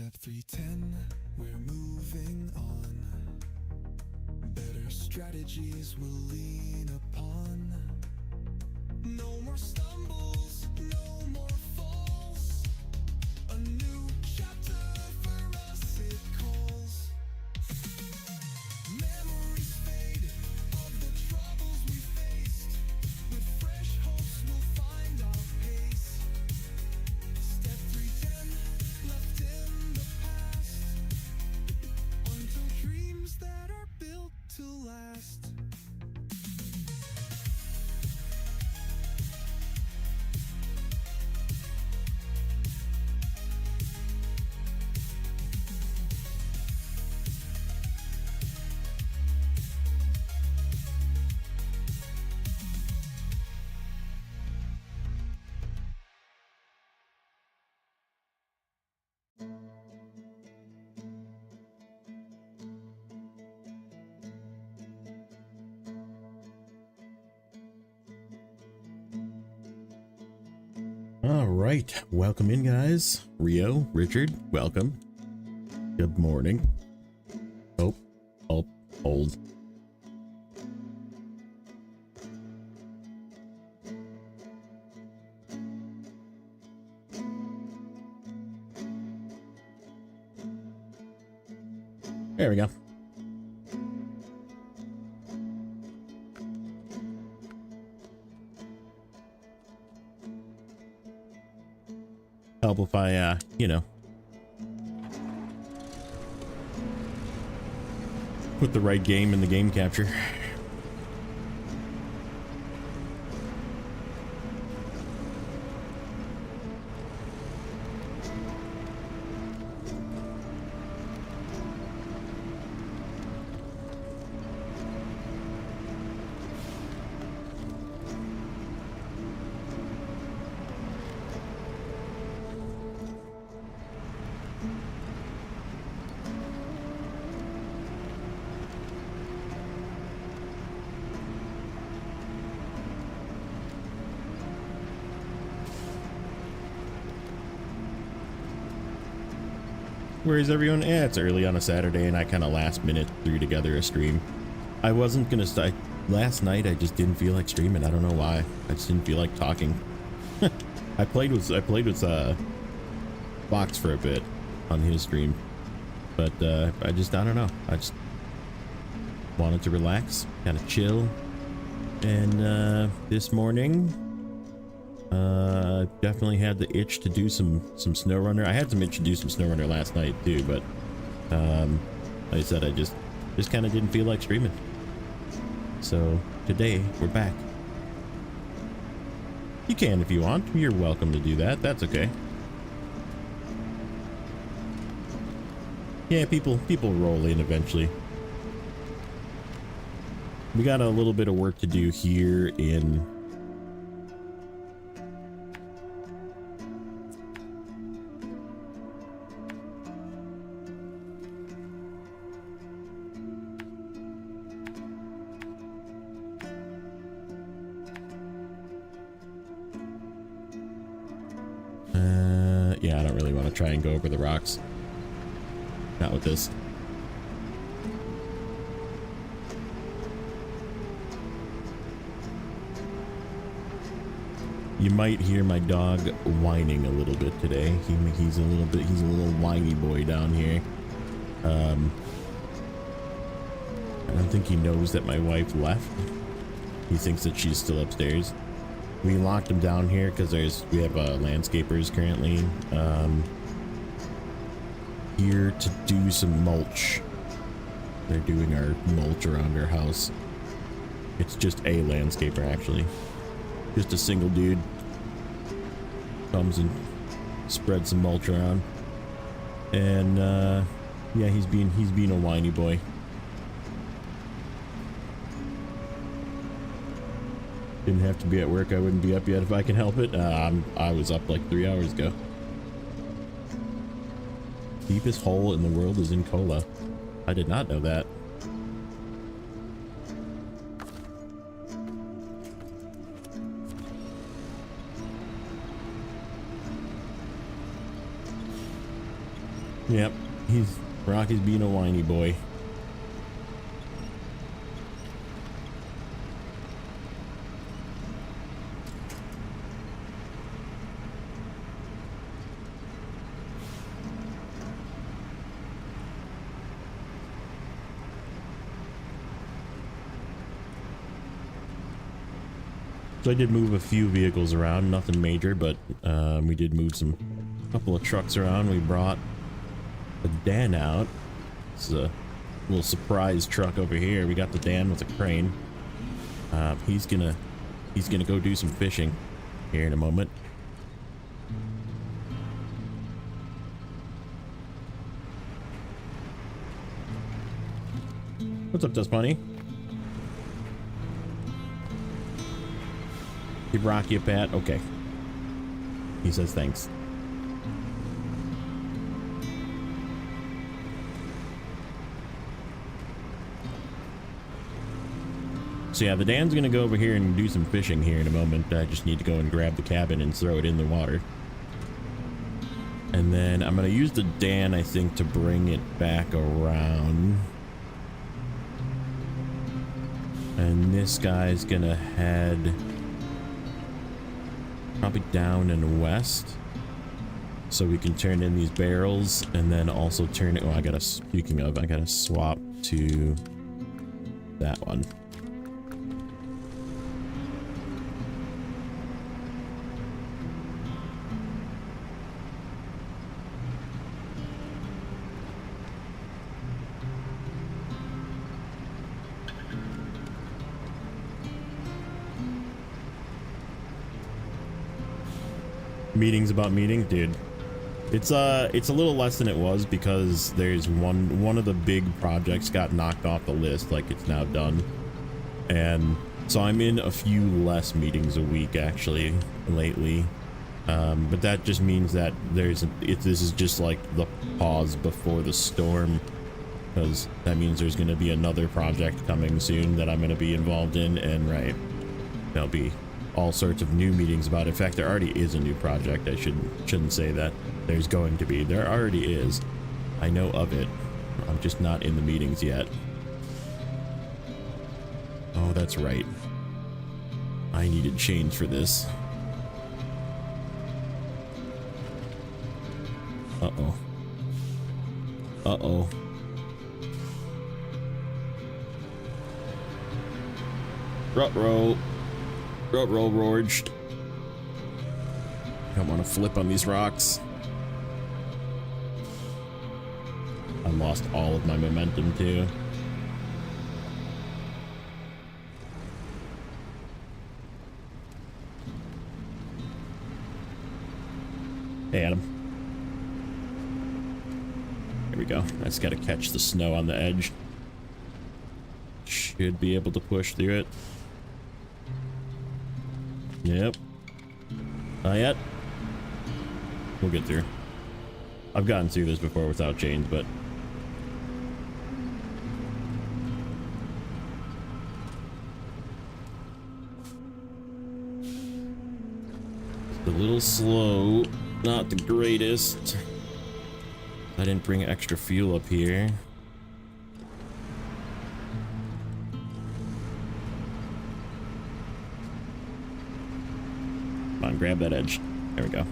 Step 310, we're moving on. Better strategies we'll lean upon. No more stumbles, no more falls. A new chapter for us it calls. Memories fade of the troubles we faced. With fresh hopes we'll find our pace. Step 310, left in the past. Until dreams that are built to last. All right, welcome in, guys. Rio, Richard, welcome. Good morning. Oh, hold. There we go. Help if I, put the right game in the game capture. Where is everyone? Yeah, it's early on a Saturday and I kind of last minute threw together a stream. I wasn't gonna start last night. I just didn't feel like streaming. I don't know why. I just didn't feel like talking. I played with Fox for a bit on his stream, but I don't know. I just wanted to relax, kind of chill. And this morning definitely had the itch to do some Snowrunner. I had some itch to do some Snowrunner last night too, but like I said, I just kind of didn't feel like streaming. So today we're back. You can if you want. You're welcome to do that. That's okay. Yeah, people roll in eventually. We got a little bit of work to do here in yeah, I don't really want to try and go over the rocks. Not with this. You might hear my dog whining a little bit today. He's a little whiny boy down here. I don't think he knows that my wife left. He thinks that she's still upstairs. We locked him down here because we have landscapers currently here to do some mulch. They're doing our mulch around our house. It's just a landscaper, actually. Just a single dude comes and spreads some mulch around. And yeah, he's being a whiny boy. Didn't have to be at work. I wouldn't be up yet if I can help it. I was up like 3 hours ago. Deepest hole in the world is in Kola. I did not know that. Yep, Rocky's being a whiny boy. So I did move a few vehicles around, nothing major, but we did move a couple of trucks around. We brought the Dan out. It's a little surprise truck over here. We got the Dan with a crane. He's gonna go do some fishing here in a moment. What's up, Dust Bunny? Give Rocky a pat. Okay. He says thanks. So yeah, the Dan's gonna go over here and do some fishing here in a moment. I just need to go and grab the cabin and throw it in the water. And then I'm gonna use the Dan, I think, to bring it back around. And this guy's gonna head probably down and west, so we can turn in these barrels and then also turn it. Oh, speaking of, I gotta swap to that one. Meetings about meetings, dude. It's a little less than it was because there's one of the big projects got knocked off the list, like it's now done, and so I'm in a few less meetings a week actually lately, but that just means that this is just like the pause before the storm, because that means there's going to be another project coming soon that I'm going to be involved in, and right, there'll be all sorts of new meetings about it. In fact, there already is a new project. I shouldn't say that. There's going to be. There already is. I know of it. I'm just not in the meetings yet. Oh, that's right. I needed chains for this. Uh-oh. Uh-oh. Ruh-roh. Ruh-roh, Rorged. I don't want to flip on these rocks. I lost all of my momentum, too. Hey, Adam. Here we go. I just gotta catch the snow on the edge. Should be able to push through it. Yep. Not yet. We'll get through. I've gotten through this before without chains, but it's a little slow. Not the greatest. I didn't bring extra fuel up here. Come on, grab that edge. There we go.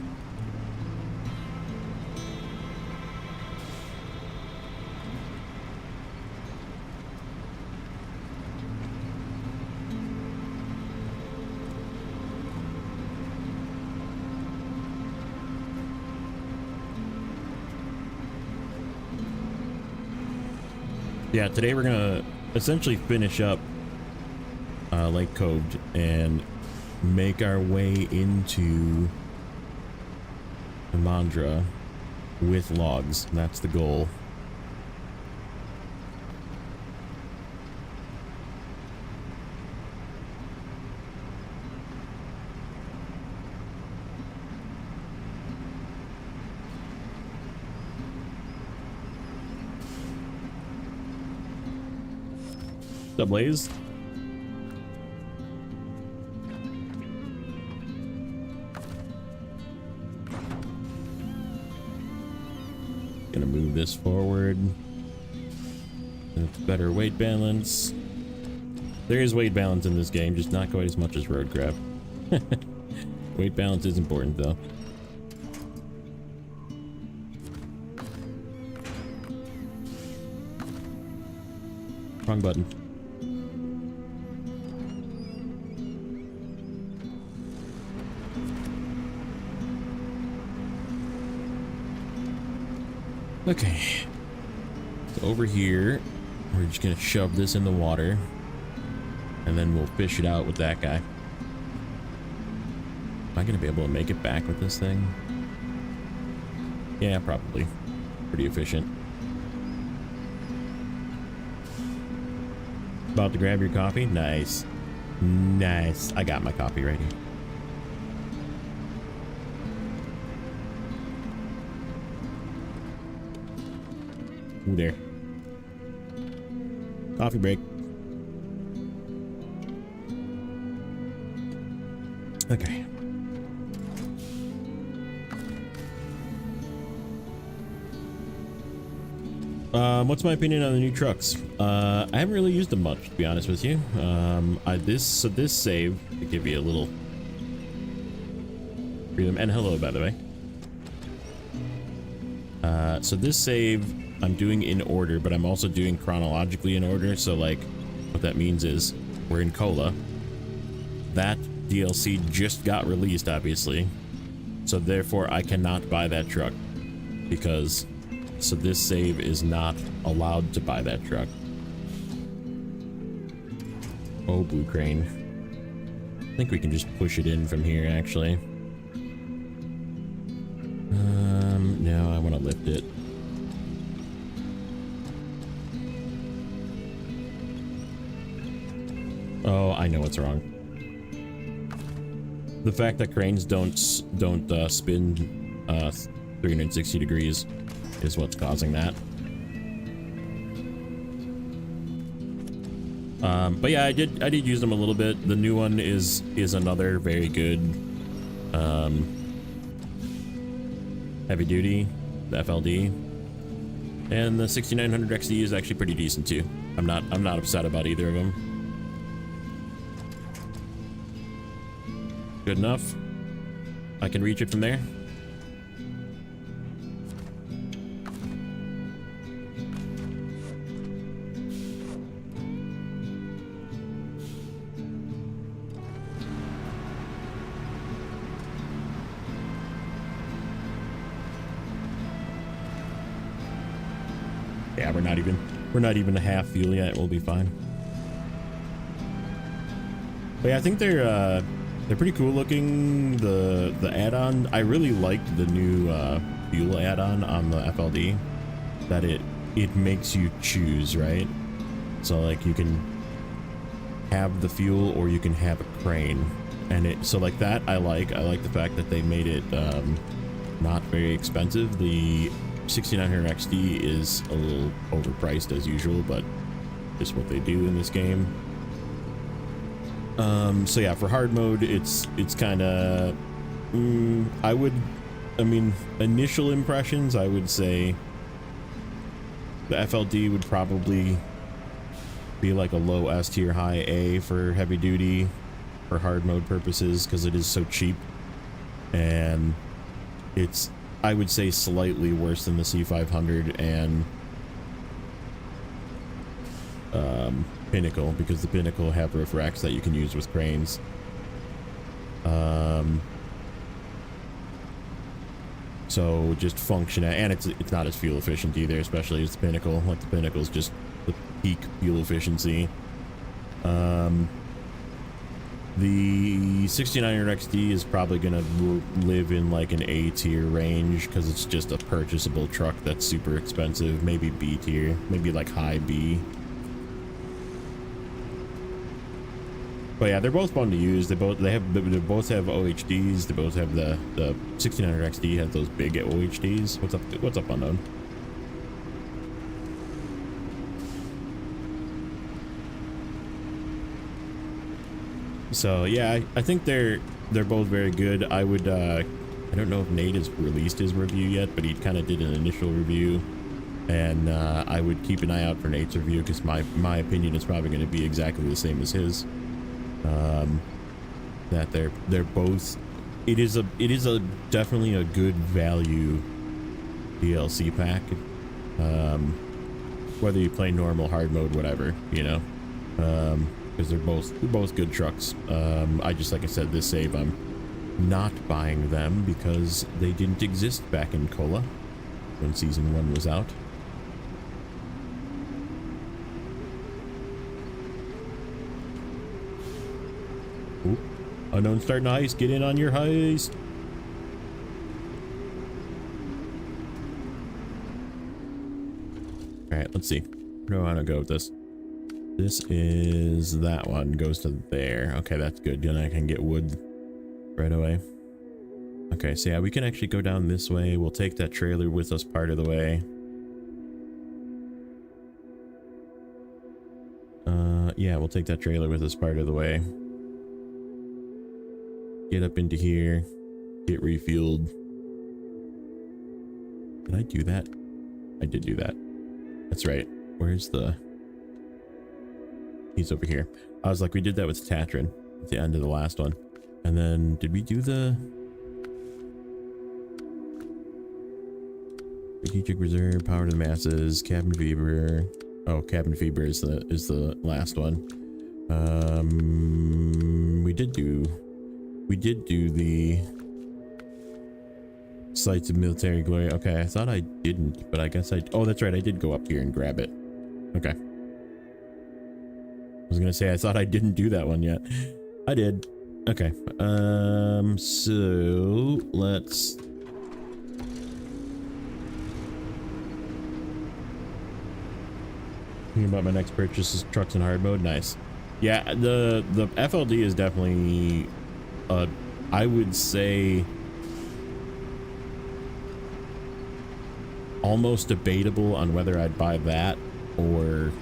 Yeah, today we're gonna essentially finish up Lake Cove and make our way into Imandra with logs. That's the goal. What's up, Blaze? gonna move this forward. It's better weight balance. There is weight balance in this game, just not quite as much as road crab. Weight balance is important though. Wrong button. Okay. So over here, we're just gonna shove this in the water, and then we'll fish it out with that guy. Am I gonna be able to make it back with this thing? Yeah, probably. Pretty efficient. About to grab your coffee? Nice. Nice. I got my coffee right here. Ooh, there. Coffee break. Okay. What's my opinion on the new trucks? I haven't really used them much, to be honest with you. This save to give you a little freedom, and hello, by the way. So this save I'm doing in order, but I'm also doing chronologically in order. So like, what that means is we're in Kola. That DLC just got released, obviously. So therefore, I cannot buy that truck because. So this save is not allowed to buy that truck. Oh, Blue Crane. I think we can just push it in from here, actually. No, I want to lift it. Oh, I know what's wrong. The fact that cranes don't spin 360 degrees is what's causing that. But yeah, I did use them a little bit. The new one is another very good heavy duty, the FLD, and the 6900 XD is actually pretty decent too. I'm not upset about either of them. Good enough. I can reach it from there. Yeah, we're not even a half fuel yet. We'll be fine. But yeah, I think they're pretty cool looking. The add-on, I really liked the new fuel add-on on the FLD. That it makes you choose, right? So like you can have the fuel or you can have a crane, and so like that I like the fact that they made it not very expensive. The 6900 XD is a little overpriced as usual, but just what they do in this game. So yeah, for hard mode, it's kind of, I mean, initial impressions, I would say the FLD would probably be like a low S tier, high A for heavy duty for hard mode purposes, because it is so cheap, and it's, I would say, slightly worse than the C500 and Pinnacle, because the Pinnacle have roof racks that you can use with cranes. So just function, and it's not as fuel efficient either, especially as the Pinnacle. Like the Pinnacle's just the peak fuel efficiency. The 6900 XD is probably gonna live in like an A tier range because it's just a purchasable truck that's super expensive. Maybe B tier, maybe like high B. But yeah, they're both fun to use. They both have OHDs. They both have the 6900 XD has those big OHDs. What's up, unknown? So yeah, I think they're both very good. I would I don't know if Nate has released his review yet, but he kind of did an initial review, and I would keep an eye out for Nate's review because my opinion is probably going to be exactly the same as his. That they're both. It is a definitely a good value DLC pack. Whether you play normal, hard mode, whatever, you know, because they're both good trucks. I just, like I said, this save I'm not buying them because they didn't exist back in Kola when season 1 was out. Ooh, unknown starting a heist. Get in on your heist. All right, let's see. Where do I want to go with this? This is that one. Goes to there. Okay, that's good. Then I can get wood right away. Okay, so yeah, we can actually go down this way. We'll take that trailer with us part of the way. Yeah, we'll take that trailer with us part of the way. Get up into here. Get refueled. Did I do that? I did do that. That's right. Where's the... He's over here. I was like, we did that with Tatrin at the end of the last one. And then, did we do the... Strategic Reserve, Power to the Masses, Cabin Fever... Oh, Cabin Fever is the last one. We did do the... Sites of Military Glory. Okay, I thought I didn't, but I guess I... Oh, that's right, I did go up here and grab it. Okay. I was gonna say, I thought I didn't do that one yet. I did. Okay. So let's... Thinking about my next purchase is trucks in hard mode. Nice. Yeah, the FLD is definitely, I would say, almost debatable on whether I'd buy that or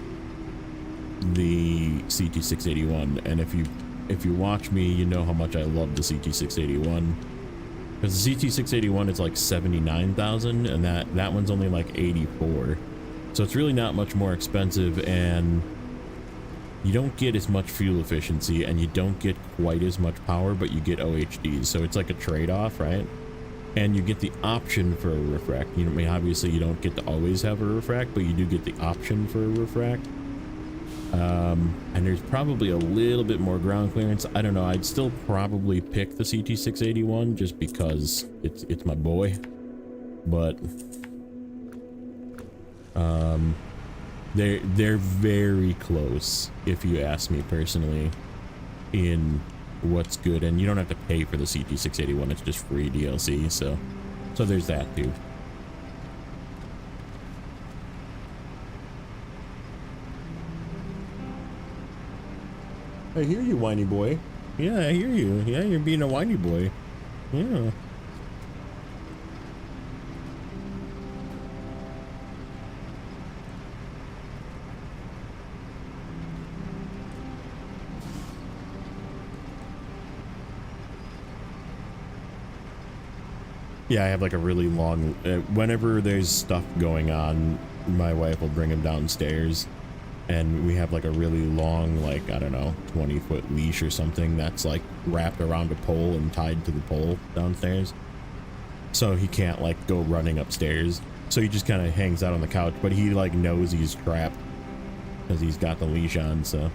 the CT681. And if you watch me, you know how much I love the CT681. Because the CT681 is like 79,000, and that one's only like 84. So it's really not much more expensive, and you don't get as much fuel efficiency, and you don't get quite as much power, but you get OHDs. So it's like a trade-off, right? And you get the option for a refract. You know, I mean, obviously you don't get to always have a refract, but you do get the option for a refract. And there's probably a little bit more ground clearance. I don't know. I'd still probably pick the CT681 just because it's my boy. But they're very close, if you ask me personally, in what's good. And you don't have to pay for the CT681. It's just free DLC. So there's that too. I hear you, whiny boy. Yeah, I hear you. Yeah, you're being a whiny boy. Yeah. Yeah, I have like a really long... whenever there's stuff going on, my wife will bring him downstairs. And we have like a really long, like, I don't know, 20-foot leash or something that's like wrapped around a pole and tied to the pole downstairs. So he can't like go running upstairs. So he just kind of hangs out on the couch, but he like knows he's trapped because he's got the leash on, so.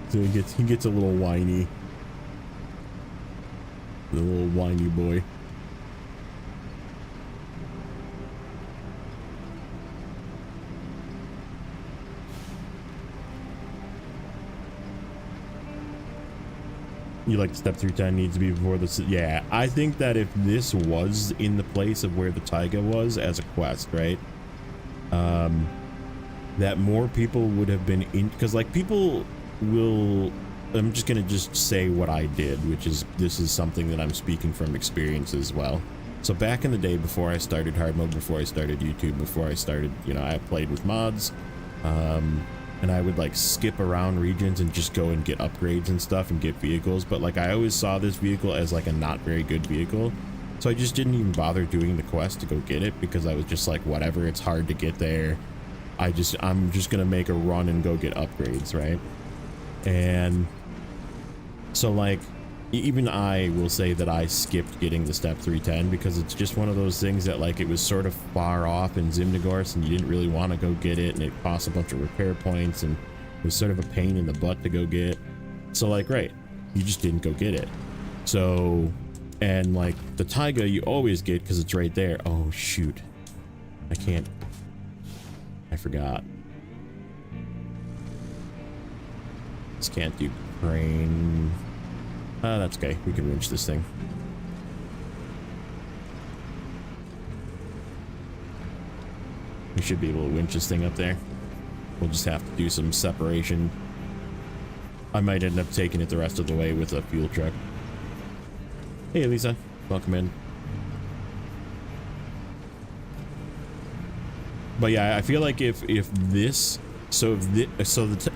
So he gets a little whiny. The little whiny boy. You like step through 10 needs to be before the... Yeah, I think that if this was in the place of where the taiga was as a quest, right? That more people would have been in... Because, like, people will... I'm just going to just say what I did, which is... This is something that I'm speaking from experience as well. So back in the day, before I started hard mode, before I started YouTube, before I started... You know, I played with mods. and I would like skip around regions and just go and get upgrades and stuff and get vehicles. But like I always saw this vehicle as like a not very good vehicle, so I just didn't even bother doing the quest to go get it, because I was just like, whatever, it's hard to get there. I'm just gonna make a run and go get upgrades, right? And so like even I will say that I skipped getting the step 310 because it's just one of those things that like it was sort of far off in Zimnegorsk and you didn't really want to go get it, and it cost a bunch of repair points and it was sort of a pain in the butt to go get. So like, right, you just didn't go get it. So, and like the taiga you always get because it's right there. Oh shoot, I forgot. Just can't do crane. That's okay. We can winch this thing. We should be able to winch this thing up there. We'll just have to do some separation. I might end up taking it the rest of the way with a fuel truck. Hey, Lisa. Welcome in. But yeah, I feel like if this...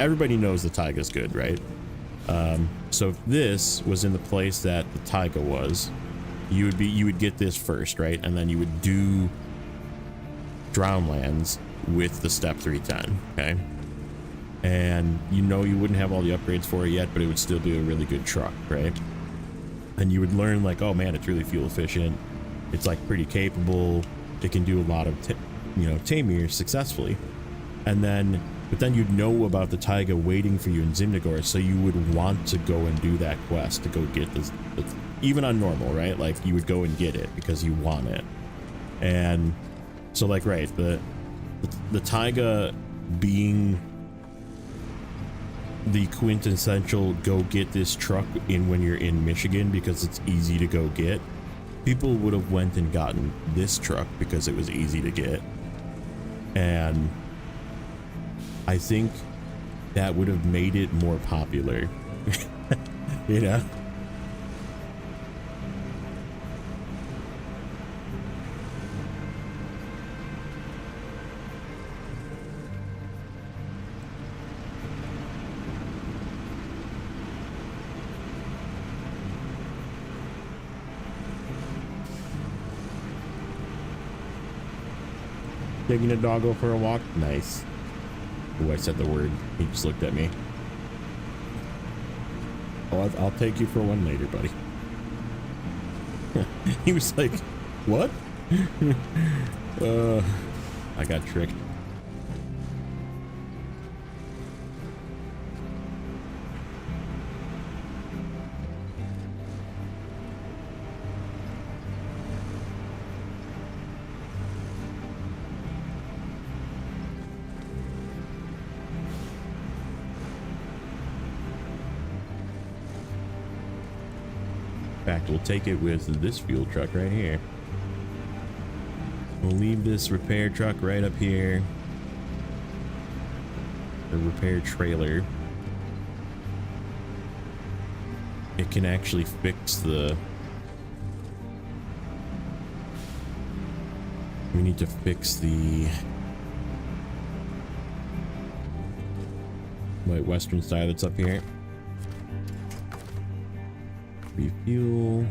everybody knows the taiga's good, right? So if this was in the place that the taiga was, you would get this first, right? And then you would do Drownlands with the step 310, okay? And you wouldn't have all the upgrades for it yet, but it would still be a really good truck, right? And you would learn like, oh man, it's really fuel efficient. It's like pretty capable. It can do a lot of, Tamir successfully. And then, but then you'd know about the taiga waiting for you in Zimnegorsk, so you would want to go and do that quest to go get this, even on normal, right? Like you would go and get it because you want it. And so like, right, the taiga being the quintessential go get this truck in when you're in Michigan because it's easy to go get, people would have went and gotten this truck because it was easy to get. And I think that would have made it more popular. You know? Taking a doggo for a walk? Nice. Oh, I said the word. He just looked at me. Oh, I'll take you for one later, buddy. He was like, what? I got tricked. In fact, we'll take it with this fuel truck right here. We'll leave this repair truck right up here. The repair trailer. It can actually fix the... We need to fix the... White Western style that's up here. Refuel.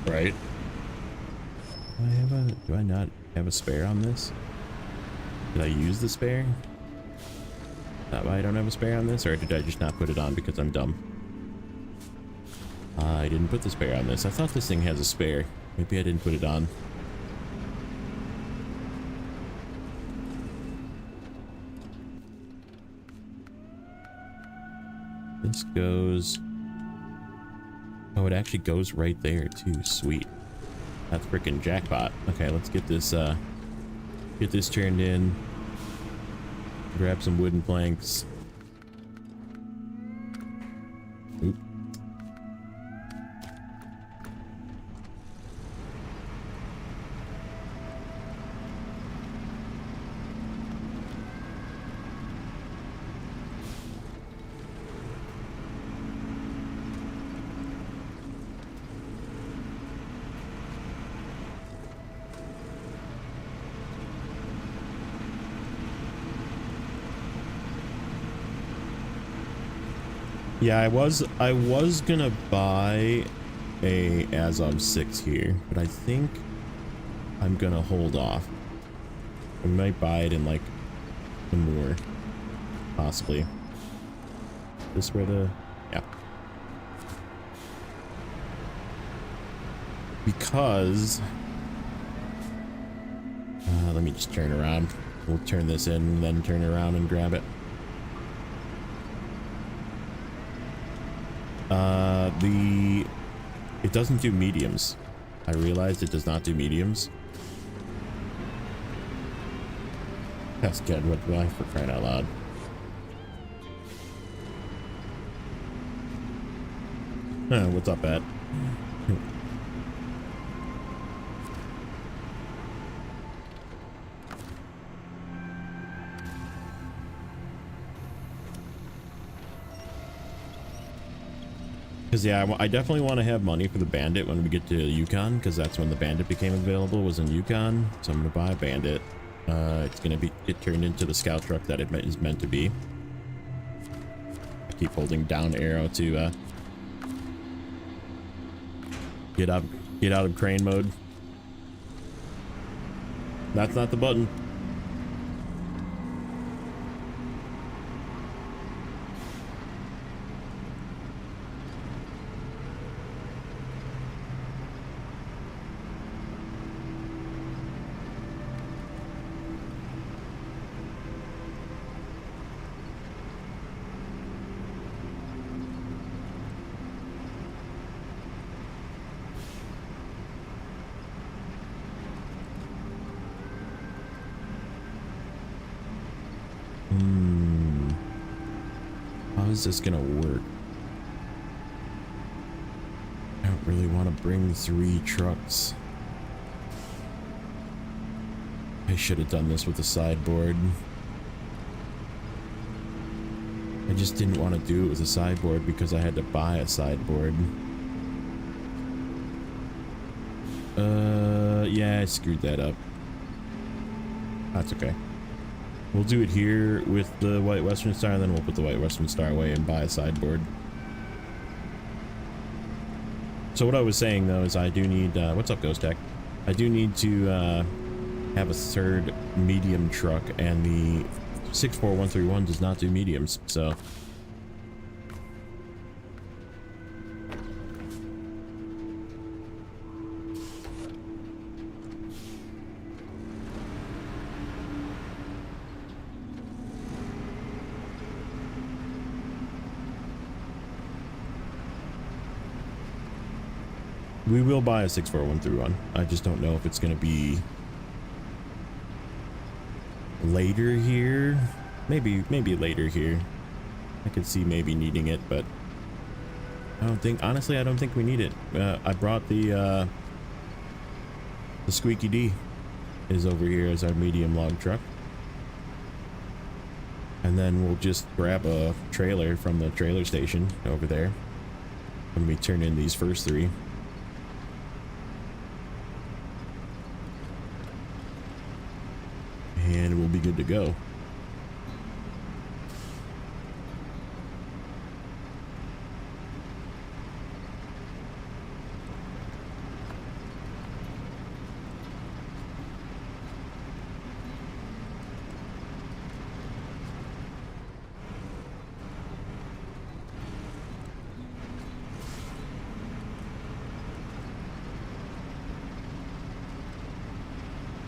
Right. Do I not have a spare on this? Did I use the spare? Is that why I don't have a spare on this, or did I just not put it on because I'm dumb? I didn't put the spare on this. I thought this thing has a spare. Maybe I didn't put it on. This goes... Oh, it actually goes right there too. Sweet. That's freaking jackpot. Okay, let's get this turned in. Grab some wooden planks. Oop. Yeah, I was gonna buy a as of 6 here, but I think I'm gonna hold off. I might buy it in like some more, possibly. This where the yeah. Because let me just turn around. We'll turn this in and then turn around and grab it. It doesn't do mediums. I realized it does not do mediums. That's good. What do I for crying out loud? What's up, Pat? Because yeah, I definitely want to have money for the bandit when we get to Yukon, because that's when the bandit became available, was in Yukon. So I'm gonna buy a bandit. It's gonna get turned into the scout truck that it is meant to be. I keep holding down arrow to get out of crane mode. That's not the button. How is this gonna work? I don't really want to bring 3 trucks. I should have done this with the sideboard. I just didn't want to do it with a sideboard because I had to buy a sideboard. Yeah, I screwed that up. That's okay. We'll do it here with the White Western Star, and then we'll put the White Western Star away and buy a sideboard. So what I was saying, though, is I do need... what's up, Ghost Tech? I do need to have a third medium truck, and the 64131 does not do mediums, so... We will buy a 64131. I just don't know if it's going to be later here. Maybe later here. I could see maybe needing it, but I don't think, honestly, I don't think we need it. I brought the Squeaky D is over here as our medium log truck. And then we'll just grab a trailer from the trailer station over there when we turn in these first 3. And we'll be good to go.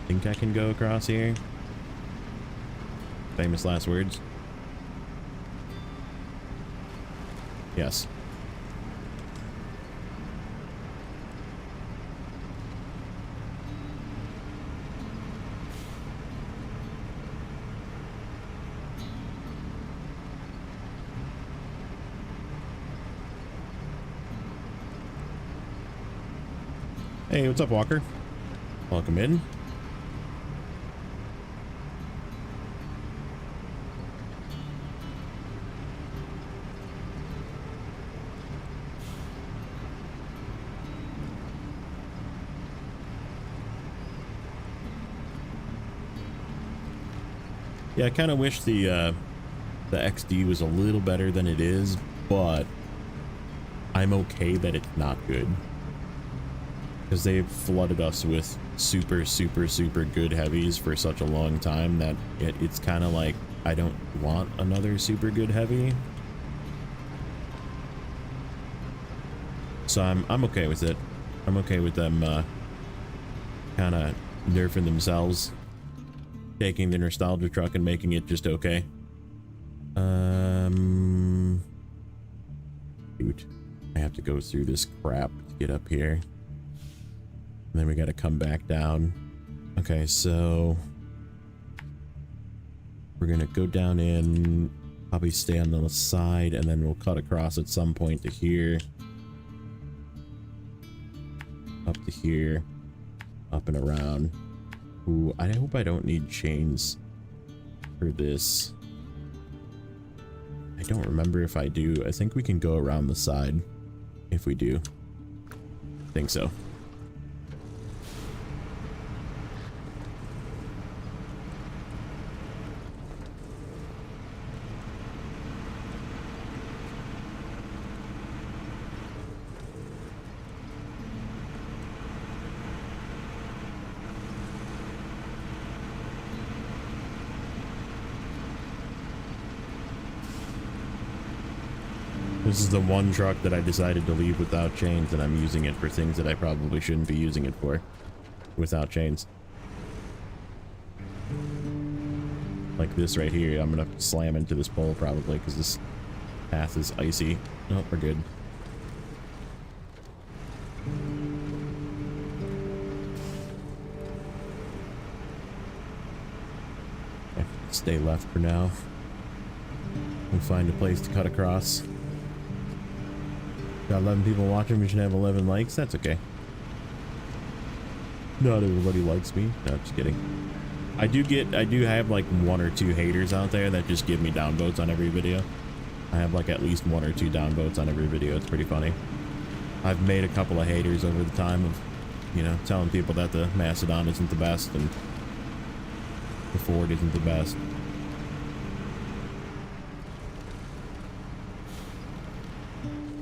Think I can go across here? Famous last words. Yes. Hey, what's up, Walker? Welcome in. Yeah, I kind of wish the XD was a little better than it is, but I'm okay that it's not good. Because they've flooded us with super, super, super good heavies for such a long time that it's kind of like, I don't want another super good heavy. So I'm okay with it. I'm okay with them kind of nerfing themselves, taking the nostalgia truck and making it just okay. Dude, I have to go through this crap to get up here. And then we got to come back down. Okay, so we're gonna go down in, probably stay on the side, and then we'll cut across at some point to here, up to here, up and around. Ooh, I hope I don't need chains for this. I don't remember if I do. I think we can go around the side if we do. I think so. This is the one truck that I decided to leave without chains, and I'm using it for things that I probably shouldn't be using it for without chains. Like this right here, I'm gonna slam into this pole probably because this path is icy. Nope, we're good. Okay, stay left for now. We'll find a place to cut across. Got 11 people watching. We should have 11 likes. That's okay. Not everybody likes me. No, just kidding. I do have like 1 or 2 haters out there that just give me downvotes on every video. I have like at least 1 or 2 downvotes on every video. It's pretty funny. I've made a couple of haters over the time of, you know, telling people that the Macedon isn't the best and the Ford isn't the best.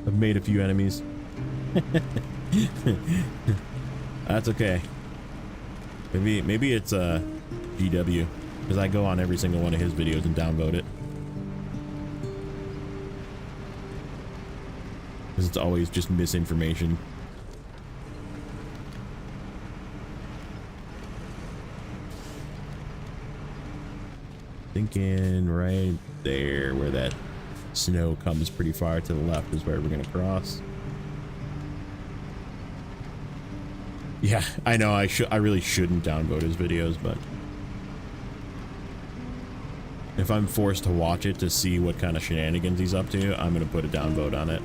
I've made a few enemies. That's okay. Maybe it's GW, because I go on every single one of his videos and downvote it. Because it's always just misinformation. Thinking right there where that snow comes pretty far to the left is where we're gonna cross. Yeah, I know I really shouldn't downvote his videos, but if I'm forced to watch it to see what kind of shenanigans he's up to, I'm gonna put a downvote on it.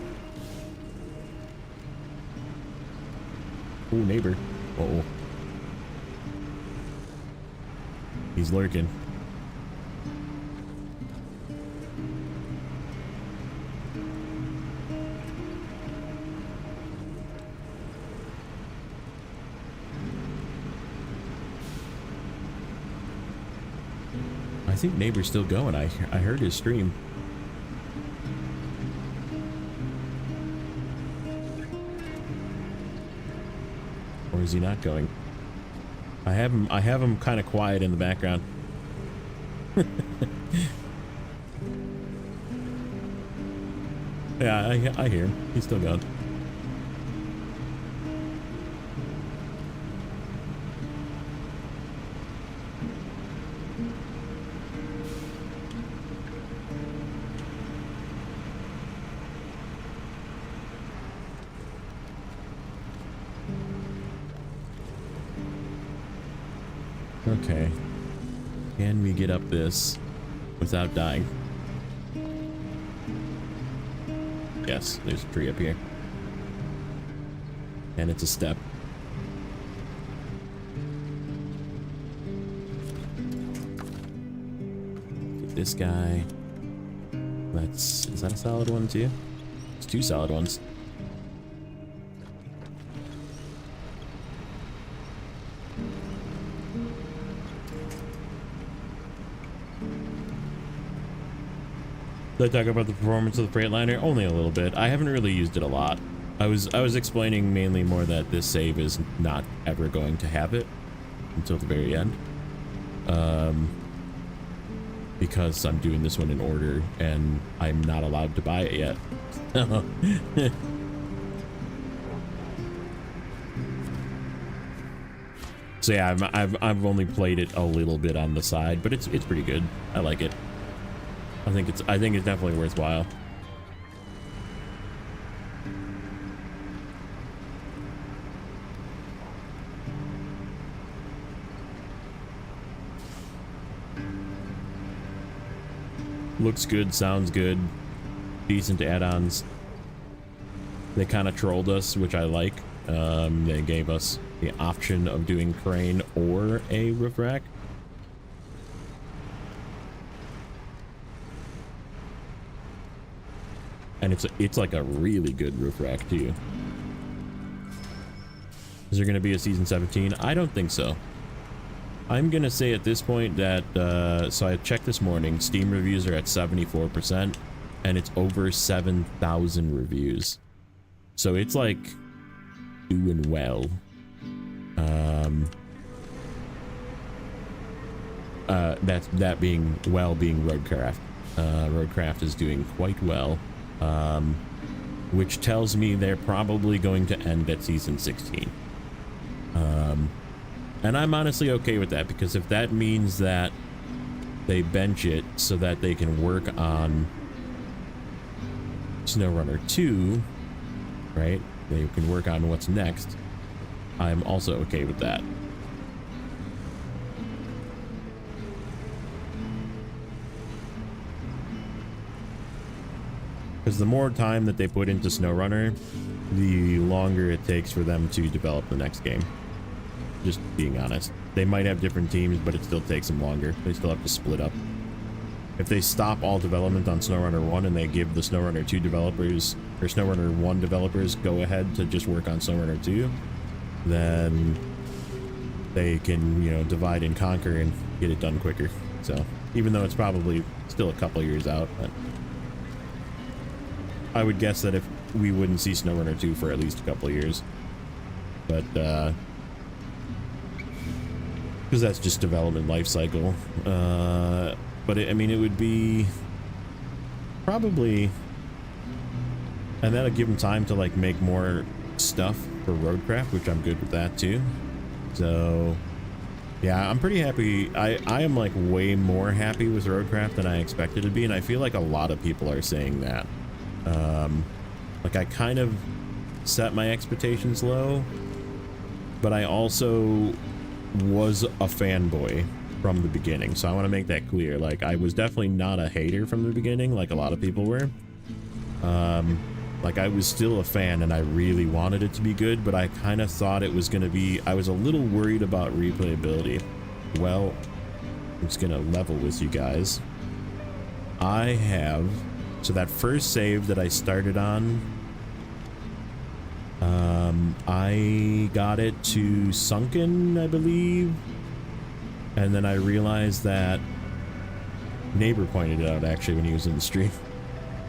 Ooh, neighbor. Uh-oh. He's lurking. I think neighbor's still going. I heard his stream. Or is he not going? I have him kind of quiet in the background. Yeah, I hear him. He's still going. Okay. Can we get up this without dying? Yes, there's a tree up here. And it's a step. Get this guy. Is that a solid one too? It's 2 solid ones. Did I talk about the performance of the Freightliner? Only a little bit. I haven't really used it a lot. I was explaining mainly more that this save is not ever going to have it until the very end. Because I'm doing this one in order and I'm not allowed to buy it yet. So yeah, I've only played it a little bit on the side, but it's pretty good. I like it. I think it's definitely worthwhile. Looks good, sounds good, decent add-ons. They kind of trolled us, which I like. They gave us the option of doing crane or a roof rack. And it's like a really good roof rack too. Is there going to be a season 17? I don't think so. I'm going to say at this point that, so I checked this morning, Steam reviews are at 74%, and it's over 7,000 reviews. So it's like doing well. That being well being Roadcraft. Roadcraft is doing quite well, which tells me they're probably going to end at season 16. And I'm honestly okay with that, because if that means that they bench it so that they can work on Snowrunner 2, right? They can work on what's next. I'm also okay with that. Because the more time that they put into Snowrunner, the longer it takes for them to develop the next game. Just being honest. They might have different teams, but it still takes them longer. They still have to split up. If they stop all development on Snowrunner 1 and they give the Snowrunner 2 developers, or Snowrunner 1 developers, go ahead to just work on Snowrunner 2, then they can, you know, divide and conquer and get it done quicker. So, even though it's probably still a couple years out, but I would guess that if we wouldn't see Snowrunner 2 for at least a couple of years. But, because that's just development life cycle. But I mean, it would be probably, and that'll give them time to like make more stuff for Roadcraft, which I'm good with that too. So yeah, I'm pretty happy. I am like way more happy with Roadcraft than I expected to be, and I feel like a lot of people are saying that. Like I kind of set my expectations low, but I also was a fanboy from the beginning, so I want to make that clear. Like, I was definitely not a hater from the beginning like a lot of people were. Like, I was still a fan and I really wanted it to be good, but I kind of thought it was going to be, I was a little worried about replayability. Well, I'm just going to level with you guys. I have, so that first save that I started on, I got it to sunken, I believe, and then I realized that neighbor pointed it out actually when he was in the stream.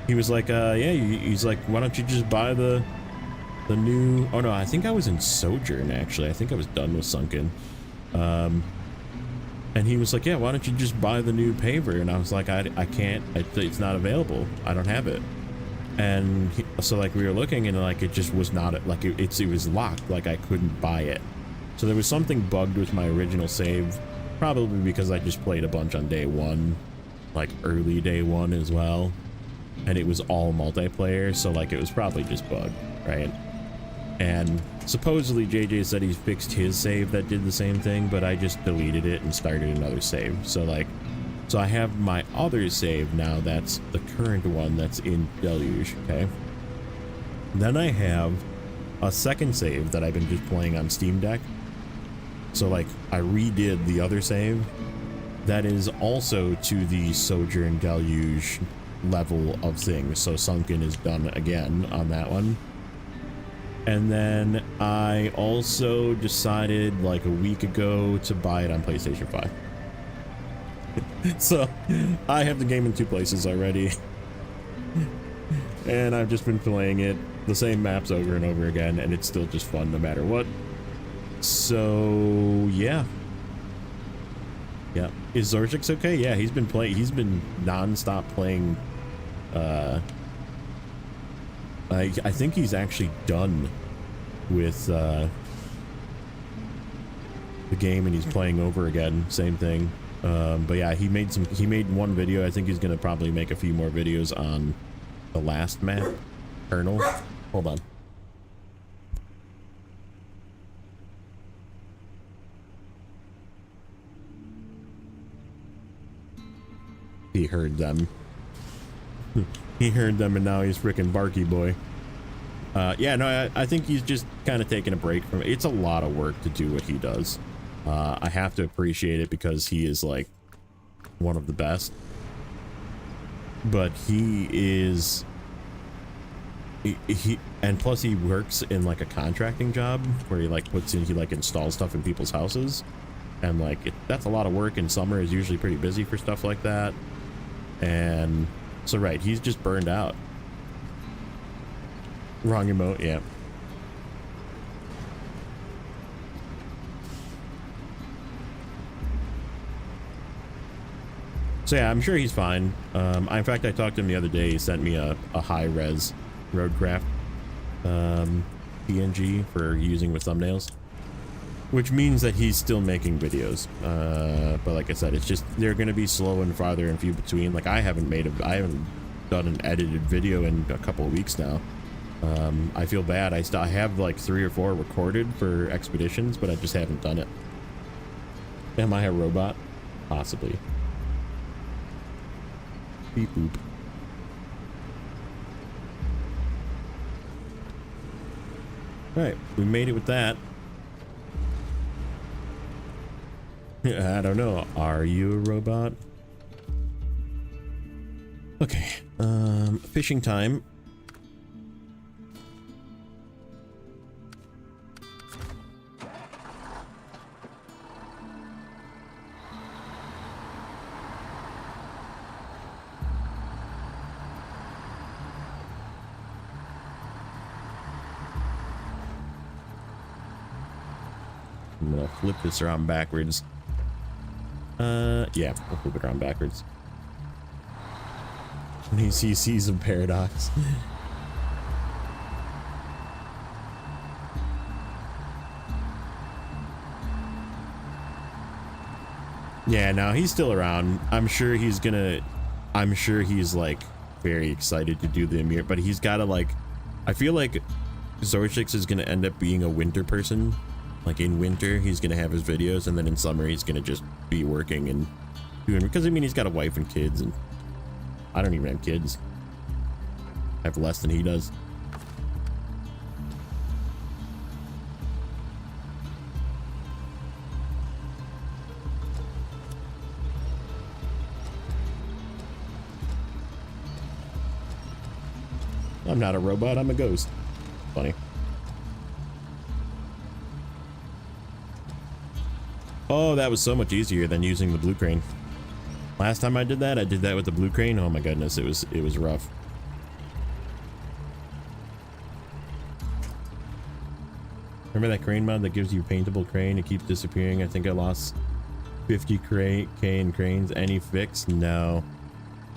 He was like, yeah, he's like, why don't you just buy the new, oh no, I think I was in Sojourn actually. I think I was done with sunken. And he was like, yeah, why don't you just buy the new paver? And I was like, I can't, it's not available. I don't have it. And so like we were looking and like it just was not, like it was locked, like I couldn't buy it. So there was something bugged with my original save, probably because I just played a bunch on day one, like early day one as well, and it was all multiplayer, so like it was probably just bugged, right? And supposedly JJ said he fixed his save that did the same thing, but I just deleted it and started another save. So like, so I have my other save now, that's the current one that's in Deluge, okay? Then I have a second save that I've been just playing on Steam Deck. So like, I redid the other save that is also to the Sojourn Deluge level of things. So Sunken is done again on that one. And then I also decided like a week ago to buy it on PlayStation 5. So I have the game in two places already. And I've just been playing it, the same maps over and over again, and it's still just fun no matter what. So, yeah. Yeah. Is Zorzix okay? Yeah, he's been non-stop playing, I think he's actually done with, the game and he's playing over again, same thing. But yeah, he made one video. I think he's gonna probably make a few more videos on the last map, Colonel. Hold on. He heard them. He heard them and now he's freaking Barky Boy. Yeah, no, I think he's just kind of taking a break from it. It's a lot of work to do what he does. I have to appreciate it because he is like one of the best. But he is... He and plus he works in like a contracting job where he like he like installs stuff in people's houses. And like, that's a lot of work, and summer is usually pretty busy for stuff like that. And so, right, he's just burned out. Wrong emote, yeah. So yeah, I'm sure he's fine. In fact, I talked to him the other day. He sent me a high-res roadcraft PNG for using with thumbnails, which means that he's still making videos. But like I said, it's just they're going to be slow and farther and few between. Like I haven't done an edited video in a couple of weeks now. I feel bad. I have like 3 or 4 recorded for expeditions, but I just haven't done it. Am I a robot? Possibly. Beep boop. All right, we made it with that. I don't know. Are you a robot? Okay. Fishing time. I'm gonna flip this around backwards. Yeah, we'll flip it around backwards. And he sees a paradox. Yeah, no, he's still around. I'm sure he's like very excited to do the Amir, but he's gotta like, I feel like Zorzix is gonna end up being a winter person. Like in winter, he's gonna have his videos, and then in summer, he's gonna just be working and doing, because I mean, he's got a wife and kids, and I don't even have kids. I have less than he does. I'm not a robot, I'm a ghost. Funny. Oh, that was so much easier than using the blue crane. Last time I did that with the blue crane. Oh my goodness, it was rough. Remember that crane mod that gives you a paintable crane? It keeps disappearing. I think I lost 50k in cranes. Any fix? No.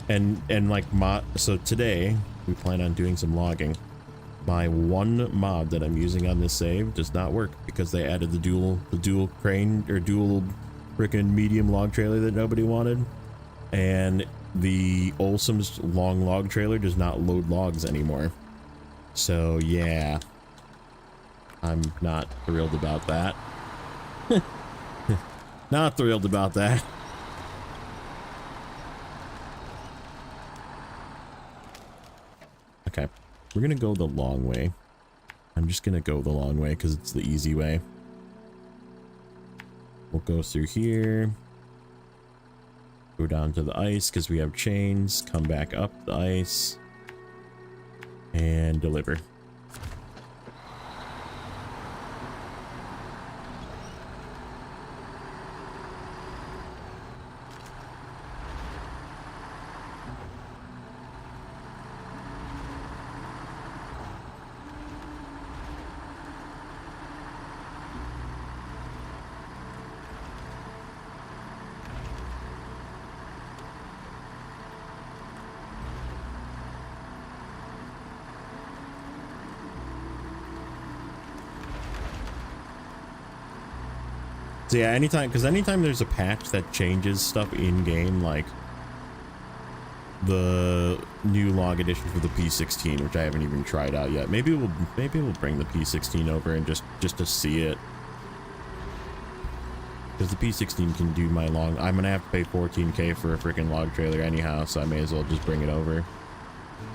And like so today we plan on doing some logging. My one mod that I'm using on this save does not work because they added the dual crane or dual freaking medium log trailer that nobody wanted, and the Olsom's long log trailer does not load logs anymore. So yeah, I'm not thrilled about that. Not thrilled about that. Okay. We're gonna go the long way. I'm just gonna go the long way because it's the easy way. We'll go through here. Go down to the ice because we have chains. Come back up the ice. And deliver. So yeah, anytime there's a patch that changes stuff in game, like the new log edition for the P16, which I haven't even tried out yet. Maybe we'll bring the P16 over and just to see it. Because the P16 can do my log. I'm gonna have to pay $14K for a freaking log trailer anyhow, so I may as well just bring it over.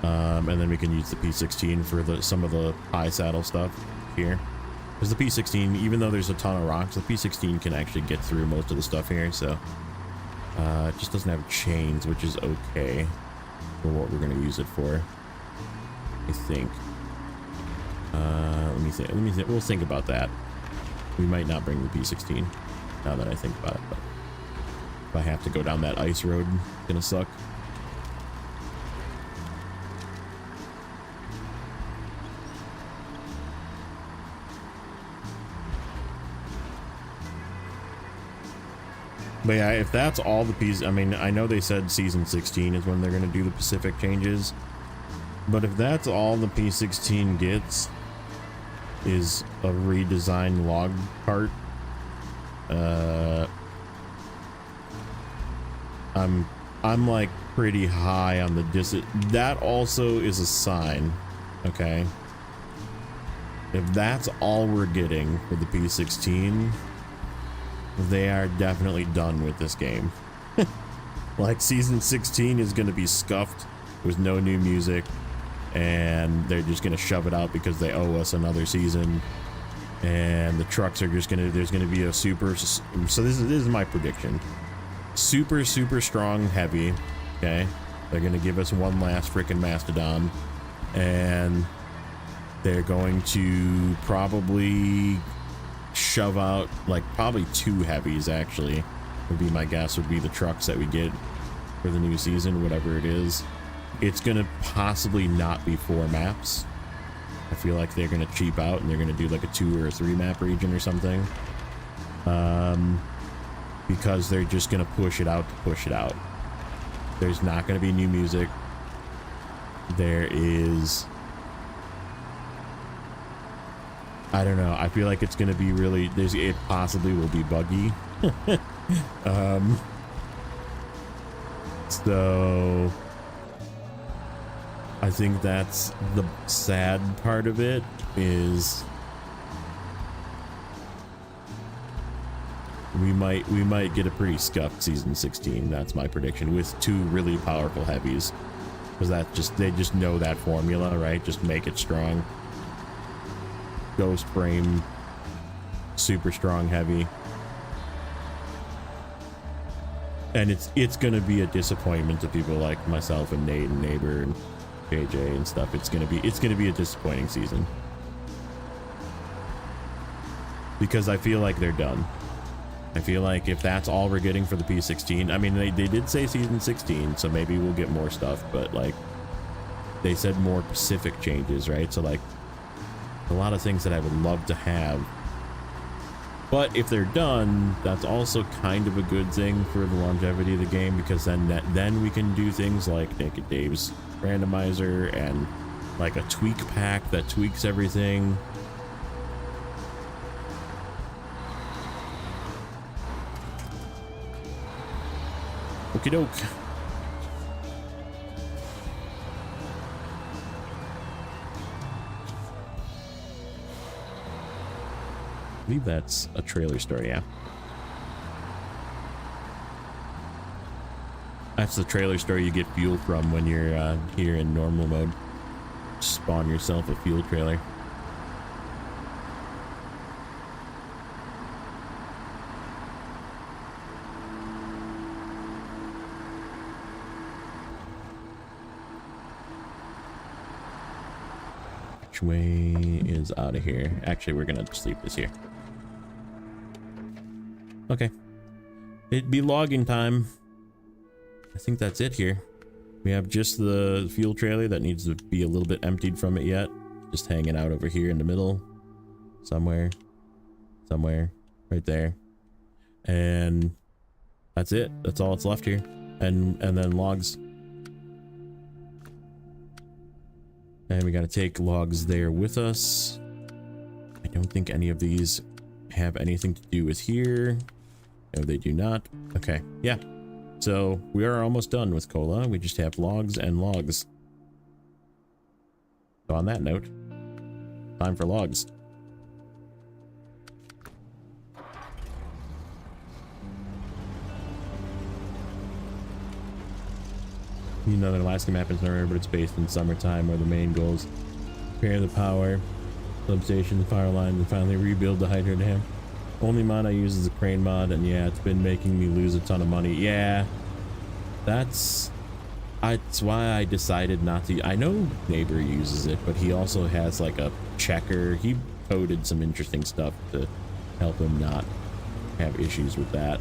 And then we can use the P16 for some of the high saddle stuff here. Because the P16, even though there's a ton of rocks, the P16 can actually get through most of the stuff here, so it just doesn't have chains, which is okay for what we're gonna use it for, I think. Let me think. We'll think about that. We might not bring the P16 now that I think about it, but if I have to go down that ice road, it's gonna suck. But yeah, if that's all the pieces, I mean, I know they said season 16 is when they're going to do the Pacific changes, but if that's all the P16 gets is a redesigned log cart, I'm like pretty high on the that also is a sign, okay? If that's all we're getting for the P16, they are definitely done with this game. Like season 16 is going to be scuffed with no new music, and they're just going to shove it out because they owe us another season, and the trucks are just going to, there's going to be a super, so this is my prediction, super strong heavy, okay? They're going to give us one last freaking mastodon, and they're going to probably shove out like probably 2 heavies, actually would be my guess, would be the trucks that we get for the new season, whatever it is. It's gonna possibly not be 4 maps. I feel like they're gonna cheap out and they're gonna do like a 2 or a 3 map region or something, because they're just gonna push it out to push it out. There's not gonna be new music. There is, I don't know. I feel like it's going to be really, it possibly will be buggy. So I think that's the sad part of it, is we might get a pretty scuffed season 16. That's my prediction, with 2 really powerful heavies, because they just know that formula, right? Just make it strong. Ghost frame, super strong heavy, and it's gonna be a disappointment to people like myself and Nate and Neighbor and JJ and stuff. It's gonna be a disappointing season, because I feel like they're done. I feel like if that's all we're getting for the P16, I mean, they did say season 16, so maybe we'll get more stuff, but like they said more Pacific changes, right? So like a lot of things that I would love to have, but if they're done, that's also kind of a good thing for the longevity of the game, because then we can do things like Naked Dave's randomizer and like a tweak pack that tweaks everything. Okie doke. I believe that's a trailer store, yeah. That's the trailer store you get fuel from when you're here in normal mode. Spawn yourself a fuel trailer. Which way is out of here? Actually, we're gonna just leave this here. Okay. It'd be logging time. I think that's it here. We have just the fuel trailer that needs to be a little bit emptied from it yet. Just hanging out over here in the middle. Somewhere. Right there. And that's it. That's all that's left here. And then logs. And we gotta take logs there with us. I don't think any of these have anything to do with here. No, they do not. Okay, yeah. So we are almost done with Kola. We just have logs and logs. So on that note, time for logs. You know that Alaska map is Snowrunner, but it's based in summertime where the main goals repair the power substation, the power lines, and finally rebuild the hydro dam. Only mod I use is the crane mod, and yeah, it's been making me lose a ton of money. Yeah, that's why I decided not to. I know neighbor uses it, but he also has like a checker. He coded some interesting stuff to help him not have issues with that.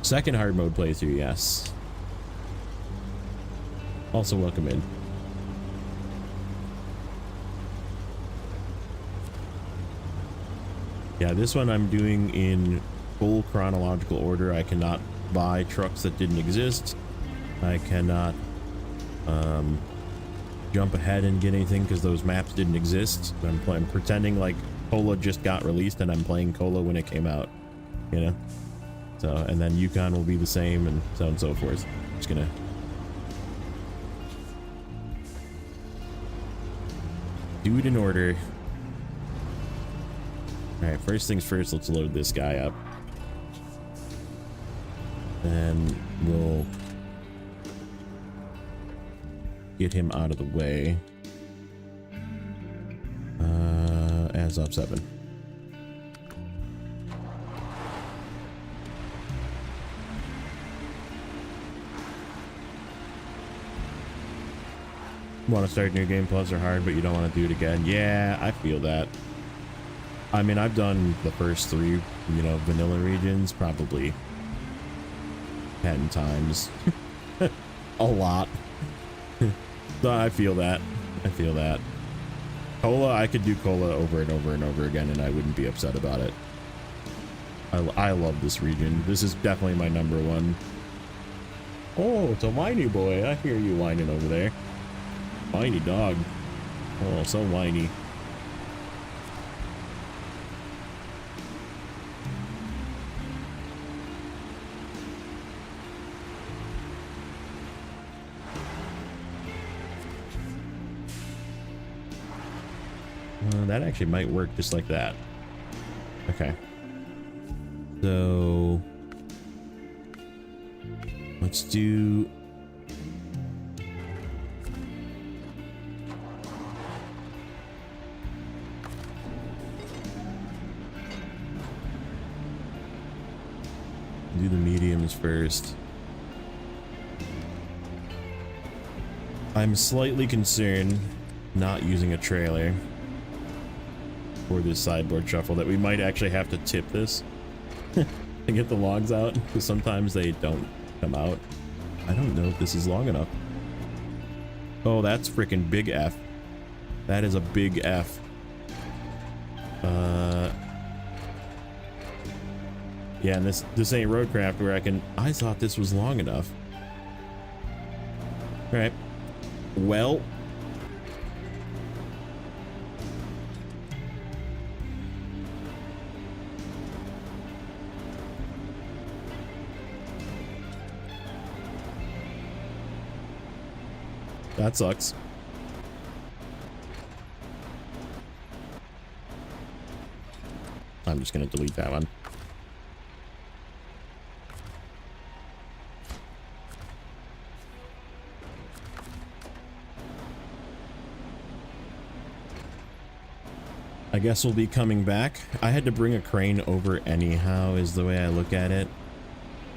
Second hard mode playthrough, yes. Also welcome in. Yeah, this one I'm doing in full chronological order. I cannot buy trucks that didn't exist. I cannot jump ahead and get anything because those maps didn't exist. I'm pretending like Kola just got released and I'm playing Kola when it came out, you know? So, and then Yukon will be the same and so on and so forth. Just gonna do it in order. Alright, first things first, let's load this guy up. Then we'll get him out of the way. As up 7. Want to start new game, plus are hard, but you don't want to do it again. Yeah, I feel that. I mean, I've done the first 3, you know, vanilla regions probably 10 times. A lot. So I feel that. I feel that. Kola, I could do Kola over and over and over again and I wouldn't be upset about it. I love this region. This is definitely my number 1. Oh, it's a whiny boy. I hear you whining over there. Whiny dog. Oh, so whiny. That actually might work just like that. Okay. So let's do the mediums first. I'm slightly concerned not using a trailer for this sideboard shuffle that we might actually have to tip this to get the logs out because sometimes they don't come out. I don't know if this is long enough. Oh, that's freaking big F. That is a big F. Yeah, and this ain't roadcraft where I thought this was long enough. All right. Well, that sucks. I'm just gonna delete that one. I guess we'll be coming back. I had to bring a crane over anyhow is the way I look at it.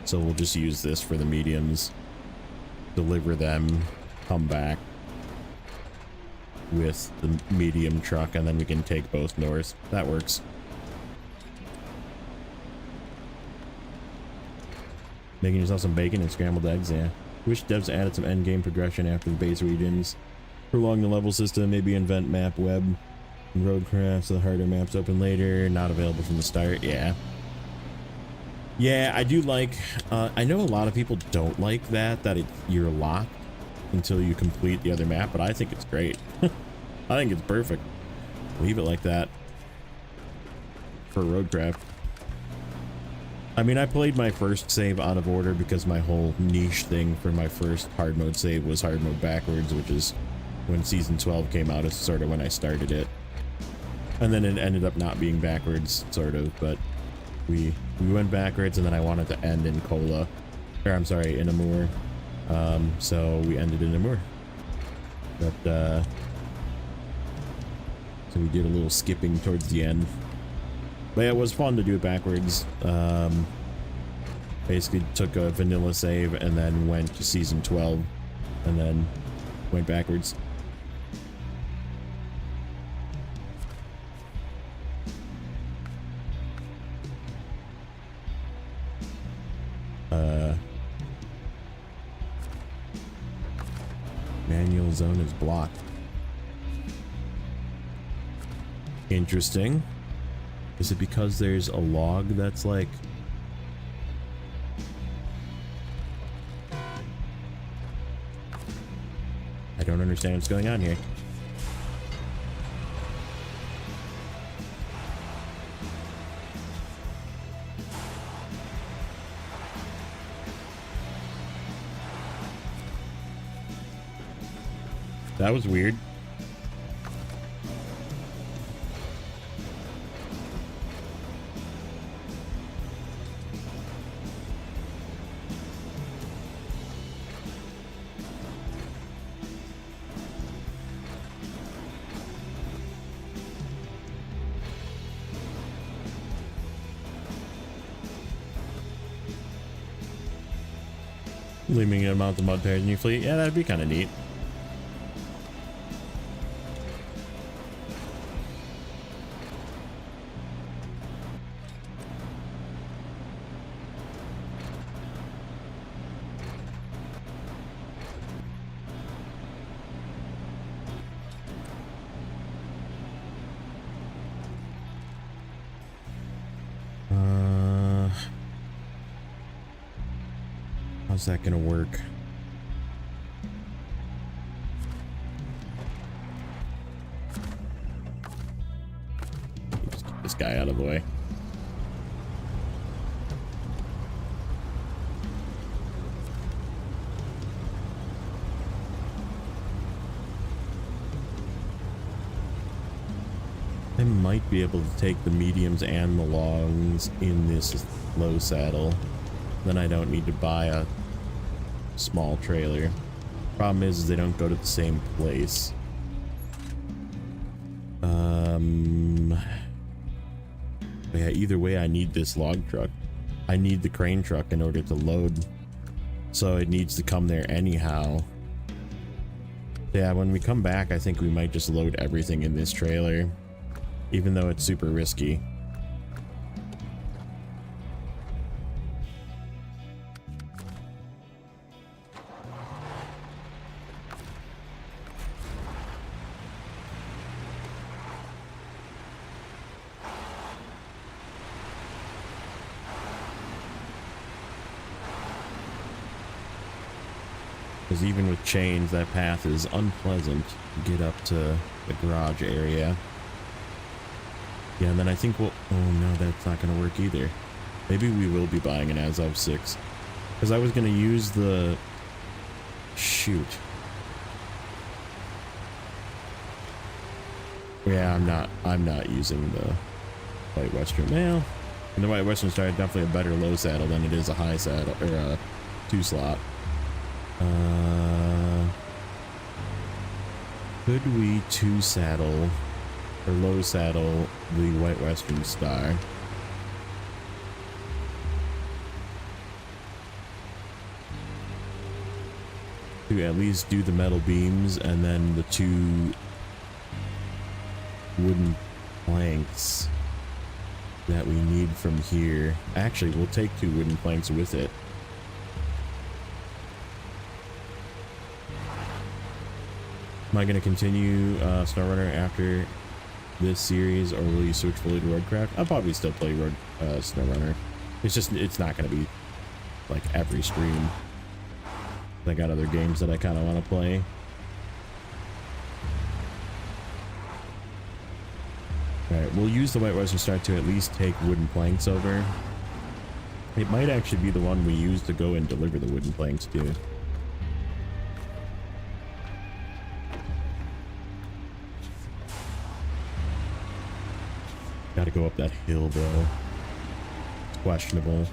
So we'll just use this for the mediums. Deliver them, come back with the medium truck, and then we can take both north. That works. Making yourself some bacon and scrambled eggs, yeah. Wish devs added some endgame progression after the base regions. Prolong the level system, maybe invent map web and roadcraft so the harder maps open later, not available from the start, yeah. Yeah, I do like, I know a lot of people don't like that you're locked until you complete the other map, but I think it's great. I think it's perfect. Leave it like that. for roadcraft. I mean, I played my first save out of order because my whole niche thing for my first hard mode save was hard mode backwards, which is when season 12 came out. Is sort of when I started it, and then it ended up not being backwards, sort of. But we went backwards, and then I wanted to end in Kola, or I'm sorry, in Amur. So we ended in Amur. But so we did a little skipping towards the end. But yeah, it was fun to do it backwards. Basically took a vanilla save and then went to season 12 and then went backwards. Manual zone is blocked. Interesting. Is it because there's a log that's like... I don't understand what's going on here. That was weird. Leaving a amount of mud pairs in your fleet. Yeah, that'd be kind of neat. How's that gonna work? Just get this guy out of the way. I might be able to take the mediums and the longs in this low saddle. Then I don't need to buy a small trailer. Problem is they don't go to the same place. Yeah, either way I need this log truck. I need the crane truck in order to load. So it needs to come there anyhow. Yeah, when we come back, I think we might just load everything in this trailer. Even though it's super risky. Because even with chains, that path is unpleasant to get up to the garage area. Yeah, and then I think we'll... Oh no, that's not going to work either. Maybe we will be buying an Azov 6. Because I was going to use the... Shoot. Yeah, I'm not using the White Western. Well, and the White Western Star is definitely a better low saddle than it is a high saddle, or a 2-slot. Could we 2-saddle or low saddle the White Western Star? To at least do the metal beams and then the 2 wooden planks that we need from here. Actually, we'll take 2 wooden planks with it. Am I going to continue Snowrunner after this series, or will you switch fully to Roadcraft? I'll probably still play Snowrunner. It's just, it's not going to be like every stream. I got other games that I kind of want to play. Alright, we'll use the White Western Star to at least take wooden planks over. It might actually be the one we use to go and deliver the wooden planks too. Gotta go up that hill though. It's questionable.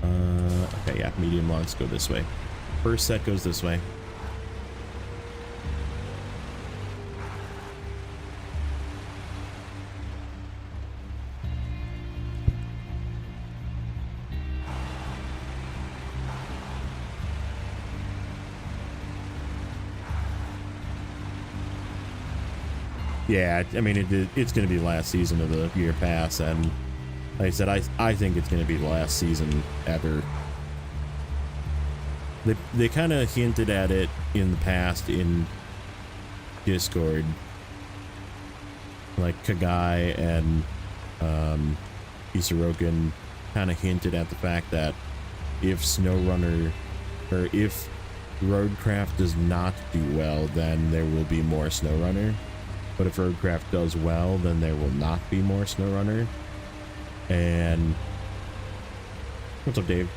Okay, yeah, medium logs go this way. First set goes this way. Yeah, I mean, it's going to be the last season of the year pass, and like I said, I think it's going to be the last season ever. They kind of hinted at it in the past in Discord, like Kagai and Isoroken kind of hinted at the fact that if Snowrunner, or if Roadcraft does not do well, then there will be more Snowrunner. But if Roadcraft does well, then there will not be more Snowrunner. And what's up, Dave?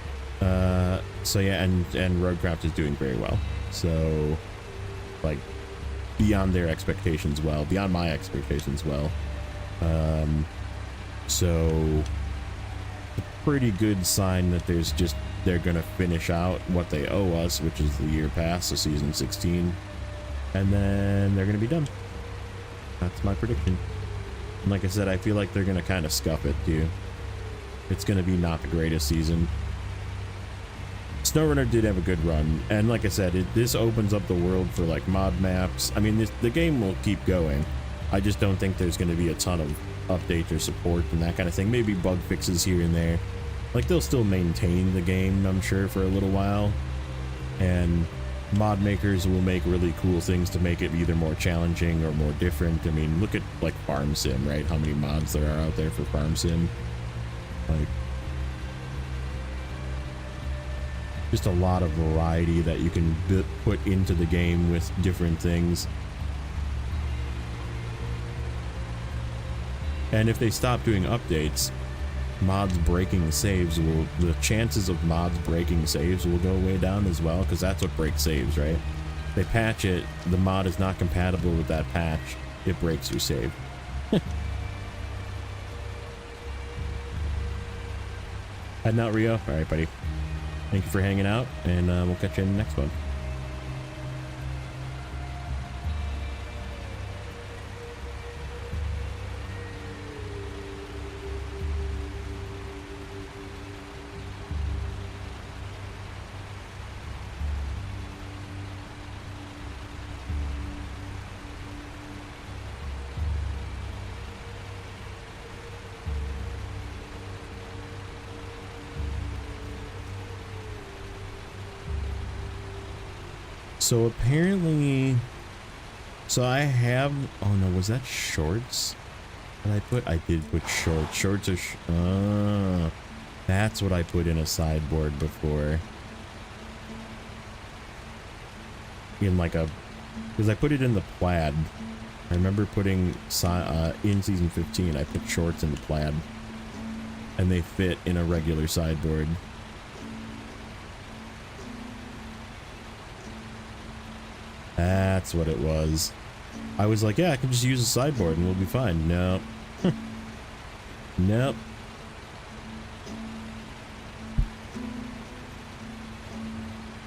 So yeah, and Roadcraft is doing very well. So like beyond their expectations, well, beyond my expectations, well. So a pretty good sign that they're gonna finish out what they owe us, which is the year pass, so season 16, and then they're gonna be done. That's my prediction. And like I said, I feel like they're going to kind of scuff it too. It's going to be not the greatest season. Snowrunner did have a good run. And like I said, this opens up the world for like mod maps. I mean, the game will keep going. I just don't think there's going to be a ton of updates or support and that kind of thing. Maybe bug fixes here and there. Like they'll still maintain the game, I'm sure, for a little while. And mod makers will make really cool things to make it either more challenging or more different. I mean, look at like Farm Sim, right? How many mods there are out there for Farm Sim. Like, just a lot of variety that you can put into the game with different things. And if they stop doing updates, mods breaking saves the chances of mods breaking saves will go way down as well, because that's what breaks saves, right? They patch it, the mod is not compatible with that patch, it breaks your save. Heading out, Rio. All right, buddy. Thank you for hanging out, and we'll catch you in the next one. So apparently, I have, oh no, was that shorts that I did put shorts. Shorts are, that's what I put in a sideboard before. In like a, because I put it in the plaid. I remember putting, in season 15, I put shorts in the plaid. And they fit in a regular sideboard. That's what it was. I was like, yeah, I can just use a sideboard and we'll be fine. Nope. Nope.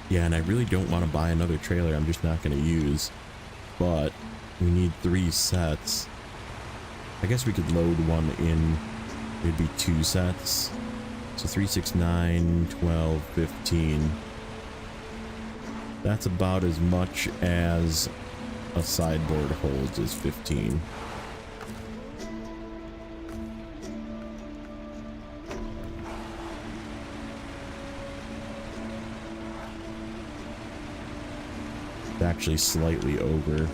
Yeah, and I really don't want to buy another trailer I'm just not going to use. But we need 3 sets. I guess we could load one in. It'd be 2 sets. So 3, 6, 9, 12, 15. That's about as much as a sideboard holds, is 15. It's actually slightly over.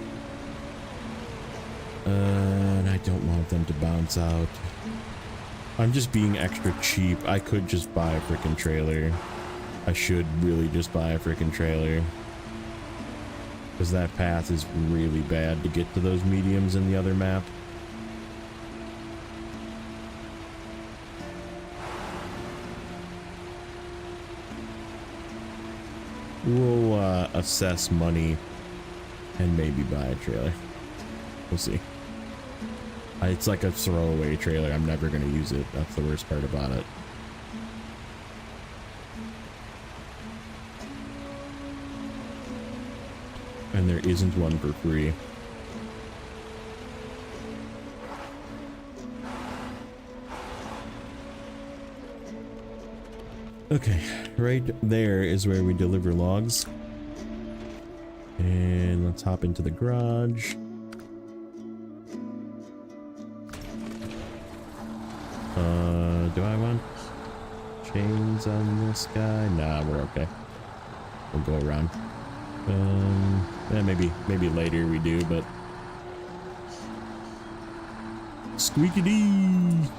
And I don't want them to bounce out. I'm just being extra cheap. I could just buy a freaking trailer. I should really just buy a freaking trailer. Because that path is really bad to get to those mediums in the other map. We'll assess money and maybe buy a trailer. We'll see. It's like a throwaway trailer. I'm never going to use it. That's the worst part about it. And there isn't one for free. Okay, right there is where we deliver logs. And let's hop into the garage. Do I want chains on this guy? Nah, we're okay. We'll go around. Yeah, maybe later we do, but squeaky dee.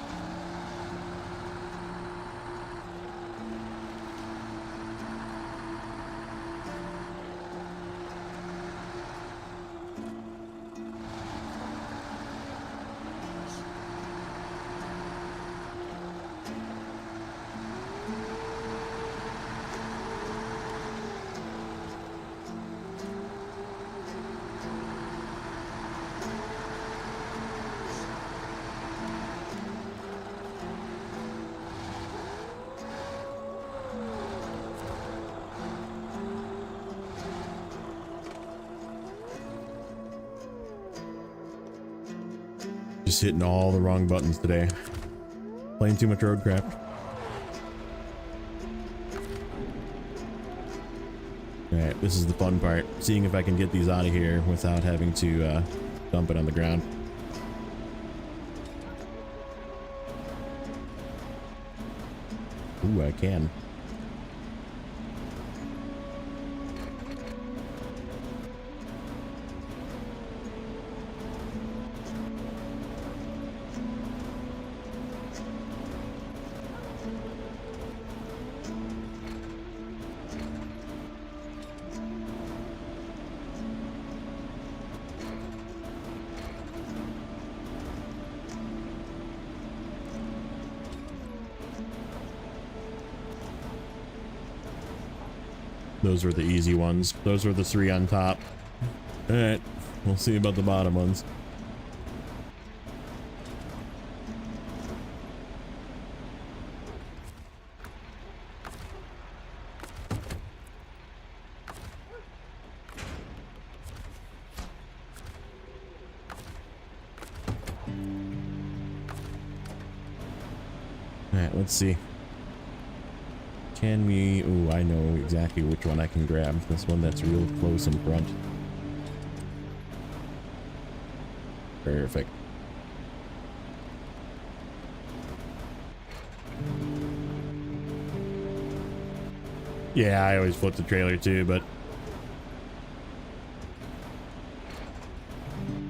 Just hitting all the wrong buttons today. Playing too much roadcraft. Alright, this is the fun part. Seeing if I can get these out of here without having to dump it on the ground. Ooh, I can. Those were the easy ones. Those were the 3 on top. All right, we'll see about the bottom ones. All right, let's see. Can we... Ooh, I know exactly which one I can grab. This one that's real close in front. Perfect. Yeah, I always flip the trailer too, but...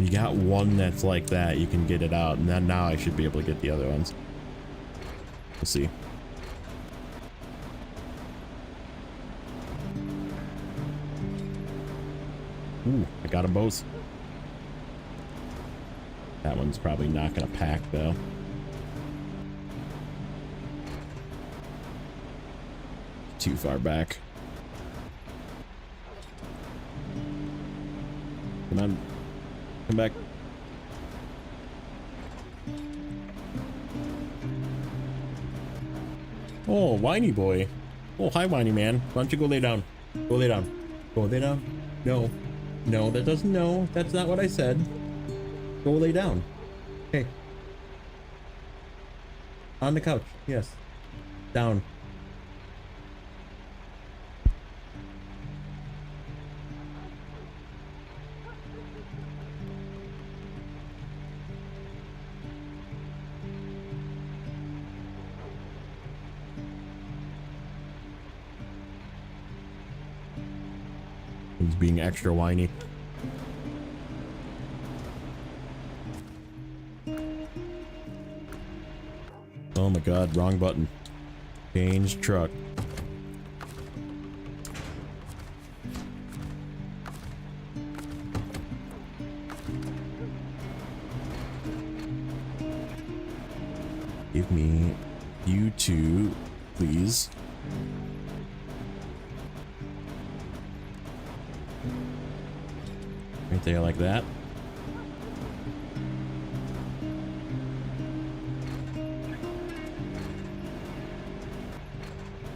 You got one that's like that, you can get it out, and then now I should be able to get the other ones. We'll see. Ooh, I got them both. That one's probably not gonna pack though. Too far back. Come on. Come back. Oh, whiny boy. Oh, hi, whiny man. Why don't you go lay down? Go lay down. Go lay down. No. No, that doesn't know. That's not what I said. Go lay down. Hey. On the couch. Yes. Down. He's being extra whiny. Oh my god, wrong button. Change truck. Give me you two, please. Right there like that.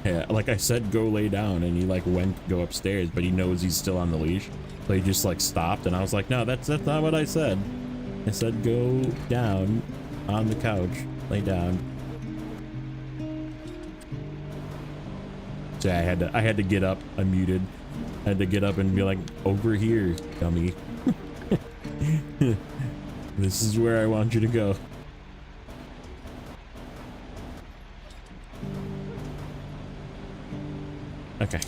Yeah, like I said, go lay down, and he like went go upstairs, but he knows he's still on the leash, so he just like stopped, and I was like, no, that's not what I said. I said go down on the couch, lay down. So yeah, I had to get up. I muted. I had to get up and be like, over here, dummy. This is where I want you to go. Okay.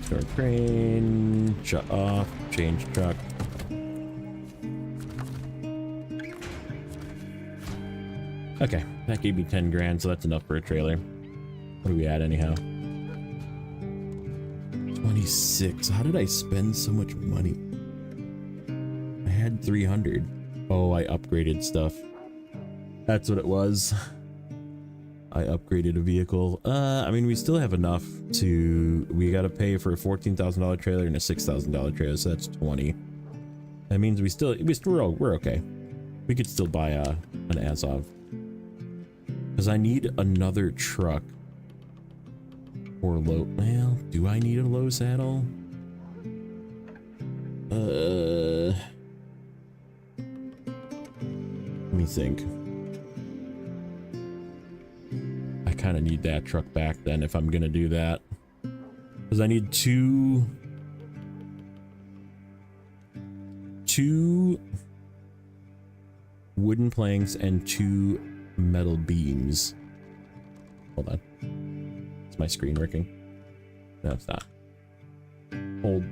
Start crane, shut off, change truck. Okay, that gave me 10 grand, so that's enough for a trailer. What are we at anyhow? 26. How did I spend so much money? I had 300. Oh, I upgraded stuff. That's what it was. I upgraded a vehicle. I mean, we still have enough to... We gotta pay for a $14,000 trailer and a $6,000 trailer, so that's 20. That means we're okay. We could still buy an Azov. Because I need another truck. Or low... Well, do I need a low saddle? Let me think. I kind of need that truck back then if I'm gonna do that. Because I need two wooden planks and 2 metal beams. Hold on. Is my screen working? No, it's not. Hold.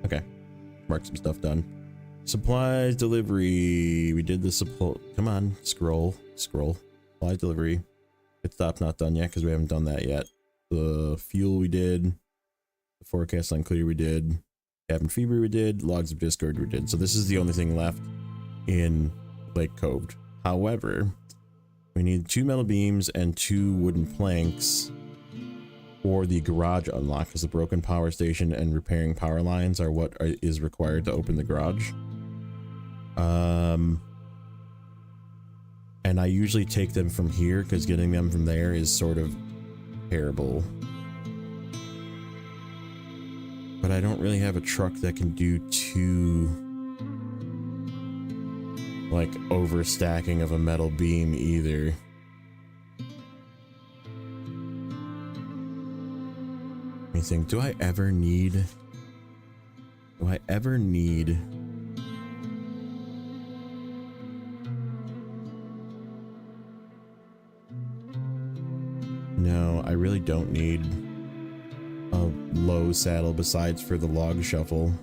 Okay. Mark some stuff done. Supplies delivery. We did the supply. Come on, scroll. Supplies delivery. Pit stop's not done yet because we haven't done that yet. The fuel we did. The forecast on clear we did. Cabin fever we did. Logs of discord we did. So this is the only thing left in Lake Cove. However, we need 2 metal beams and 2 wooden planks for the garage unlock, because the broken power station and repairing power lines are what is required to open the garage. And I usually take them from here because getting them from there is sort of terrible. But I don't really have a truck that can do 2 like overstacking of a metal beam either. Let me think, do I ever need No, I really don't need a low saddle besides for the log shuffle.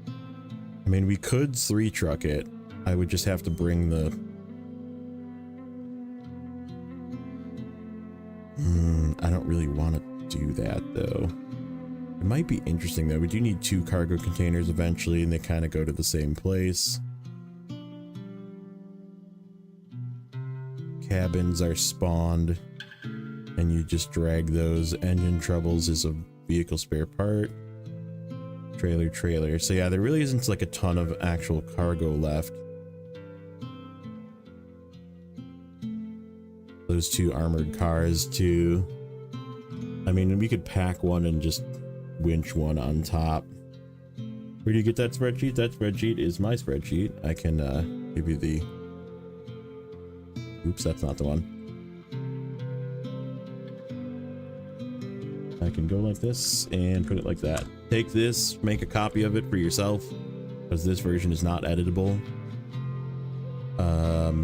I mean, we could 3-truck it. I would just have to bring the... I don't really want to do that, though. It might be interesting, though. We do need 2 cargo containers eventually, and they kind of go to the same place. Cabins are spawned, and you just drag those. Engine troubles is a vehicle spare part. Trailer. So yeah, there really isn't like a ton of actual cargo left. Those 2 armored cars too. I mean, we could pack one and just winch one on top. Where do you get that spreadsheet? That spreadsheet is my spreadsheet. I can give you the... Oops, that's not the one. I can go like this and put it like that. Take this, make a copy of it for yourself, because this version is not editable.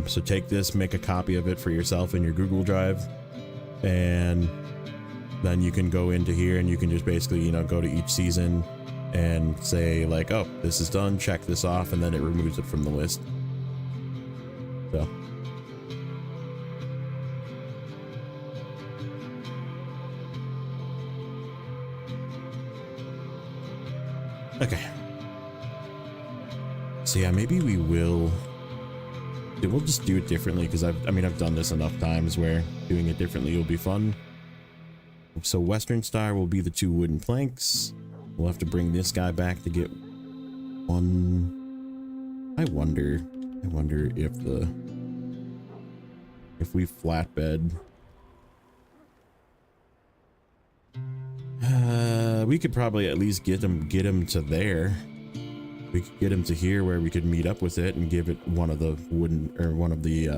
So take this, make a copy of it for yourself in your Google Drive, and then you can go into here and you can just basically, you know, go to each season and say like, oh, this is done, check this off, and then it removes it from the list. So. Okay. So yeah, maybe we'll just do it differently, because I've done this enough times where doing it differently will be fun. So Western Star will be the 2 wooden planks. We'll have to bring this guy back to get one. I wonder if we flatbed. We could probably at least get him to there. We could get him to here where we could meet up with it and give it one of the wooden or one of the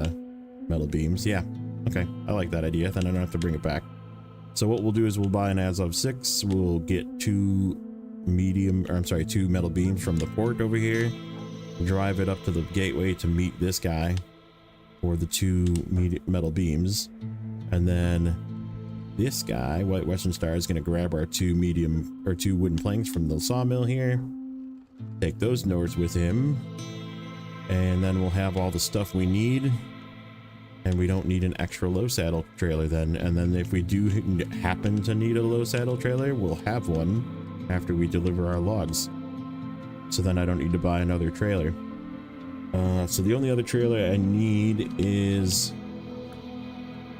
metal beams. Yeah. Okay. I like that idea. Then I don't have to bring it back. So what we'll do is we'll buy an as of 6. We'll get 2 metal beams from the port over here. Drive it up to the gateway to meet this guy for the 2 metal beams. And then this guy, Western Star, is going to grab our 2 wooden planks from the sawmill here. Take those north with him. And then we'll have all the stuff we need. And we don't need an extra low saddle trailer then. And then if we do happen to need a low saddle trailer, we'll have one after we deliver our logs. So then I don't need to buy another trailer. So the only other trailer I need is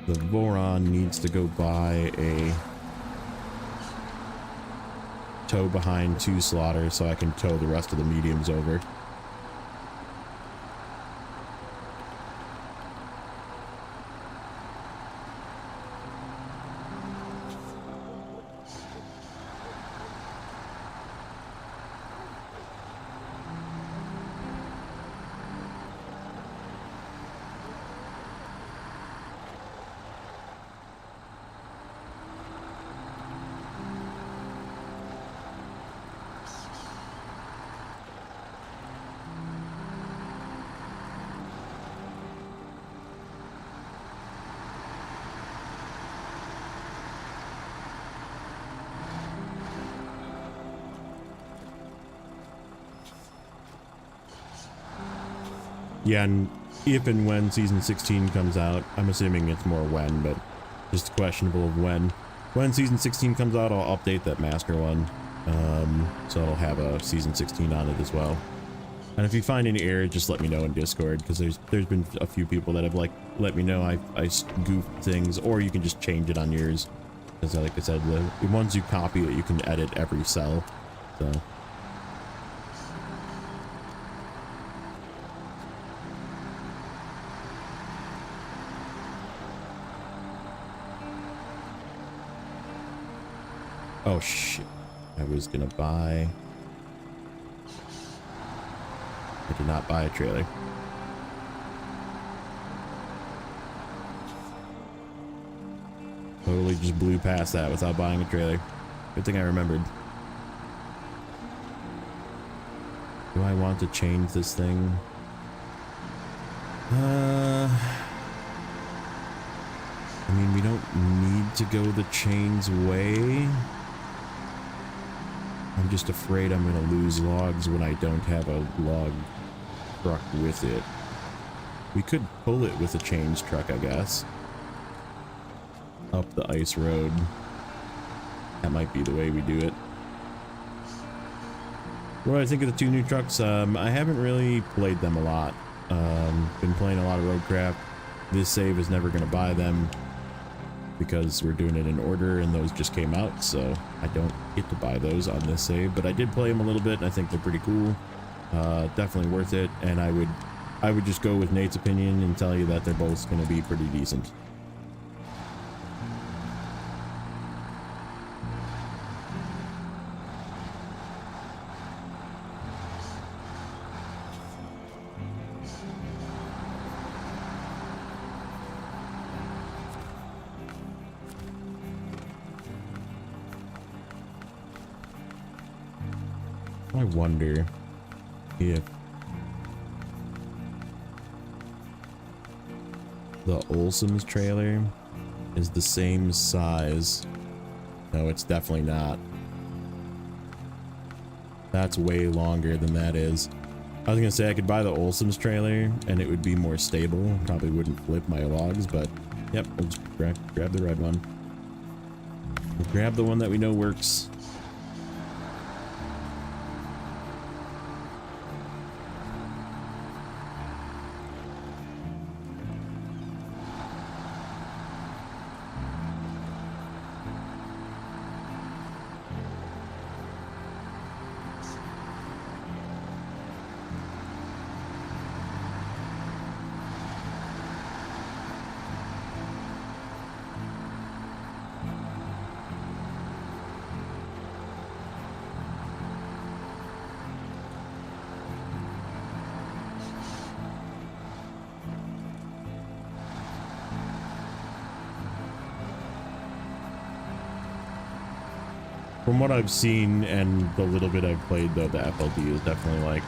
the Voron needs to go buy a tow behind 2 slaughter so I can tow the rest of the mediums over. Yeah, and if and when season 16 comes out, I'm assuming it's more when, but just questionable of when. When season 16 comes out, I'll update that master one. So I'll have a season 16 on it as well. And if you find any error, just let me know in Discord, because there's been a few people that have like let me know I goofed things, or you can just change it on yours. Because like I said, the once you copy it, you can edit every cell. So. Oh shit, I was gonna buy... I did not buy a trailer. Totally just blew past that without buying a trailer. Good thing I remembered. Do I want to change this thing? I mean, we don't need to go the chains way. I'm just afraid I'm gonna lose logs when I don't have a log truck with it. We could pull it with a chains truck, I guess. Up the ice road. That might be the way we do it. What do I think of the 2 new trucks? I haven't really played them a lot. Been playing a lot of Roadcraft. This save is never gonna buy them, because we're doing it in order and those just came out, so I don't get to buy those on this save. But I did play them a little bit and I think they're pretty cool. Definitely worth it, and I would just go with Nate's opinion and tell you that they're both going to be pretty decent. I wonder if the Olson's trailer is the same size. No, it's definitely not. That's way longer than that is. I was gonna say I could buy the Olson's trailer and it would be more stable. Probably wouldn't flip my logs, but yep, we'll just grab the red one. We'll grab the one that we know works. From what I've seen and the little bit I've played, though, the FLD is definitely like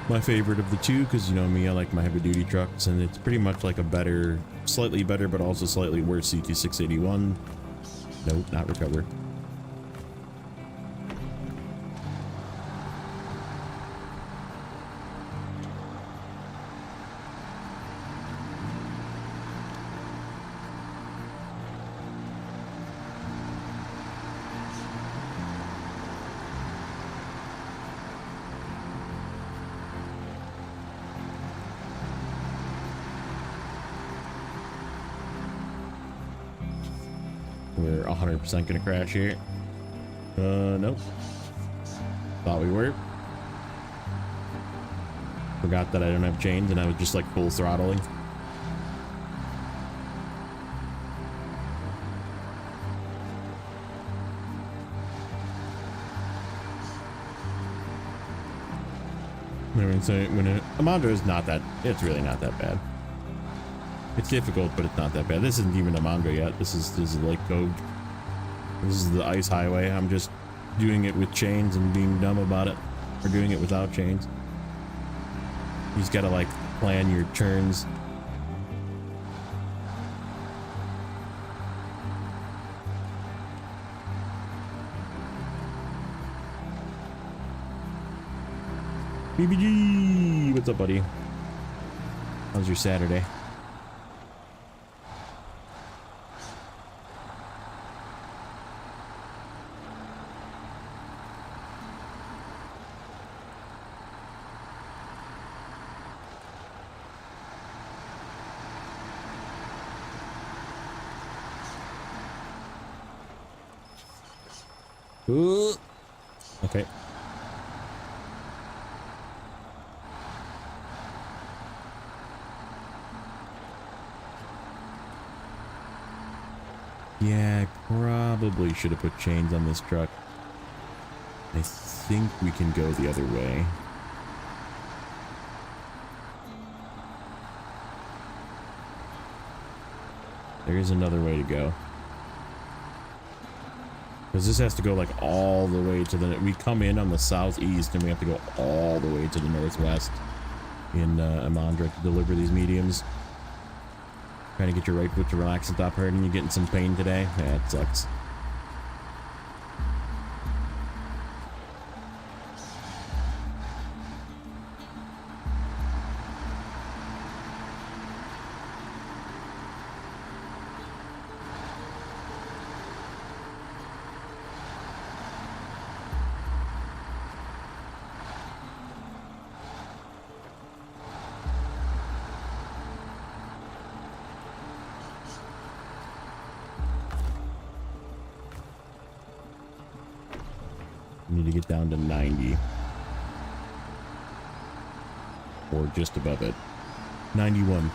my favorite of the two, because you know me, I like my heavy duty trucks, and it's pretty much like a better, slightly better, but also slightly worse CT681. Nope, not recover. We're 100% gonna crash here. Nope. Thought we were. Forgot that I don't have chains and I was just like full throttling. Imandra is not that, it's really not that bad. It's difficult, but it's not that bad. This isn't even Imandra yet. This is Lake Cove. This is the ice highway. I'm just doing it with chains and being dumb about it. Or doing it without chains. You just gotta like plan your turns. BBG! What's up, buddy? How's your Saturday? Ooh. Okay. Yeah, I probably should have put chains on this truck. I think we can go the other way. There is another way to go. Because this has to go like all the way to the... We come in on the southeast and we have to go all the way to the northwest in Imandra to deliver these mediums. Trying to get your right foot to relax and stop hurting. You getting some pain today? Yeah, it sucks. Need to get down to 90. Or just above it. 91.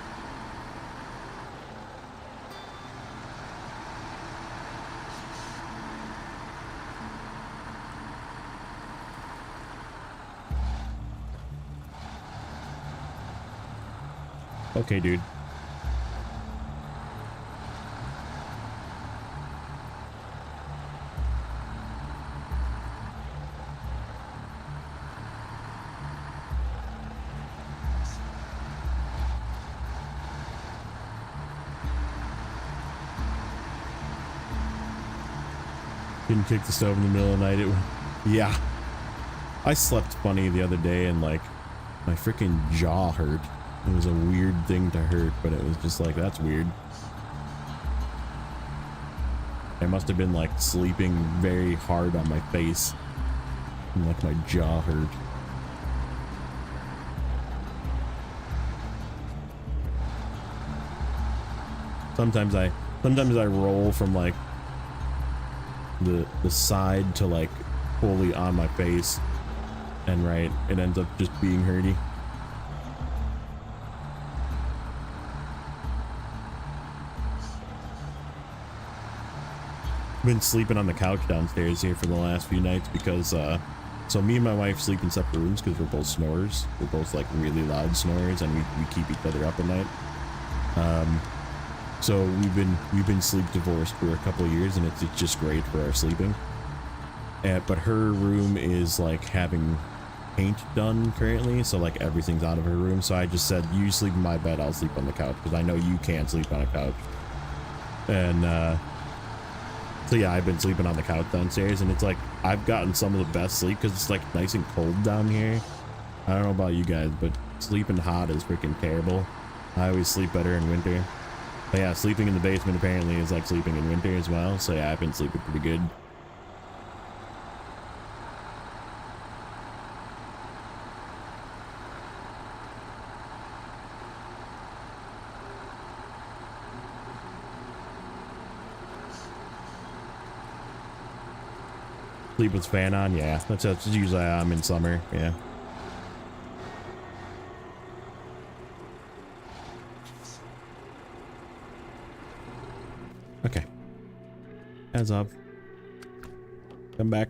Okay, dude. Didn't kick the stove in the middle of the night. Yeah. I slept funny the other day and like my freaking jaw hurt. It was a weird thing to hurt, but it was just like, that's weird. I must have been like sleeping very hard on my face. And like my jaw hurt. Sometimes I roll from like the side to like fully on my face, and right, it ends up just being hurty. Been sleeping on the couch downstairs here for the last few nights because so me and my wife sleep in separate rooms because we're both snorers. We're both like really loud snorers, and we keep each other up at night. So we've been sleep divorced for a couple of years, and it's just great for our sleeping. But her room is like having paint done currently, so like everything's out of her room. So I just said, you sleep in my bed, I'll sleep on the couch, because I know you can't sleep on a couch. And so yeah, I've been sleeping on the couch downstairs, and it's like I've gotten some of the best sleep because it's like nice and cold down here. I don't know about you guys, but sleeping hot is freaking terrible. I always sleep better in winter. But yeah, sleeping in the basement apparently is like sleeping in winter as well. So yeah, I've been sleeping pretty good. Sleep with fan on, yeah. That's usually how I'm in summer, yeah. Okay. As of. Come back.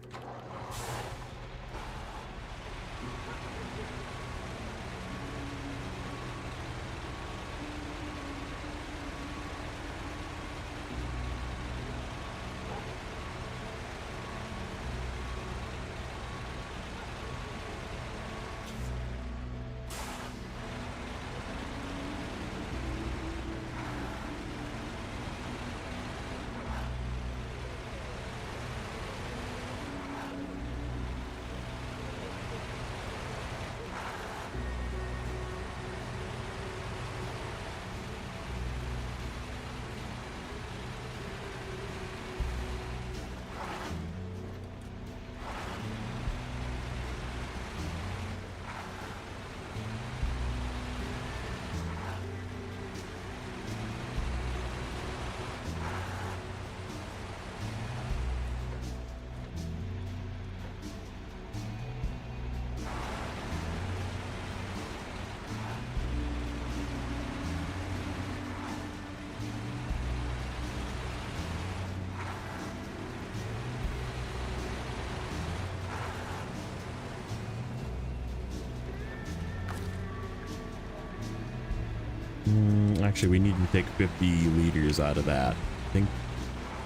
Actually, we need to take 50 liters out of that. I think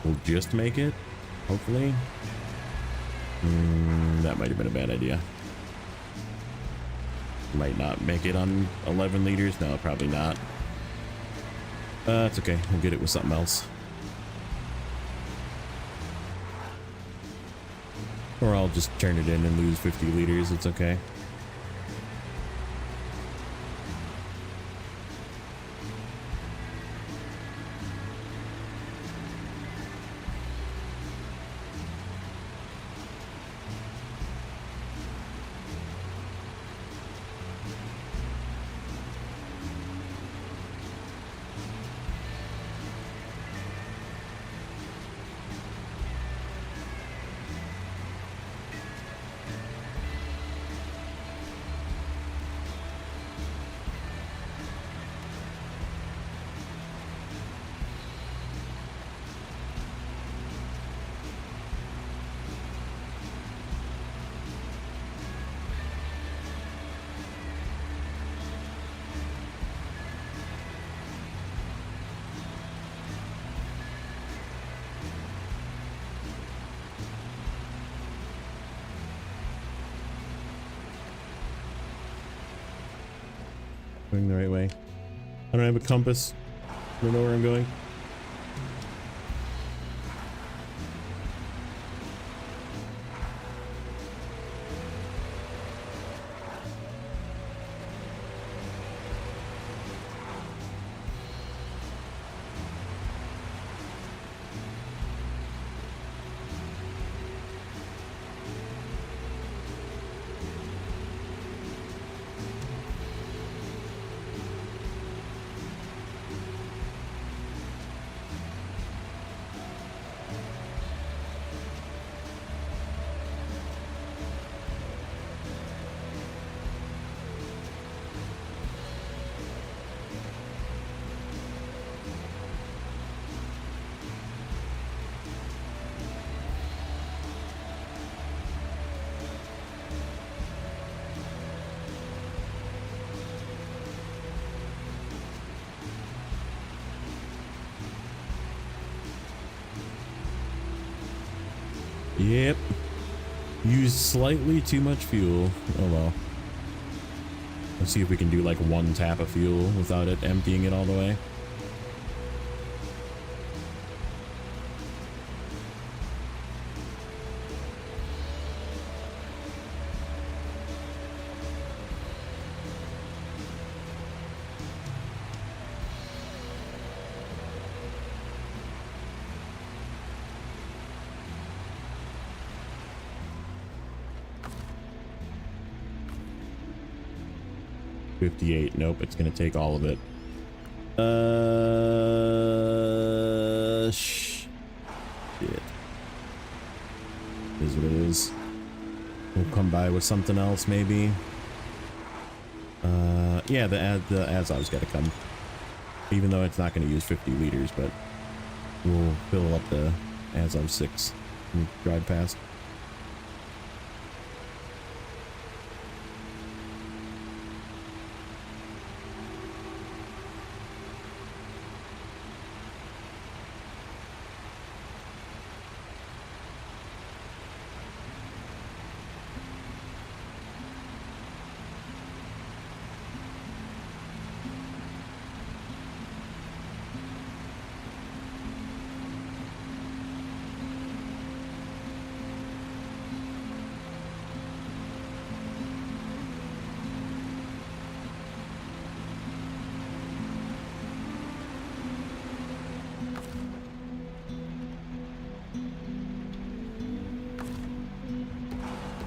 we'll just make it, hopefully. That might have been a bad idea. Might not make it on 11 liters. No, probably not. It's okay. We'll get it with something else. Or I'll just turn it in and lose 50 liters. It's okay. Going the right way. I don't have a compass. I don't know where I'm going. Yep. Used slightly too much fuel. Oh well. Let's see if we can do like one tap of fuel without it emptying it all the way. $58. Nope, it's gonna take all of it. Shit. Is what it is. We'll come by with something else, maybe. Yeah, the Azov's gotta come. Even though it's not gonna use 50 liters, but we'll fill up the Azov 6 and drive past.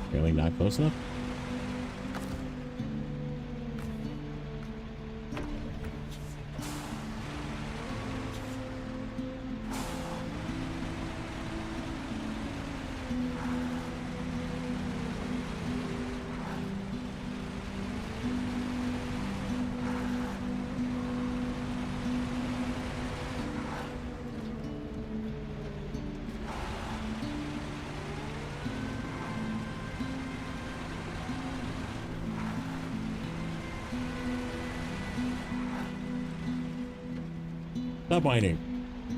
Apparently not close enough. Stop whining.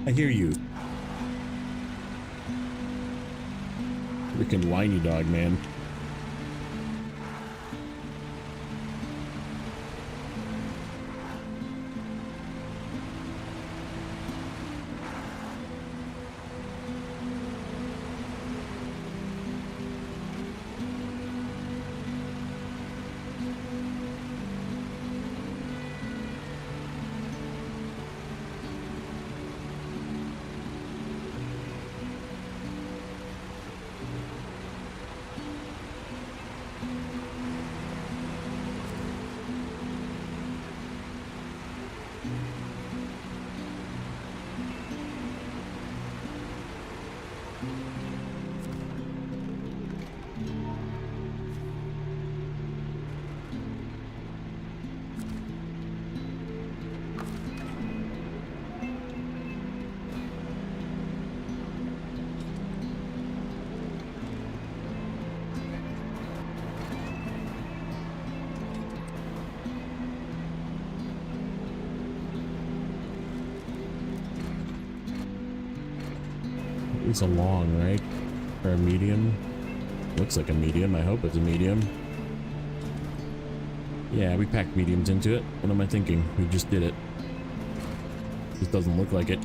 I hear you. Freaking whiny dog, man. It's a long, right? Or a medium? Looks like a medium. I hope it's a medium. Yeah, we packed mediums into it. What am I thinking? We just did it. This doesn't look like it.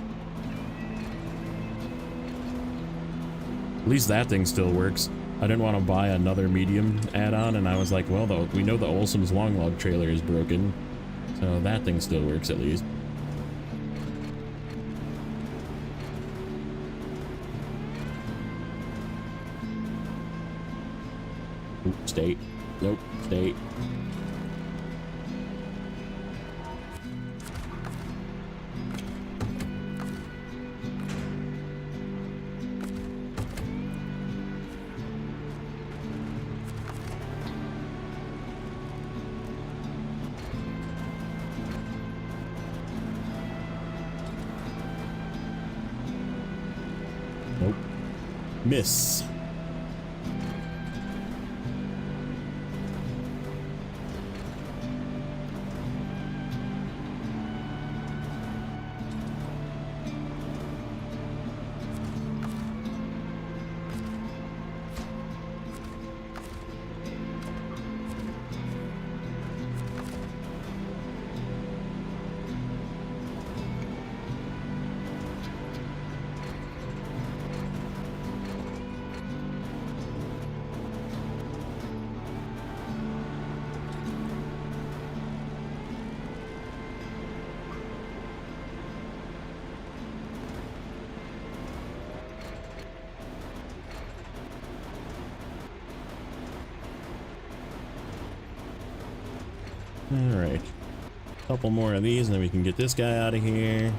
At least that thing still works. I didn't want to buy another medium add-on, and I was like, well, though, we know the Olson's long log trailer is broken, so that thing still works at least. Oop, stay. Nope, stay. Nope. Miss. All right. Couple more of these and then we can get this guy out of here.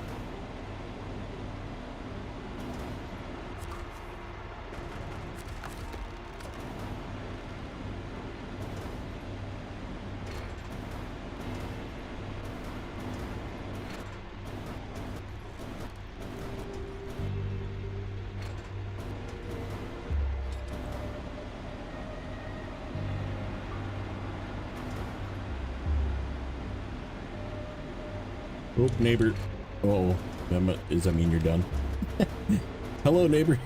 Oh, neighbor. Uh-oh. Does that mean you're done? Hello, neighbor.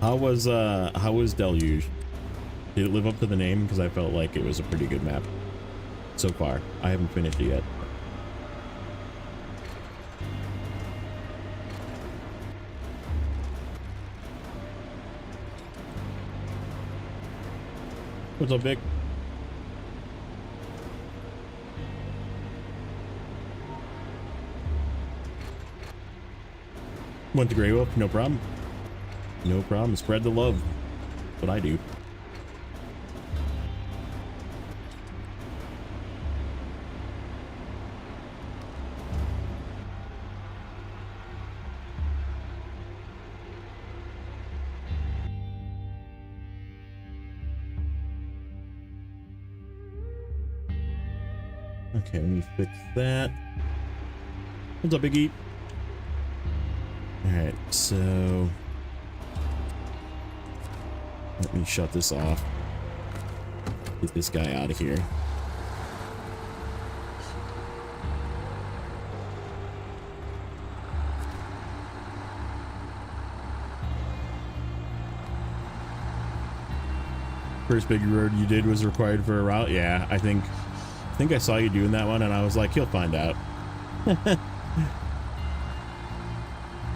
How was Deluge? Did it live up to the name? Because I felt like it was a pretty good map so far. I haven't finished it yet. What's up, Vic? Went to Grey Wolf, no problem. No problem. Spread the love. That's what I do. Okay, let me fix that. What's up, Biggie? Alright, so let me shut this off. Get this guy out of here. First big road you did was required for a route? Yeah, I think I saw you doing that one and I was like, he'll find out.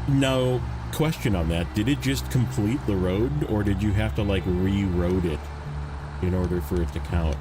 No question on that. Did it just complete the road or did you have to like re-road it in order for it to count?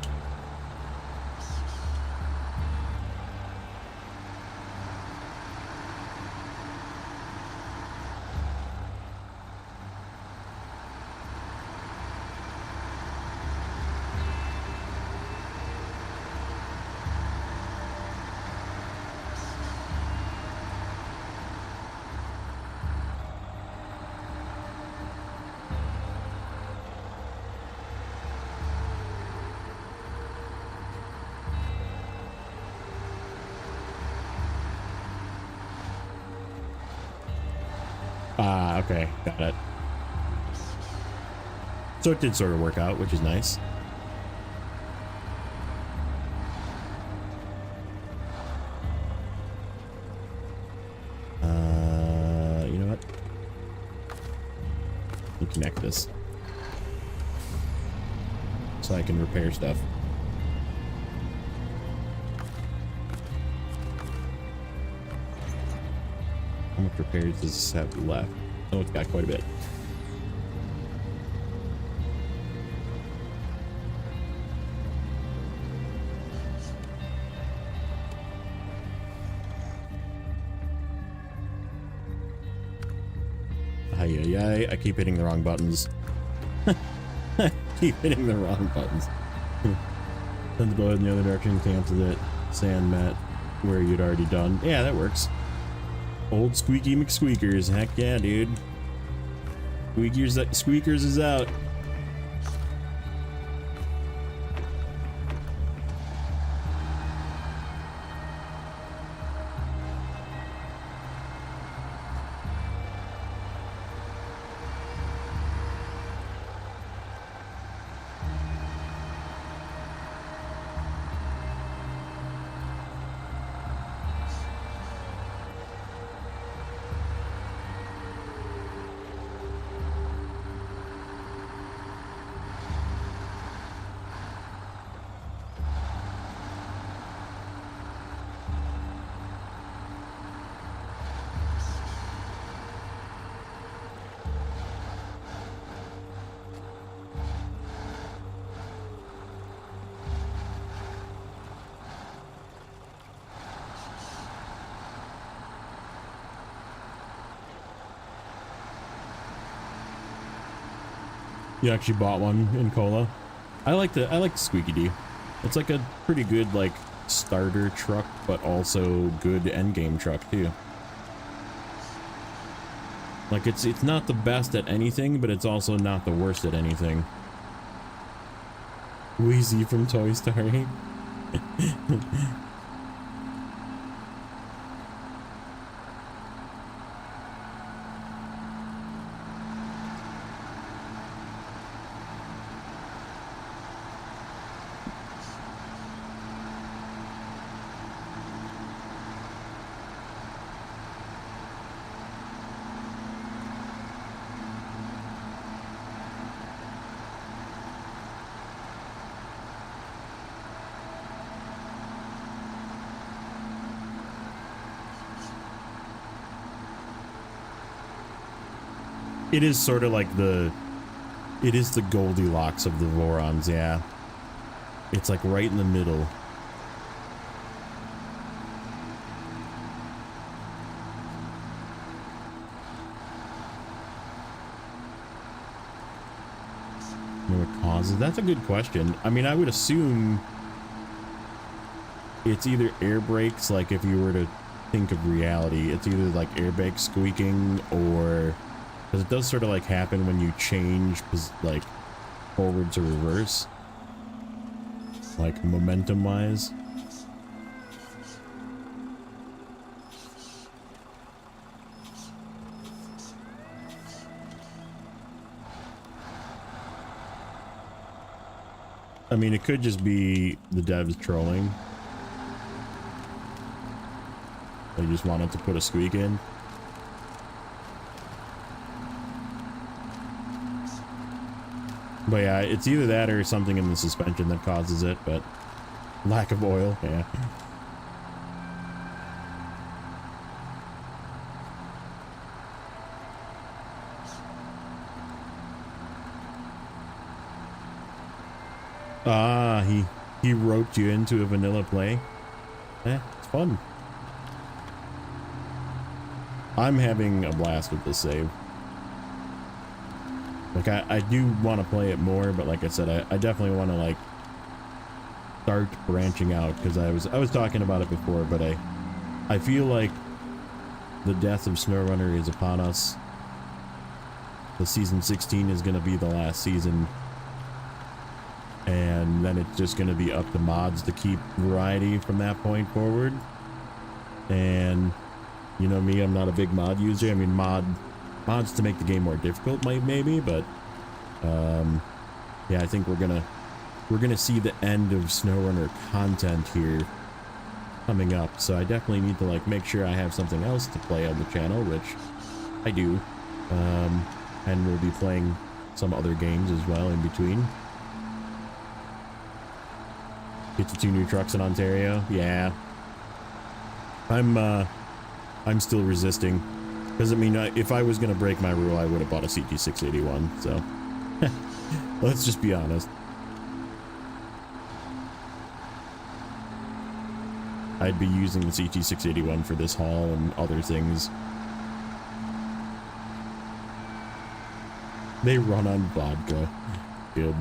Ah, okay, got it. So it did sort of work out, which is nice. You know what? Let me connect this so I can repair stuff. How much repairs does this have left? Oh, it's got quite a bit. I keep hitting the wrong buttons. I keep hitting the wrong buttons. Send the bullet in the other direction, cancels it. Sand mat where you'd already done. Yeah, that works. Old squeaky McSqueakers. Heck yeah, dude. Squeakers is out. You actually bought one in Kola. I like the Squeaky D. It's like a pretty good like starter truck, but also good end game truck too. Like it's not the best at anything, but it's also not the worst at anything. Wheezy from Toy Story. It is sort of like it is the Goldilocks of the Vorons, yeah. It's like right in the middle. What causes? That's a good question. I mean, I would assume it's either air brakes, like if you were to think of reality, it's either like air brakes squeaking or... Because it does sort of like happen when you change like forward to reverse, like momentum wise. I mean, it could just be the devs trolling. They just wanted to put a squeak in. But yeah, it's either that or something in the suspension that causes it, but lack of oil, yeah. Ah, he roped you into a vanilla play. It's fun. I'm having a blast with this save. Like, I do want to play it more, but like I said, I definitely want to, like, start branching out, because I was talking about it before, but I feel like the death of Snowrunner is upon us. The season 16 is going to be the last season, and then it's just going to be up to mods to keep variety from that point forward. And, you know me, I'm not a big mod user. I mean, mods to make the game more difficult maybe, but yeah, I think we're gonna see the end of Snowrunner content here coming up, so I definitely need to like make sure I have something else to play on the channel, which I do, and we'll be playing some other games as well in between. Get the 2 new trucks in Ontario. Yeah, I'm still resisting. Because, I mean, if I was going to break my rule, I would have bought a CT681, so... Let's just be honest. I'd be using the CT681 for this haul and other things. They run on vodka. Good.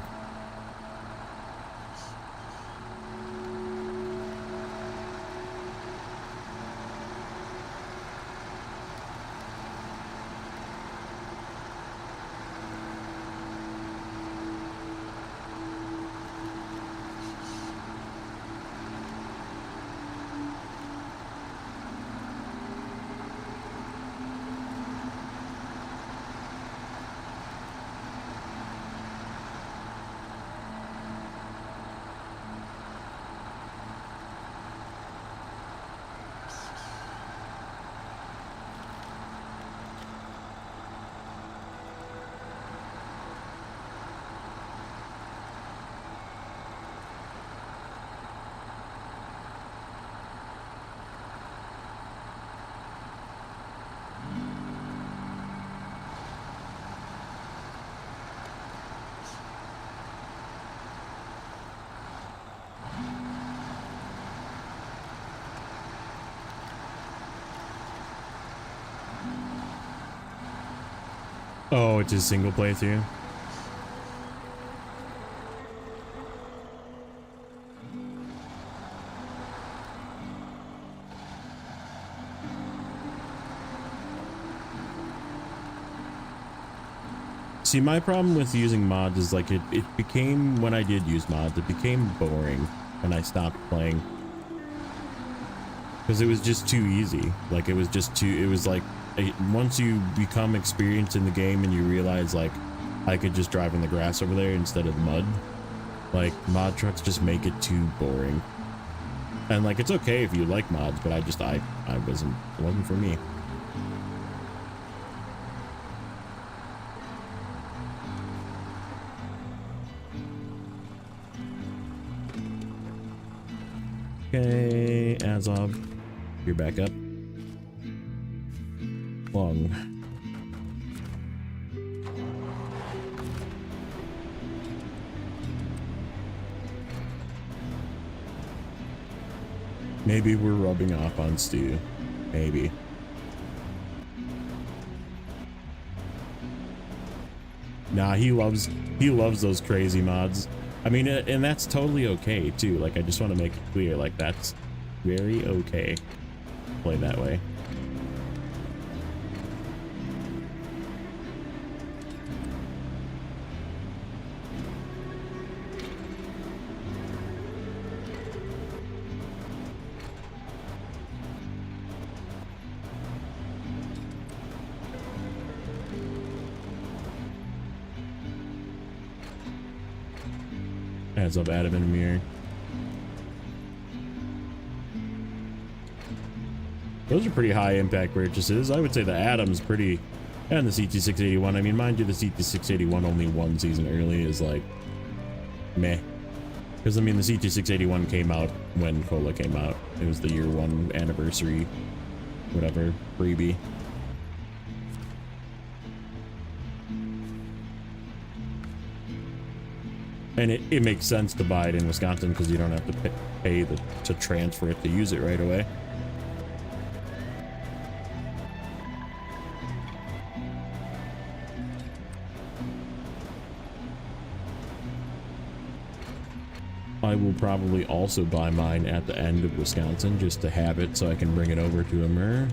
Oh, it's a single playthrough. See, my problem with using mods is like it became, when I did use mods, it became boring and I stopped playing. Because it was just too easy. Like it was just too, it was like, once you become experienced in the game and you realize like, I could just drive in the grass over there instead of mud. Like mod trucks just make it too boring. And like, it's okay if you like mods, but it wasn't for me. Okay, as of, you're back up. Long. Maybe we're rubbing off on Stu. Maybe. Nah, he loves those crazy mods. I mean, and that's totally okay too. Like, I just want to make it clear, like, that's very okay. Play that way. As of Adam and Amir. Those are pretty high impact purchases. I would say the Adam's pretty, and the CT681. I mean, mind you, the CT681 only one season early is like meh. Because I mean, the CT681 came out when Kola came out. It was the year 1 anniversary, whatever, freebie. And it makes sense to buy it in Wisconsin because you don't have to pay to transfer it to use it right away. I will probably also buy mine at the end of Wisconsin just to have it so I can bring it over to Amir.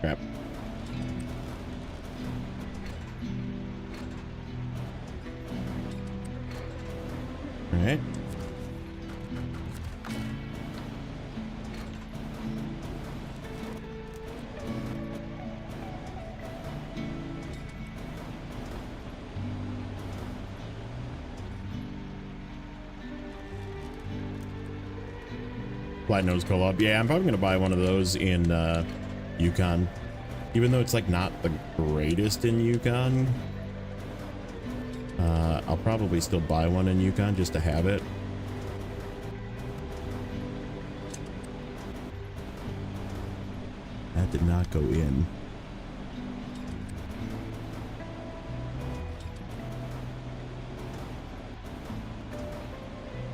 Crap. All right. Flat nose Kola. Yeah, I'm probably gonna buy one of those in Yukon, even though it's like not the greatest in Yukon. I'll probably still buy one in Yukon just to have it. That did not go in.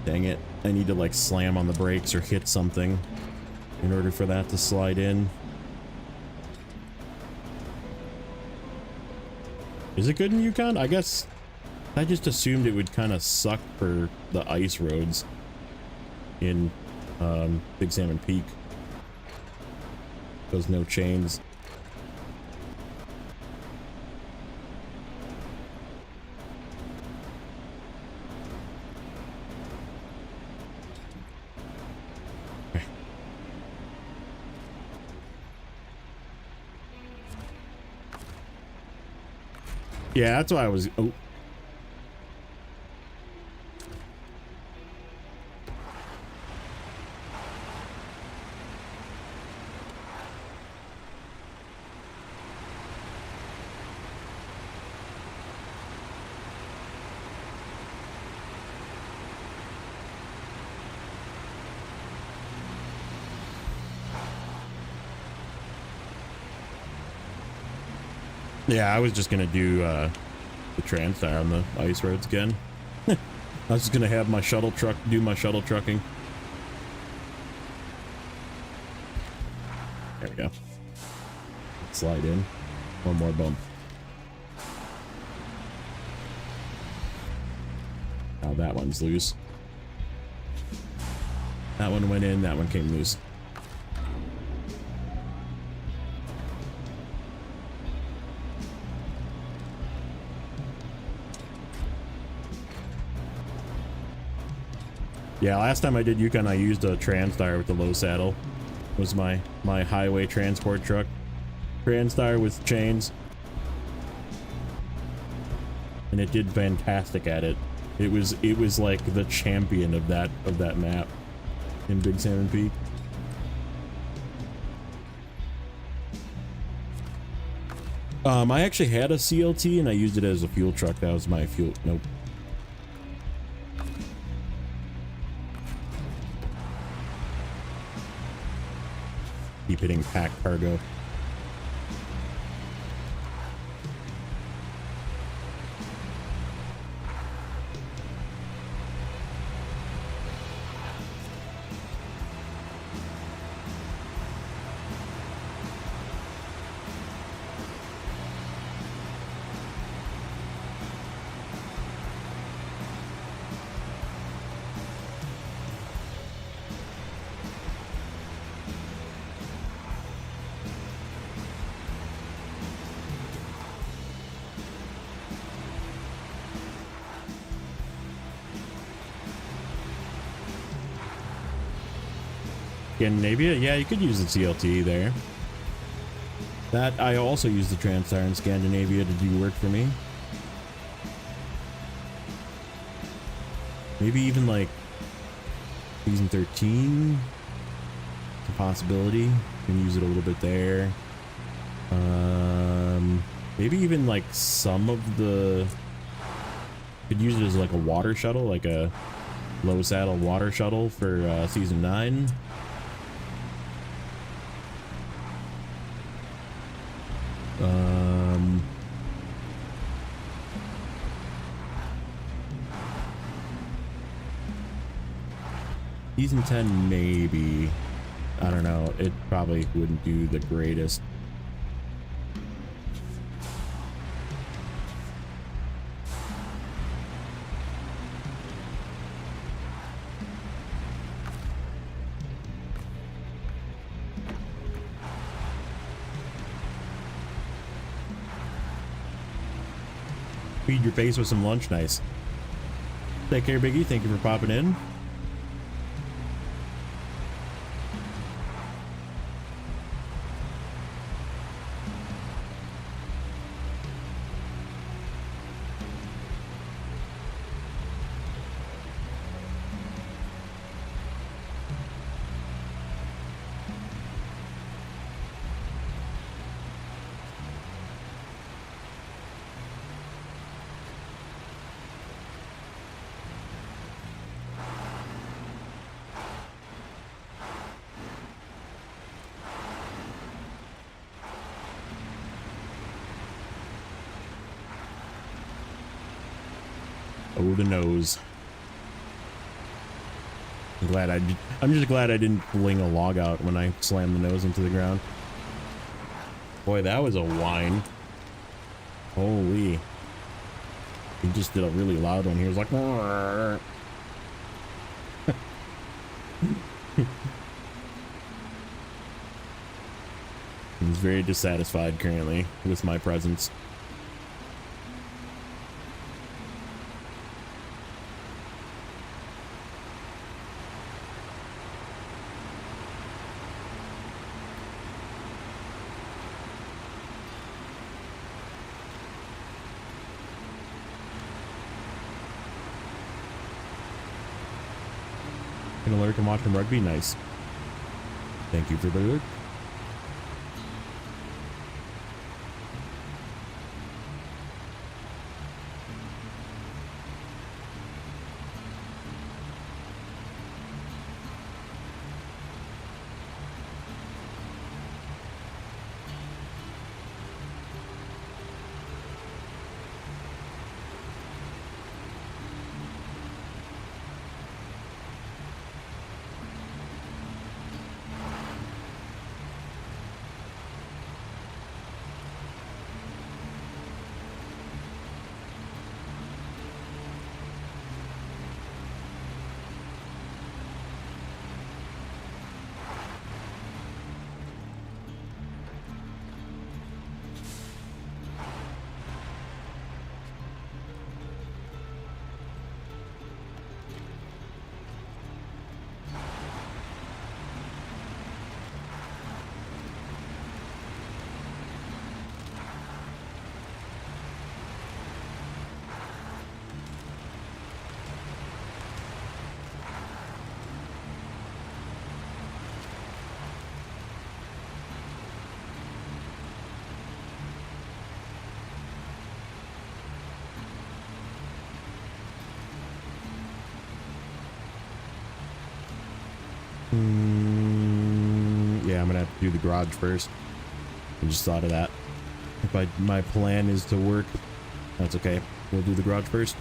Dang it. I need to like slam on the brakes or hit something in order for that to slide in. Is it good in Yukon? I guess I just assumed it would kind of suck for the ice roads in Big Salmon Peak. Those no chains. Yeah, that's why I was. Oh. Yeah, I was just gonna do the trans tire on the ice roads again. I was just gonna have my shuttle truck do my shuttle trucking. we go. Slide in. One more bump. Now that one's loose. That one went in, that one came loose. Yeah, last time I did Yukon, I used a Transtar with the low saddle. Was my highway transport truck. Transtar with chains. And it did fantastic at it. It was like the champion of that map in Big Salmon Peak. I actually had a CLT and I used it as a fuel truck. That was my fuel. Nope. Keep hitting pack cargo. Scandinavia? Yeah, you could use the CLT there. That I also use the Transtar in Scandinavia to do work for me. Maybe even like season 13. It's a possibility. You can use it a little bit there. Maybe even like some of the could use it as like a water shuttle, like a low saddle water shuttle for season 9. Season 10 maybe. I don't know. It probably wouldn't do the greatest. Feed your face with some lunch. Nice. Take care, Biggie. Thank you for popping in. Oh, the nose. I'm just glad I didn't fling a log out when I slammed the nose into the ground. Boy, that was a whine. Holy. He just did a really loud one. He was like... He's very dissatisfied currently with my presence. An alert and watching rugby. Nice. Thank you for the alert. Yeah, I'm gonna have to do the garage first. I just thought of that. If my plan is to work, that's okay. We'll do the garage first.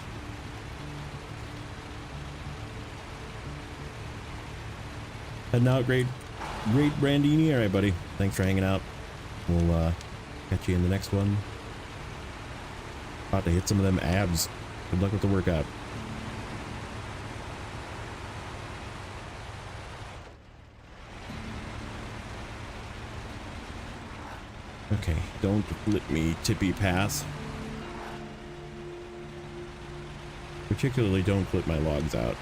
Heading out, great Brandini. All right, buddy. Thanks for hanging out. We'll catch you in the next one. About to hit some of them abs. Good luck with the workout. Okay, don't flip me, Tippy Pass. Particularly don't flip my logs out.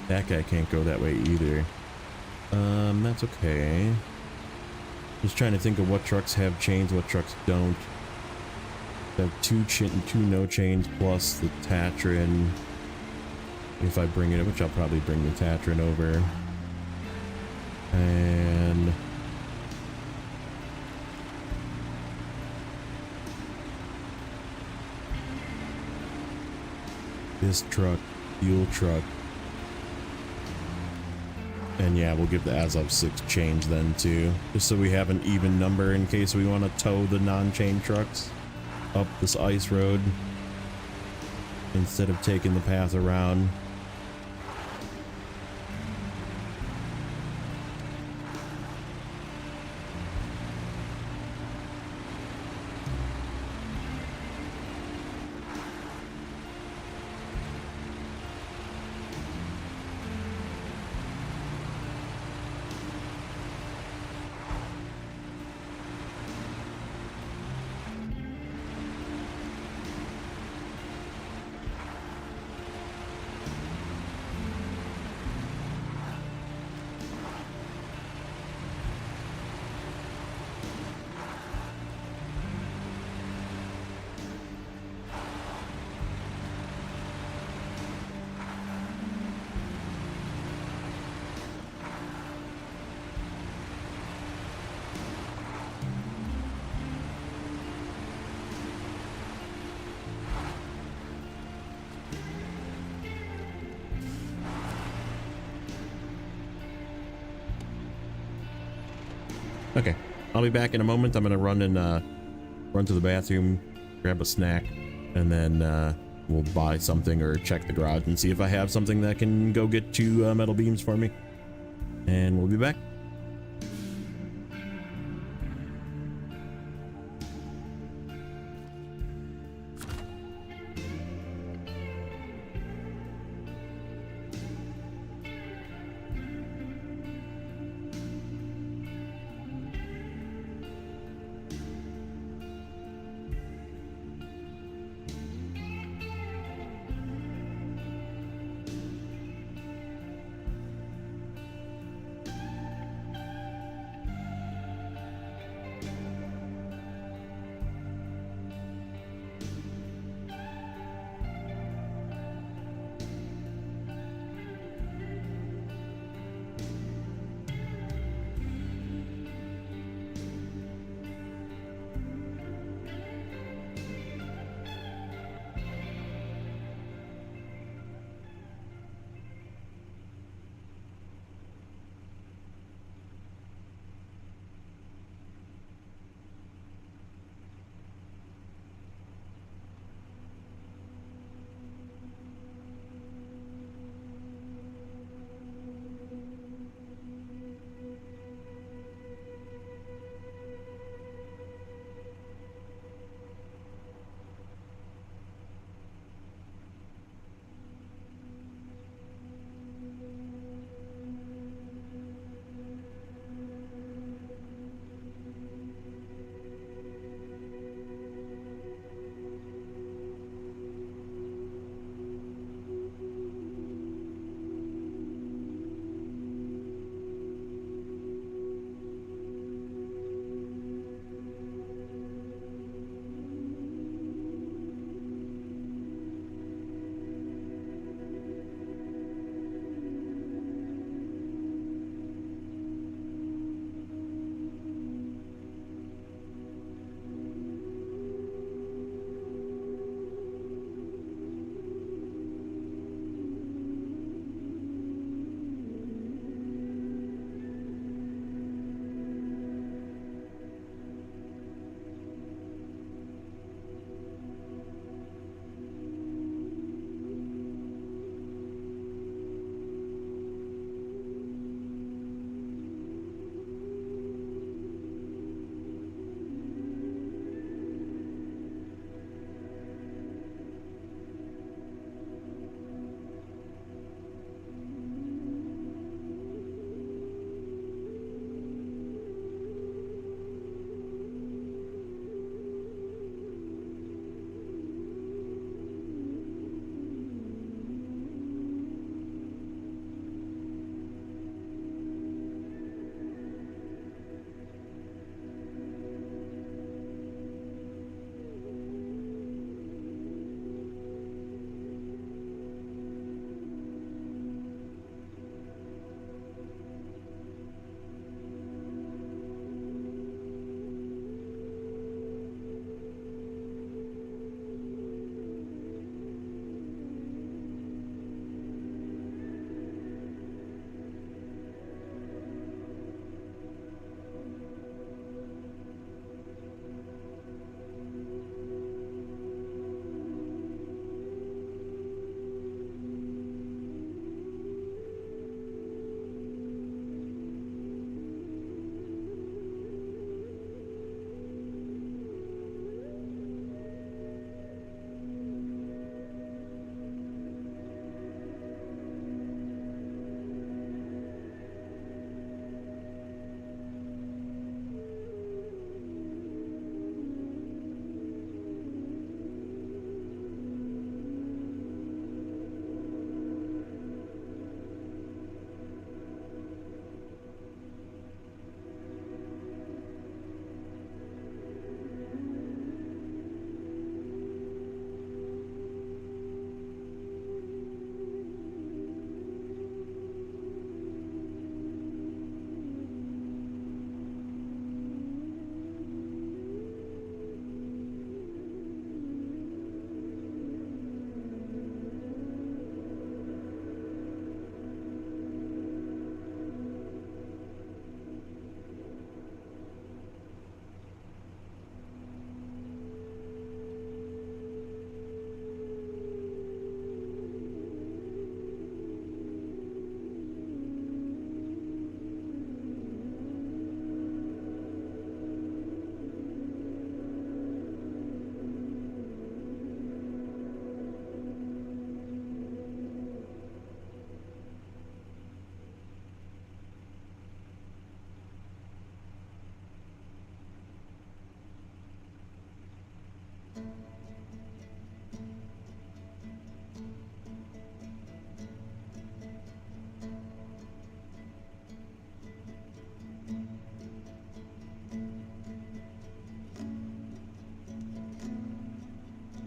That guy can't go that way either. That's okay. Just trying to think of what trucks have chains, what trucks don't. I have two no chains plus the Tatran. If I bring it, which I'll probably bring the Tatran over. And this truck, fuel truck. And yeah, we'll give the Azov 6 chains then too, just so we have an even number in case we want to tow the non-chain trucks up this ice road instead of taking the path around. Okay, I'll be back in a moment. I'm gonna run to the bathroom, grab a snack, and then we'll buy something or check the garage and see if I have something that can go get 2 metal beams for me. And we'll be back.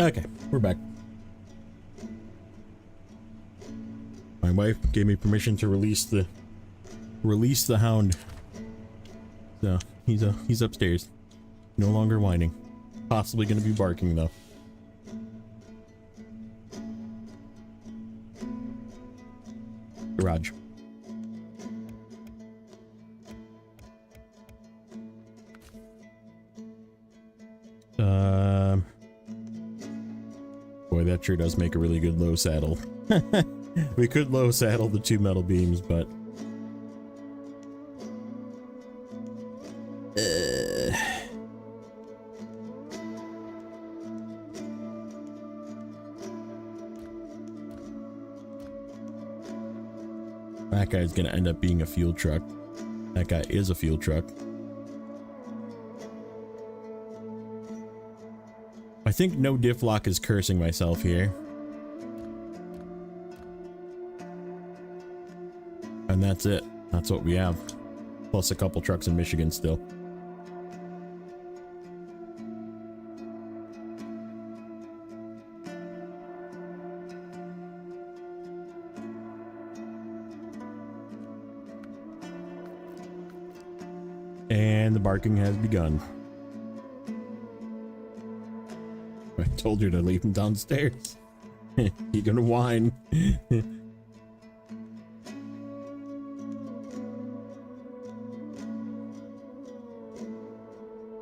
Okay, we're back. My wife gave me permission to release the hound. So he's upstairs. No longer whining. Possibly gonna be barking though. Garage. Boy, that sure does make a really good low saddle. We could low saddle the 2 metal beams, but that guy's gonna end up being a fuel truck. That guy is a fuel truck. I think no diff lock is cursing myself here. And that's it. That's what we have. Plus a couple trucks in Michigan still. And the barking has begun. I told you to leave him downstairs. He gonna whine.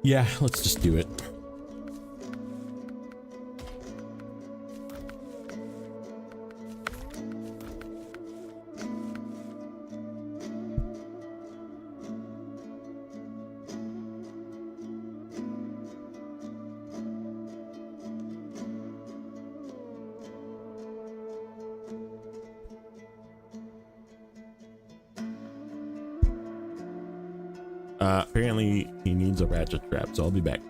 Yeah, let's just do it. Apparently he needs a ratchet strap, so I'll be back.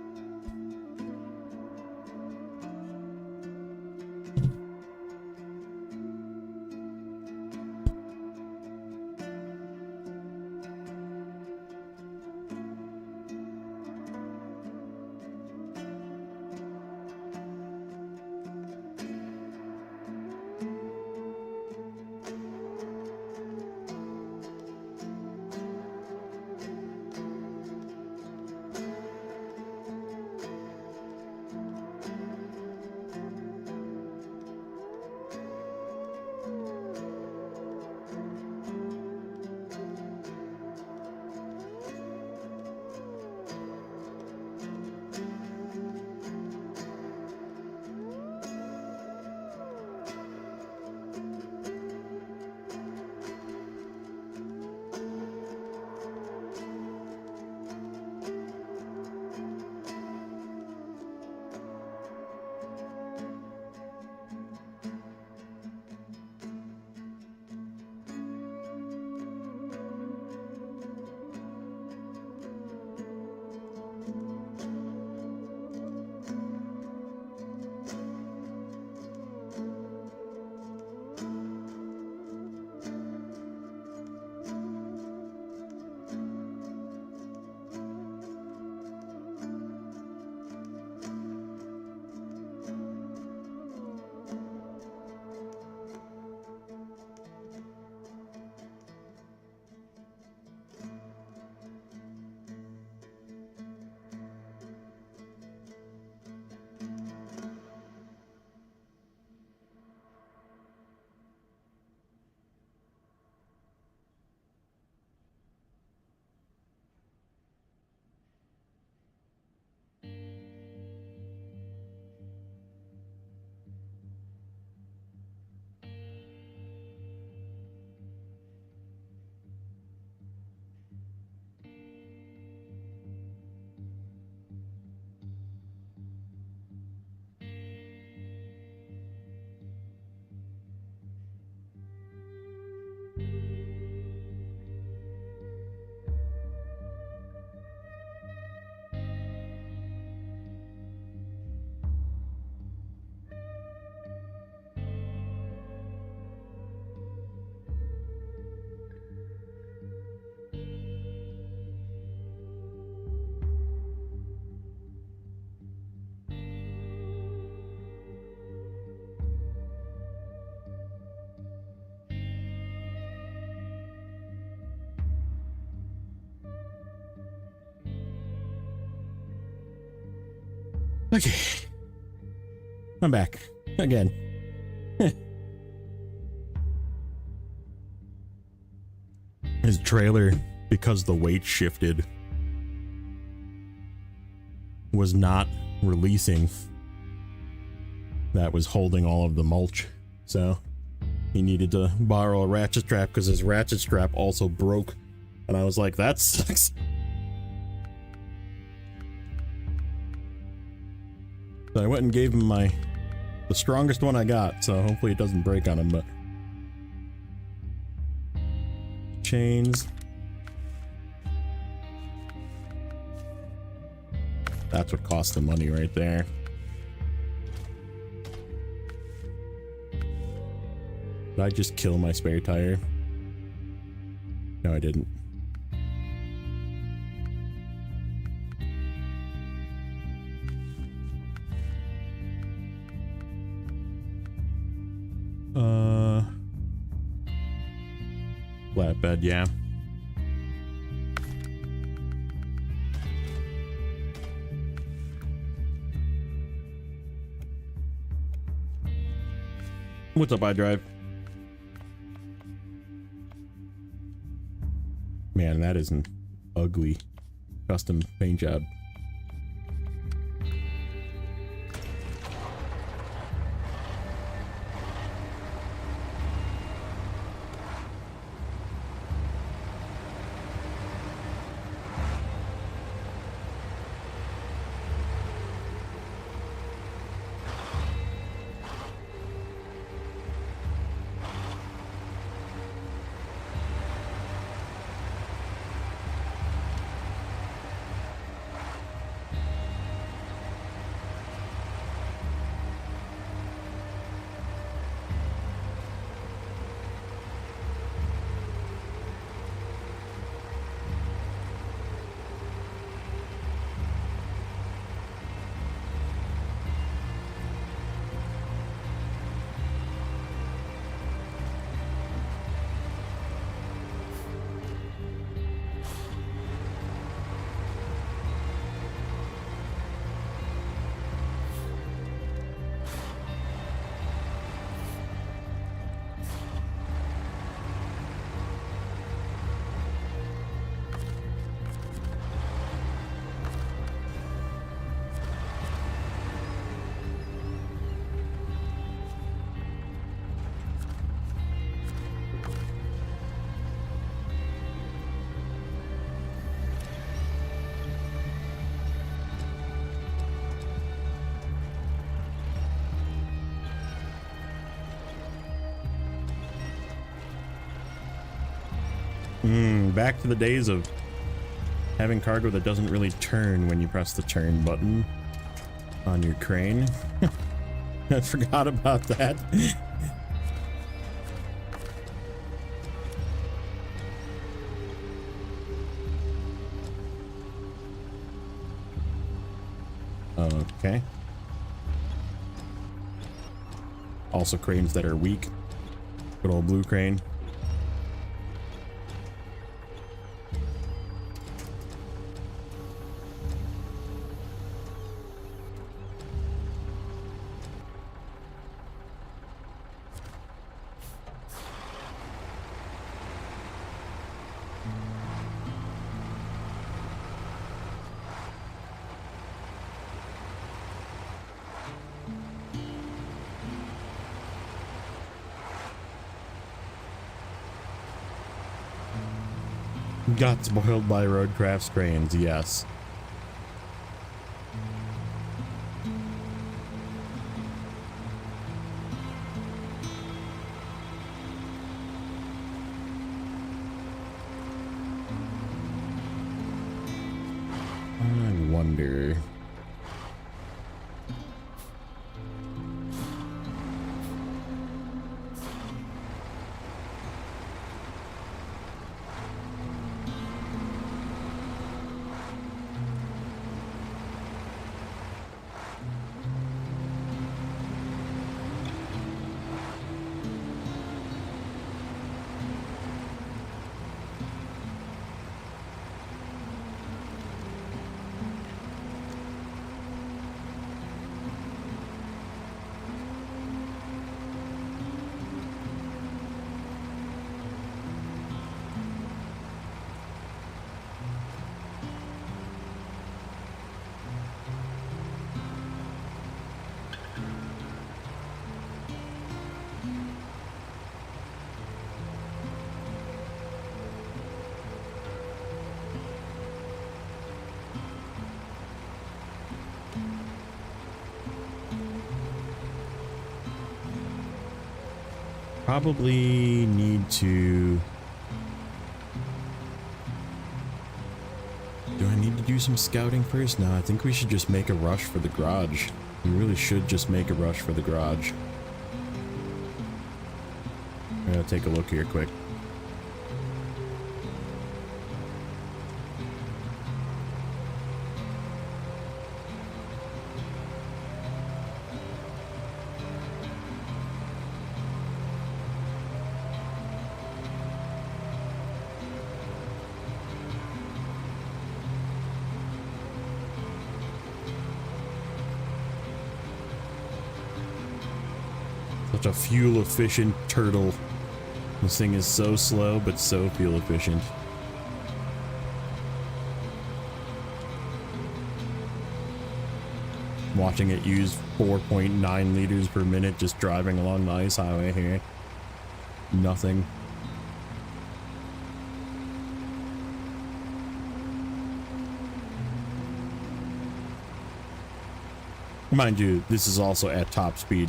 Okay. I'm back. Again. His trailer, because the weight shifted, was not releasing. That was holding all of the mulch. So he needed to borrow a ratchet strap because his ratchet strap also broke. And I was like, that sucks. So I went and gave him the strongest one I got, so hopefully it doesn't break on him, but chains. That's what cost the money right there. Did I just kill my spare tire? No, I didn't. Flatbed, yeah. What's up, iDrive? Man, that is an ugly custom paint job. Back to the days of having cargo that doesn't really turn when you press the turn button on your crane. I forgot about that. Okay. Also cranes that are weak. Good old blue crane. Got spoiled by Roadcraft's cranes, yes. I wonder. probably need to... Do I need to do some scouting first? No, I think we should just make a rush for the garage. We really should just make a rush for the garage. I'm gonna take a look here quick. Such a fuel efficient turtle. This thing is so slow, but so fuel efficient. Watching it use 4.9 liters per minute just driving along the ice highway here. Nothing. Mind you, this is also at top speed.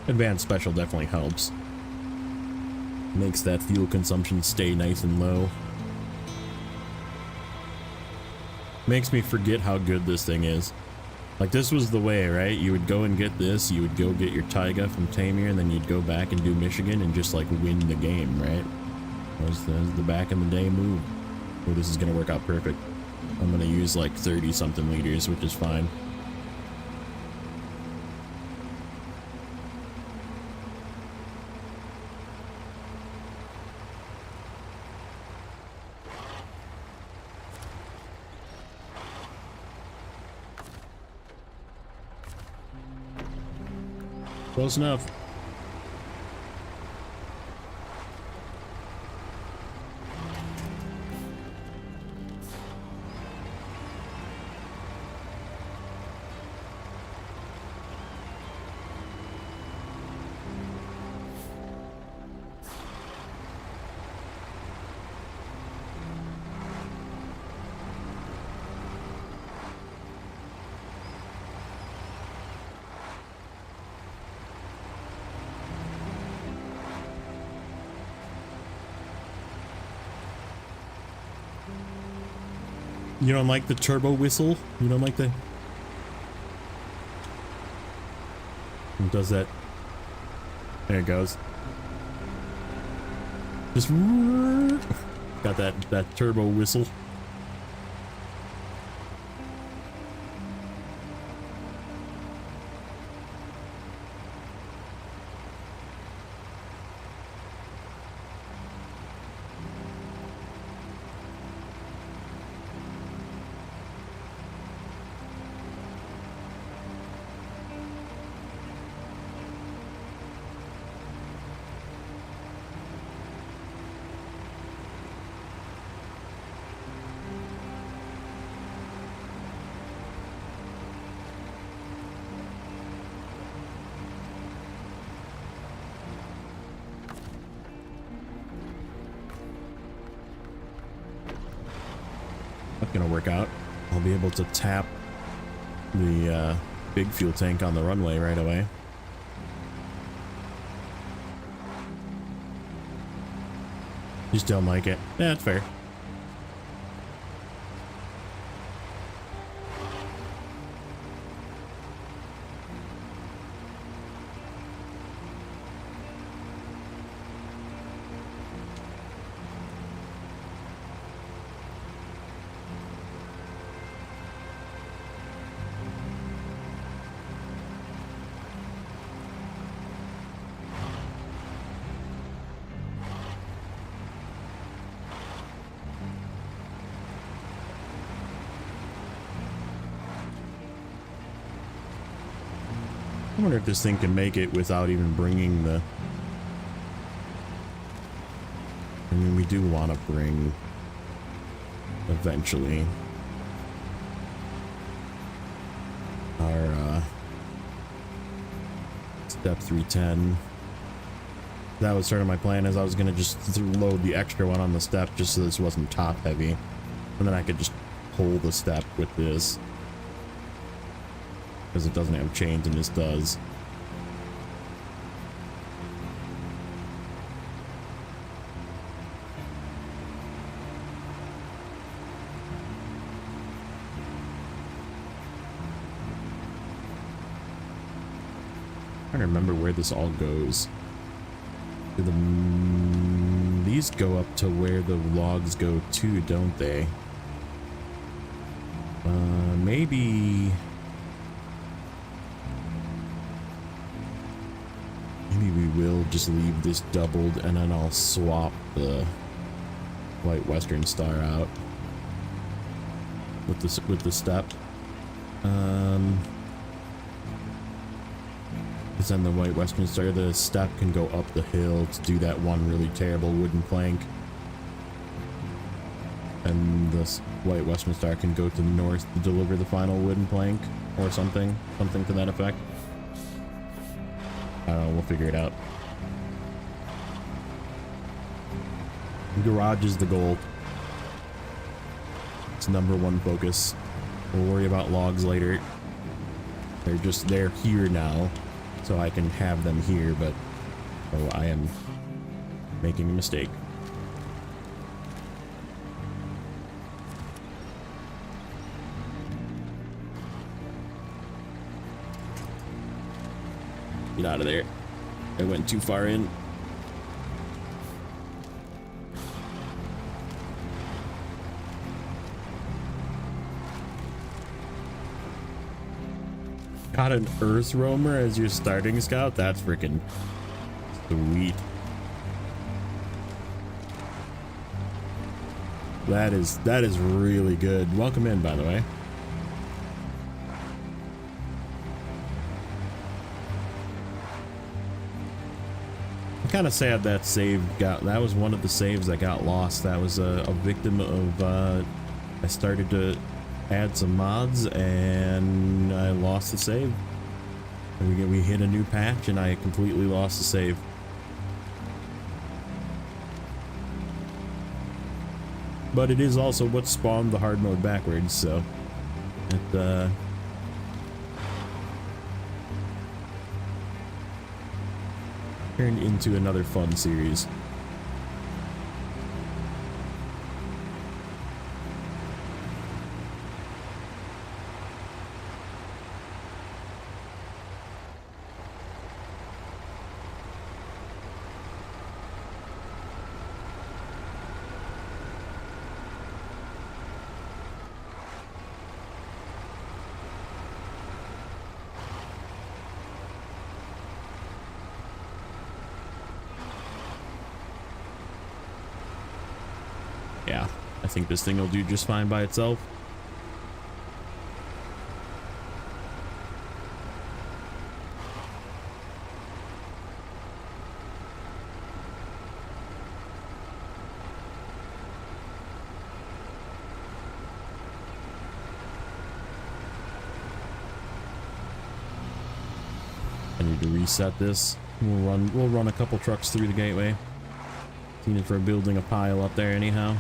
Advanced special definitely helps. Makes that fuel consumption stay nice and low. Makes me forget how good this thing is. Like, this was the way, right? You would go and get this, you would go get your Taiga from Tamir, and then you'd go back and do Michigan and just like win the game, right? That was the back in the day move. Well, this is gonna work out perfect. I'm gonna use like 30 something liters, which is fine. Close enough. You don't like the turbo whistle? You don't like the... It does that. There it goes. Just... Got that turbo whistle. That's gonna work out. I'll be able to tap the big fuel tank on the runway right away. Just don't like it. Yeah, that's fair. I wonder if this thing can make it without even bringing the I mean, we do want to bring eventually our step 310. That was sort of my plan, is I was going to just load the extra one on the step just so this wasn't top heavy, and then I could just pull the step with this, because it doesn't have chains and this does. I don't remember where this all goes. These go up to where the logs go to, don't they? Maybe we will just leave this doubled, and then I'll swap the White Western Star out with the step. Because then the White Western Star, the step can go up the hill to do that one really terrible wooden plank. And this White Western Star can go to the north to deliver the final wooden plank, or something to that effect. I don't know, we'll figure it out. Garage is the goal. It's #1 focus. We'll worry about logs later. They're here now, so I can have them here, but oh, I am making a mistake. Get out of there. I went too far in. Got an Earth Roamer as your starting scout? That's freaking sweet. That is really good. Welcome in, by the way. I'm kind of sad that that was one of the saves that got lost. That was a victim of I started to add some mods and I lost the save. And we hit a new patch and I completely lost the save. But it is also what spawned the hard mode backwards, so it turned into another fun series. Yeah, I think this thing will do just fine by itself. I need to reset this. We'll run a couple trucks through the gateway. Needed for building a pile up there anyhow.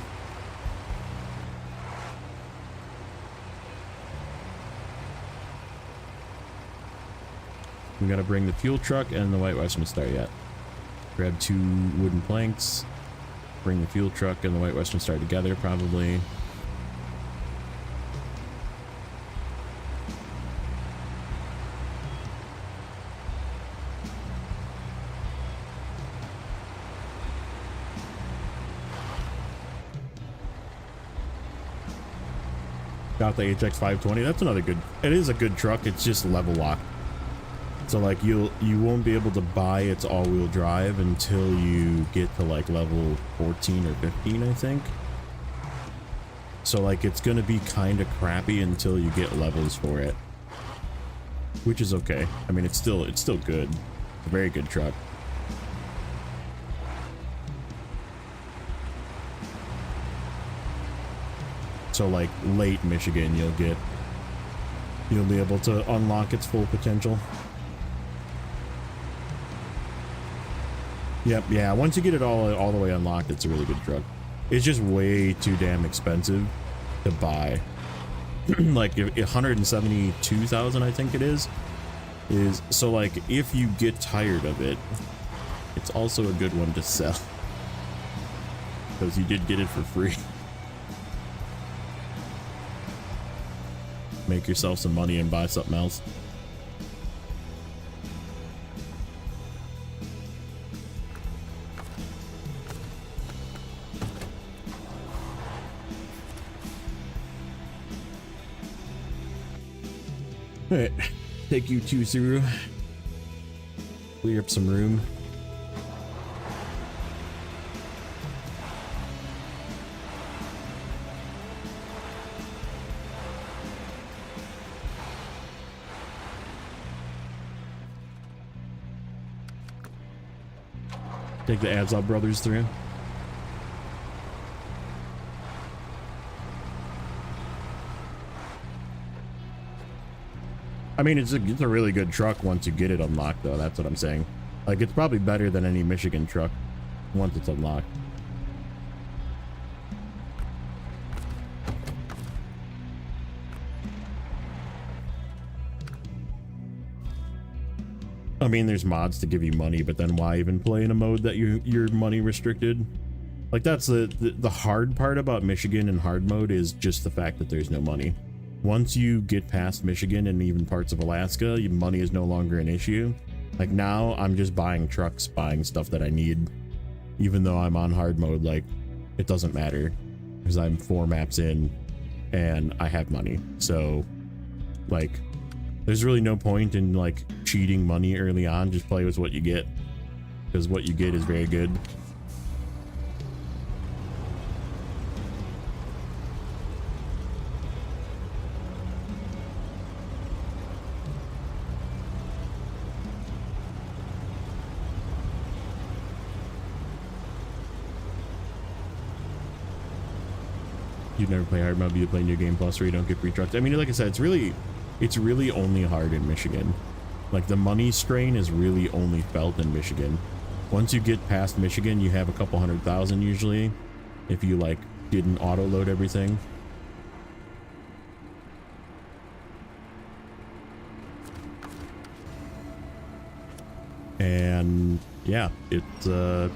We gotta bring the fuel truck and the White Western Star yet. Grab 2 wooden planks. Bring the fuel truck and the White Western Star together, probably. Got the HX 520. That's another good. It is a good truck. It's just level locked. So like you won't be able to buy its all-wheel drive until you get to like level 14 or 15, I think. So like it's gonna be kind of crappy until you get levels for it, which is okay. I mean, it's still good. It's a very good truck. So like late Michigan, you'll be able to unlock its full potential. Yep, yeah, once you get it all the way unlocked, it's a really good truck. It's just way too damn expensive to buy. Like 172,000, I think it is so like if you get tired of it, it's also a good one to sell because you did get it for free. Make yourself some money and buy something else. All right, take you two through. Clear up some room. Take the Adzal brothers through. I mean, it's a really good truck once you get it unlocked, though. That's what I'm saying. Like, it's probably better than any Michigan truck once it's unlocked. I mean, there's mods to give you money, but then why even play in a mode that you're money restricted? Like, that's the hard part about Michigan and hard mode is just the fact that there's no money. Once you get past Michigan and even parts of Alaska, money is no longer an issue. Like now, I'm just buying trucks, buying stuff that I need. Even though I'm on hard mode, like, it doesn't matter. Because I'm 4 maps in, and I have money. So, like, there's really no point in, like, cheating money early on. Just play with what you get. Because what you get is very good. You never play hard mode, but you play New Game Plus where you don't get free trucks. I mean, like I said, it's really only hard in Michigan. Like, the money strain is really only felt in Michigan. Once you get past Michigan, you have a couple 100,000 usually, if you, like, didn't auto-load everything. And, yeah, it's,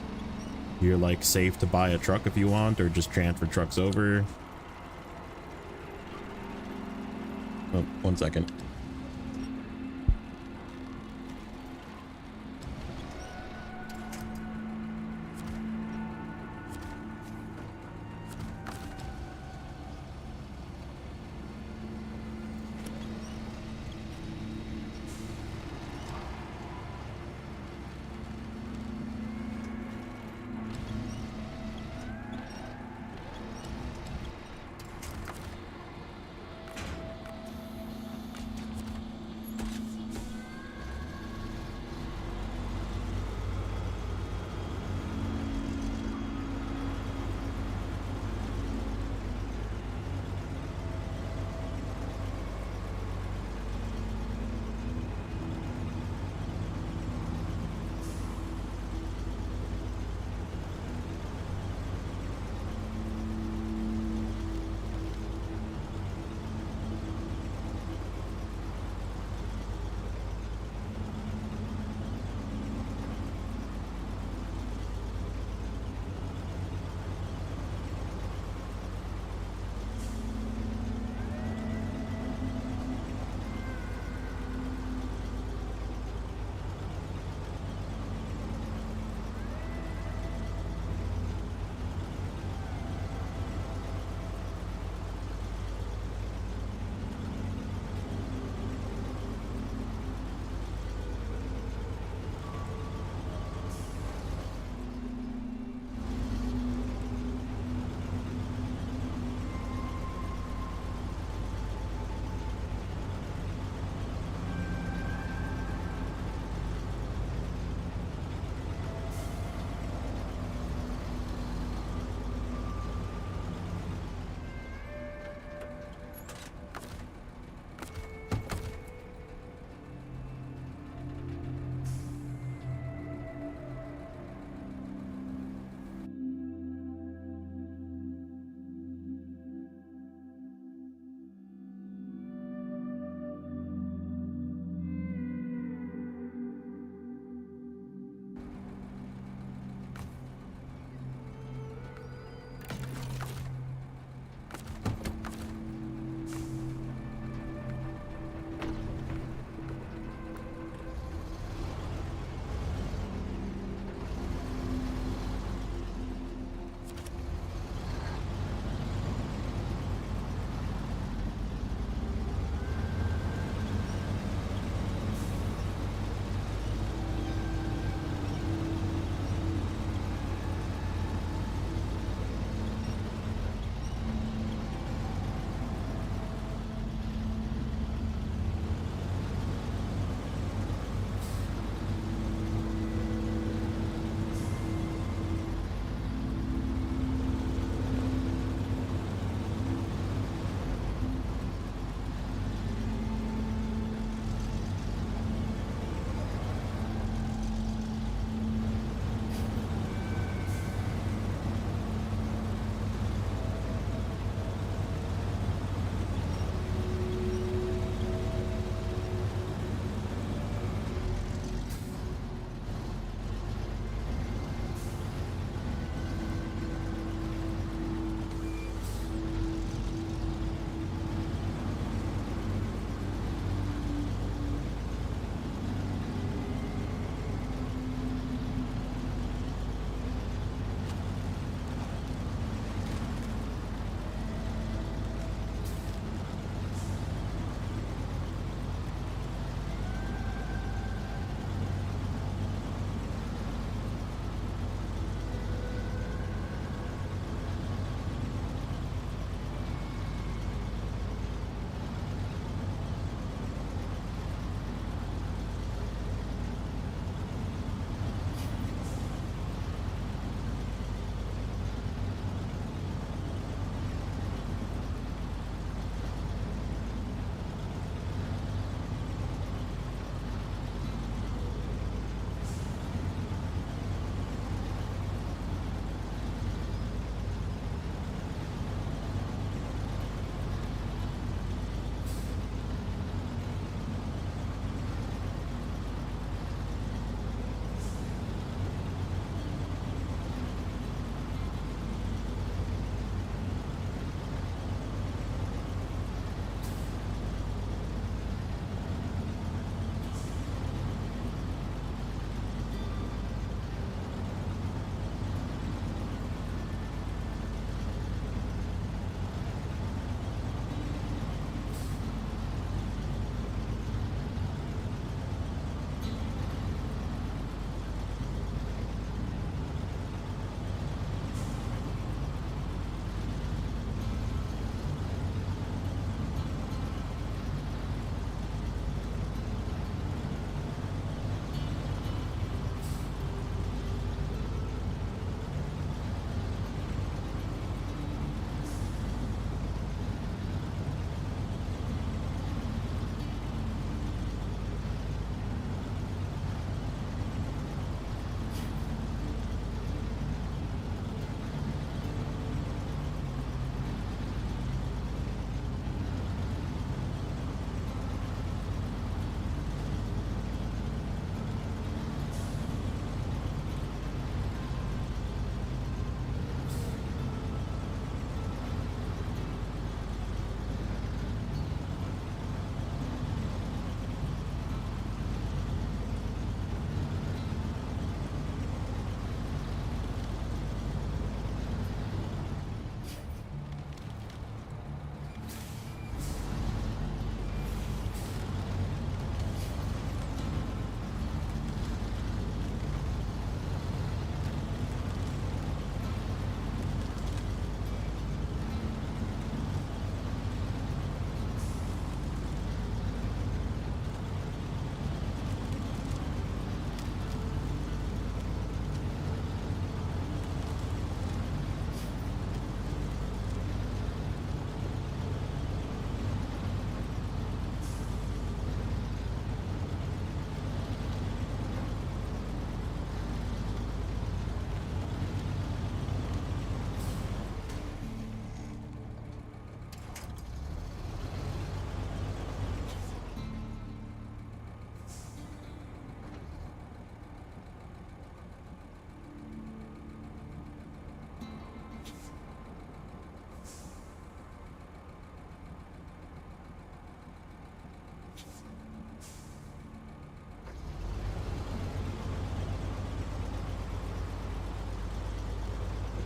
you're, like, safe to buy a truck if you want, or just transfer trucks over. Oh, 1 second.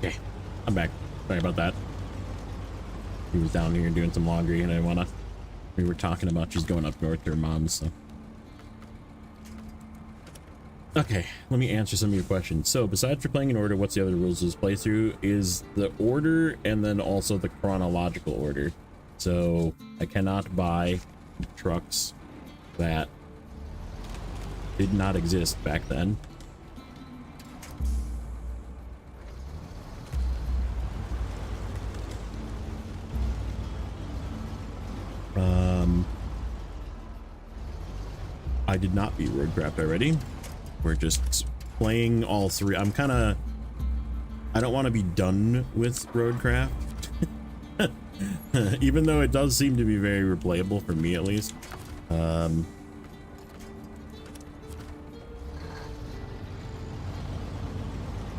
Okay, I'm back. Sorry about that. He was down here doing some laundry, and I wanna. We were talking about she's going up north to her mom's. So. Okay, let me answer some of your questions. So, besides for playing in order, what's the other rules of this playthrough? Is the order and then also the chronological order. So, I cannot buy trucks that did not exist back then. I did not beat Roadcraft already. We're just playing all three. I don't want to be done with Roadcraft. Even though it does seem to be very replayable for me at least.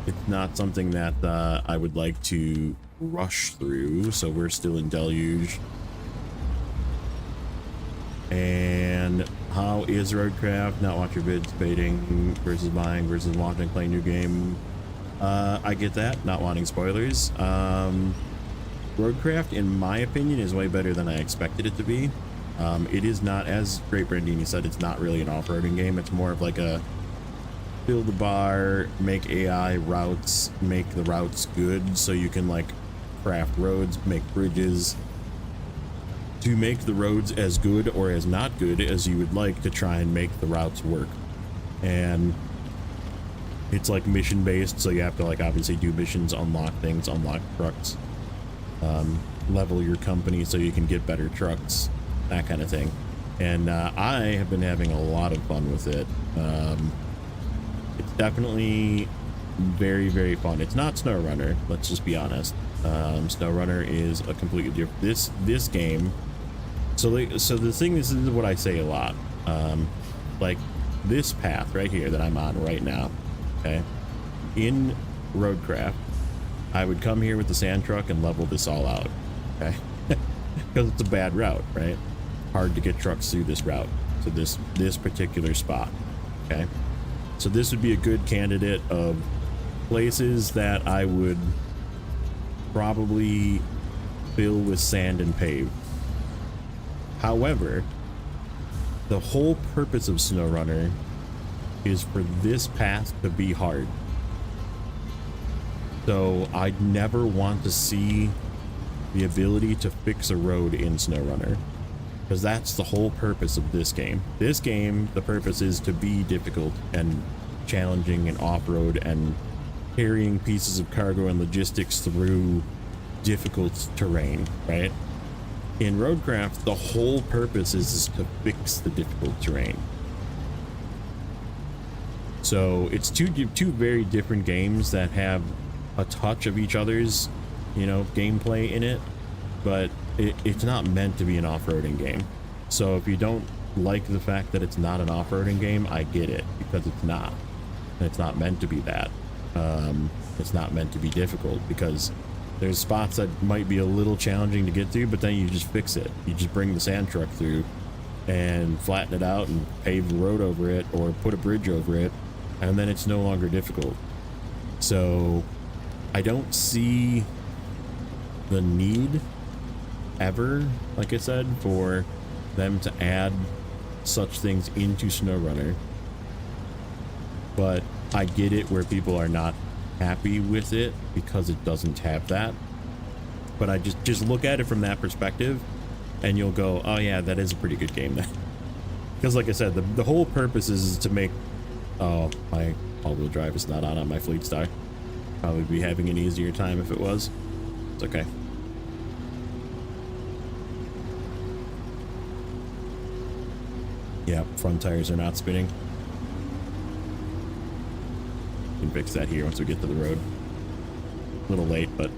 It's not something that I would like to rush through, so we're still in Deluge. And how is Roadcraft? Not watch your vids, debating versus buying versus watching, playing new game. I get that, not wanting spoilers. Roadcraft, in my opinion, is way better than I expected it to be. It is not, as Great Brandini said, it's not really an off-roading game. It's more of like a build a bar, make AI routes, make the routes good so you can like craft roads, make bridges, to make the roads as good or as not good as you would like to try and make the routes work. And it's like mission based, so you have to like obviously do missions, unlock things, unlock trucks, level your company so you can get better trucks, that kind of thing. And I have been having a lot of fun with it. It's definitely very, very fun. It's not Snowrunner, let's just be honest. Snowrunner is a completely different this game. So the thing, this is what I say a lot. Like this path right here that I'm on right now, okay? In Roadcraft, I would come here with the sand truck and level this all out, okay? Because it's a bad route, right? Hard to get trucks through this route, to this particular spot, okay? So this would be a good candidate of places that I would probably fill with sand and pave. However, the whole purpose of Snowrunner is for this path to be hard. So I'd never want to see the ability to fix a road in Snowrunner, because that's the whole purpose of this game. This game, the purpose is to be difficult and challenging and off-road and carrying pieces of cargo and logistics through difficult terrain, right? In Roadcraft, the whole purpose is to fix the difficult terrain. So it's two very different games that have a touch of each other's, you know, gameplay in it, but it's not meant to be an off-roading game. So if you don't like the fact that it's not an off-roading game, I get it, because it's not. And it's not meant to be that. It's not meant to be difficult, because there's spots that might be a little challenging to get through, but then you just fix it. You just bring the sand truck through and flatten it out and pave the road over it or put a bridge over it, and then it's no longer difficult. So I don't see the need ever, like I said, for them to add such things into Snowrunner. But I get it where people are not happy with it because it doesn't have that. But I just look at it from that perspective and you'll go, oh yeah, that is a pretty good game then. Because like I said, the whole purpose is to make, oh, my all-wheel drive is not on my Fleet Star. Probably be having an easier time if it was. It's okay. Yeah, front tires are not spinning. Can fix that here once we get to the road. A little late, but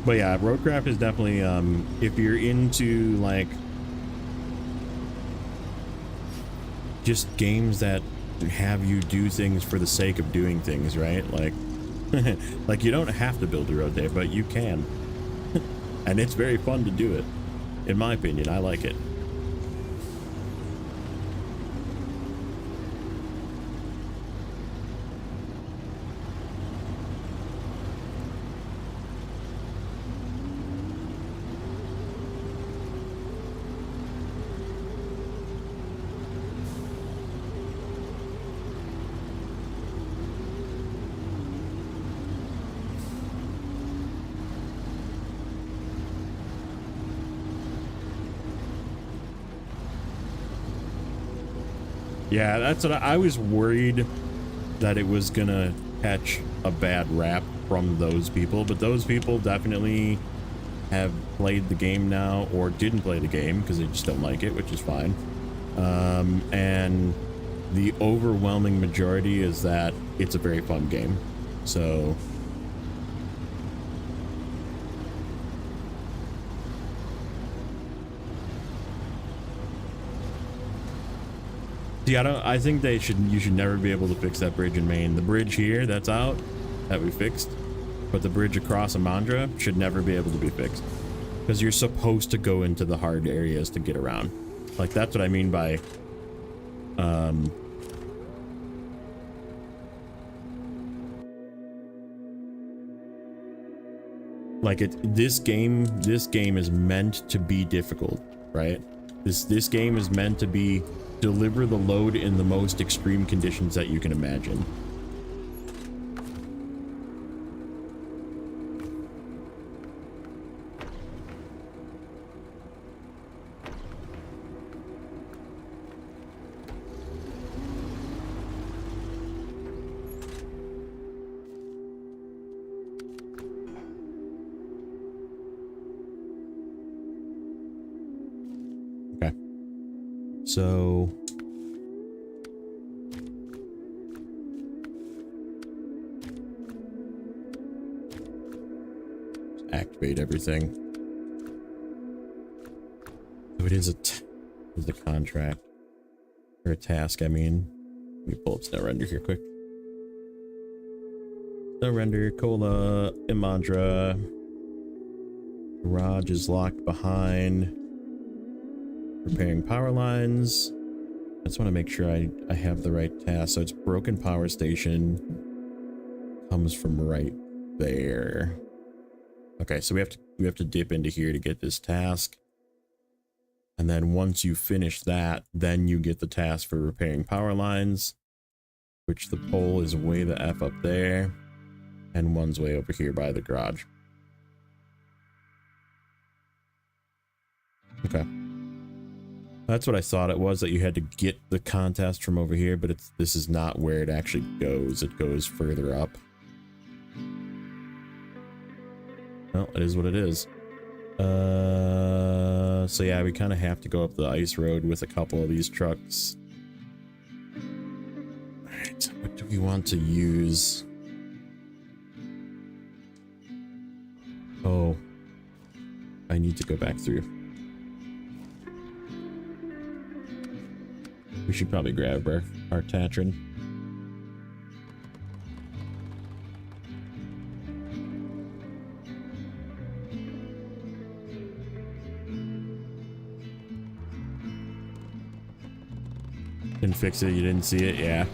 yeah, Roadcraft is definitely if you're into like just games that have you do things for the sake of doing things, right? Like Like, you don't have to build a road there, but you can. And it's very fun to do it. In my opinion, I like it. Yeah, that's what I was worried that it was gonna catch a bad rap from those people, but those people definitely have played the game now or didn't play the game because they just don't like it, which is fine. And the overwhelming majority is that it's a very fun game. So see, I think you should never be able to fix that bridge in Maine. The bridge here that's out that we fixed, but the bridge across Imandra should never be able to be fixed because you're supposed to go into the hard areas to get around. Like, that's what I mean by like, this game is meant to be difficult, right? This game is meant to be deliver the load in the most extreme conditions that you can imagine. Okay. So activate everything. So it is a contract or a task. I mean, let me pull up Snowrunner here quick. Snowrunner, Kola, Imandra. Garage is locked behind. Repairing power lines. I just want to make sure I have the right task. So it's broken power station. Comes from right there. Okay, so we have to dip into here to get this task. And then once you finish that, then you get the task for repairing power lines, which the pole is way the F up there, and one's way over here by the garage. Okay. That's what I thought it was, that you had to get the contest from over here, but this is not where it actually goes. It goes further up. Well, it is what it is. So yeah, we kind of have to go up the ice road with a couple of these trucks. Alright, what do we want to use? Oh, I need to go back through. We should probably grab our Tatron. Didn't fix it, you didn't see it, yeah.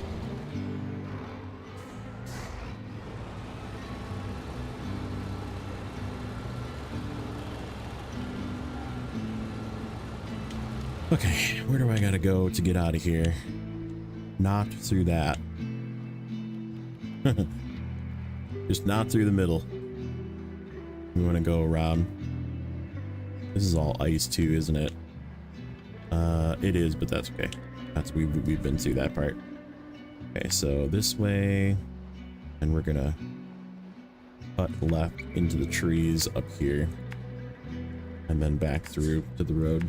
Okay, where do I gotta go to get out of here? Not through that. Just not through the middle. We want to go around. This is all ice too, isn't it? It is, but that's okay. We've been through that part. Okay, so this way, and we're gonna cut left into the trees up here, and then back through to the road.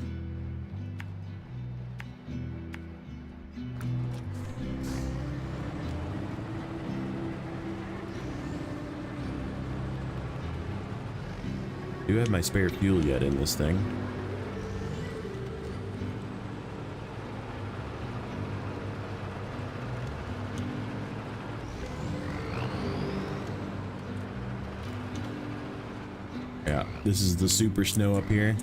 I do have my spare fuel yet in this thing. Yeah, this is the super snow up here.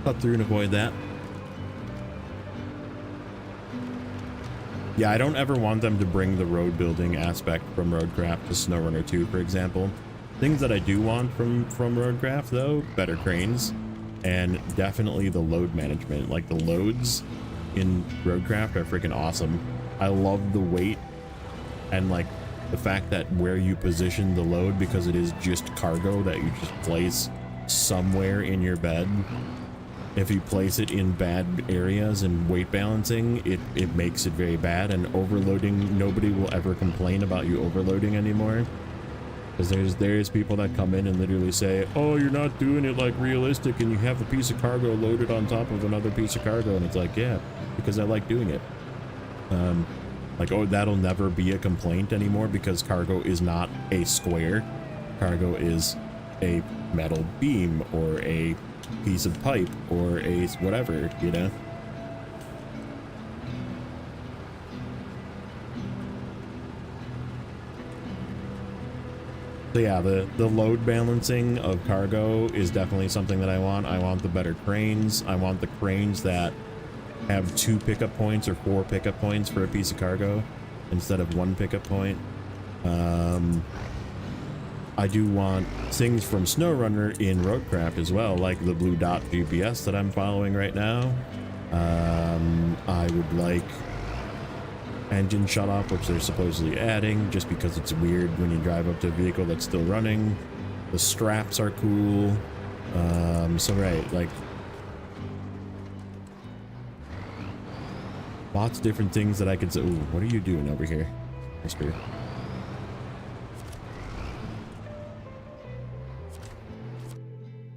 Cut through and avoid that. Yeah, I don't ever want them to bring the road building aspect from Roadcraft to Snowrunner 2, for example. Things that I do want from Roadcraft, though, better cranes, and definitely the load management. Like, the loads in Roadcraft are freaking awesome. I love the weight and, like, the fact that where you position the load, because it is just cargo that you just place somewhere in your bed. If you place it in bad areas and weight balancing, it makes it very bad. And overloading, nobody will ever complain about you overloading anymore. Because there's people that come in and literally say, oh, you're not doing it like realistic, and you have a piece of cargo loaded on top of another piece of cargo. And it's like, yeah, because I like doing it. Like, oh, that'll never be a complaint anymore, because cargo is not a square. Cargo is a metal beam or a piece of pipe or a whatever, you know. So yeah, the load balancing of cargo is definitely something that I want. I want the better cranes. I want the cranes that have 2 pickup points or 4 pickup points for a piece of cargo instead of 1 pickup point. I do want things from Snowrunner in Roadcraft as well, like the blue dot GPS that I'm following right now. I would like engine shut off, which they're supposedly adding, just because it's weird when you drive up to a vehicle that's still running. The straps are cool. So right, like, lots of different things that I could say. Ooh, what are you doing over here, mister?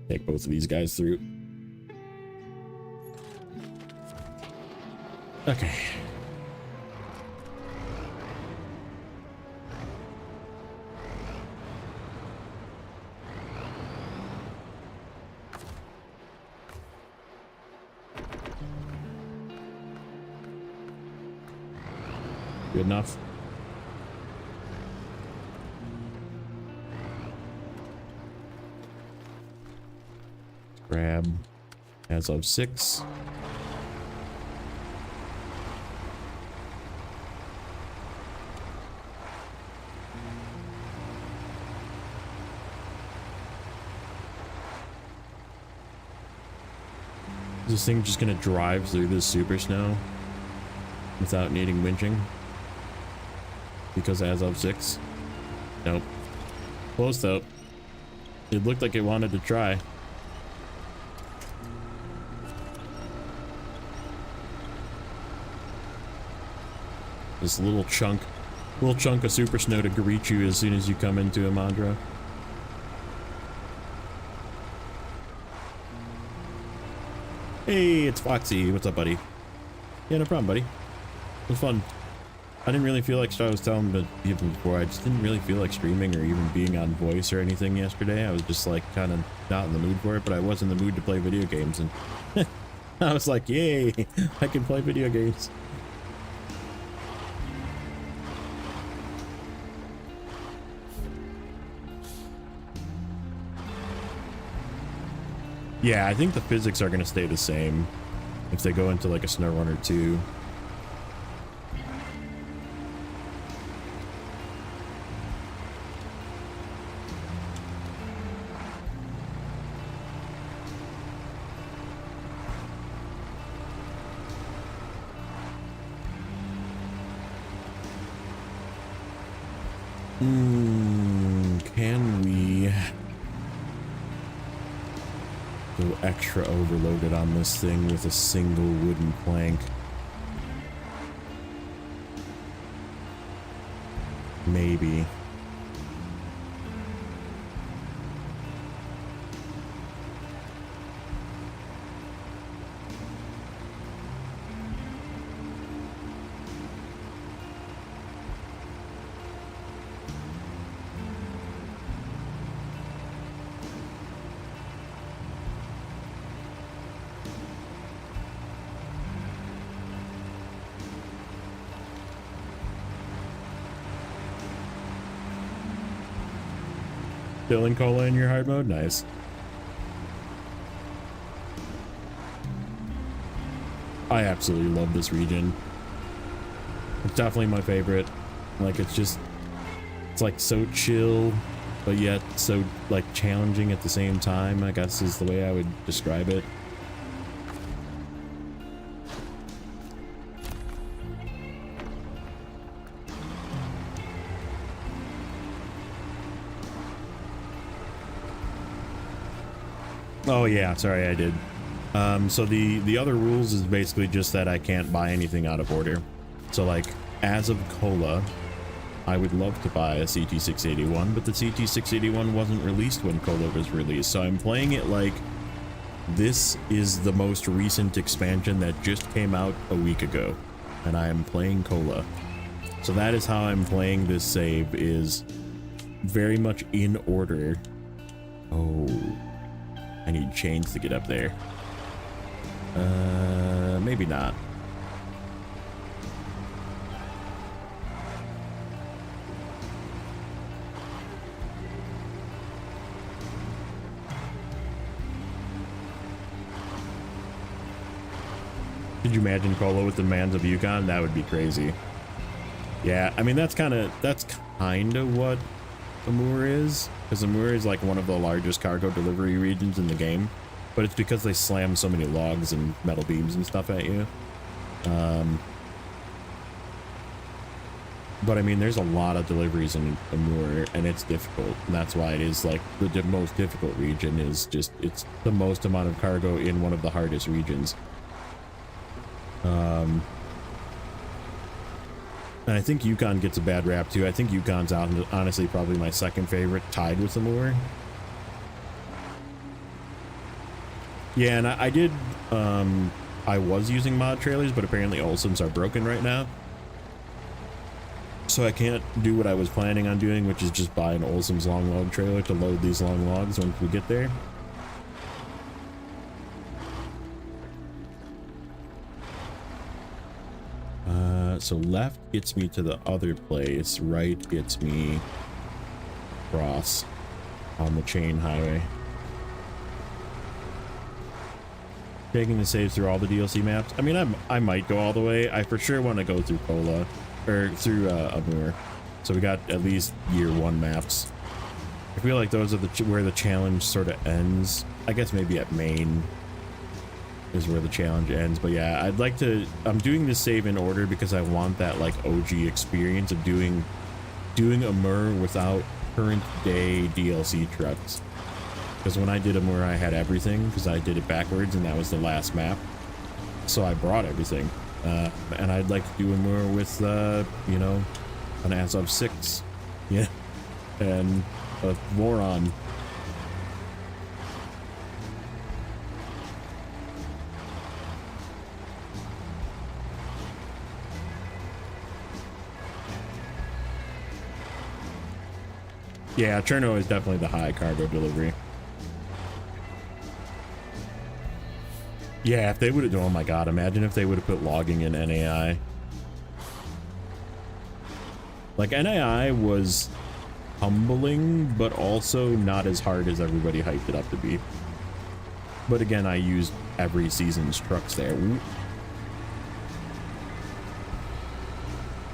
Take both of these guys through. Okay. Good enough. Grab as of 6. Is this thing just gonna drive through this super snow without needing winching? Because as of 6? Nope. Close though. It looked like it wanted to try. This little chunk of super snow to greet you as soon as you come into Imandra. Hey, it's Foxy. What's up, buddy? Yeah, no problem, buddy. It was fun. I didn't really feel like, I was telling the people before, I just didn't really feel like streaming or even being on voice or anything yesterday. I was just like kind of not in the mood for it, but I was in the mood to play video games, and I was like, yay, I can play video games. Yeah, I think the physics are going to stay the same if they go into like a Snowrunner 2. Can we go extra overloaded on this thing with a single wooden plank? Maybe. Killing Kola in your hard mode? Nice. I absolutely love this region. It's definitely my favorite. Like, it's like so chill, but yet so like challenging at the same time, I guess is the way I would describe it. Oh yeah, sorry, I did. So the other rules is basically just that I can't buy anything out of order. So like, as of Kola, I would love to buy a CT681, but the CT681 wasn't released when Kola was released. So I'm playing it like this is the most recent expansion that just came out a week ago, and I am playing Kola. So that is how I'm playing this save, is very much in order. Oh, I need chains to get up there. Maybe not. Could you imagine Kola with the demands of Yukon? That would be crazy. Yeah, I mean, that's kind of what Amur is, because Amur is like one of the largest cargo delivery regions in the game, but it's because they slam so many logs and metal beams and stuff at you. But I mean, there's a lot of deliveries in Amur, and it's difficult, and that's why it is like the most difficult region. Is just, it's the most amount of cargo in one of the hardest regions. And I think Yukon gets a bad rap too. I think Yukon's honestly probably my second favorite, tied with Amur. Yeah, and I did, I was using mod trailers, but apparently Olson's are broken right now. So I can't do what I was planning on doing, which is just buy an Olson's long log trailer to load these long logs once we get there. So left gets me to the other place, right gets me across on the chain highway. Taking the saves through all the DLC maps. I mean, I might go all the way. I for sure want to go through Kola, or through Amur. So we got at least year 1 maps. I feel like those are where the challenge sort of ends. I guess maybe at Maine is where the challenge ends, but yeah, I'd like to, I'm doing this save in order because I want that like OG experience of doing Amur without current day DLC trucks. Because when I did Amur, I had everything because I did it backwards, and that was the last map, so I brought everything. And I'd like to do Amur with you know, an Azov 6, yeah, and a Voron. Yeah, Cherno is definitely the high cargo delivery. Yeah, if they would have, oh my god, imagine if they would have put logging in NAI. Like, NAI was humbling, but also not as hard as everybody hyped it up to be. But again, I used every season's trucks there.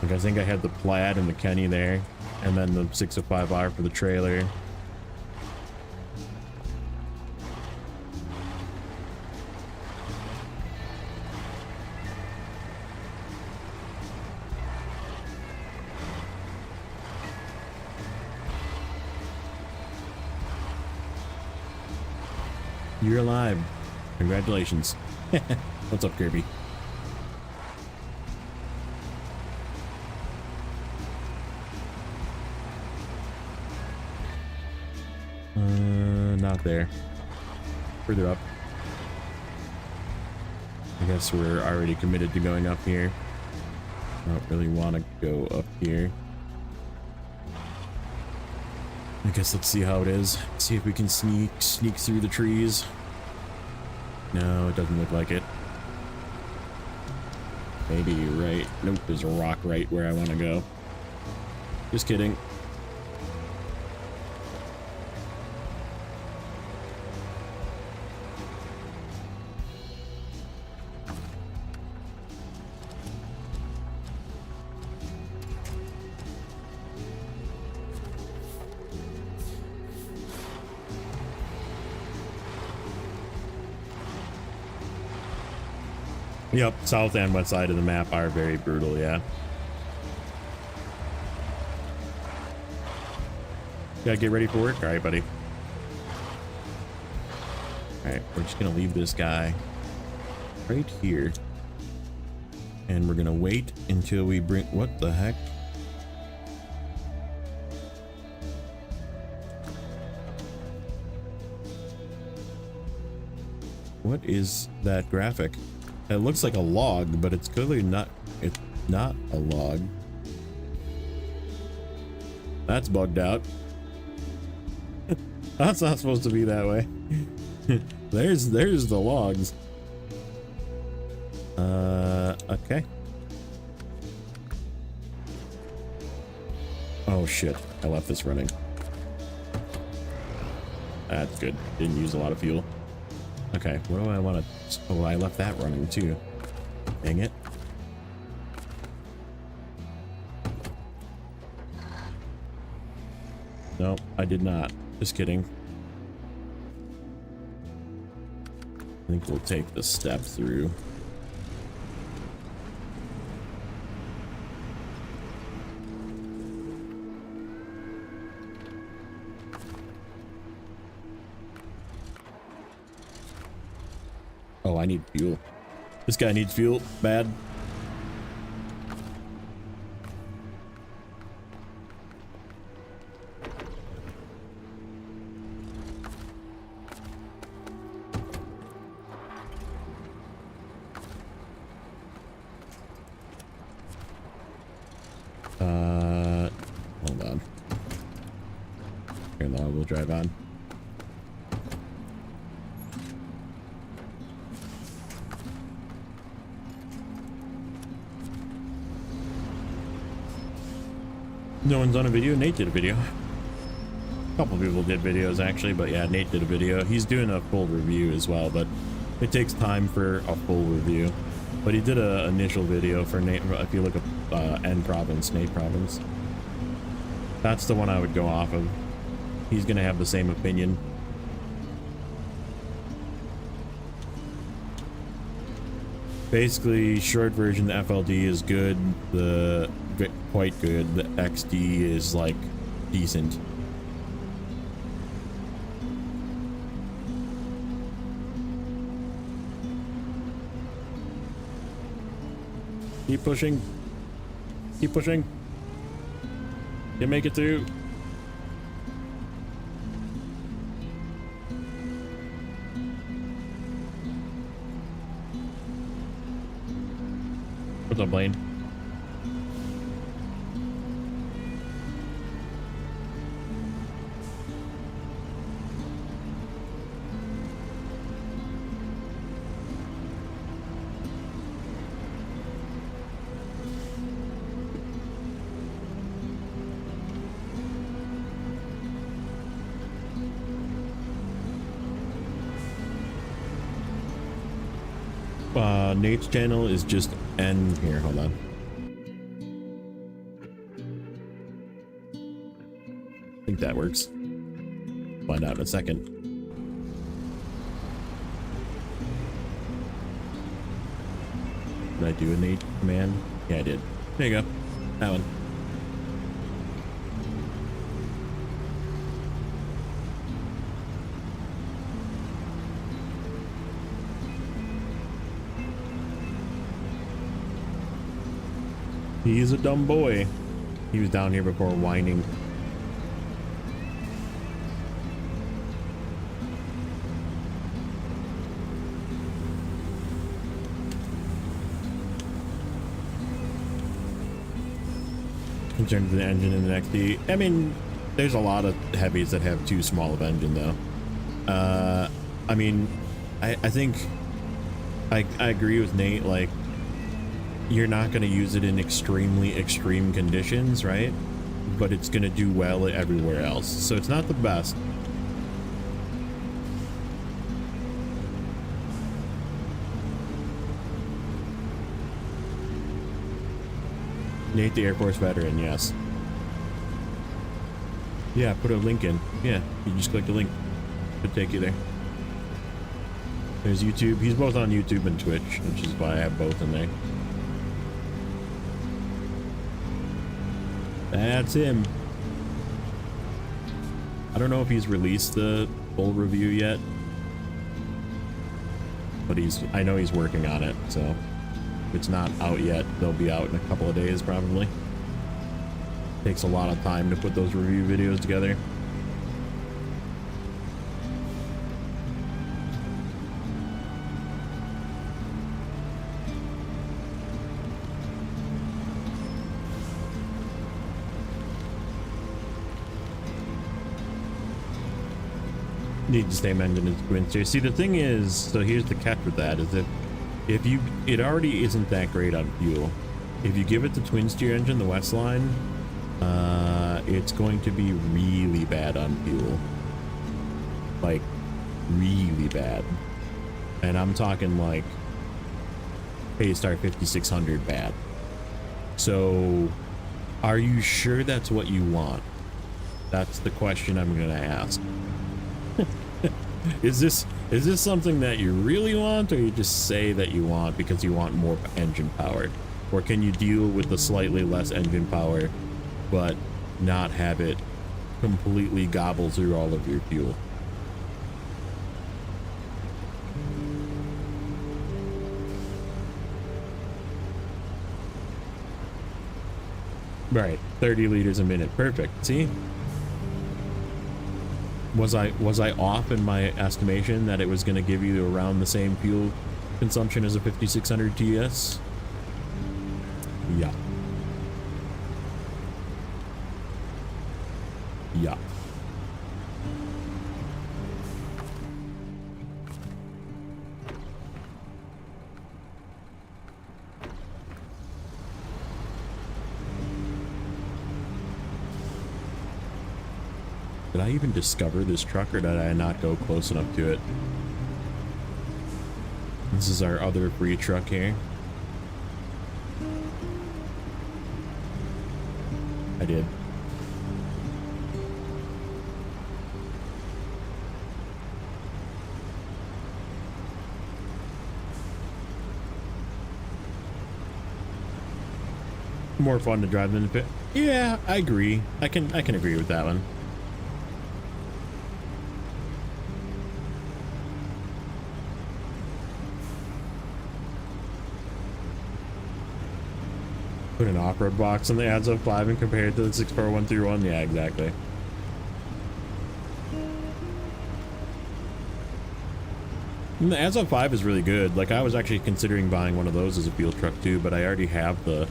Like, I think I had the Plaid and the Kenny there, and then the 605R for the trailer. You're alive. Congratulations. What's up, Kirby? Not there. Further up. I guess we're already committed to going up here. I don't really want to go up here. I guess let's see how it is. See if we can sneak through the trees. No, it doesn't look like it. Maybe right. Nope, there's a rock right where I want to go. Just kidding. Yep, south and west side of the map are very brutal, yeah. Gotta get ready for work. All right, buddy. All right, we're just gonna leave this guy right here. And we're gonna wait until we bring, what the heck? What is that graphic? It looks like a log, but it's clearly not, it's not a log. That's bugged out. That's not supposed to be that way. there's the logs. Okay. Oh shit, I left this running. That's good. Didn't use a lot of fuel. Okay, what do I want to... Oh, I left that running too. Dang it. No, I did not. Just kidding. I think we'll take the step through. Oh, I need fuel. This guy needs fuel. Bad. Hold on. Here, now we'll drive on. No one's on a video. Nate did a video. A couple people did videos actually, but yeah, Nate did a video. He's doing a full review as well, but it takes time for a full review. But he did an initial video for Nate. If you look up N province, Nate province, that's the one I would go off of. He's gonna have the same opinion. Basically, short version, the FLD is good, the quite good, the XD is like decent. Keep pushing. Keep pushing. You make it through. What's up, Blaine? Nate's channel is just N. Here, hold on. I think that works. Find out in a second. Did I do a Nate command? Yeah, I did. There you go. That one. He's a dumb boy. He was down here before whining. In terms of the engine in the XD, I mean, there's a lot of heavies that have too small of engine though. I mean, I think I agree with Nate, like, you're not going to use it in extremely extreme conditions, right? But it's going to do well everywhere else. So it's not the best. Nate, the Air Force veteran, yes. Yeah, put a link in. Yeah, you just click the link. It'll take you there. There's YouTube. He's both on YouTube and Twitch, which is why I have both in there. That's him. I don't know if he's released the full review yet, but I know he's working on it, so if it's not out yet, they'll be out in a couple of days probably. Takes a lot of time to put those review videos together. Need the same engine as Twin Steer. See, the thing is, so here's the catch with that, is that if you, it already isn't that great on fuel. If you give it the Twin Steer engine, the Westline, it's going to be really bad on fuel. Like, really bad. And I'm talking like Paystar 5600 bad. So, are you sure that's what you want? That's the question I'm gonna ask. Is this something that you really want, or you just say that you want because you want more engine power? Or can you deal with the slightly less engine power but not have it completely gobble through all of your fuel? Right, 30 liters a minute. Perfect. See? Was I off in my estimation that it was going to give you around the same fuel consumption as a 5600 TS? Yeah. Yeah. Did I even discover this truck, or did I not go close enough to it? This is our other free truck here. I did. More fun to drive than the pit. Yeah, I agree. I can agree with that one. Put an off-road box on the adds up 5 and compare it to the 64131. Yeah, exactly. And the adds up 5 is really good. Like, I was actually considering buying one of those as a field truck too, but I already have the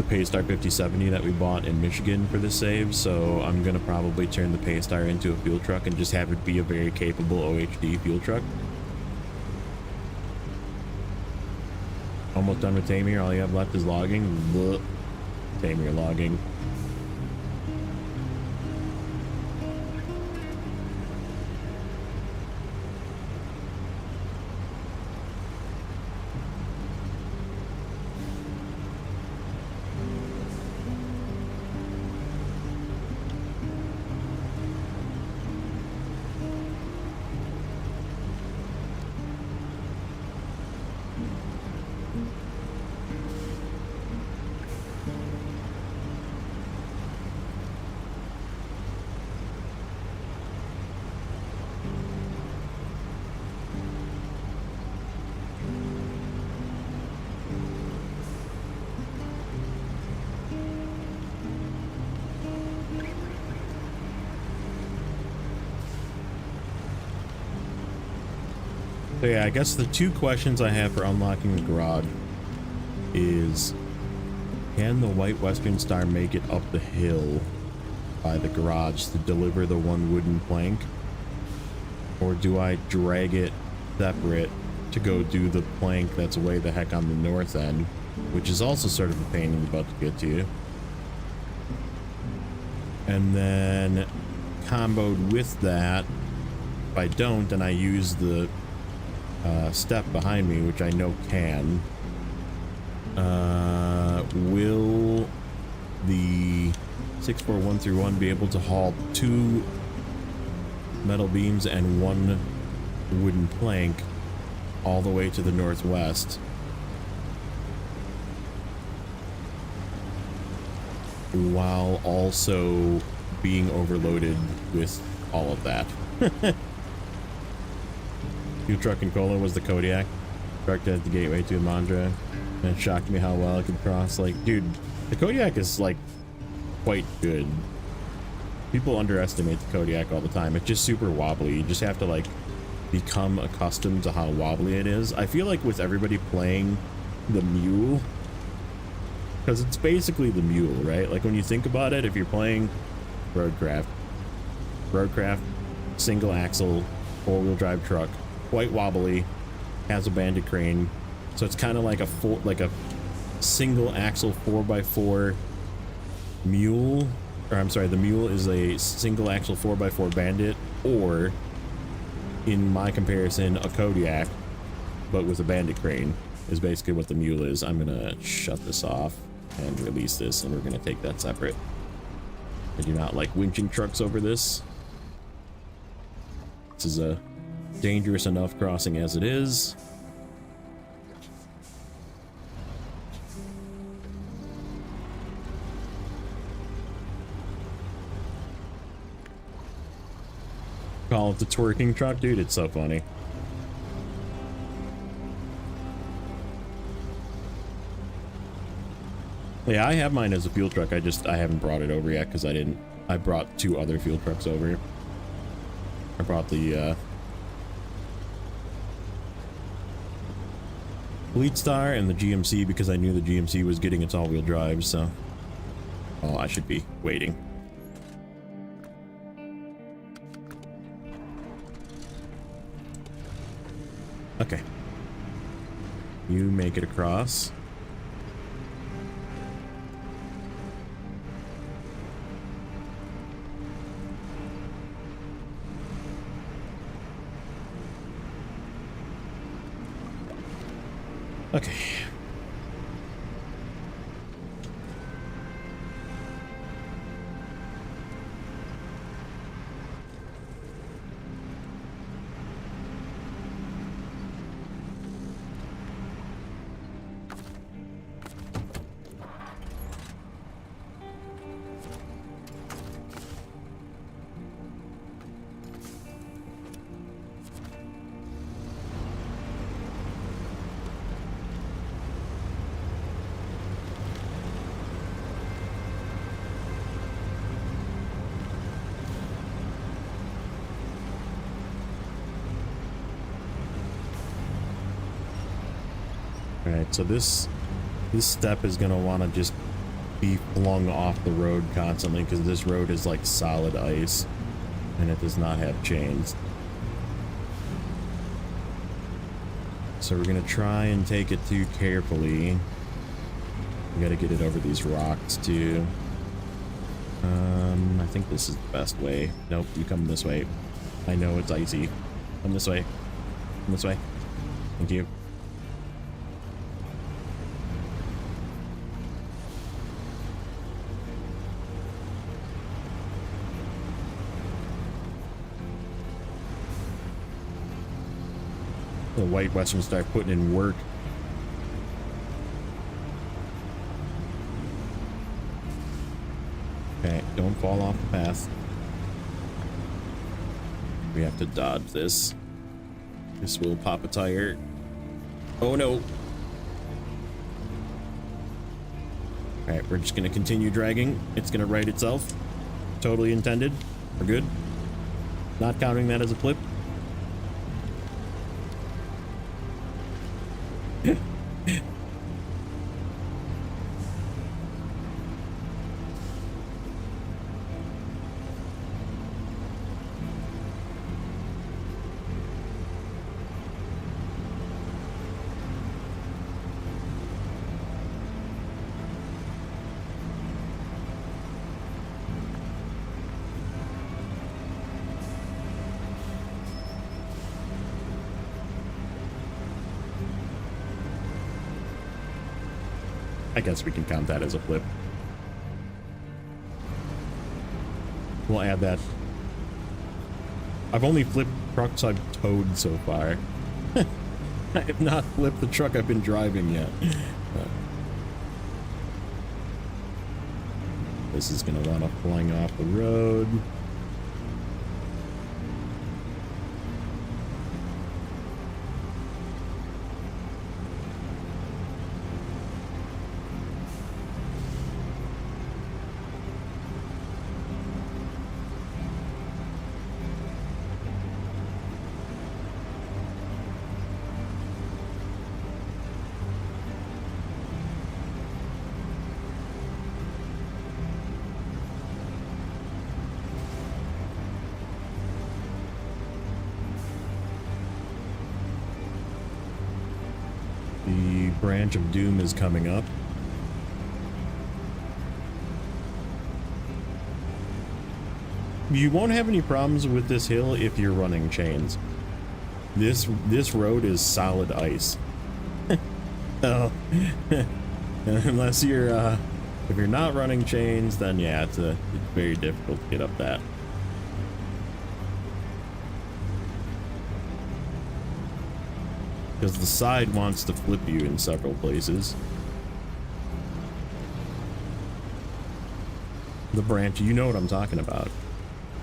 Paystar 5070 that we bought in Michigan for this save, so I'm gonna probably turn the Paystar into a fuel truck and just have it be a very capable OHD fuel truck. Almost done with Tamir. All you have left is logging. Blech. Tamir logging. So yeah, I guess the two questions I have for unlocking the garage is, can the White Western Star make it up the hill by the garage to deliver the one wooden plank? Or do I drag it separate to go do the plank that's way the heck on the north end, which is also sort of a pain in the butt to get to? And then comboed with that, if I don't and I use the step behind me, which I know can, will the 64131 be able to haul two metal beams and one wooden plank all the way to the northwest, while also being overloaded with all of that. Fuel truck in Kola was the Kodiak. Parked at the gateway to Imandra, and it shocked me how well it could cross. Like, dude, the Kodiak is like quite good. People underestimate the Kodiak all the time. It's just super wobbly. You just have to like become accustomed to how wobbly it is. I feel like with everybody playing the Mule, because it's basically the Mule, right? Like when you think about it, if you're playing roadcraft, single axle, 4-wheel drive truck, quite wobbly, has a bandit crane, so it's kind of like a single axle 4x4 mule, or I'm sorry, the Mule is a single axle 4x4 bandit, or in my comparison, a Kodiak, but with a bandit crane is basically what the Mule is. I'm gonna shut this off and release this, and we're gonna take that separate. I do not like winching trucks over this. This is a dangerous enough crossing as it is. Call it the twerking truck, dude. It's so funny. Yeah, I have mine as a fuel truck. I haven't brought it over yet because I brought 2 other fuel trucks over. I brought the Fleet Star and the GMC because I knew the GMC was getting its all-wheel drive, so I should be waiting. Okay. You make it across. Okay. Alright, so this step is gonna want to just be flung off the road constantly because this road is like solid ice and it does not have chains. So we're gonna try and take it too carefully. We gotta get it over these rocks too. I think this is the best way. Nope, you come this way. I know it's icy. Come this way. Come this way. Thank you. The White Western start putting in work. Okay, don't fall off the path. We have to dodge this. This will pop a tire. Oh no. Alright, we're just gonna continue dragging. It's gonna right itself. Totally intended. We're good. Not counting that as a flip. I guess we can count that as a flip. We'll add that. I've only flipped trucks I've towed so far. I have not flipped the truck I've been driving yet. This is gonna want to fling off the road. The branch of doom is coming up. You won't have any problems with this hill if you're running chains. This road is solid ice. Oh. Unless you're if you're not running chains, then yeah, it's very difficult to get up that. Because the side wants to flip you in several places. The branch, you know what I'm talking about.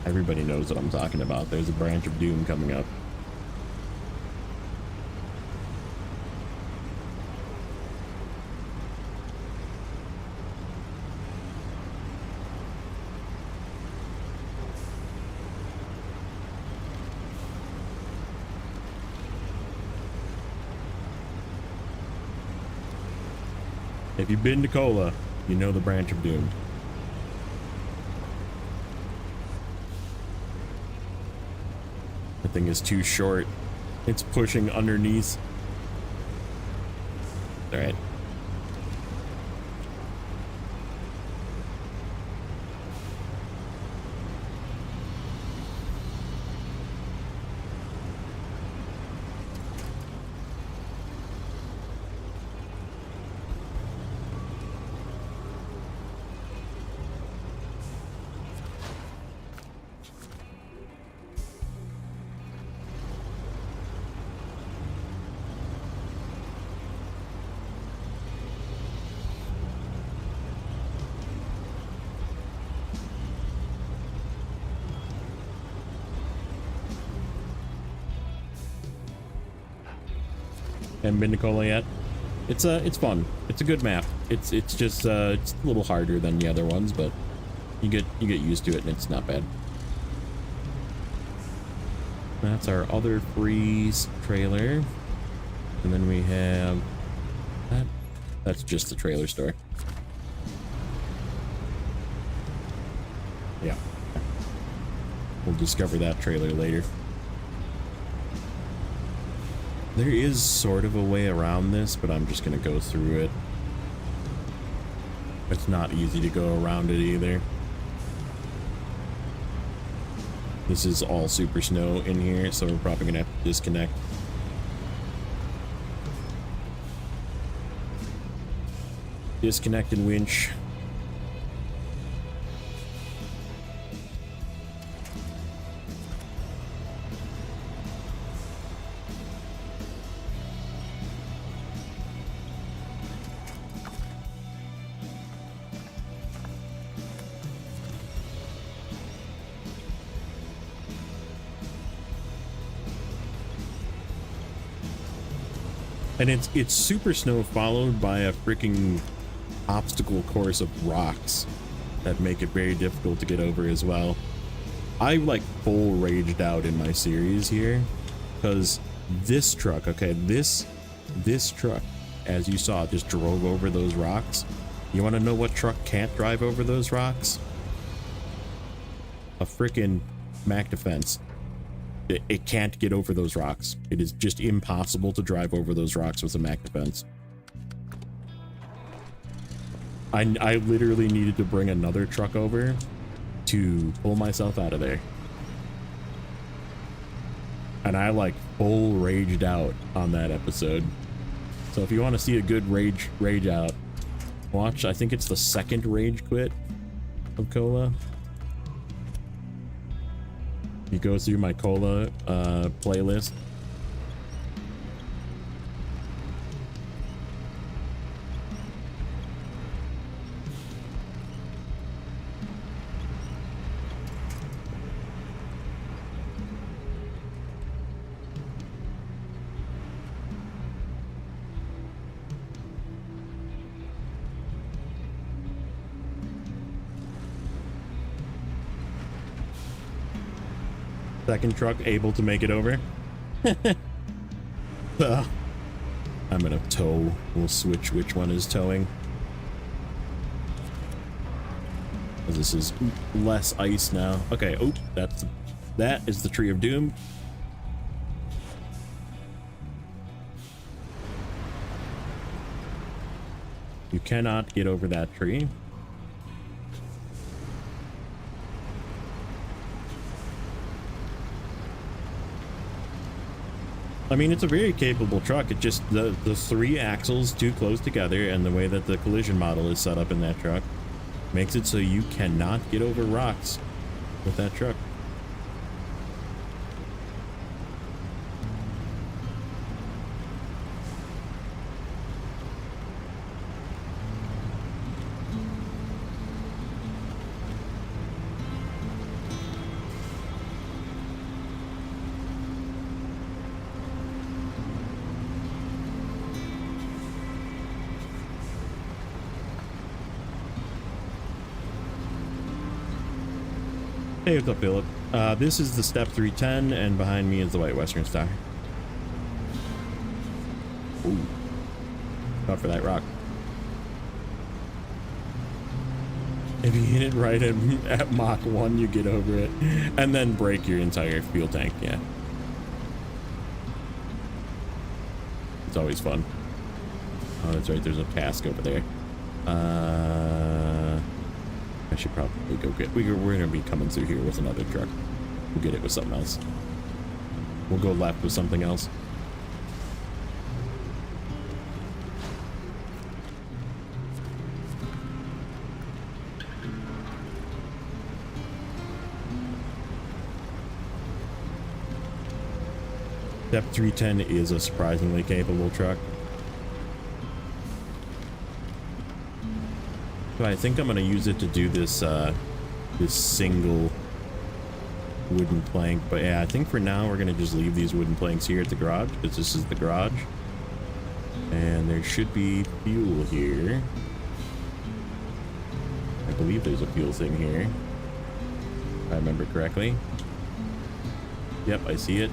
Everybody knows what I'm talking about. There's a branch of doom coming up. If you've been to Kola, you know the branch of doom. The thing is too short. It's pushing underneath. All right. Haven't been to Kola yet. It's fun. It's a good map. It's just it's a little harder than the other ones, but you get used to it and it's not bad. That's our other freeze trailer, and then we have that. That's just the trailer store. Yeah, we'll discover that trailer later. There is sort of a way around this, but I'm just gonna go through it. It's not easy to go around it either. This is all super snow in here, so we're probably gonna have to disconnect. Disconnect and winch. And it's super snow followed by a freaking obstacle course of rocks that make it very difficult to get over as well. I like full raged out in my series here because this truck, okay, this truck, as you saw, just drove over those rocks. You want to know what truck can't drive over those rocks? A freaking Mac Defense. It can't get over those rocks. It is just impossible to drive over those rocks with a Mac Defense. I literally needed to bring another truck over to pull myself out of there. And I like full raged out on that episode. So if you want to see a good rage out, watch, I think it's the second rage quit of Kola. You go through my Kola playlist. Second truck able to make it over. I'm gonna tow. We'll switch which one is towing. This is less ice now. Okay. Oh, that is the Tree of Doom. You cannot get over that tree. I mean, it's a very capable truck. It just, the three axles too close together and the way that the collision model is set up in that truck makes it so you cannot get over rocks with that truck. Hey, what's up, Philip? This is the Step 310, and behind me is the White Western Star. Ooh. Not for that rock. If you hit it right at Mach 1, you get over it, and then break your entire fuel tank, yeah. It's always fun. Oh, that's right, there's a cask over there. I should probably go get... We're going to be coming through here with another truck. We'll get it with something else. We'll go left with something else. Step 310 is a surprisingly capable truck. So I think I'm going to use it to do this this single wooden plank. But yeah, I think for now we're going to just leave these wooden planks here at the garage, because this is the garage. And there should be fuel here. I believe there's a fuel thing here, if I remember correctly. Yep, I see it.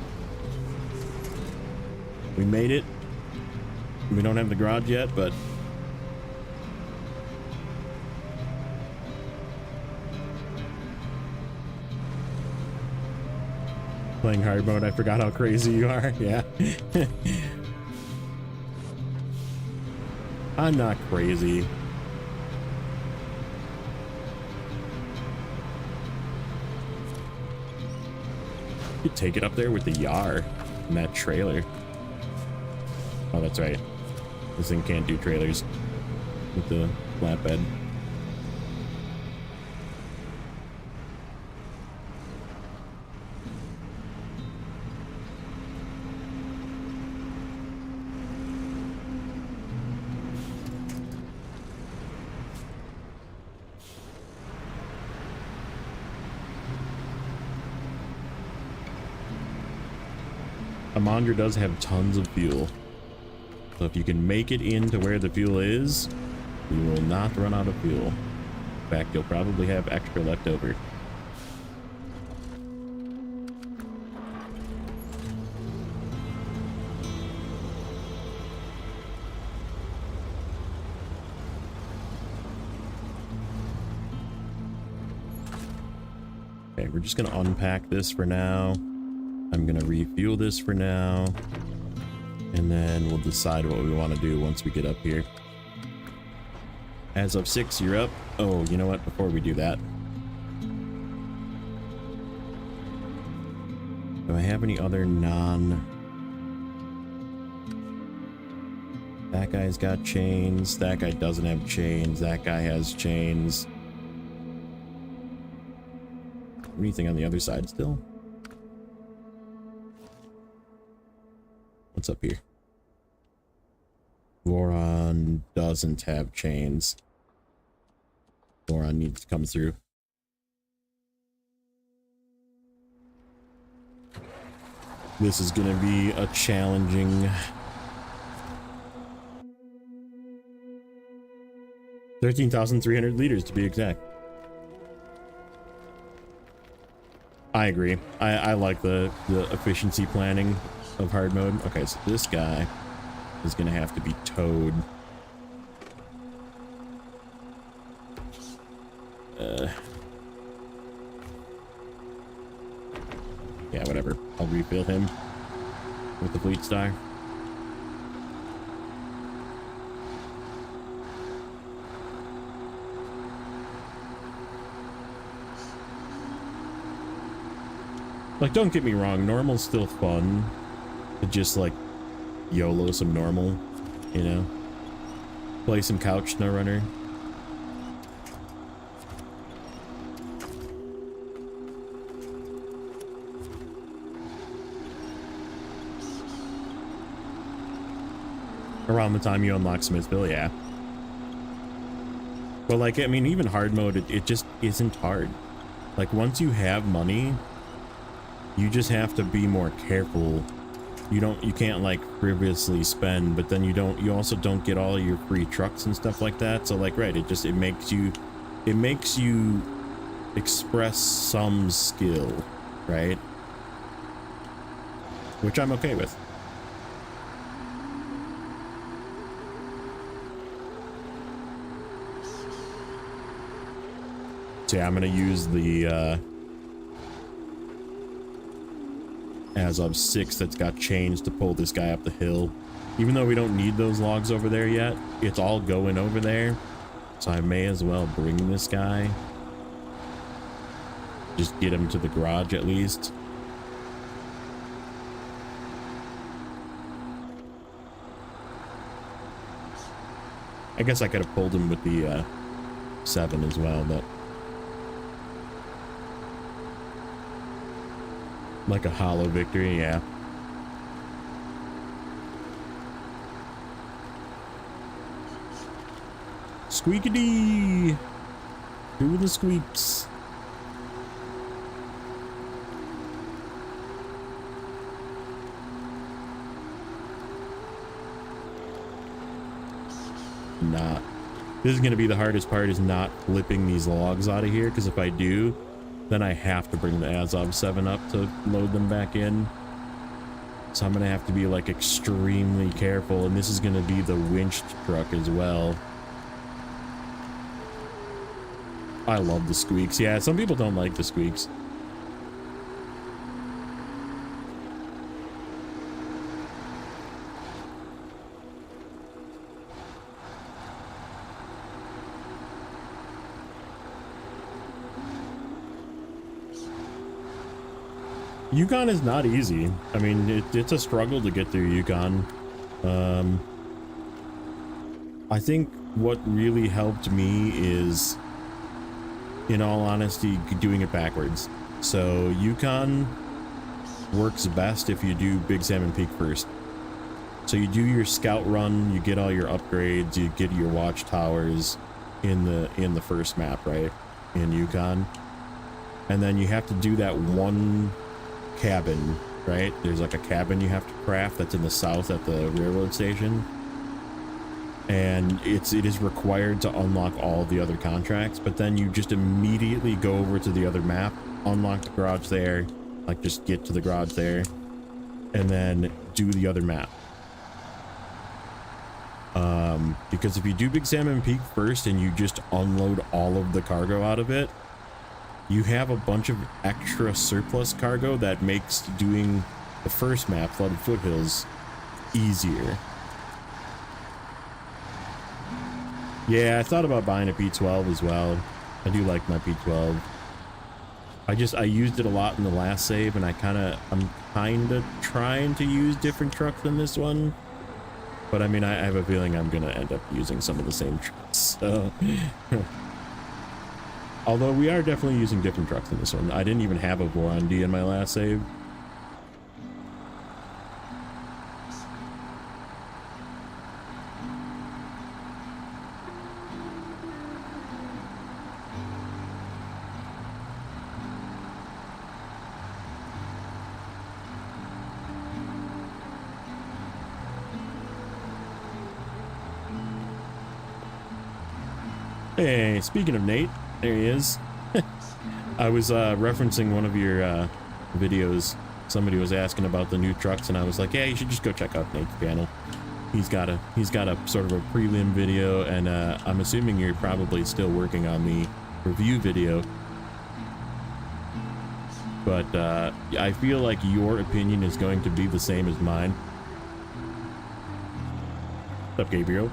We made it. We don't have the garage yet, but playing hard mode, I forgot how crazy you are. Yeah. I'm not crazy. You could take it up there with the Yar in that trailer. Oh, that's right. This thing can't do trailers with the flatbed. Imandra does have tons of fuel. So if you can make it into where the fuel is, you will not run out of fuel. In fact, you'll probably have extra left over. Okay, we're just going to unpack this for now. I'm going to refuel this for now. And then we'll decide what we want to do once we get up here. As of 6, you're up. Oh, you know what? Before we do that, do I have any other That guy's got chains. That guy doesn't have chains. That guy has chains. Anything on the other side still? what's up here? Voron doesn't have chains. Voron needs to come through. This is gonna be a challenging 13,300 liters to be exact. I agree. I like the efficiency planning of hard mode. Okay, so this guy is gonna have to be towed. Yeah, whatever. I'll refill him with the fleet star. Like, don't get me wrong, normal's still fun. To just, like, YOLO some normal, you know? Play some couch Snowrunner. Around the time you unlock Smithville, yeah. But, like, I mean, even hard mode, it just isn't hard. Like, once you have money, you just have to be more careful. You can't like frivolously spend, but then you also don't get all your free trucks and stuff like that. So like, right, it makes you express some skill, right? Which I'm okay with. So yeah, I'm gonna use the as of 6 that's got chains to pull this guy up the hill. Even though we don't need those logs over there yet, it's all going over there. So I may as well bring this guy. Just get him to the garage at least. I guess I could have pulled him with the 7 as well, but like a hollow victory, yeah. Squeakity! Doing the squeaks. Not. This is gonna be the hardest part, is not flipping these logs out of here, because if I do, then I have to bring the Azov 7 up to load them back in. So I'm gonna have to be like extremely careful, and this is gonna be the winched truck as well. I love the squeaks. Yeah, some people don't like the squeaks. Yukon is not easy. I mean, it's a struggle to get through Yukon. I think what really helped me is, in all honesty, doing it backwards. So Yukon works best if you do Big Salmon Peak first. So you do your scout run, you get all your upgrades, you get your watchtowers in the first map, right? In Yukon. And then you have to do that one cabin, right? There's like a cabin you have to craft that's in the south at the railroad station, and it is required to unlock all the other contracts. But then you just immediately go over to the other map, unlock the garage there, like just get to the garage there, and then do the other map. Because if you do Big Salmon Peak first and you just unload all of the cargo out of it, you have a bunch of extra surplus cargo that makes doing the first map, Flooded Foothills, easier. Yeah, I thought about buying a P12 as well. I do like my P12. I used it a lot in the last save, and I'm kind of trying to use different trucks than this one. But I mean, I have a feeling I'm gonna end up using some of the same trucks, so. Although we are definitely using different trucks in this one. I didn't even have a Voron D in my last save. Hey, speaking of Nate, there he is. I was referencing one of your videos. Somebody was asking about the new trucks, and I was like, yeah, you should just go check out Nate's channel. He's got a sort of a prelim video, and I'm assuming you're probably still working on the review video. But I feel like your opinion is going to be the same as mine. What's up, Gabriel?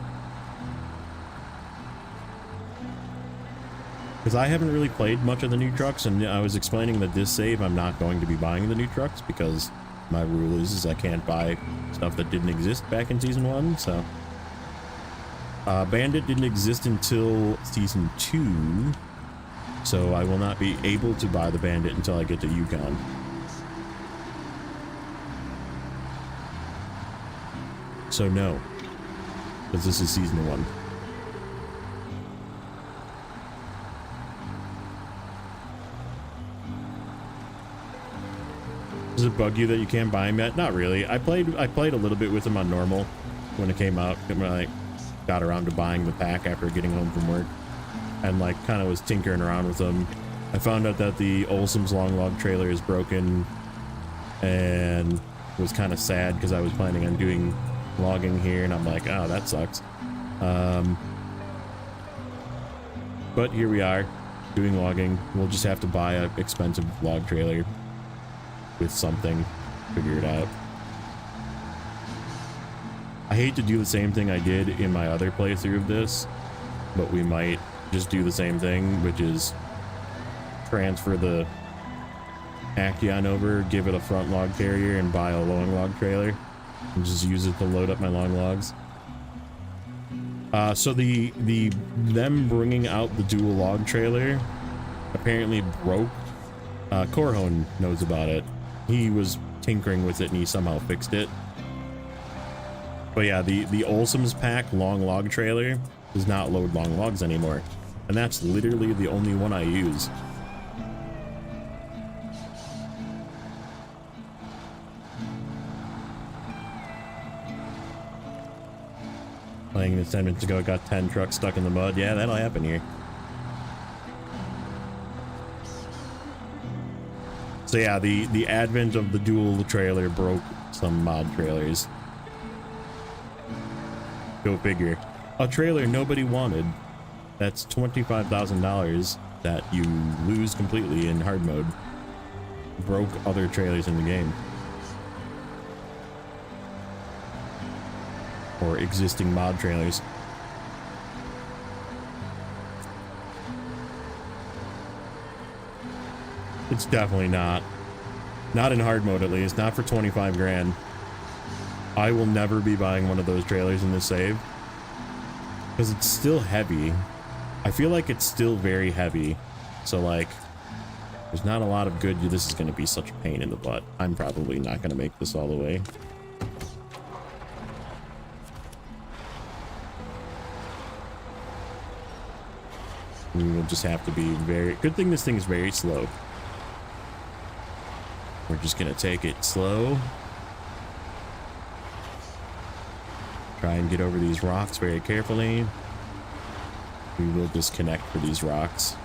Because I haven't really played much of the new trucks, and I was explaining that this save I'm not going to be buying the new trucks because my rule is I can't buy stuff that didn't exist back in Season 1, so... Bandit didn't exist until Season 2, so I will not be able to buy the Bandit until I get to Yukon. So no, because this is Season 1. Does it bug you that you can't buy him yet? Not really. I played a little bit with him on normal when it came out. When I got around to buying the pack after getting home from work, and like kind of was tinkering around with them. I found out that the Olsom's long log trailer is broken, and was kind of sad because I was planning on doing logging here, and I'm like, oh, that sucks. But here we are doing logging. We'll just have to buy an expensive log trailer with something, figure it out. I hate to do the same thing I did in my other playthrough of this, but we might just do the same thing, which is transfer the Action over, give it a front log carrier, and buy a long log trailer, and just use it to load up my long logs. So them bringing out the dual log trailer apparently broke. Corhone knows about it. He was tinkering with it and he somehow fixed it. But yeah, the Olsom's pack long log trailer does not load long logs anymore, and that's literally the only one I use. Playing this 10 minutes ago, got 10 trucks stuck in the mud. Yeah, that'll happen here. So yeah, the advent of the dual trailer broke some mod trailers. Go figure. A trailer nobody wanted. That's $25,000 that you lose completely in hard mode. Broke other trailers in the game. Or existing mod trailers. It's definitely not. Not in hard mode, at least. Not for 25 grand. I will never be buying one of those trailers in this save. Because it's still heavy. I feel like it's still very heavy. So, like, there's not a lot of good. This is going to be such a pain in the butt. I'm probably not going to make this all the way. We will just have to be very... Good thing this thing is very slow. We're just going to take it slow. Try and get over these rocks very carefully. We will disconnect for these rocks.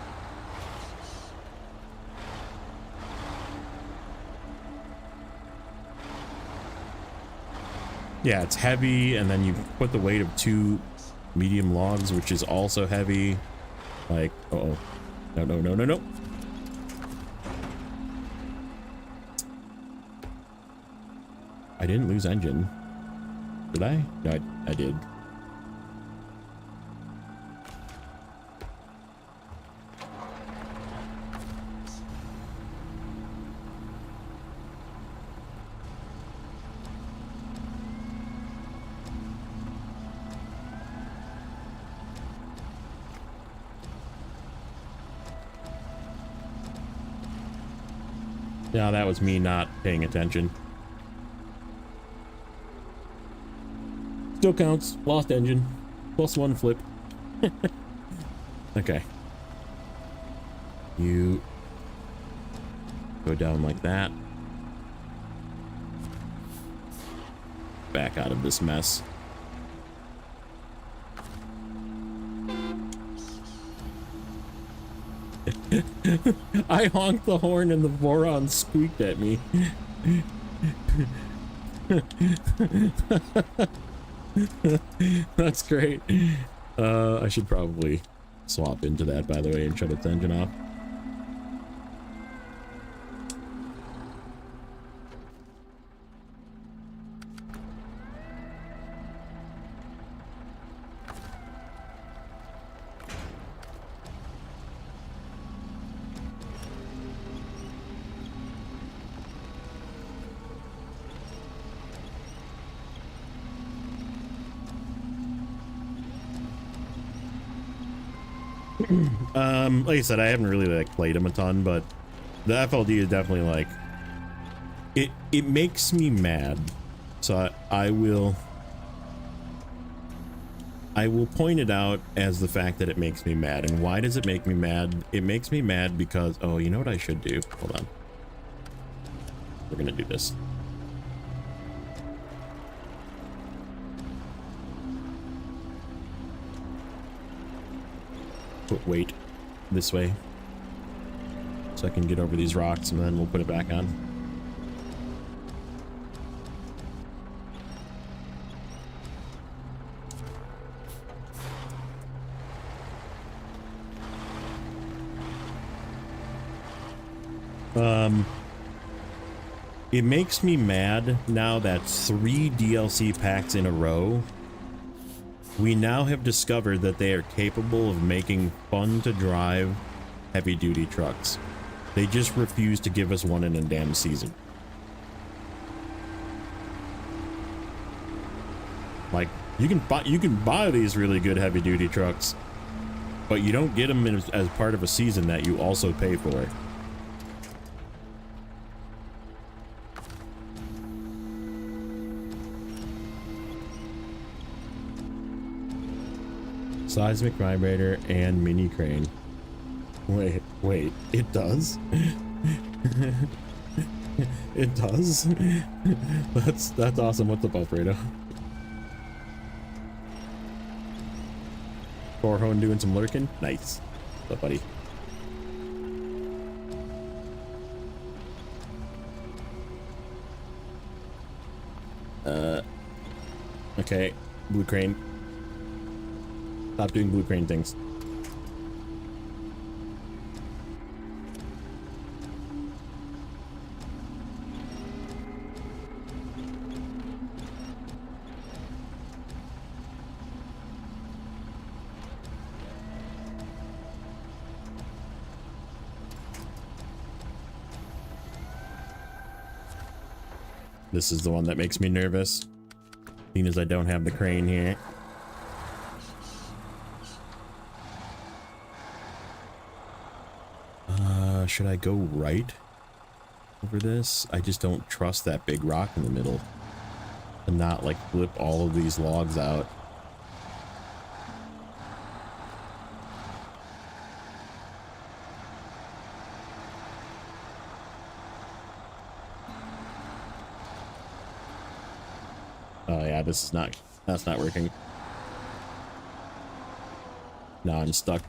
Yeah, it's heavy, and then you put the weight of 2 medium logs, which is also heavy. Like, uh-oh. No, no, no, no, no. I didn't lose engine. Did I? No, I did. No, that was me not paying attention. Still counts. Lost engine. +1 flip. Okay. You go down like that. Back out of this mess. I honked the horn and the Voron squeaked at me. That's great. I should probably swap into that, by the way, and shut its engine off. Like I said, I haven't really like played him a ton, but the FLD is definitely like it makes me mad. So I will point it out as the fact that it makes me mad. And why does it make me mad? It makes me mad because, oh, you know what I should do? Hold on. We're gonna do this. Put weight this way so I can get over these rocks, and then we'll put it back on. It makes me mad now that 3 DLC packs in a row, we now have discovered that they are capable of making fun to drive heavy duty trucks. They just refuse to give us one in a damn season. Like, you can buy these really good heavy duty trucks, but you don't get them as part of a season that you also pay for. Seismic vibrator and mini crane. Wait, it does? It does? That's awesome. What's up, Alfredo? Corhone doing some lurking? Nice. What's up, buddy? Okay, blue crane. Stop doing blue crane things. This is the one that makes me nervous, seeing as I don't have the crane here. Should I go right over this? I just don't trust that big rock in the middle and not like flip all of these logs out. Oh yeah, that's not working. No, I'm stuck.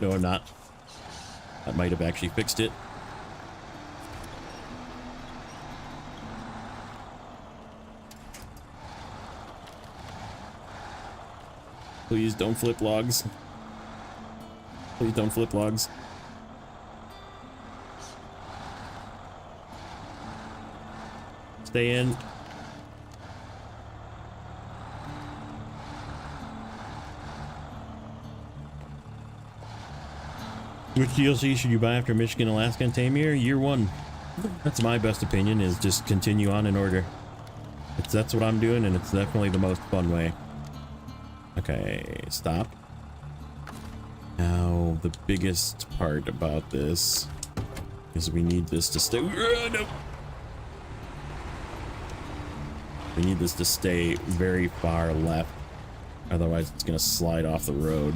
No, I'm not. That might have actually fixed it. Please don't flip logs. Please don't flip logs. Stay in. Which DLC should you buy after Michigan, Alaska, and Tamir? Year 1. That's my best opinion, is just continue on in order. That's what I'm doing, and it's definitely the most fun way. Okay, stop. Now, the biggest part about this is we need this to stay... No. We need this to stay very far left. Otherwise, it's going to slide off the road.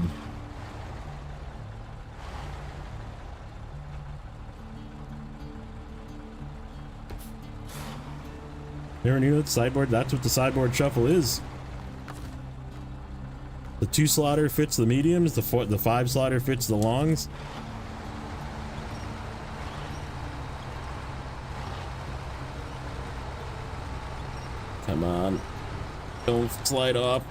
Never knew that sideboard. That's what the sideboard shuffle is. The 2 slaughter fits the mediums, the 5 slaughter fits the longs. Come on. Don't slide off.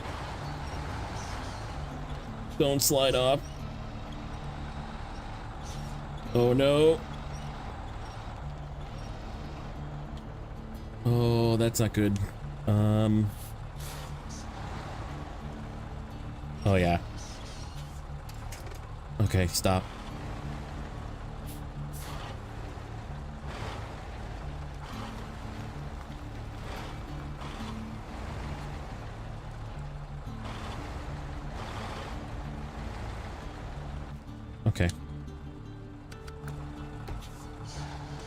Don't slide off. Oh no. Oh, that's not good. Oh yeah. Okay, stop. Okay.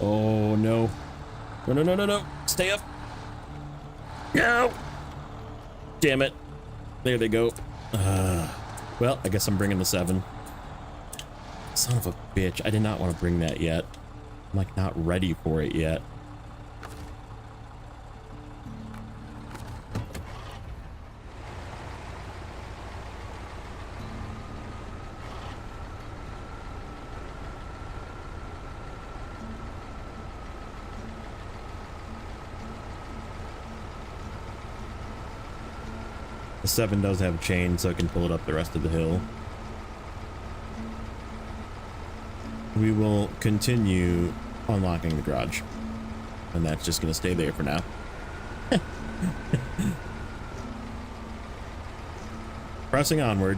Oh no. No, no, no, no, no. Stay up. No. Damn it. There they go. Well, I guess I'm bringing the 7. Son of a bitch. I did not want to bring that yet. I'm like not ready for it yet. The 7 does have a chain, so I can pull it up the rest of the hill. We will continue unlocking the garage, and that's just going to stay there for now. Pressing onward.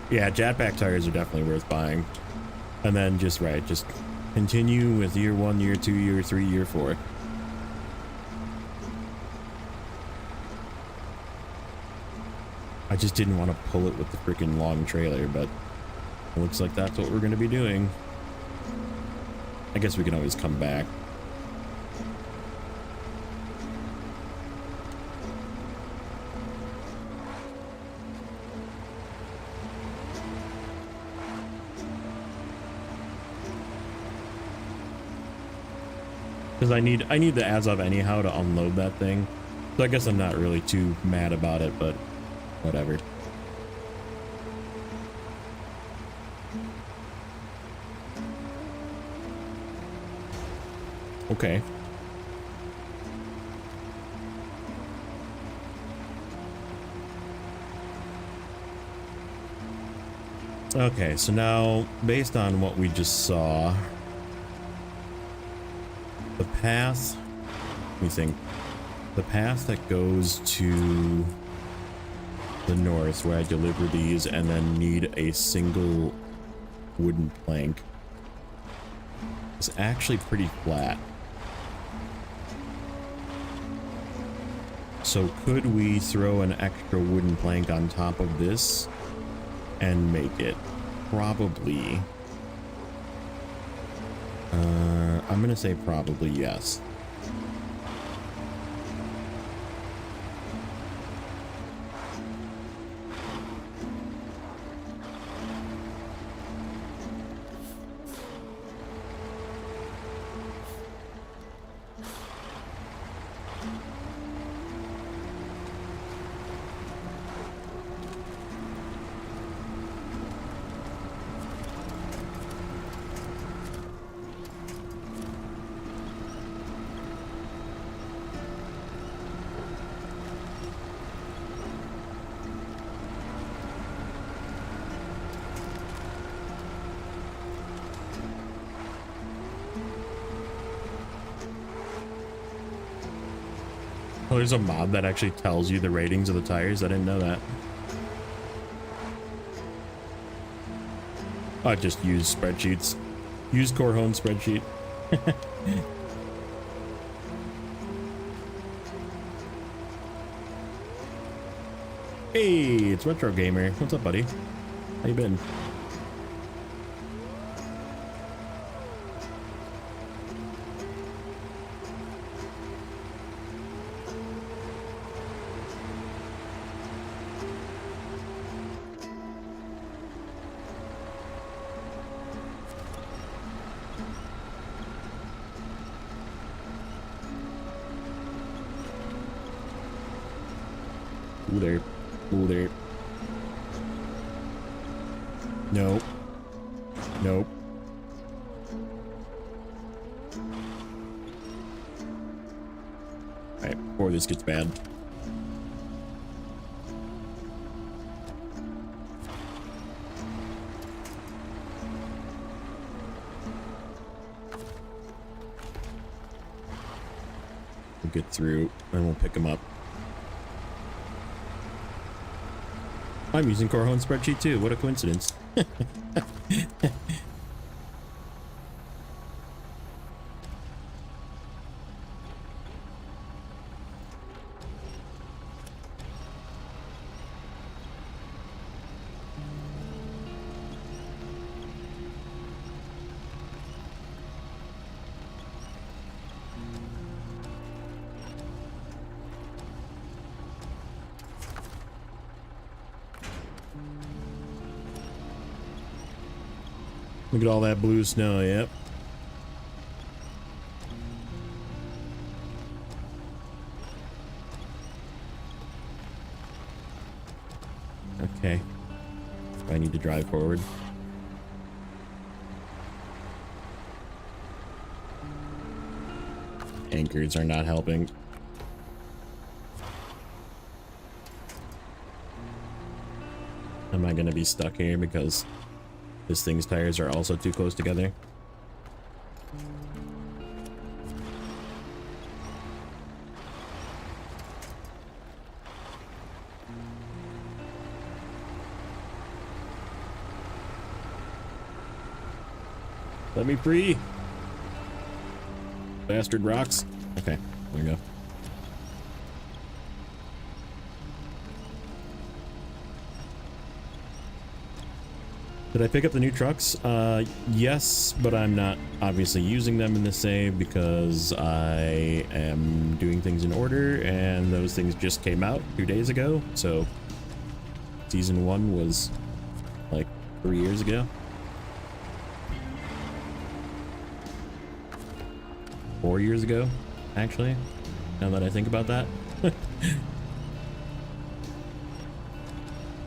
Yeah, jetpack tires are definitely worth buying. And then just continue with year 1, year 2, year 3, year 4. I just didn't want to pull it with the freaking long trailer, but it looks like that's what we're going to be doing. I guess we can always come back. Because I need the as of anyhow to unload that thing. So I guess I'm not really too mad about it, but whatever. Okay. Okay, so now, based on what we just saw, the path, let me think, the path that goes to the north where I deliver these and then need a single wooden plank is actually pretty flat. So could we throw an extra wooden plank on top of this and make it? Probably. I'm gonna say probably yes. Oh, there's a mod that actually tells you the ratings of the tires. I didn't know that. I just use spreadsheets. Use Corhone spreadsheet. Hey, it's Retro Gamer. What's up, buddy? How you been? Ooh there. Ooh there. Nope. Nope. Alright, before this gets bad. We'll get through and we'll pick them up. I'm using Corhone spreadsheet too. What a coincidence. Look at all that blue snow, yep. Okay. I need to drive forward. Anchors are not helping. Am I gonna be stuck here because this thing's tires are also too close together? Let me free. Bastard rocks. Okay, there we go. Did I pick up the new trucks? Yes, but I'm not obviously using them in the save because I am doing things in order and those things just came out 2 days ago. So season 1 was like 3 years ago. 4 years ago, actually, now that I think about that.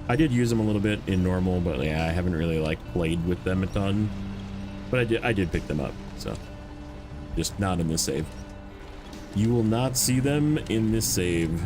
I did use them a little bit in normal, but yeah, I haven't really like played with them a ton. But I did pick them up, so just not in this save. You will not see them in this save.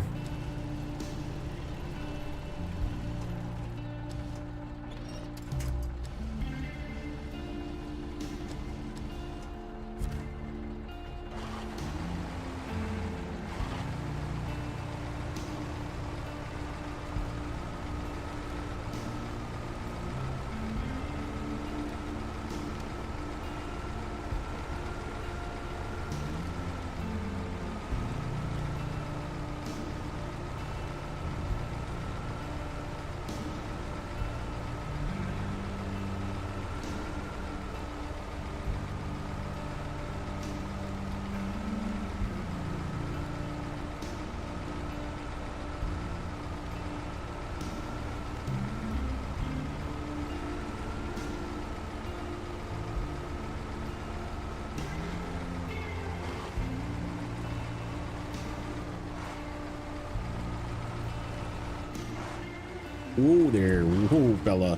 Whoa there, whoa fella.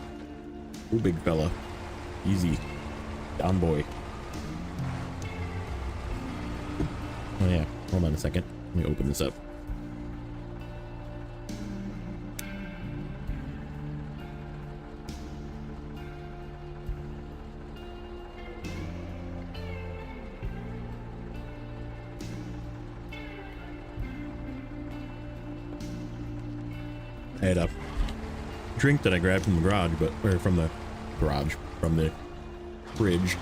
Whoa big fella. Easy. Down boy. Oh yeah, hold on a second. Let me open this up. I had a drink that I grabbed from the garage, or from the fridge.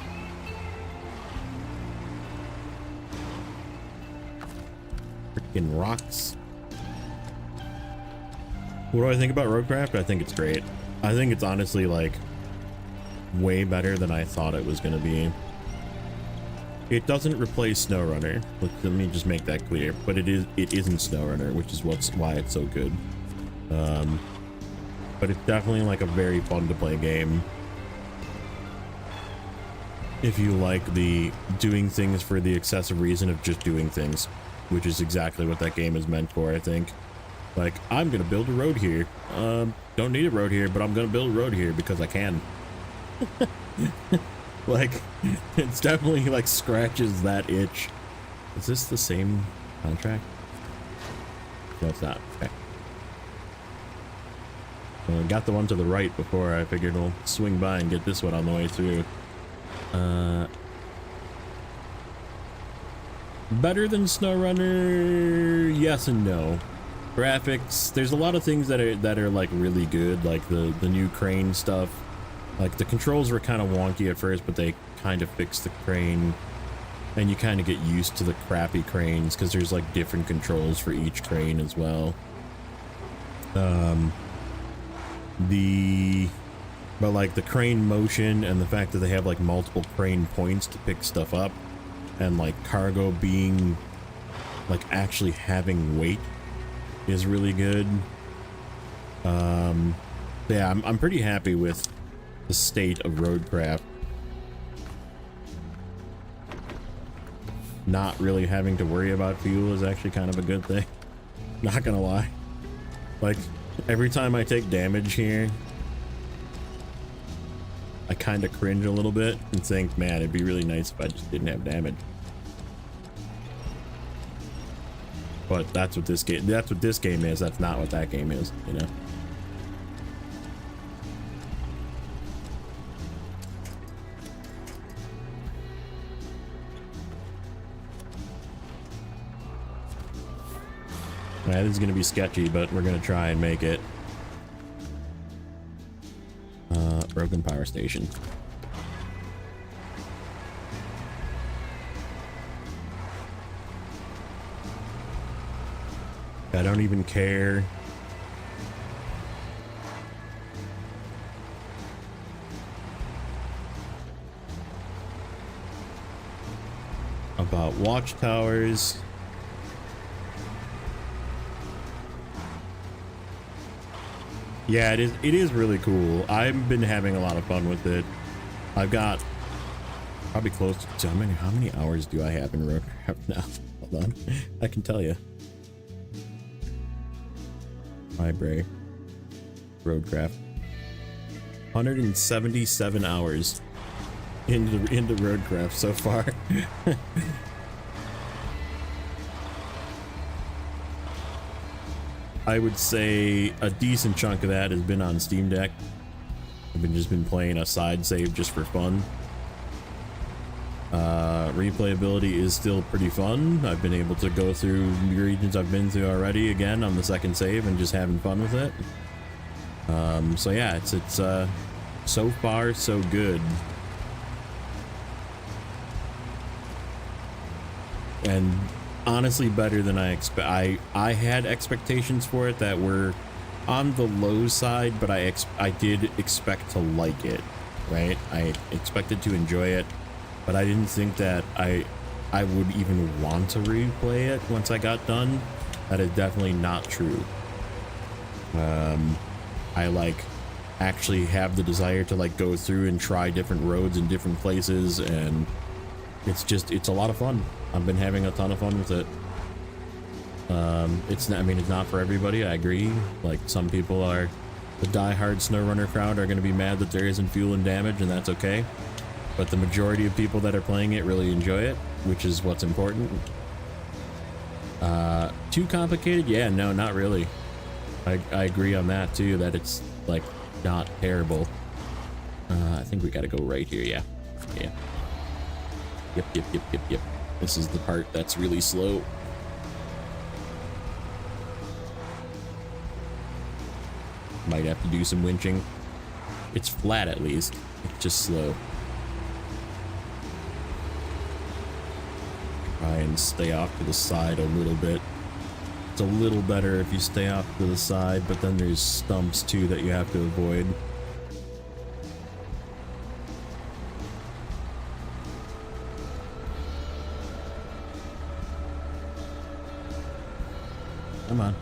Freaking rocks. What do I think about Roadcraft? I think it's great. I think it's honestly like way better than I thought it was going to be. It doesn't replace Snowrunner. Let me just make that clear. But it isn't Snowrunner, which is why it's so good. But it's definitely like a very fun to play game if you like the doing things for the excessive reason of just doing things, which is exactly what that game is meant for, I think. Like, I'm gonna build a road here. Don't need a road here, but I'm gonna build a road here because I can. Like, it's definitely like scratches that itch. Is this the same contract? No, it's not. Okay. Well, I got the one to the right before. I figured we'll swing by and get this one on the way through. Better than Snowrunner? Yes and no. Graphics, there's a lot of things that are like really good, like the new crane stuff. Like the controls were kind of wonky at first, but they kind of fixed the crane, and you kind of get used to the crappy cranes because there's like different controls for each crane as well. But like the crane motion and the fact that they have like multiple crane points to pick stuff up, and like cargo being like actually having weight is really good. Yeah, I'm pretty happy with the state of roadcraft. Not really having to worry about fuel is actually kind of a good thing. Not gonna lie. Like, every time I take damage here, I kind of cringe a little bit and think, man, it'd be really nice if I just didn't have damage. But that's what this game is. That's not what that game is, you know. Yeah, this is gonna be sketchy, but we're gonna try and make it. Broken power station. I don't even care. About watchtowers. Yeah, it is really cool. I've been having a lot of fun with it. I've got probably close to how many hours do I have in roadcraft now? Hold on. I can tell you. Library. Roadcraft. 177 hours into roadcraft so far. I would say a decent chunk of that has been on Steam Deck. I've just been playing a side save just for fun. Replayability is still pretty fun. I've been able to go through regions I've been through already again on the second save and just having fun with it. So yeah, it's so far so good. And honestly better than I expect. I had expectations for it that were on the low side, but I did expect to like it, right? I expected to enjoy it, but I didn't think that I would even want to replay it once I got done. That is definitely not true. I like actually have the desire to like go through and try different roads in different places, and it's a lot of fun. I've been having a ton of fun with it. It's not for everybody. I agree. Like, some people are, the die-hard Snowrunner crowd are going to be mad that there isn't fuel and damage, and that's okay. But the majority of people that are playing it really enjoy it, which is what's important. Too complicated? Yeah, no, not really. I agree on that too, that it's like not terrible. I think we gotta go right here. Yeah. Yep. This is the part that's really slow. Might have to do some winching. It's flat at least. It's just slow. Try and stay off to the side a little bit. It's a little better if you stay off to the side, but then there's stumps too that you have to avoid. Come on.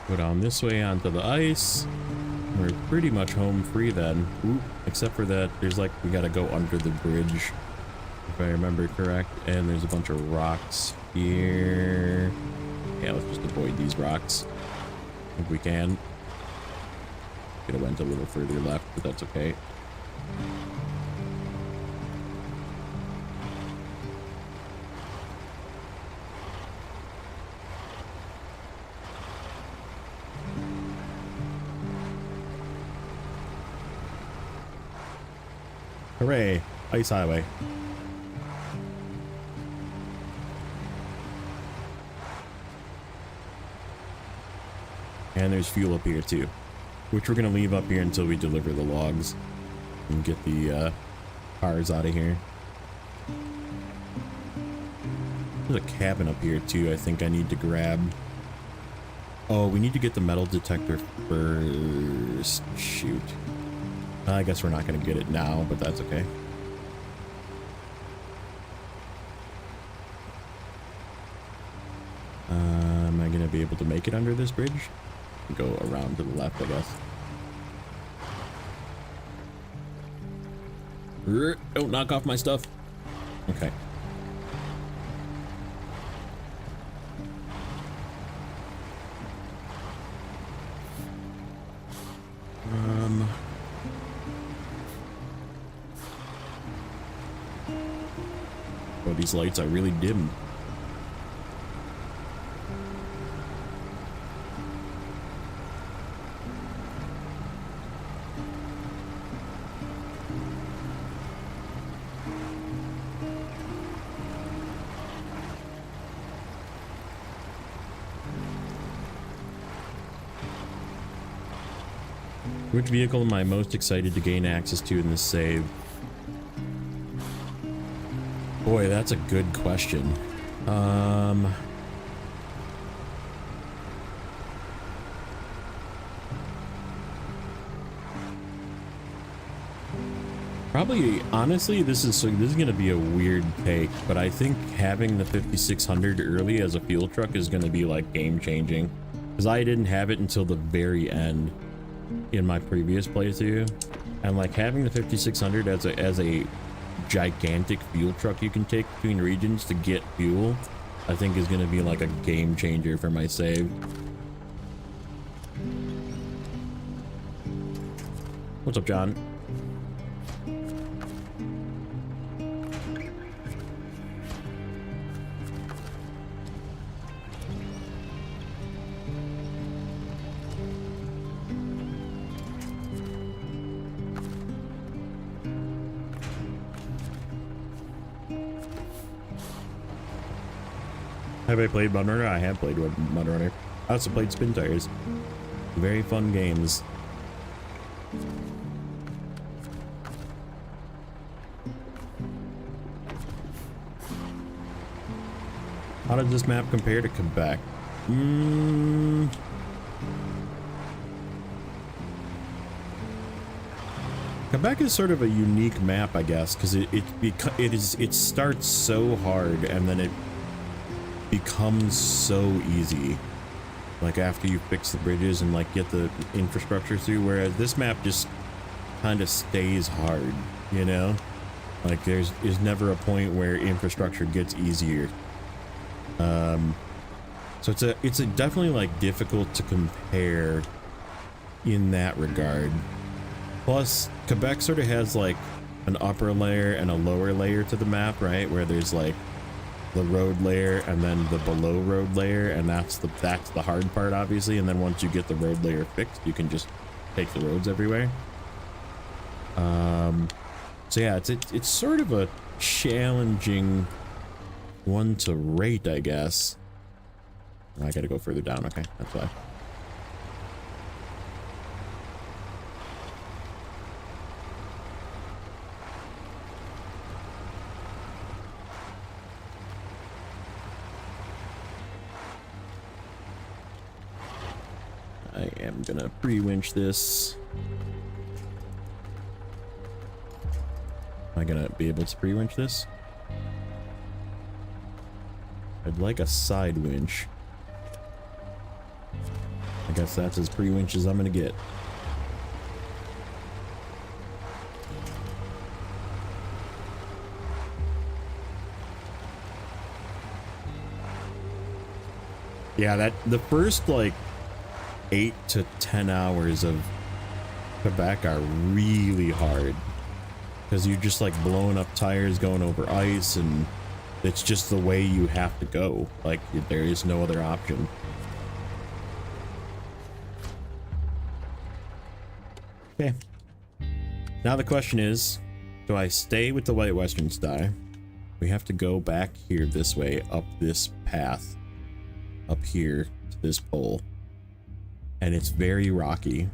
Go down this way onto the ice. We're pretty much home free then. Ooh, except for that, there's like, we gotta go under the bridge, if I remember correct. And there's a bunch of rocks here. Yeah, let's just avoid these rocks if we can. Could have went a little further left, but that's okay. Hooray! Ice highway. And there's fuel up here too, which we're gonna leave up here until we deliver the logs and get the cars out of here. There's a cabin up here too I think I need to grab. Oh, we need to get the metal detector first. Shoot. I guess we're not going to get it now, but that's okay. Am I going to be able to make it under this bridge? Go around to the left, I guess. Don't knock off my stuff. Okay. Oh, these lights are really dim. Which vehicle am I most excited to gain access to in this save? Boy, that's a good question. Probably, honestly, this is gonna be a weird take, but I think having the 5600 early as a fuel truck is gonna be like game changing, because I didn't have it until the very end in my previous playthrough, and like having the 5600 as a gigantic fuel truck you can take between regions to get fuel, I think is going to be like a game changer for my save. What's up, John? Have I played Mudrunner? I have played Mudrunner. I also played Spin Tires. Very fun games. How does this map compare to Quebec? Quebec is sort of a unique map, I guess, because it starts so hard and then it becomes so easy, like after you fix the bridges and like get the infrastructure through, whereas this map just kind of stays hard, you know, like there's never a point where infrastructure gets easier. So it's a definitely like difficult to compare in that regard. Plus Quebec sort of has like an upper layer and a lower layer to the map, right, where there's like the road layer and then the below road layer, and that's the hard part, obviously, and then once you get the road layer fixed you can just take the roads everywhere. So yeah, it's sort of a challenging one to rate, I guess. I gotta go further down. Okay, that's why. I am gonna pre-winch this. Am I gonna be able to pre-winch this? I'd like a side winch. I guess that's as pre-winch as I'm gonna get. Yeah, that the first like 8 to 10 hours of Quebec are really hard because you're just like blowing up tires, going over ice, and it's just the way you have to go. Like there is no other option. Okay. Now the question is, do I stay with the White Western Star? We have to go back here this way, up this path, up here to this pole. And it's very rocky.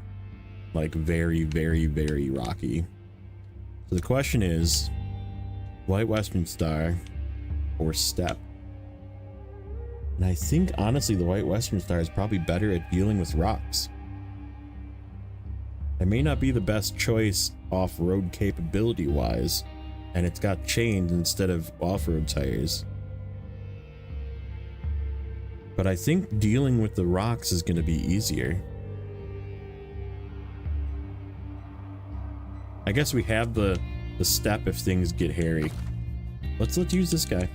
Like very, very, very rocky. So the question is, White Western Star or Step? And I think honestly the White Western Star is probably better at dealing with rocks. It may not be the best choice off-road capability wise, and it's got chains instead of off-road tires. But I think dealing with the rocks is going to be easier. I guess we have the Step if things get hairy. Let's use this guy.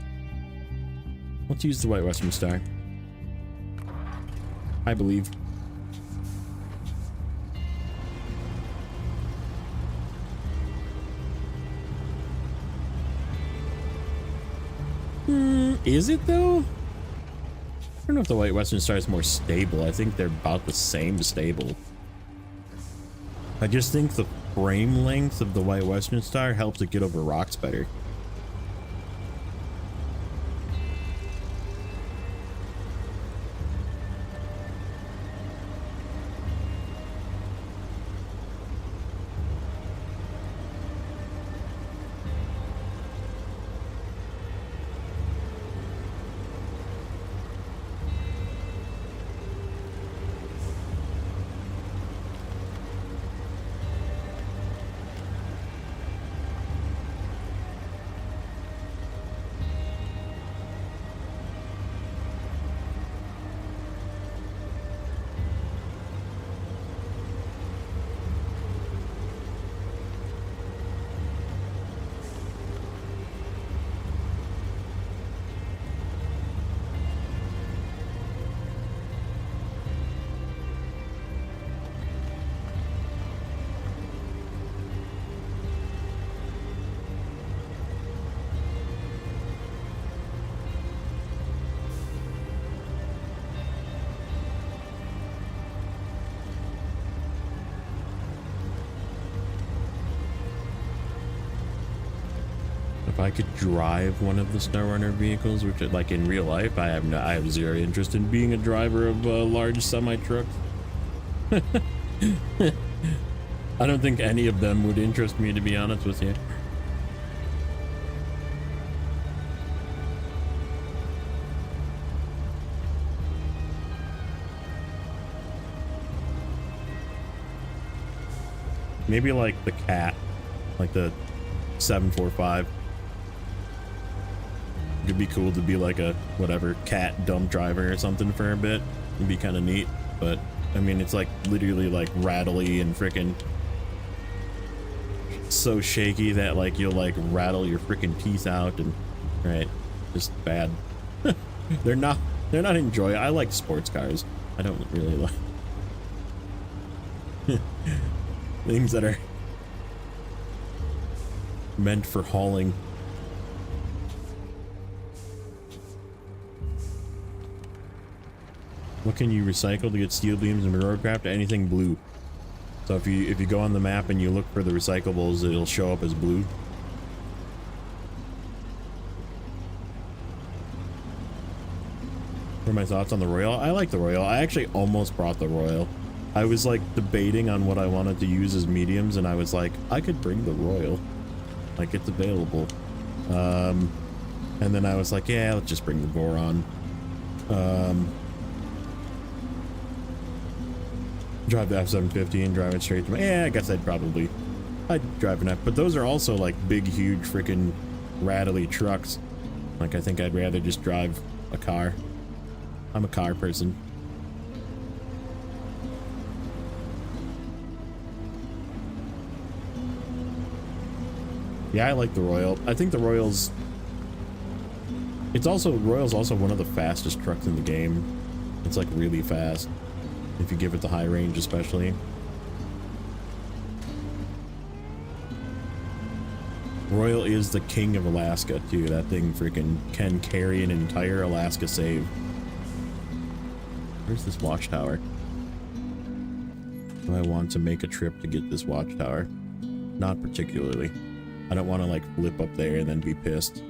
Let's use the White Western Star. I believe. Is it though? I don't know if the White Western Star is more stable. I think they're about the same stable. I just think the frame length of the White Western Star helps it get over rocks better. If I could drive one of the Snowrunner vehicles, which like in real life, I have zero interest in being a driver of large semi-trucks. I don't think any of them would interest me, to be honest with you. Maybe like the Cat, like the 745. It'd be cool to be like a whatever Cat dump driver or something for a bit. It'd be kind of neat, but I mean it's like literally like rattly and freaking so shaky that like you'll like rattle your freaking teeth out, and right, just bad. they're not enjoyable. I like sports cars. I don't really like things that are meant for hauling. What can you recycle to get steel beams and roadcraft? Anything blue. So if you go on the map and you look for the recyclables, it'll show up as blue. What are my thoughts on the Royal? I like the Royal. I actually almost brought the Royal. I was like debating on what I wanted to use as mediums, and I was like, I could bring the Royal. Like it's available. And then I was like, yeah, let's just bring the Goron. Drive the F750 and drive it straight to my... Yeah, I guess I'd drive an F, but those are also like big, huge, freaking rattly trucks. Like I think I'd rather just drive a car. I'm a car person. Yeah, I like the Royal. I think the Royal's... Royal's also one of the fastest trucks in the game. It's like really fast. If you give it the high range especially. Royal is the king of Alaska too. That thing freaking can carry an entire Alaska save. Where's this watchtower? Do I want to make a trip to get this watchtower? Not particularly. I don't want to like flip up there and then be pissed.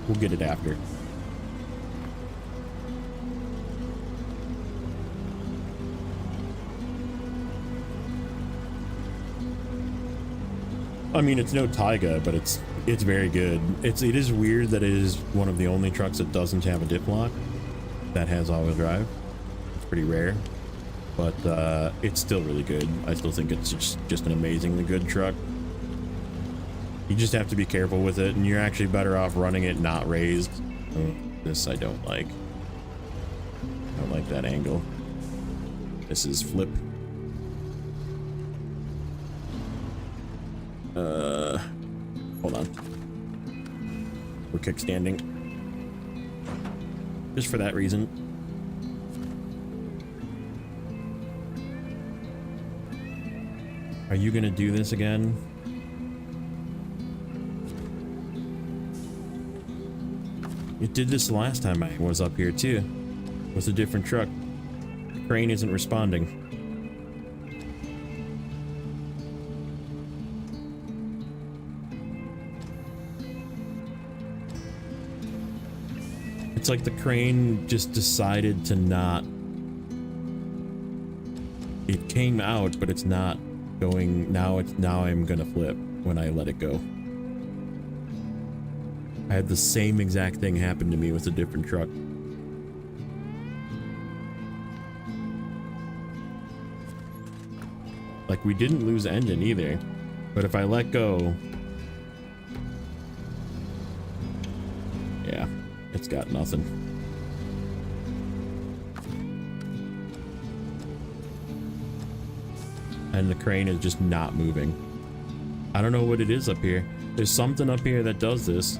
We'll get it after. I mean, it's no Taiga, but it's very good. It is weird that it is one of the only trucks that doesn't have a dip lock that has all-wheel drive. It's pretty rare, but it's still really good. I still think it's just an amazingly good truck. You just have to be careful with it, and you're actually better off running it not raised. Oh, this I don't like. I don't like that angle. This is flip. Hold on. We're kickstanding. Just for that reason. Are you gonna do this again? It did this the last time I was up here too. With a different truck. The crane isn't responding. It's like the crane just decided to not... It came out, but it's not going... Now I'm gonna flip when I let it go. I had the same exact thing happen to me with a different truck. Like, we didn't lose engine either, but if I let go... Yeah, it's got nothing. And the crane is just not moving. I don't know what it is up here. There's something up here that does this.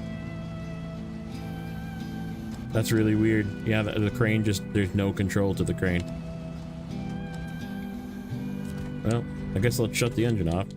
That's really weird. Yeah, the crane just... There's no control to the crane. Well, I guess let's shut the engine off.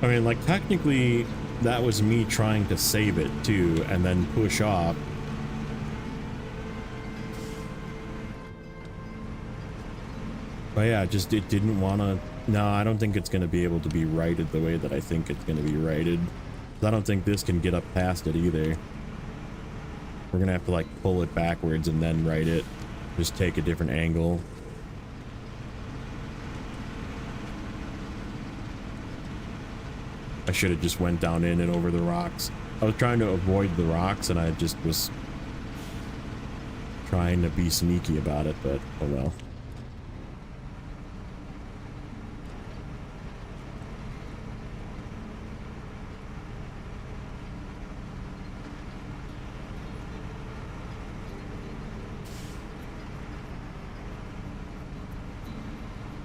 I mean, like, technically, that was me trying to save it, too, and then push off. But yeah, just, it didn't want to... No, I don't think it's going to be able to be righted the way that I think it's going to be righted. I don't think this can get up past it, either. We're going to have to, like, pull it backwards and then right it. Just take a different angle. I should have just went down in and over the rocks. I was trying to avoid the rocks, and I just was trying to be sneaky about it, but oh well.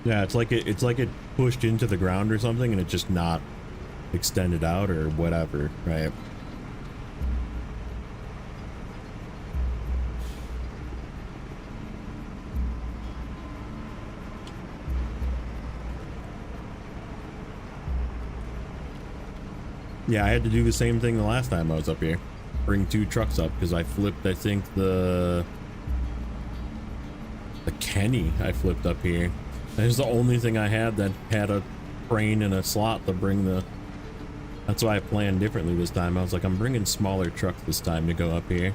Yeah, it's like it pushed into the ground or something, and it's just not extended out or whatever, right? Yeah, I had to do the same thing the last time I was up here. Bring two trucks up because I flipped, I think, the Kenny I flipped up here. That was the only thing I had that had a crane and a slot to bring the... That's why I planned differently this time. I was like, I'm bringing smaller trucks this time to go up here.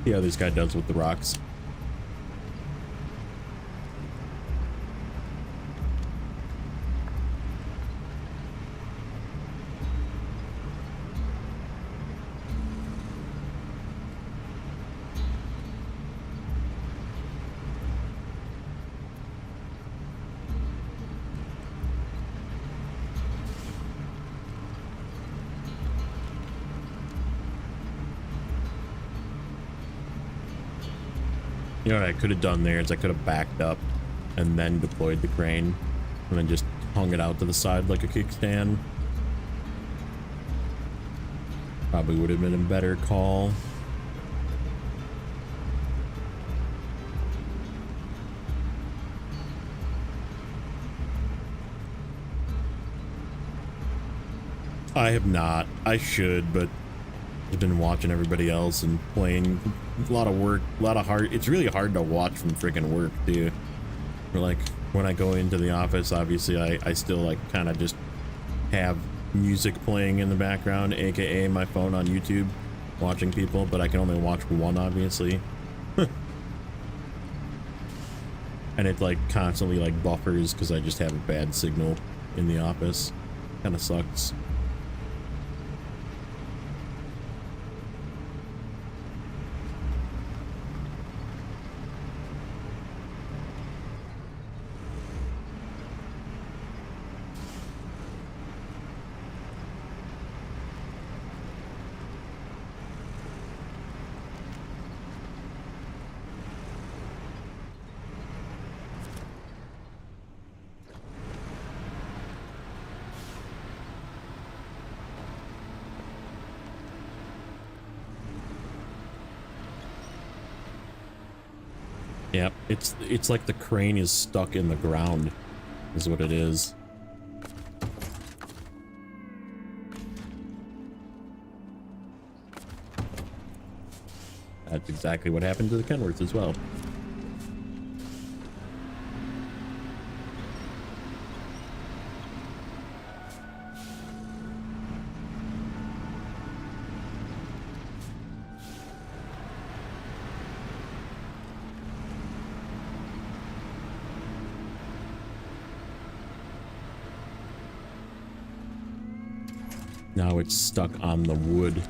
See how this guy does with the rocks. You know what I could have done there is I could have backed up and then deployed the crane and then just hung it out to the side like a kickstand. Probably would have been a better call. I have not. I should, but I've been watching everybody else and playing a lot of work, a lot of hard. It's really hard to watch from freaking work, too. Or like when I go into the office, obviously I still like kind of just have music playing in the background, aka my phone on YouTube, watching people, but I can only watch one, obviously. And it like constantly like buffers because I just have a bad signal in the office. Kind of sucks. Yep, it's like the crane is stuck in the ground, is what it is. That's exactly what happened to the Kenworth as well. Now it's stuck on the wood.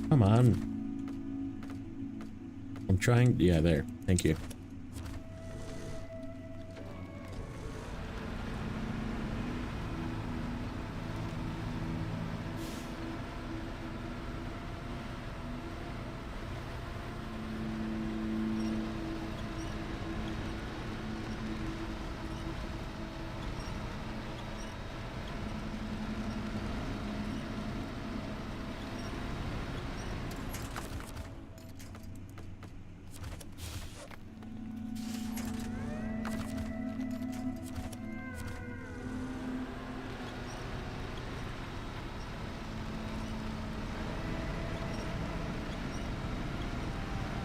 Come on. I'm trying. Yeah, there. Thank you.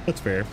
That's fair.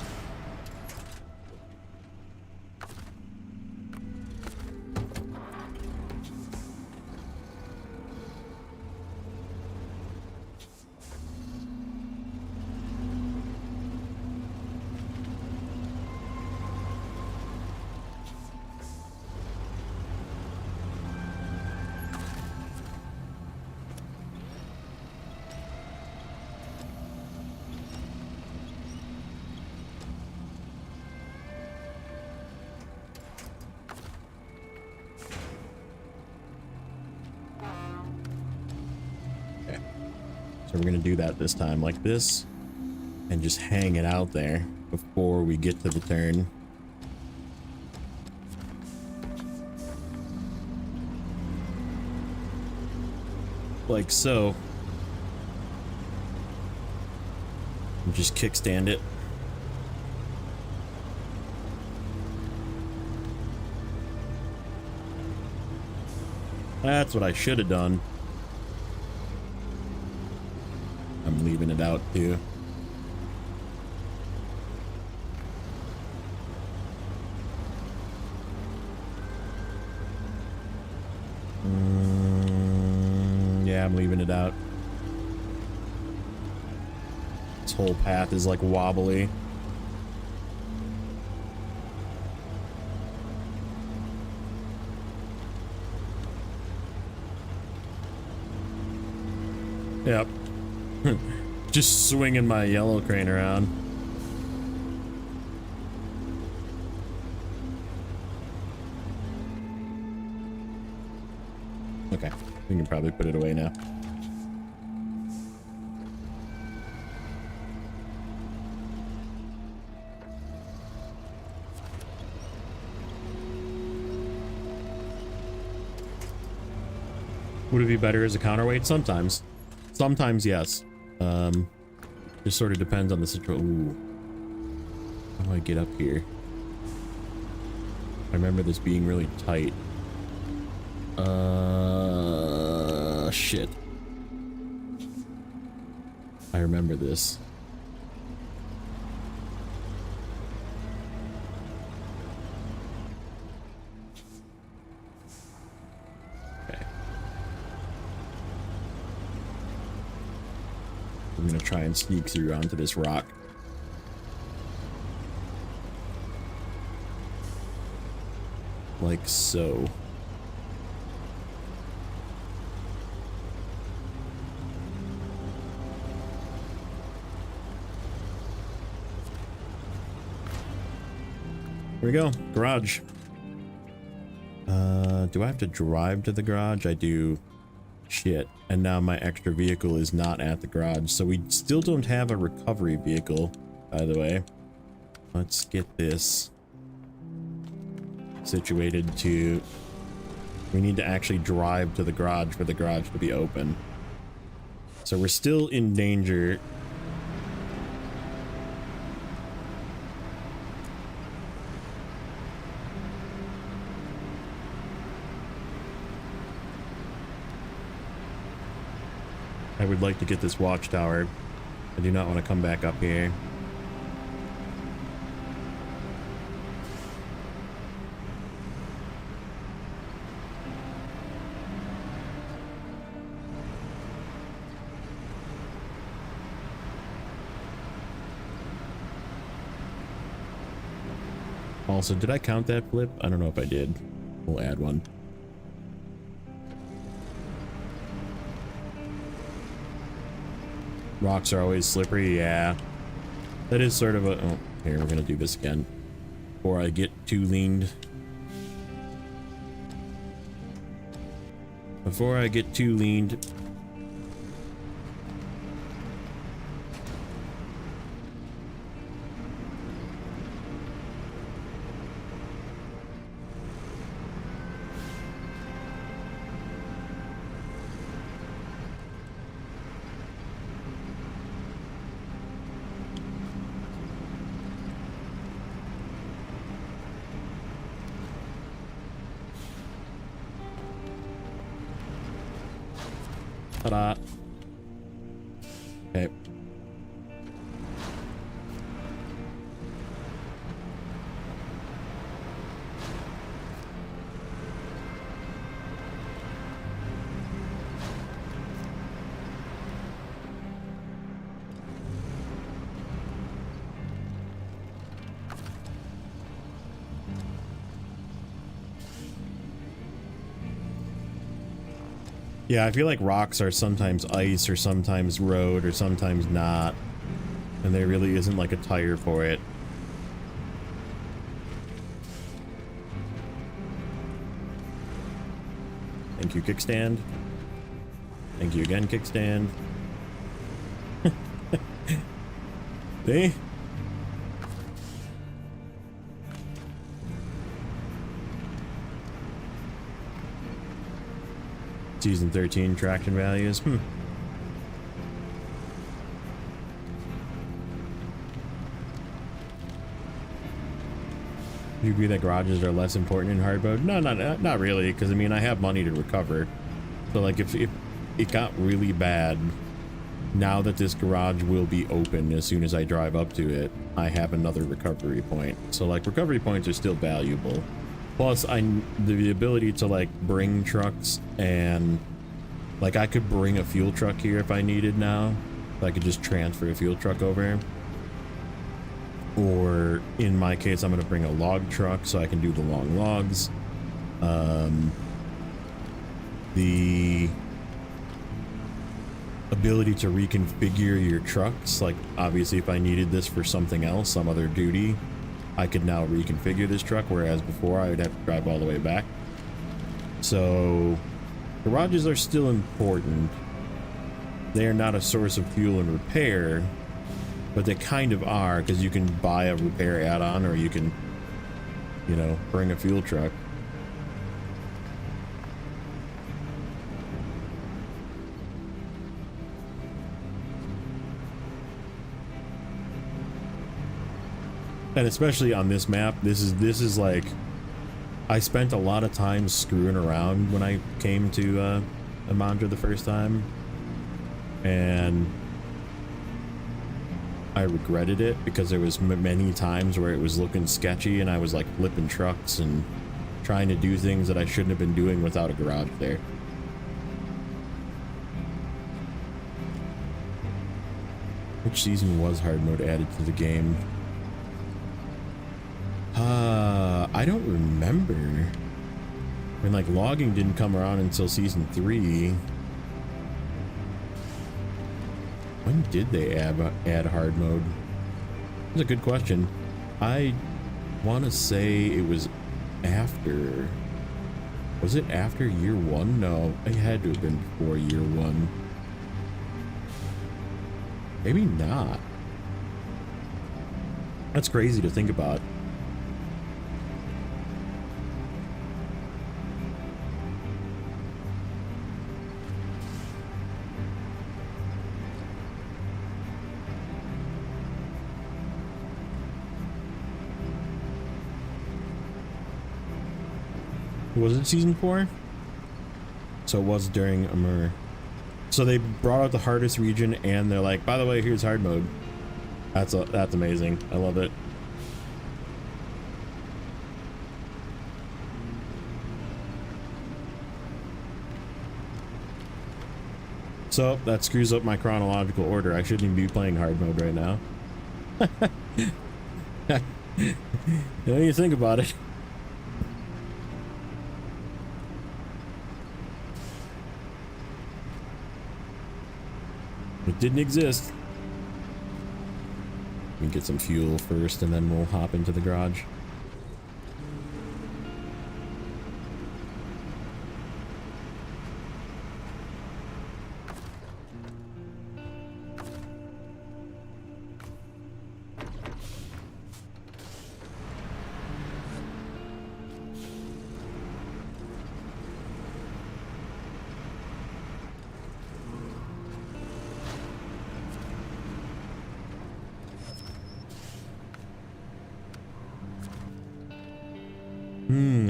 So we're gonna do that this time like this and just hang it out there before we get to the turn. Like so. And just kickstand it. That's what I should have done. I'm leaving it out too. Yeah, I'm leaving it out. This whole path is like wobbly. Yep. Just swinging my yellow crane around. Okay, we can probably put it away now. Would it be better as a counterweight? Sometimes. Sometimes, yes. Just sort of depends on the situation. Ooh. How do I get up here? I remember this being really tight. Shit. I remember this. Okay. I'm gonna try and sneak through onto this rock. Like so. Here we go. Garage. Do I have to drive to the garage? I do. Shit. And now my extra vehicle is not at the garage. So we still don't have a recovery vehicle, by the way. Let's get this situated to... We need to actually drive to the garage for the garage to be open. So we're still in danger. I would like to get this watchtower. I do not want to come back up here. Also, did I count that flip? I don't know if I did. We'll add one. Rocks are always slippery, yeah. That is sort of a... Oh, here, we're gonna do this again. Before I get too leaned. Before I get too leaned. Ta-da. Okay. Yeah, I feel like rocks are sometimes ice or sometimes road or sometimes not. And there really isn't like a tire for it. Thank you, kickstand. Thank you again, kickstand. See? Season 13 traction values. Do you agree that garages are less important in hard mode? No, not really, because I mean I have money to recover. So like if it got really bad, now that this garage will be open as soon as I drive up to it, I have another recovery point. So like recovery points are still valuable. Plus the ability to like bring trucks and Like, I could bring a fuel truck here if I needed now. So I could just transfer a fuel truck over. Or in my case, I'm going to bring a log truck so I can do the long logs. The ability to reconfigure your trucks, like obviously if I needed this for something else, some other duty, I could now reconfigure this truck, whereas before I would have to drive all the way back. So garages are still important. They are not a source of fuel and repair, but they kind of are, because you can buy a repair add-on, or you can, you know, bring a fuel truck. And especially on this map, this is like, I spent a lot of time screwing around when I came to Imandra the first time, and I regretted it because there was many times where it was looking sketchy and I was like flipping trucks and trying to do things that I shouldn't have been doing without a garage there. Which season was hard mode added to the game? I don't remember. I mean, like, logging didn't come around until season 3. When did they add hard mode? That's a good question. I want to say it was after. Was it after year 1? No, it had to have been before year 1. Maybe not. That's crazy to think about. Was it season 4? So it was during Amur. So they brought out the hardest region, and they're like, by the way, here's hard mode. That's amazing. I love it. So that screws up my chronological order. I shouldn't even be playing hard mode right now. You know, you think about it. It didn't exist. We can get some fuel first, and then we'll hop into the garage.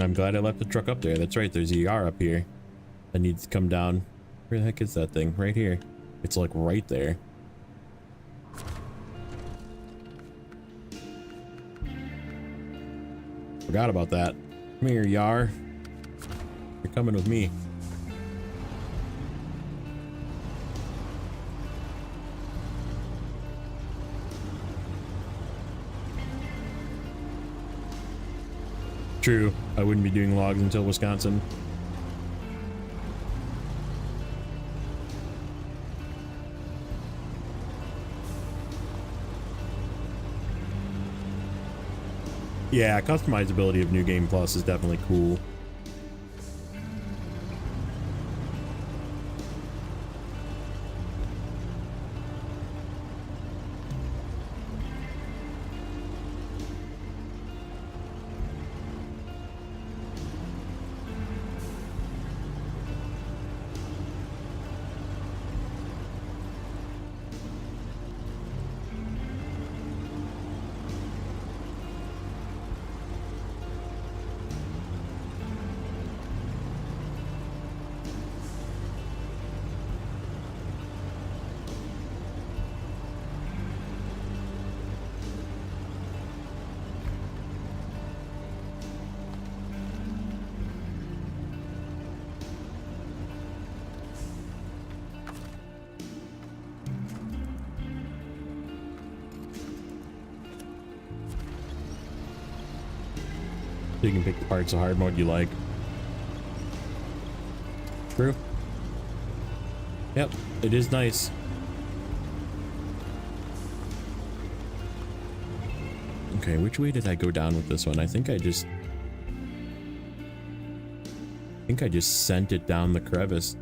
I'm glad I left the truck up there. That's right, there's a ER up here that needs to come down. Where the heck is that thing? Right here. It's like right there. Forgot about that. Come here, Yar. You're coming with me. True, I wouldn't be doing logs until Wisconsin. Yeah, customizability of New Game Plus is definitely cool. So you can pick the parts of hard mode you like. True. Yep, it is nice. Okay, which way did I go down with this one? I think I just sent it down the crevice.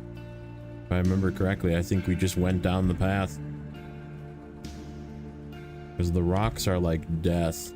If I remember correctly, I think we just went down the path. Because the rocks are like death.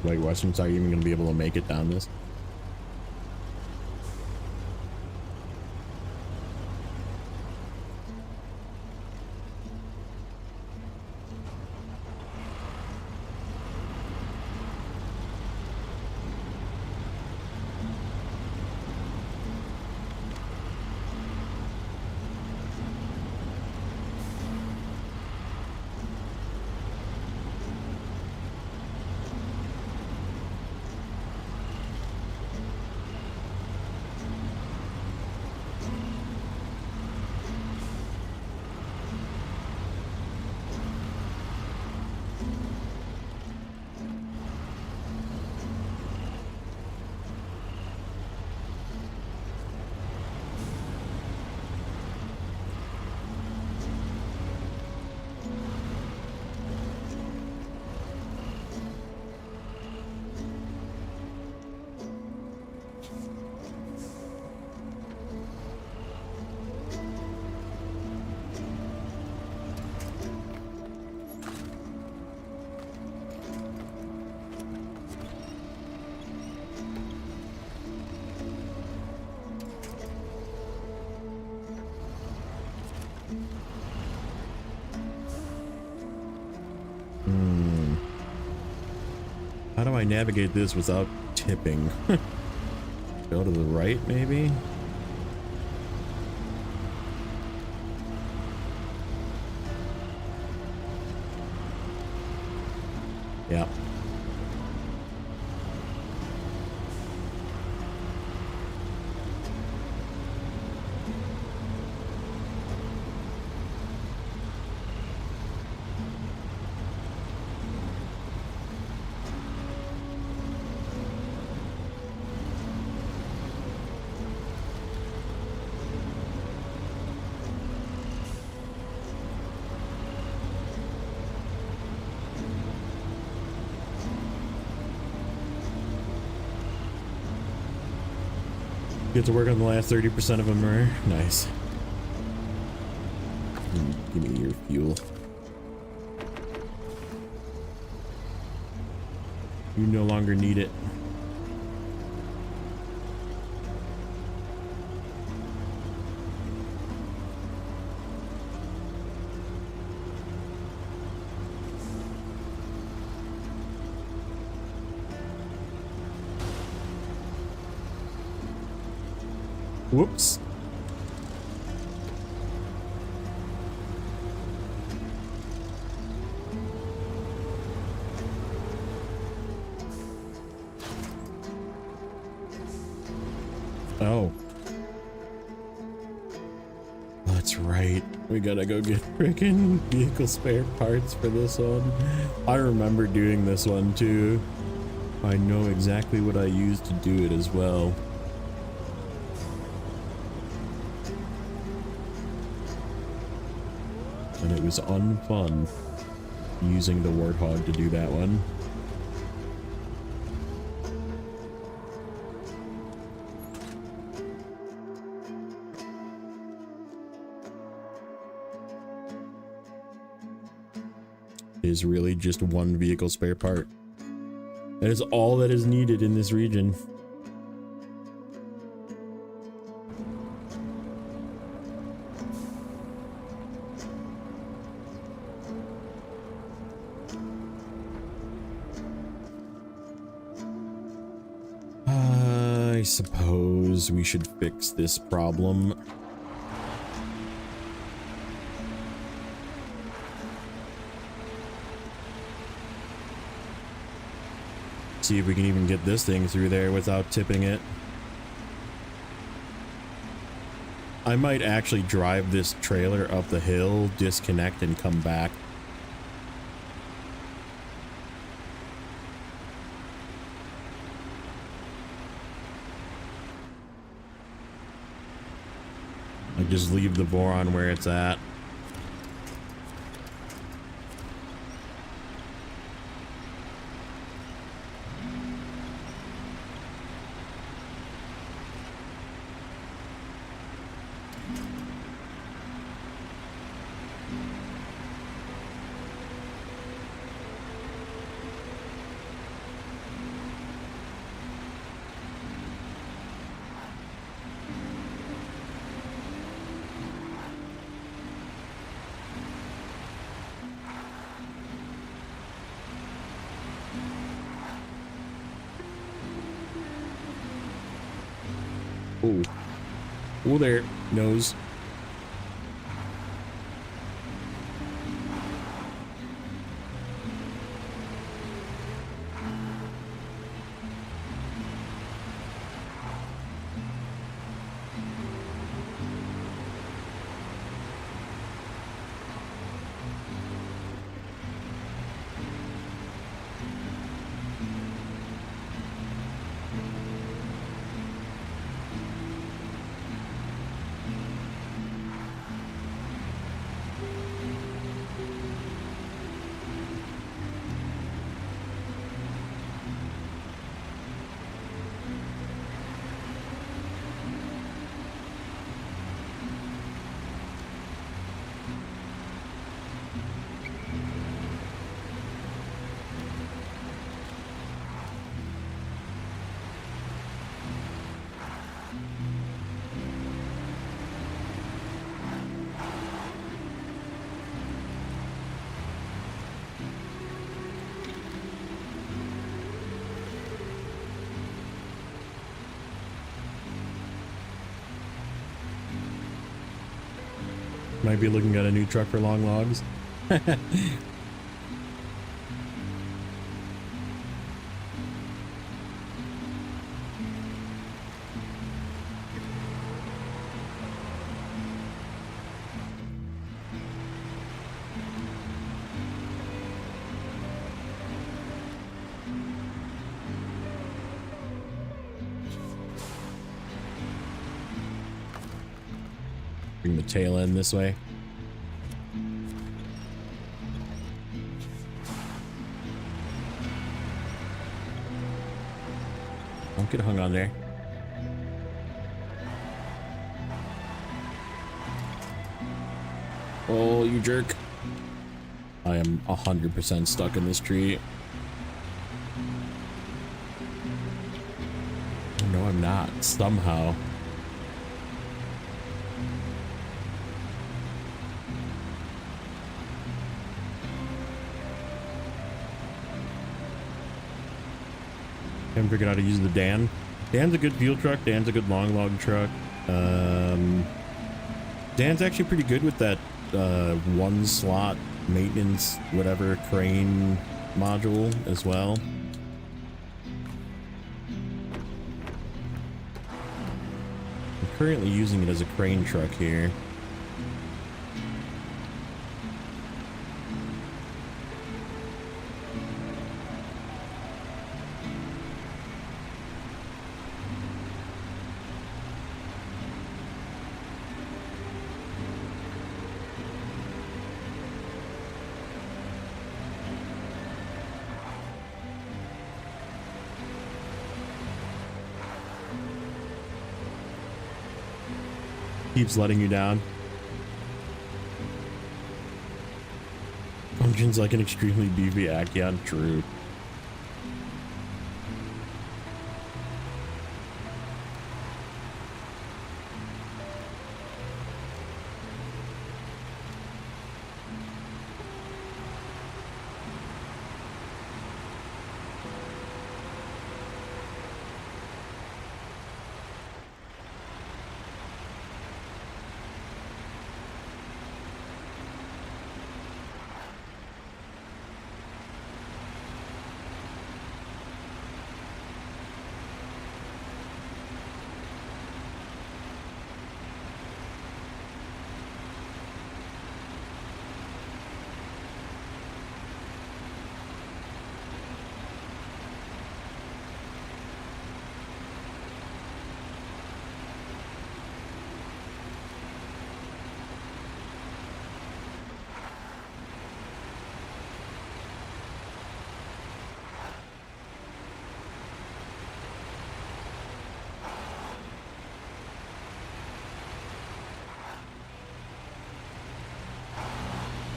Like, Westerns are even gonna be able to make it down this? How do I navigate this without tipping? Go to the right, maybe? Yeah. Get to work on the last 30% of them, right? Nice. Give me your fuel. You no longer need it. Whoops. Oh. That's right. We gotta go get freaking vehicle spare parts for this one. I remember doing this one too. I know exactly what I used to do it as well. And it was unfun using the Warthog to do that one. It is really just one vehicle spare part. That is all that is needed in this region. I suppose we should fix this problem. See if we can even get this thing through there without tipping it. I might actually drive this trailer up the hill, disconnect, and come back. I just leave the boron where it's at. Oh, oh there, nose. Might be looking at a new truck for long logs. Bring the tail end this way. Don't get hung on there. Oh, you jerk. I am 100% stuck in this tree. No, I'm not. Somehow. Haven't figured out how to use the Dan. Dan's a good fuel truck. Dan's a good long log truck. Dan's actually pretty good with that one slot maintenance whatever crane module as well. I'm currently using it as a crane truck here. Keeps letting you down. Functions like an extremely beefy Acheon. True.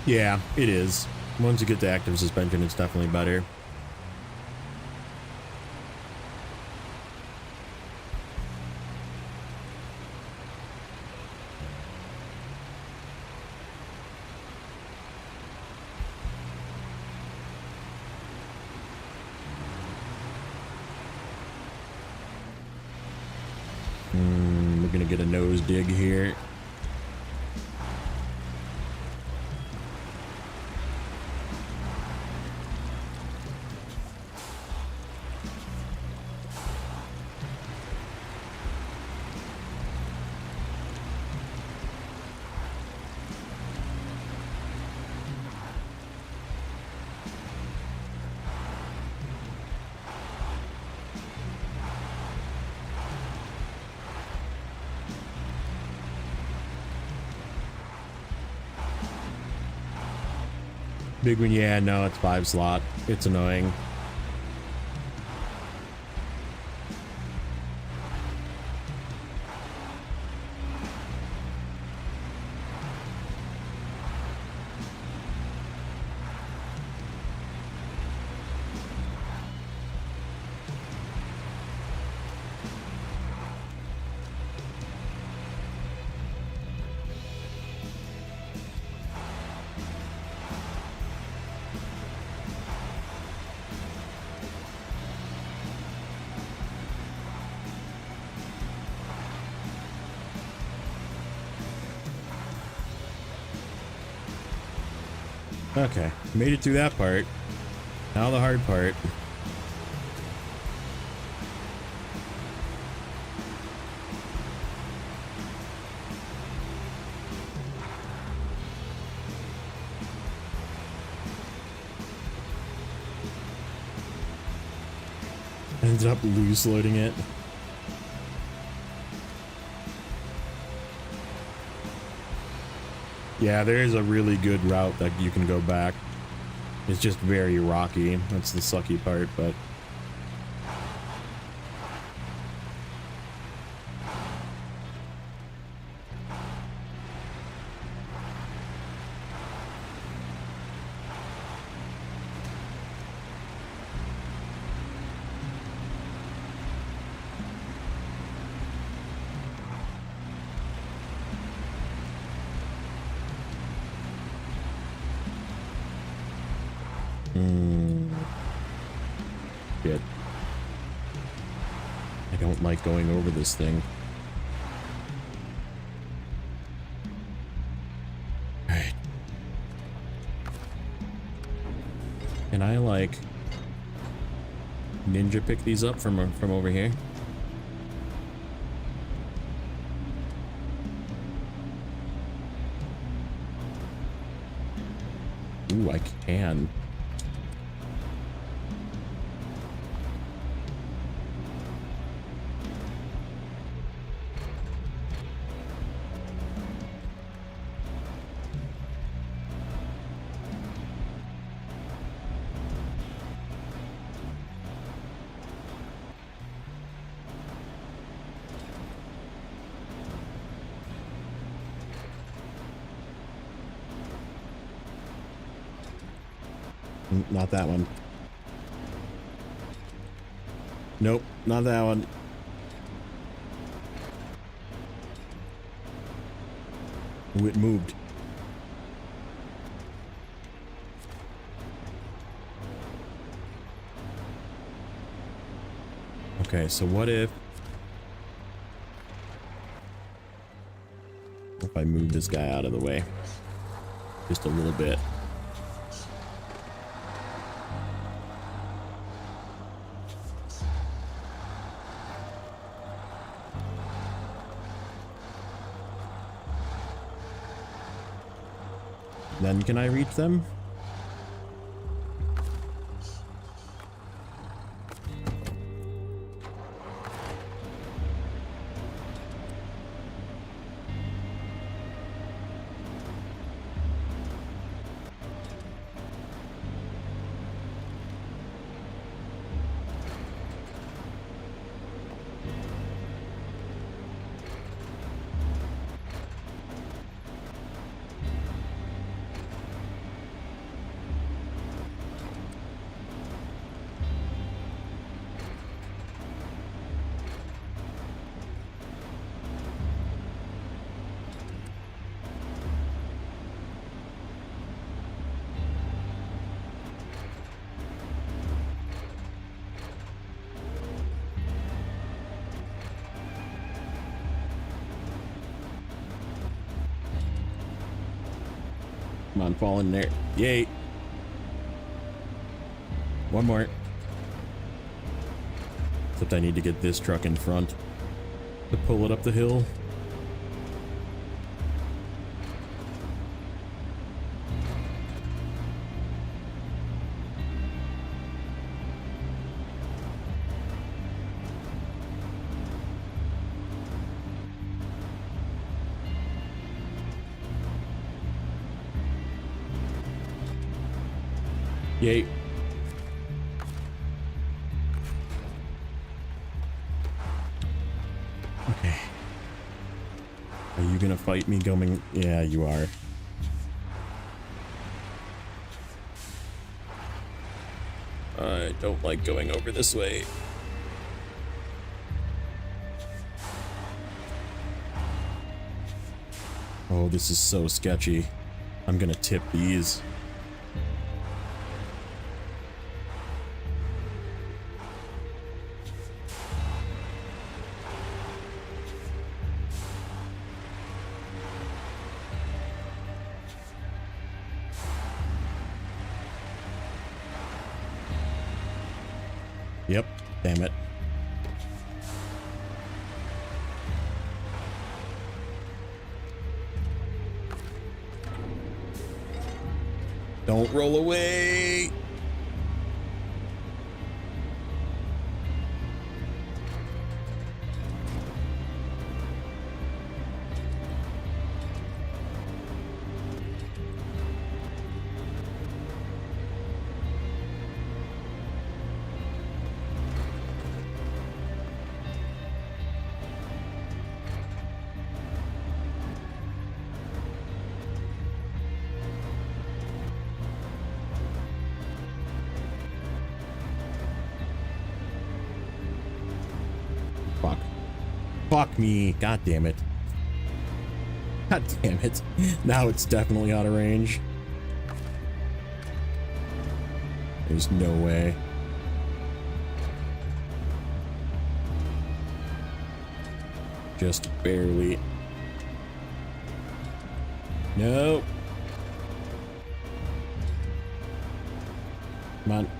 Yeah, it is. Once you get to active suspension, it's definitely better. We're gonna get a nose dig here. Big one, yeah, no, it's 5 slot. It's annoying. Okay, made it through that part. Now the hard part. Ended up loose loading it. Yeah, there is a really good route that you can go back. It's just very rocky. That's the sucky part, but... Shit. I don't like going over this thing. Alright. Can I, like, ninja pick these up from over here? Ooh, I can. Not that one. Nope, not that one. Ooh, it moved. Okay, so what if I move this guy out of the way just a little bit? Then can I reach them? Come on, fall in there. Yay. One more. Except I need to get this truck in front to pull it up the hill. Yay. Okay. Are you gonna fight me going? Yeah, you are. I don't like going over this way. Oh, this is so sketchy. I'm gonna tip these. Yep, damn it. Don't roll away. Fuck me. God damn it. God damn it. Now it's definitely out of range. There's no way. Just barely. No. Come on.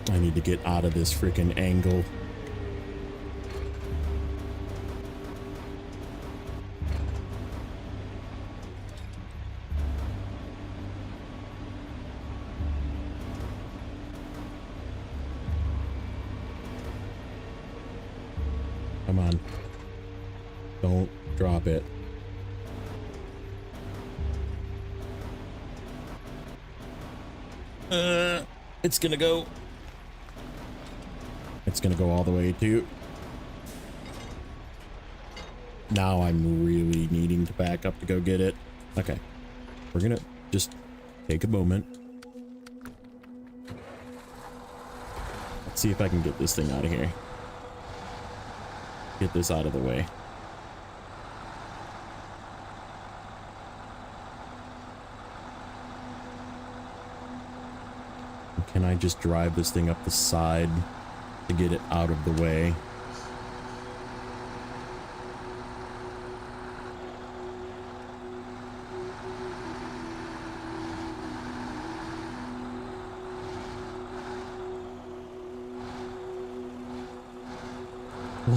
I need to get out of this freaking angle. Come on. Don't drop it. It's gonna go. It's gonna go all the way to. Now I'm really needing to back up to go get it. Okay. We're gonna just take a moment. Let's see if I can get this thing out of here. Get this out of the way. Can I just drive this thing up the side to get it out of the way?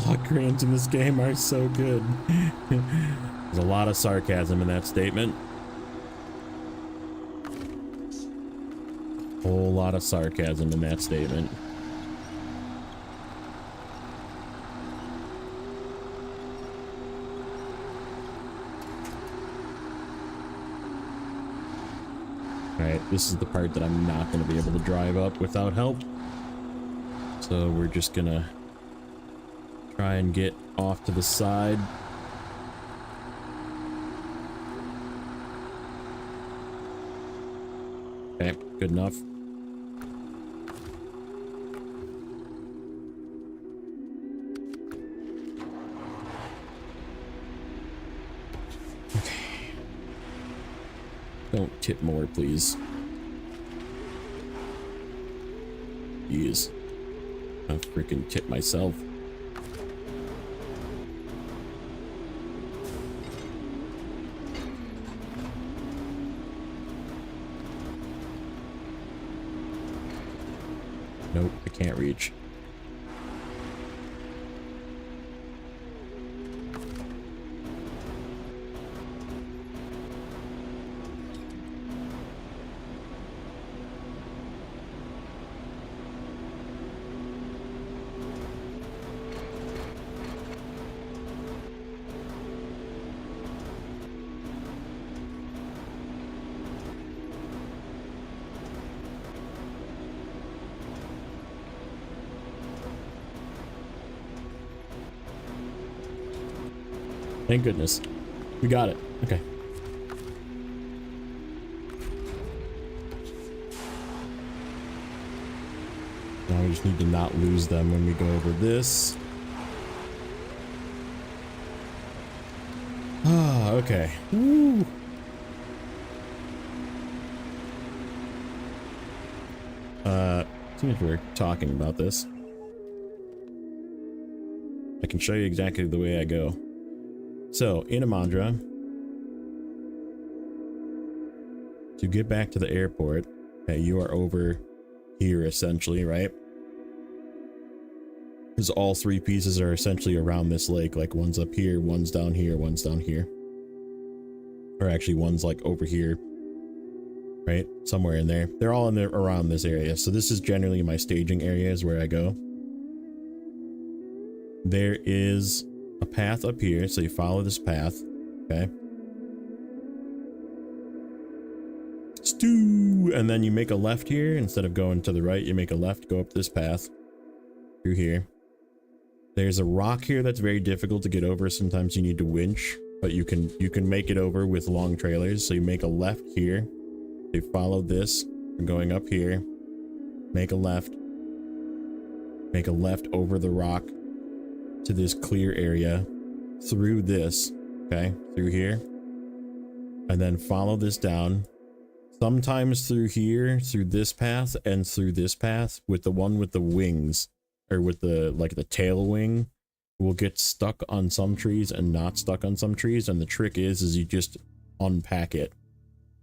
Log grants in this game are so good. There's a lot of sarcasm in that statement. Whole lot of sarcasm in that statement. Alright, this is the part that I'm not going to be able to drive up without help. So we're just gonna try and get off to the side. Okay, good enough. Okay. Don't tip more, please. Jeez. I'll freaking tip myself. Nope, I can't reach. Thank goodness. We got it. Okay. Now we just need to not lose them when we go over this. Ah, okay. Woo. Since we're talking about this, I can show you exactly the way I go. So, in Imandra, to get back to the airport, okay, you are over here essentially, right? Because all three pieces are essentially around this lake, like one's up here, one's down here, one's down here. Or actually one's like over here, right? Somewhere in there. They're all in there around this area. So this is generally my staging areas where I go. There is a path up here, so you follow this path, okay? Stew! And then you make a left here. Instead of going to the right, you make a left, go up this path through here. There's a rock here that's very difficult to get over. Sometimes you need to winch, but you can make it over with long trailers. So you make a left here. You follow this. You're going up here. Make a left over the rock to this clear area through this, okay, through here, and then follow this down, sometimes through here, through this path, and through this path. With the one with the wings, or with the like the tail wing, will get stuck on some trees and not stuck on some trees. And the trick is you just unpack it,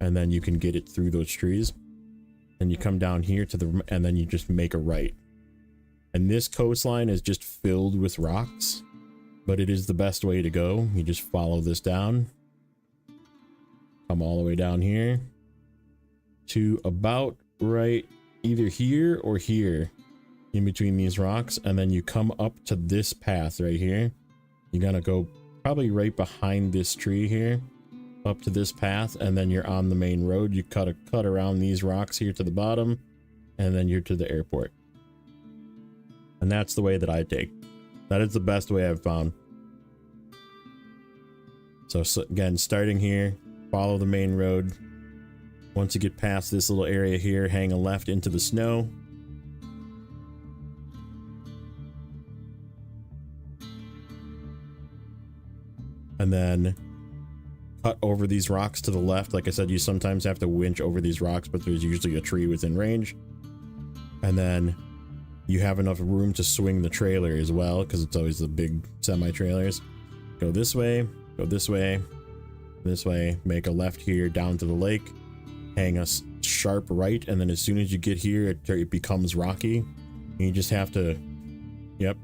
and then you can get it through those trees. And you come down here to the, and then you just make a right. And this coastline is just filled with rocks, but it is the best way to go. You just follow this down, come all the way down here to about right either here or here in between these rocks, and then you come up to this path right here. You're gonna go probably right behind this tree here, up to this path, and then you're on the main road. You cut around these rocks here to the bottom, and then you're to the airport. And that's the way that I take. That is the best way I've found. So again, starting here, follow the main road. Once you get past this little area here, hang a left into the snow. And then cut over these rocks to the left. Like I said, you sometimes have to winch over these rocks, but there's usually a tree within range. And then you have enough room to swing the trailer as well, because it's always the big semi-trailers. Go this way, go this way, make a left here down to the lake, hang a sharp right, and then as soon as you get here, it becomes rocky. And you just have to, yep,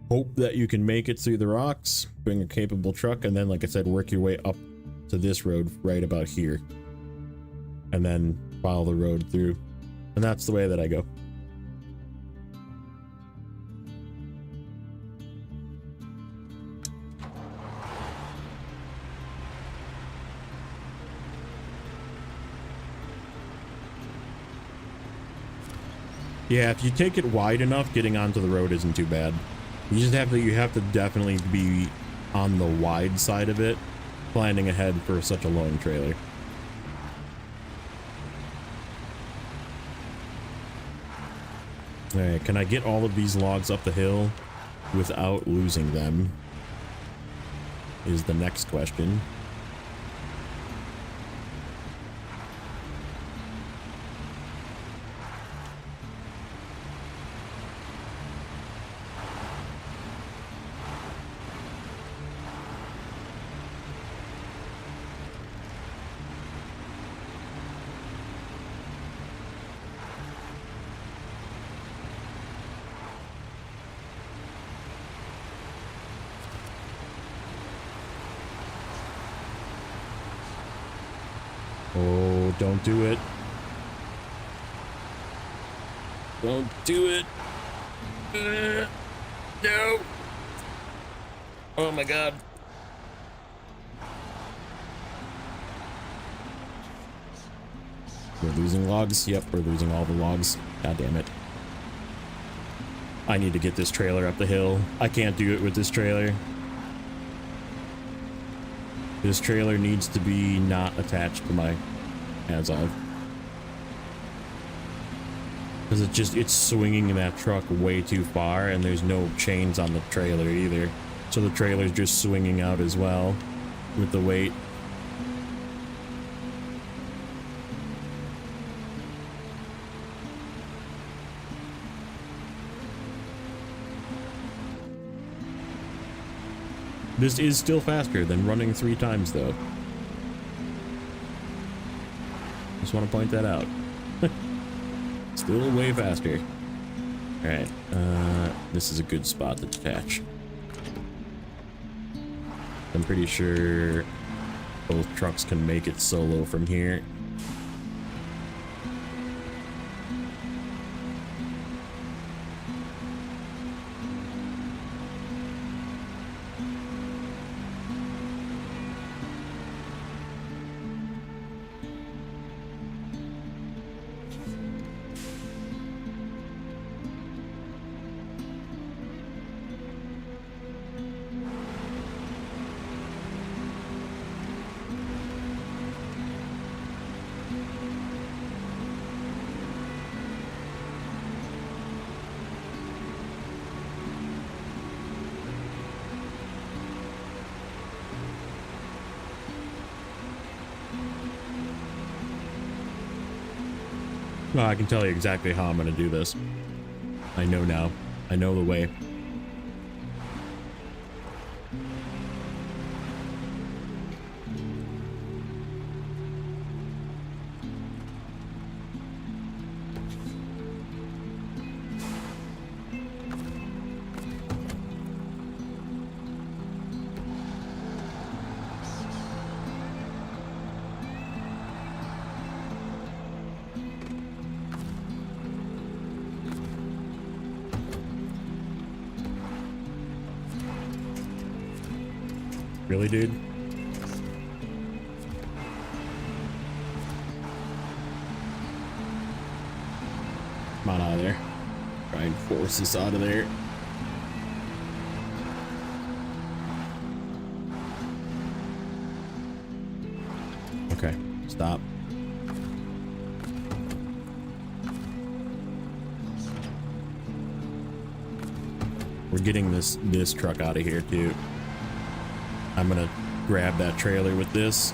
hope that you can make it through the rocks, bring a capable truck, and then, like I said, work your way up to this road right about here. And then follow the road through. And that's the way that I go. Yeah, if you take it wide enough, getting onto the road isn't too bad. You have to definitely be on the wide side of it, planning ahead for such a long trailer. Alright, can I get all of these logs up the hill without losing them? Is the next question. Oh, don't do it. Don't do it. No. Oh my god. We're losing logs. Yep, we're losing all the logs. God damn it. I need to get this trailer up the hill. I can't do it with this trailer. This trailer needs to be not attached to my as of. Because it's swinging that truck way too far, and there's no chains on the trailer either. So the trailer's just swinging out as well with the weight. This is still faster than running 3 times though. Just want to point that out. Still way faster. Alright, this is a good spot to detach. I'm pretty sure both trucks can make it solo from here. Well, I can tell you exactly how I'm going to do this. I know now. I know the way. Really, dude? Come on out of there. Try and force this out of there. Okay, stop. We're getting this truck out of here too. I'm gonna grab that trailer with this.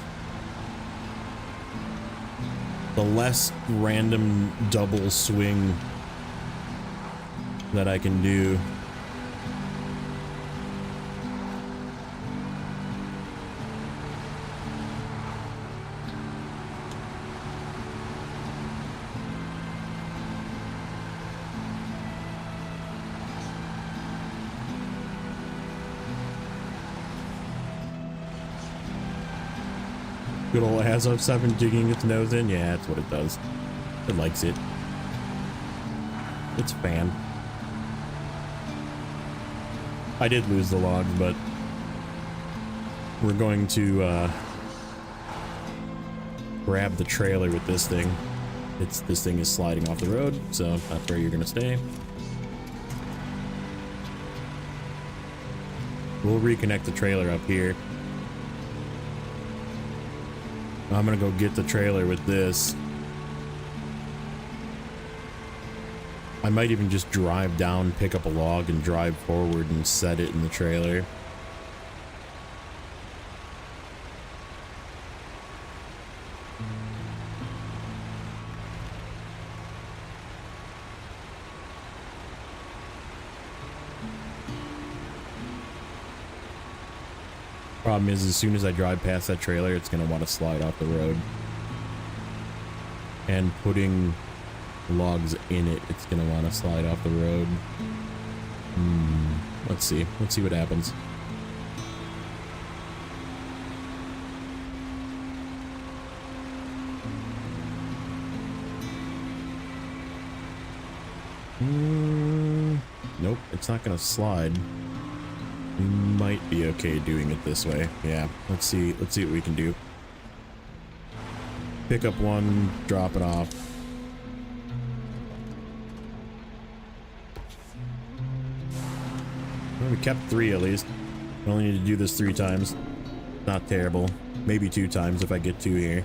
The less random double swing that I can do. Good old Azov 7 digging its nose in. Yeah, that's what it does. It likes it. It's a fan. I did lose the logs, but we're going to grab the trailer with this thing. This thing is sliding off the road, so that's where you're gonna stay. We'll reconnect the trailer up here. I'm gonna go get the trailer with this. I might even just drive down, pick up a log, and drive forward and set it in the trailer. Problem is, as soon as I drive past that trailer, it's going to want to slide off the road. And putting logs in it, it's going to want to slide off the road. Let's see. Let's see what happens. Nope, it's not gonna slide. We might be okay doing it this way. Yeah, let's see what we can do. Pick up one, drop it off. Well, we kept 3 at least. I only need to do this 3 times. Not terrible. Maybe 2 times if I get 2 here.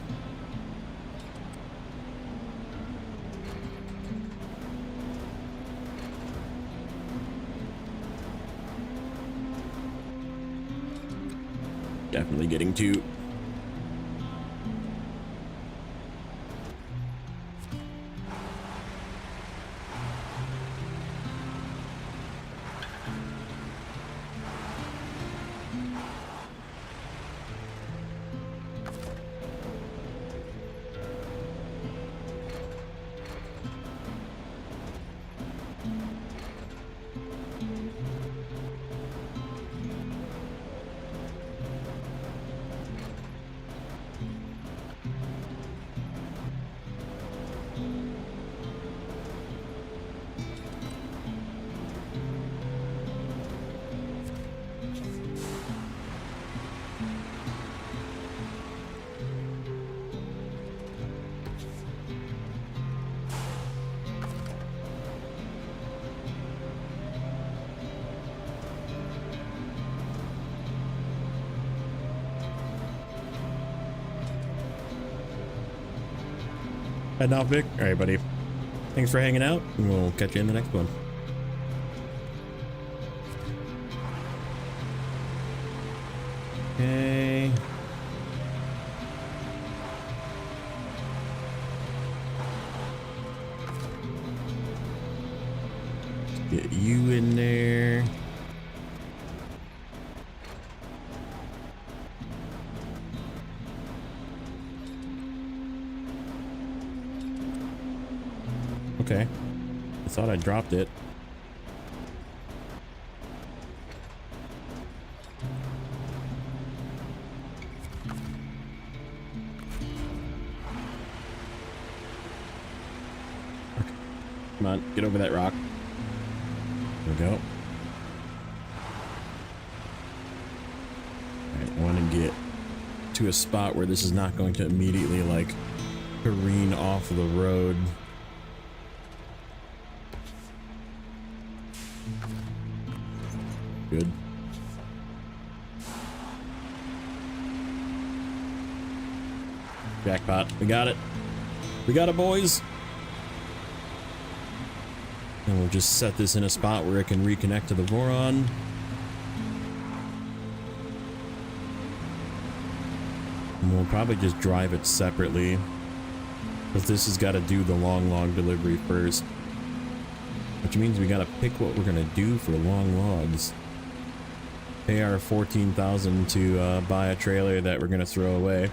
Definitely getting 2. Heading off, Vic. All right, buddy. Thanks for hanging out, and we'll catch you in the next one. Okay. Get you in there. Okay. I thought I dropped it. Okay. Come on, get over that rock. There we go. Alright, I want to get to a spot where this is not going to immediately, like, careen off the road. Good. Jackpot. We got it. We got it, boys. And we'll just set this in a spot where it can reconnect to the Voron. And we'll probably just drive it separately, because this has got to do the long delivery first. Which means we got to pick what we're going to do for long logs. Pay our $14,000 to buy a trailer that we're going to throw away.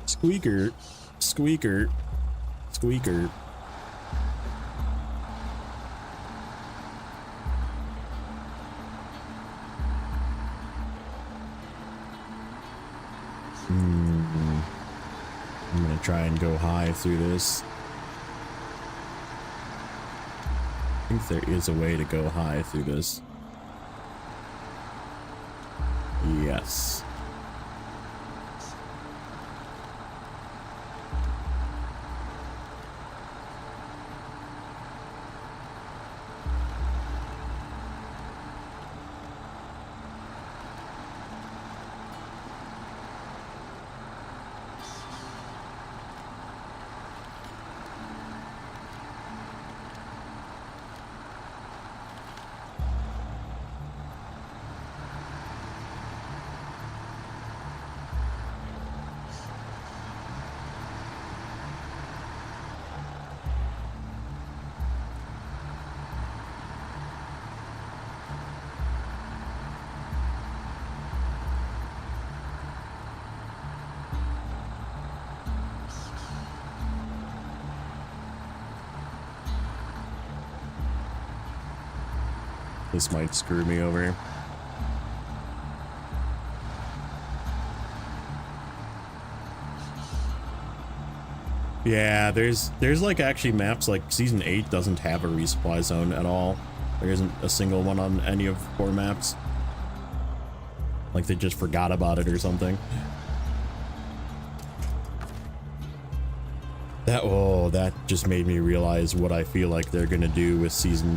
Squeaker, squeaker, squeaker. I'm gonna try and go high through this. I think there is a way to go high through this. Yes. This might screw me over. Yeah, there's like actually maps like Season 8 doesn't have a resupply zone at all. There isn't a single one on any of 4 maps. Like they just forgot about it or something. That just made me realize what I feel like they're gonna do with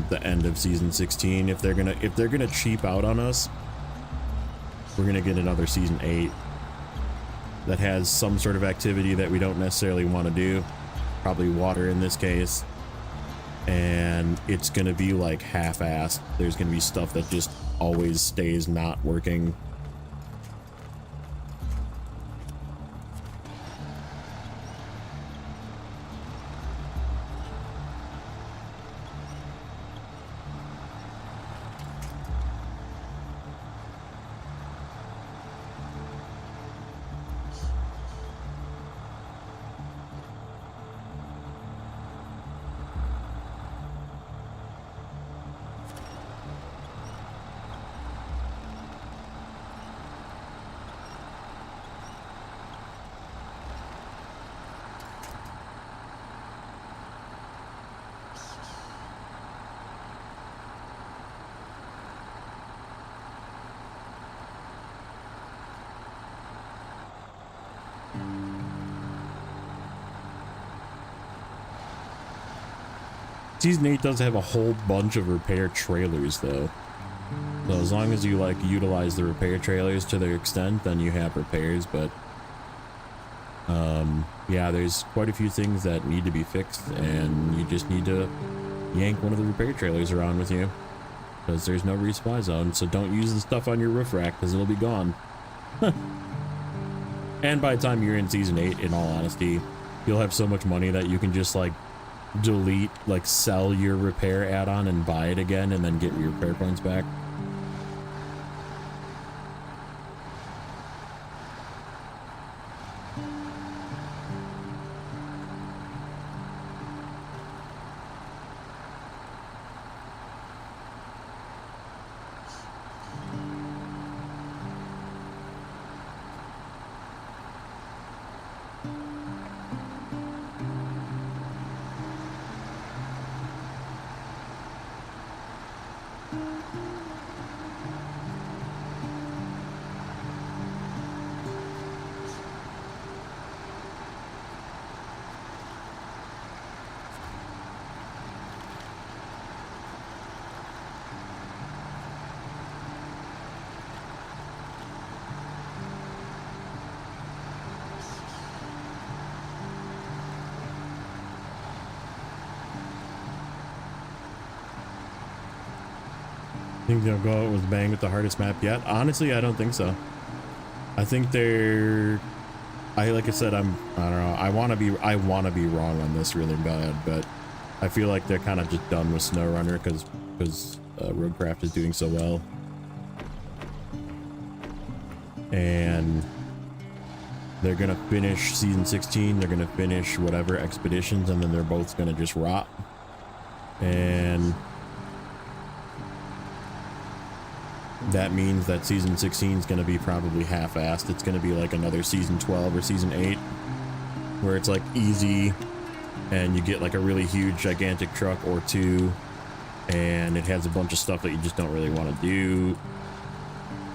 the end of season 16. If they're gonna cheap out on us, we're gonna get another season 8 that has some sort of activity that we don't necessarily want to do, probably water in this case, and it's gonna be like half-assed. There's gonna be stuff that just always stays not working. Season 8 does have a whole bunch of repair trailers though. So as long as you like utilize the repair trailers to their extent, then you have repairs, but yeah, there's quite a few things that need to be fixed, and you just need to yank one of the repair trailers around with you, because there's no resupply zone. So don't use the stuff on your roof rack because it'll be gone. And by the time you're in season 8, in all honesty, you'll have so much money that you can just like delete, like sell your repair add-on and buy it again and then get your repair points back. Think they'll go out with a bang with the hardest map yet? Honestly, I don't think so. I think like I said, I don't know. I want to be wrong on this really bad, but I feel like they're kind of just done with Snowrunner because Roadcraft is doing so well, and they're gonna finish season 16. They're gonna finish whatever expeditions, and then they're both gonna just rot. And that means that season 16 is going to be probably half-assed. It's going to be like another season 12 or season 8, where it's like easy and you get like a really huge gigantic truck or two, and it has a bunch of stuff that you just don't really want to do,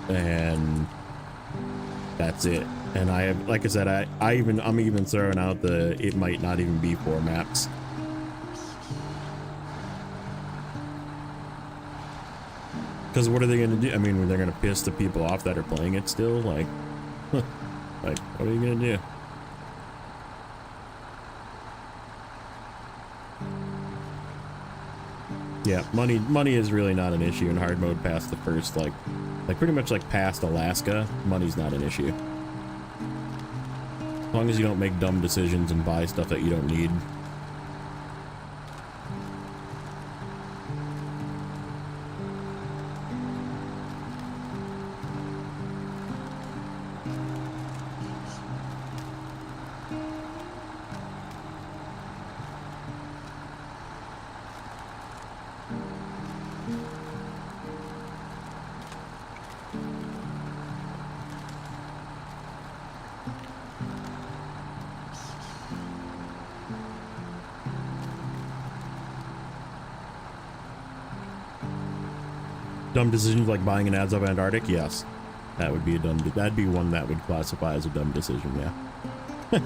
and that's it. And I have, like I said, I'm even throwing out it might not even be 4 maps. Because what are they going to do? I mean, they're going to piss the people off that are playing it still? Like, like, what are you going to do? Yeah, money is really not an issue in hard mode past the first, like pretty much like past Alaska, money's not an issue. As long as you don't make dumb decisions and buy stuff that you don't need. Dumb decisions like buying an ads of Antarctic? Yes. That would be a dumb, that'd be one that would classify as a dumb decision, yeah.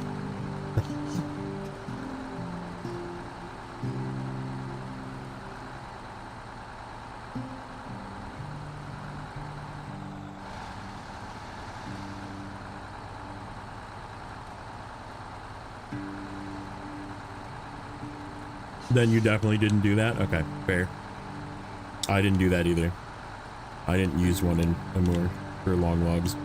Then you definitely didn't do that? Okay, fair. I didn't do that either. I didn't use one in Amur for long logs.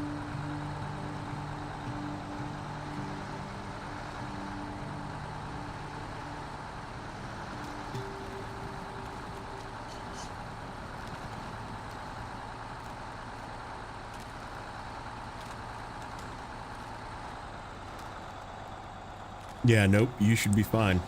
Yeah, nope, you should be fine.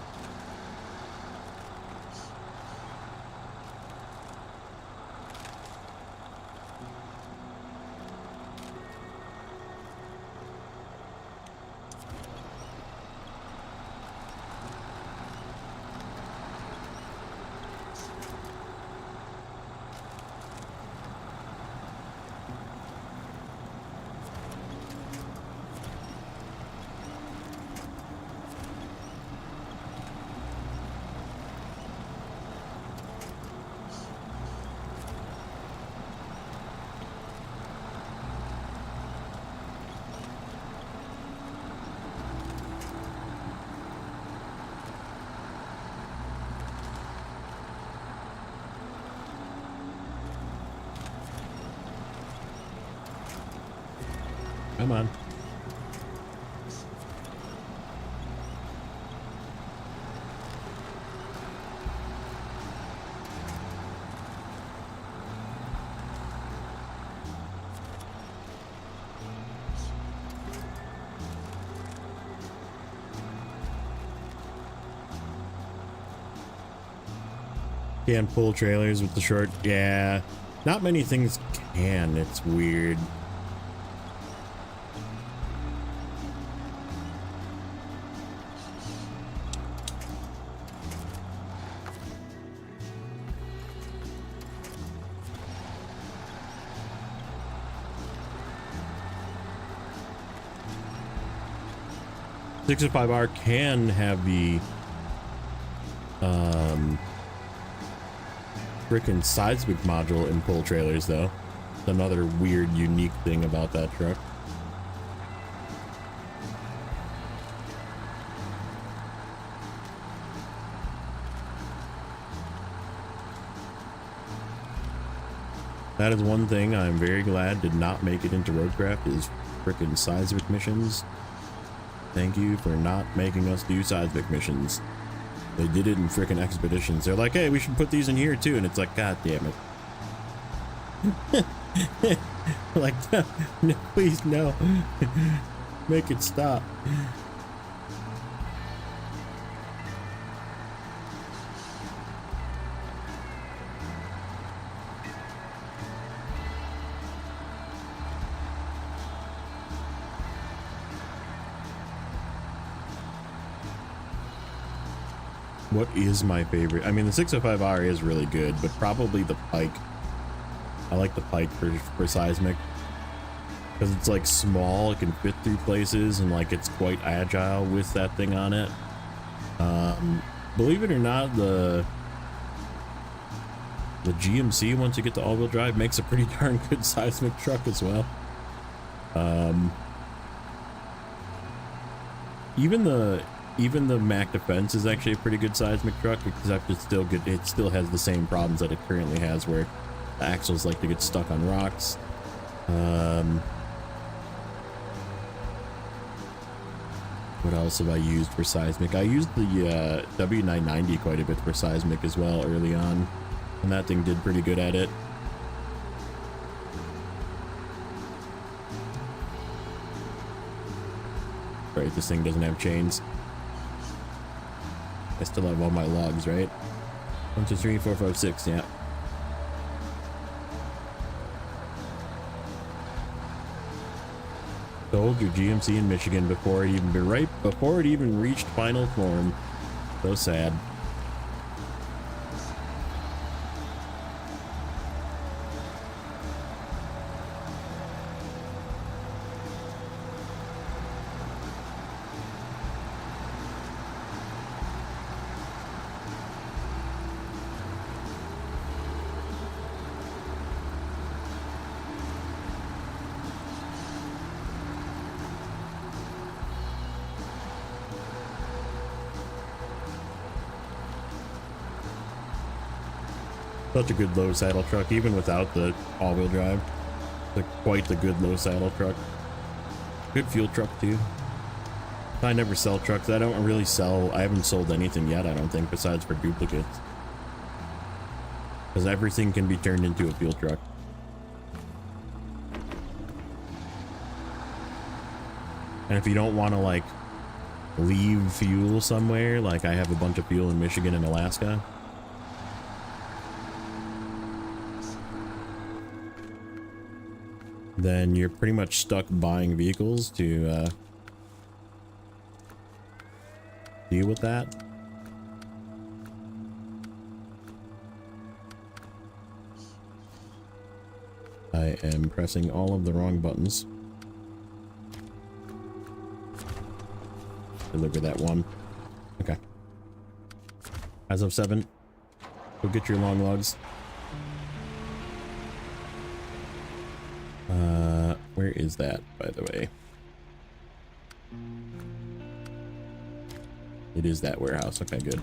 Come on. Can't pull trailers with the short. Yeah, not many things can. It's weird. Six or 5R can have the frickin' seismic module in pull trailers, though. It's another weird, unique thing about that truck. That is one thing I'm very glad did not make it into Roadcraft is frickin' seismic missions. Thank you for not making us do seismic missions. They did it in frickin' expeditions. They're like, hey, we should put these in here too. And it's like, God damn it. Like, no, please, no. Make it stop. What is my favorite? I mean, the 605R is really good, but probably the Pike. I like the Pike for seismic because it's like small, it can fit through places, and like it's quite agile with that thing on it. Believe it or not, the GMC, once you get to all-wheel drive, makes a pretty darn good seismic truck as well. Even the Mac Defense is actually a pretty good seismic truck, except it still has the same problems that it currently has, where the axles like to get stuck on rocks. What else have I used for seismic? I used the W990 quite a bit for seismic as well early on, and that thing did pretty good at it. Right, this thing doesn't have chains. I still have all my logs, right? 1, 2, 3, 4, 5, 6, yeah. Sold your GMC in Michigan before it even reached final form. So sad. Such a good low saddle truck, even without the all-wheel drive. Like quite the good low saddle truck. Good fuel truck too. I never sell trucks. I don't really sell. I haven't sold anything yet, I don't think, besides for duplicates. Because everything can be turned into a fuel truck. And if you don't want to like leave fuel somewhere, like I have a bunch of fuel in Michigan and Alaska, then you're pretty much stuck buying vehicles to deal with that. I am pressing all of the wrong buttons. Deliver that one. Okay. As of 7, go get your long logs. Where is that, by the way? It is that warehouse. Okay, good.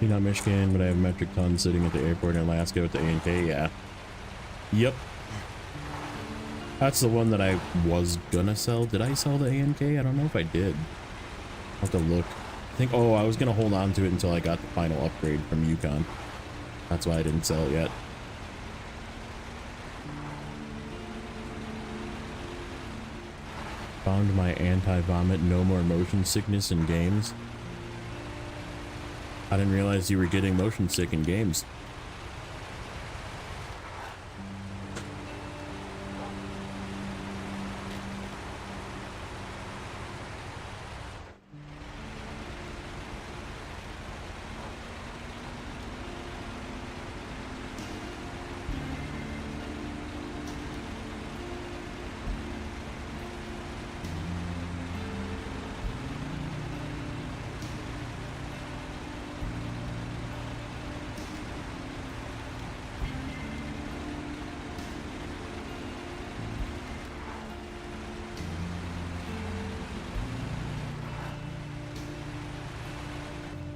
Not Michigan, but I have metric tons sitting at the airport in Alaska with the A&K. Yeah. Yep. That's the one that I was gonna sell. Did I sell the A&K? I don't know if I did. I'll have to look. I think, oh, I was gonna hold on to it until I got the final upgrade from Yukon. That's why I didn't sell it yet. Found my anti-vomit, no more motion sickness in games. I didn't realize you were getting motion sick in games.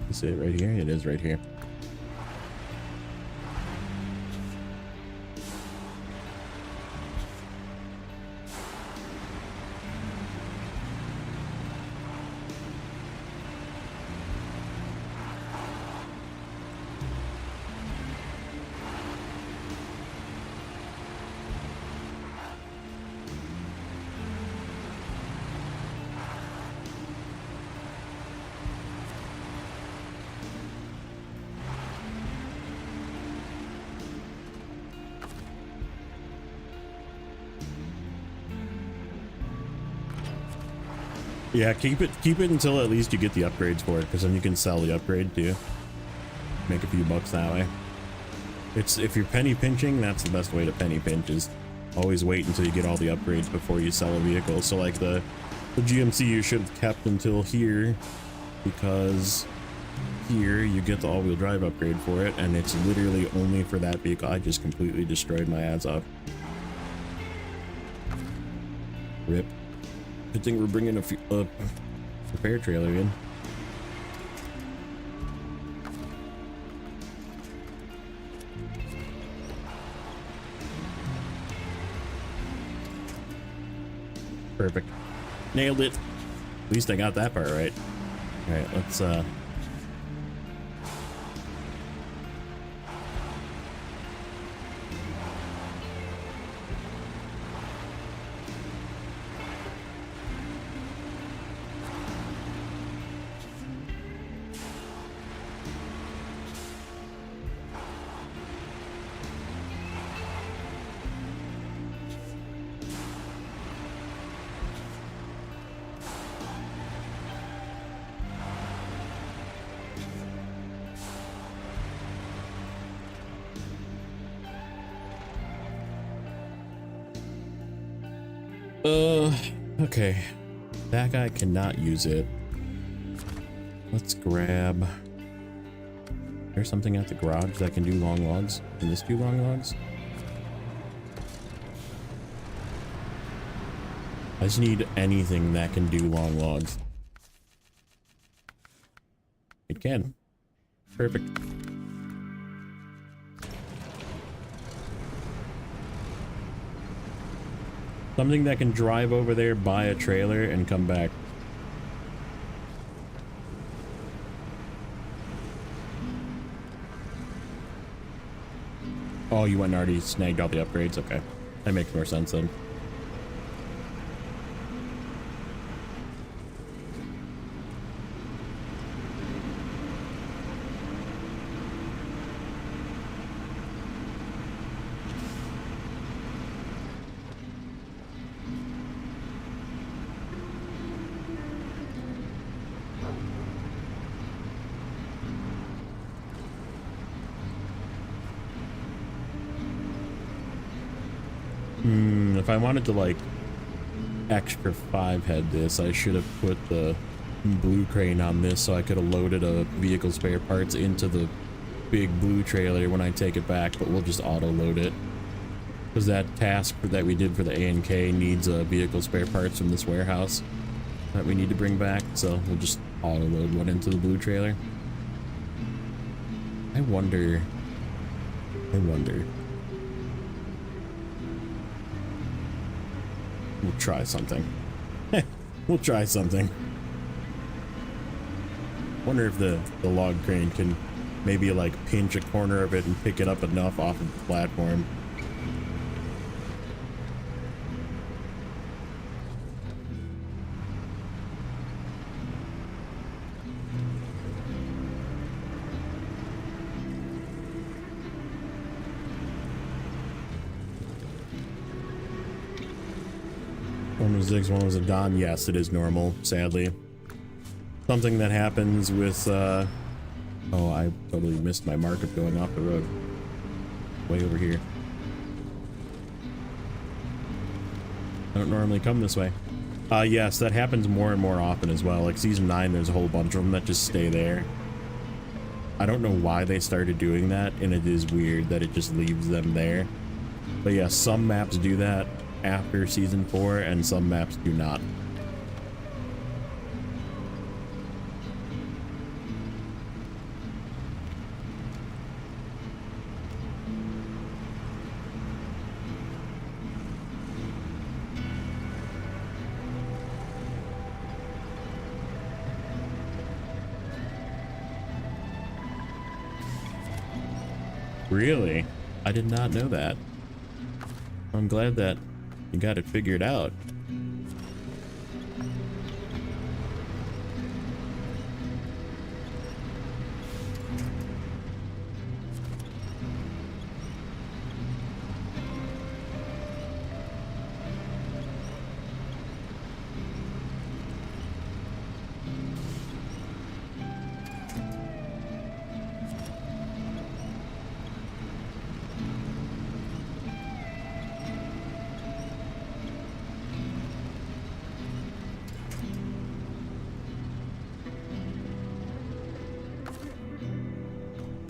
Is it right here? It is right here. Yeah, keep it until at least you get the upgrades for it, because then you can sell the upgrade too. Make a few bucks that way. It's, if you're penny pinching, that's the best way to penny pinch, is always wait until you get all the upgrades before you sell a vehicle. So like the GMC you should have kept until here, because here you get the all-wheel drive upgrade for it, and it's literally only for that vehicle. I just completely destroyed my ads off. Rip. Good thing we're bringing a repair trailer in. Perfect. Nailed it. At least I got that part right. All right, let's okay. That guy cannot use it. Let's grab There's something at the garage that can do long logs. Can this do long logs? I just need anything that can do long logs. It can. Perfect. Something that can drive over there, buy a trailer, and come back. Oh, you went and already snagged all the upgrades? Okay. That makes more sense then. If I wanted to like extra 5-head this, I should have put the blue crane on this so I could have loaded a vehicle spare parts into the big blue trailer when I take it back, but we'll just auto load it. Because that task that we did for the A&K needs a vehicle spare parts from this warehouse that we need to bring back, so we'll just auto load one into the blue trailer. I wonder. We'll try something. We'll try something. Wonder if the log crane can maybe like pinch a corner of it and pick it up enough off of the platform. One was Ziggs, one was a Don. Yes, it is normal, sadly. Something that happens with, oh, I totally missed my mark of going off the road. Way over here. I don't normally come this way. Yes, that happens more and more often as well. Like Season 9, there's a whole bunch of them that just stay there. I don't know why they started doing that, and it is weird that it just leaves them there. But yeah, some maps do that after Season 4, and some maps do not. Really? I did not know that. I'm glad that you got it figured out.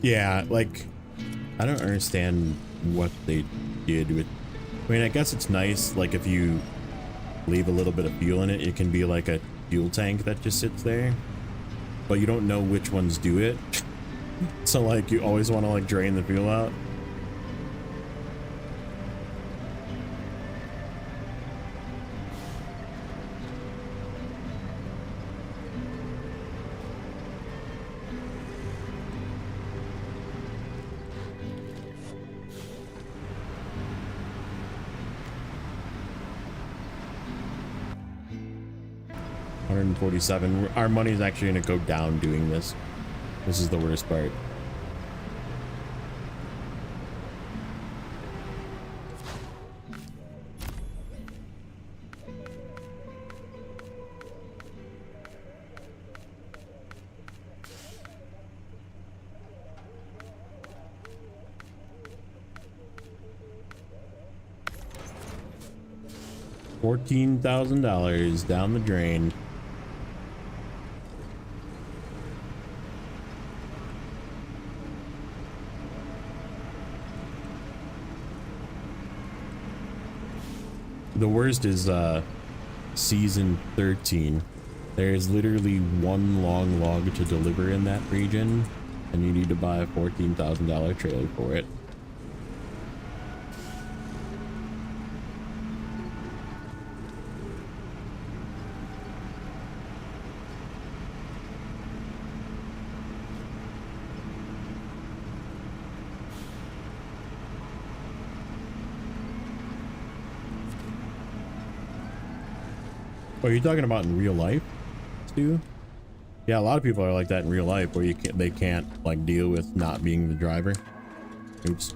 Yeah, like, I don't understand what they did with... I mean, I guess it's nice, like, if you leave a little bit of fuel in it, it can be like a fuel tank that just sits there. But you don't know which ones do it. So, like, you always want to, like, drain the fuel out. $147. Our money's actually going to go down doing this. This is the worst part. $14,000 down the drain. The worst is season 13. There is literally one long log to deliver in that region, and you need to buy a $14,000 trailer for it. Oh, are you talking about in real life, Stu? Yeah, a lot of people are like that in real life, where they can't like deal with not being the driver. Oops.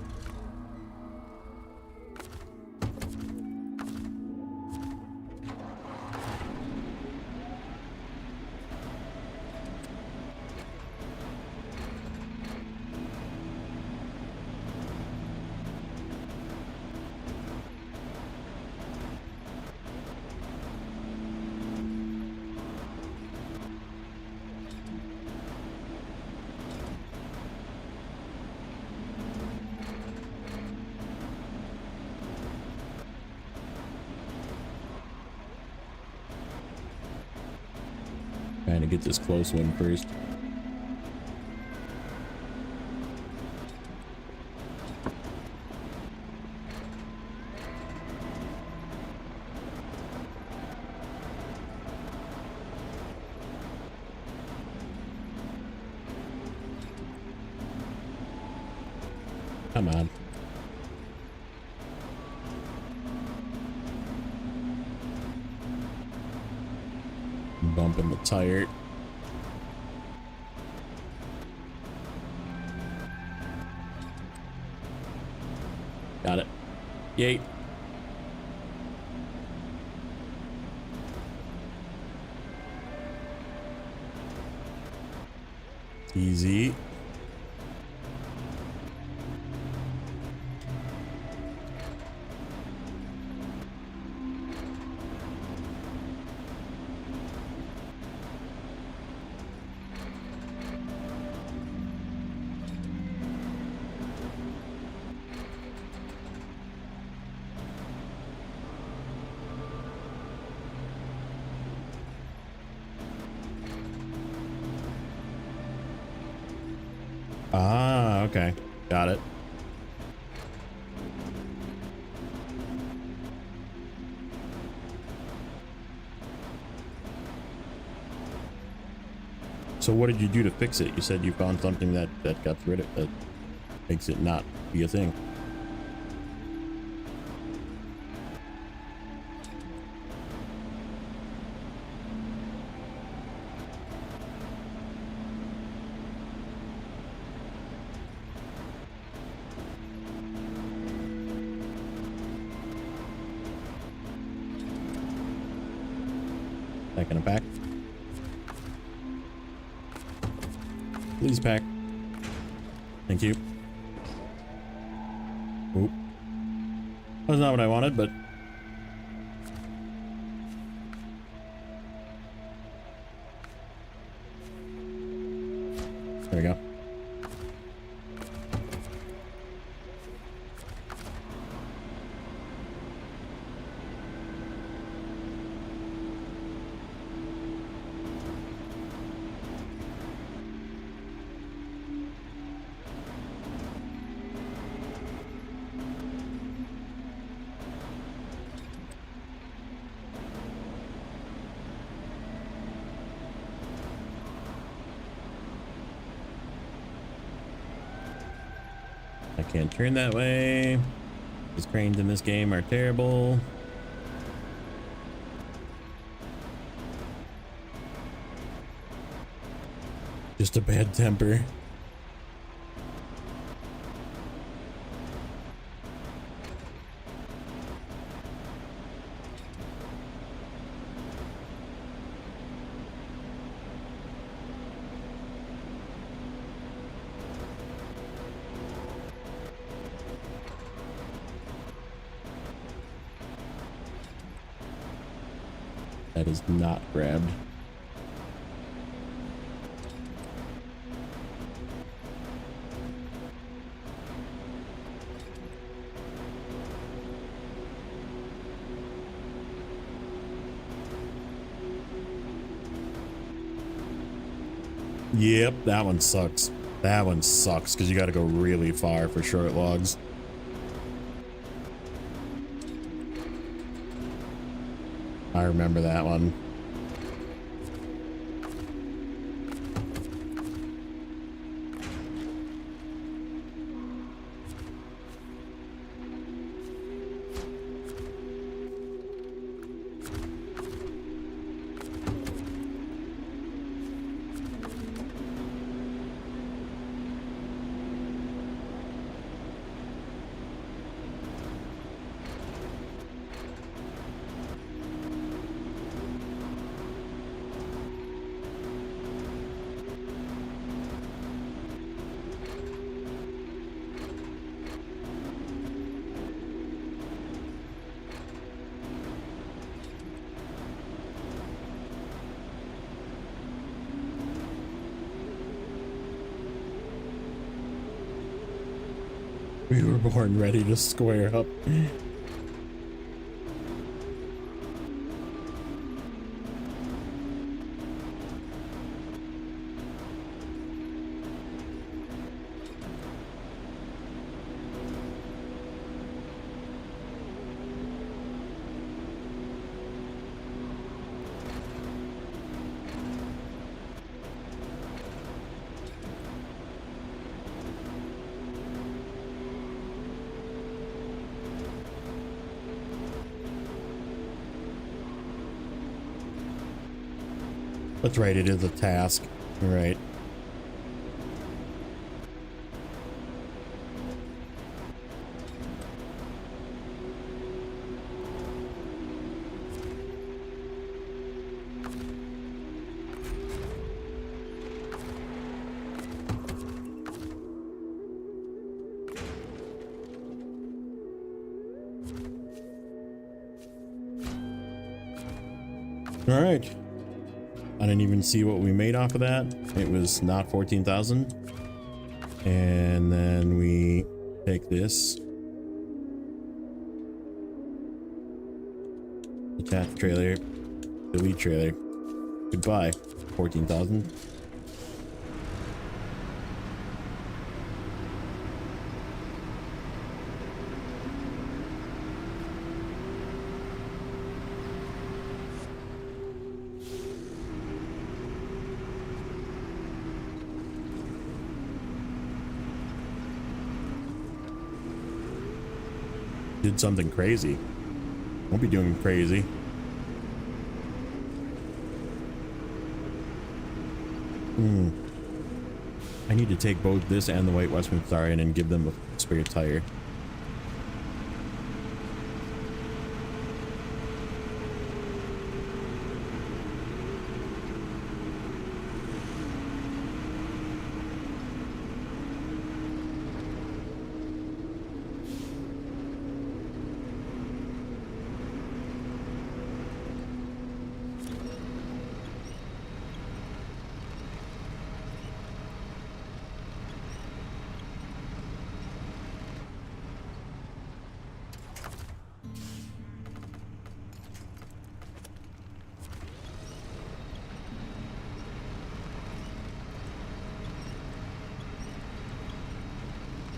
Trying to get this close one first. Come on. Bumping the tire. Got it. Yay. Easy. Ah, okay. Got it. So what did you do to fix it? You said you found something that got rid of that makes it not be a thing. Back in a pack. Please pack. Thank you. Oop. That's not what I wanted, but there we go. I can't turn that way. These cranes in this game are terrible. Just a bad temper. That is not grabbed. Yep, that one sucks. That one sucks because you got to go really far for short logs. I remember that one. We were born ready to square up. That's right, it is a task. You're right. All right. I didn't even see what we made off of that. It was not 14,000. And then we take this. Attach trailer. Delete trailer. Goodbye. 14,000. Did something crazy. Won't be doing crazy. I need to take both this and the white Westman Star in and give them a spare tire.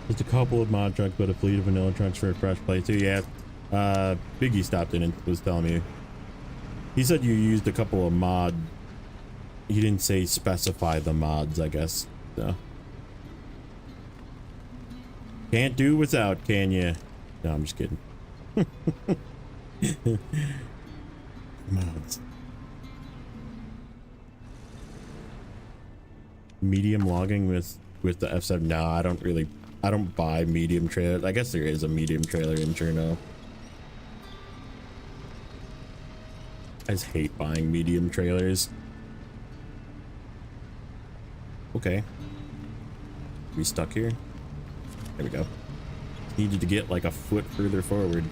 Just a couple of mod trucks, but a fleet of vanilla trucks for a fresh play too. Yeah, Biggie stopped in and was telling me. He said you used a couple of mod. He didn't say specify the mods, I guess. So can't do without, can you? No, I'm just kidding. Mods. Medium logging with the F7. No, I don't buy medium trailer. I guess there is a medium trailer in Cherno. I just hate buying medium trailers. Okay. We stuck here? There we go. Needed to get like a foot further forward.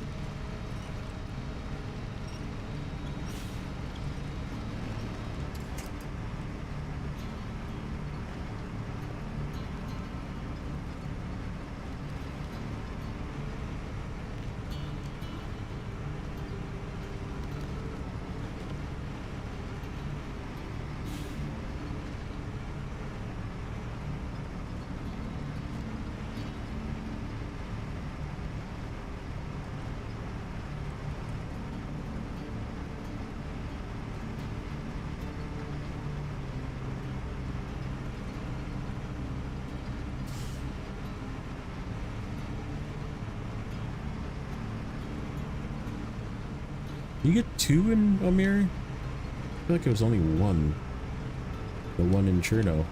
You get 2 in Omir? I feel like it was only 1. The one in Cherno.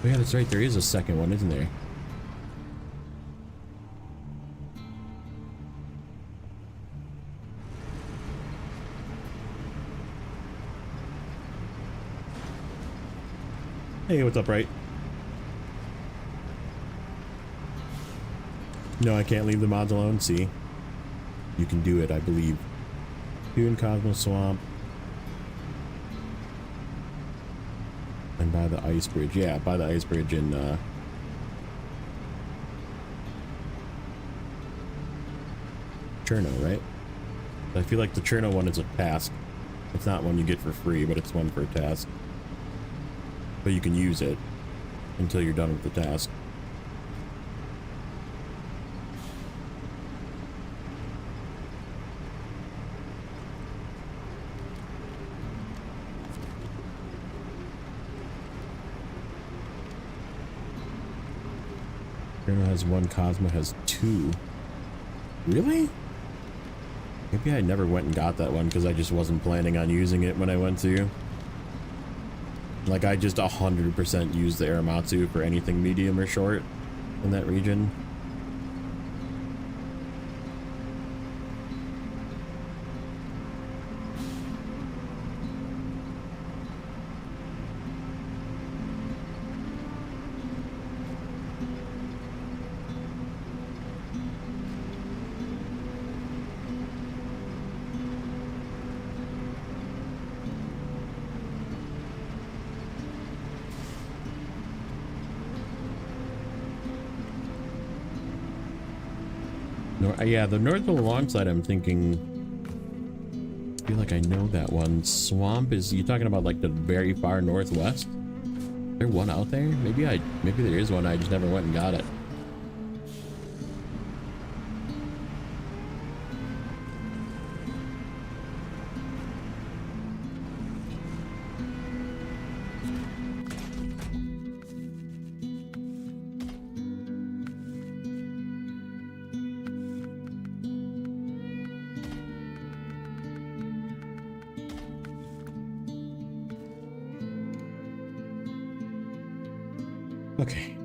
Oh yeah, that's right. There is a second one, isn't there? Hey, what's up, right? No, I can't leave the mods alone. See? You can do it, I believe. 2 in Cosmo Swamp. And by the ice bridge. Yeah, by the ice bridge in Cherno, right? I feel like the Cherno one is a task. It's not one you get for free, but it's one for a task. But you can use it until you're done with the task. Cherno has 1, Cosmo has 2. Really? Maybe I never went and got that one because I just wasn't planning on using it when I went to. Like, I just 100% used the Aramatsu for anything medium or short in that region. Yeah, the north alongside, I'm thinking. I feel like I know that one. Swamp is you talking about like the very far northwest? Is there one out there? Maybe there is one. I just never went and got it. Okay.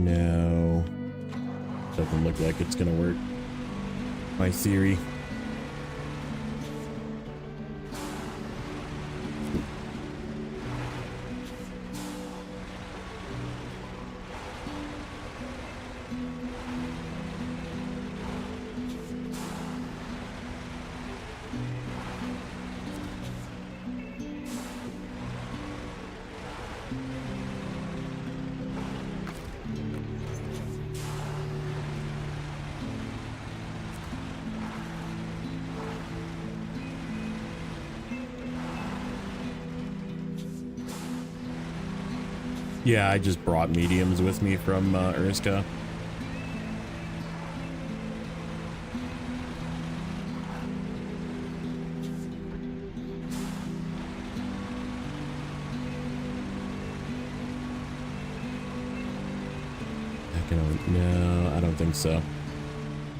No. Doesn't look like it's gonna work. My theory. Yeah, I just brought mediums with me from Urska. No, I don't think so.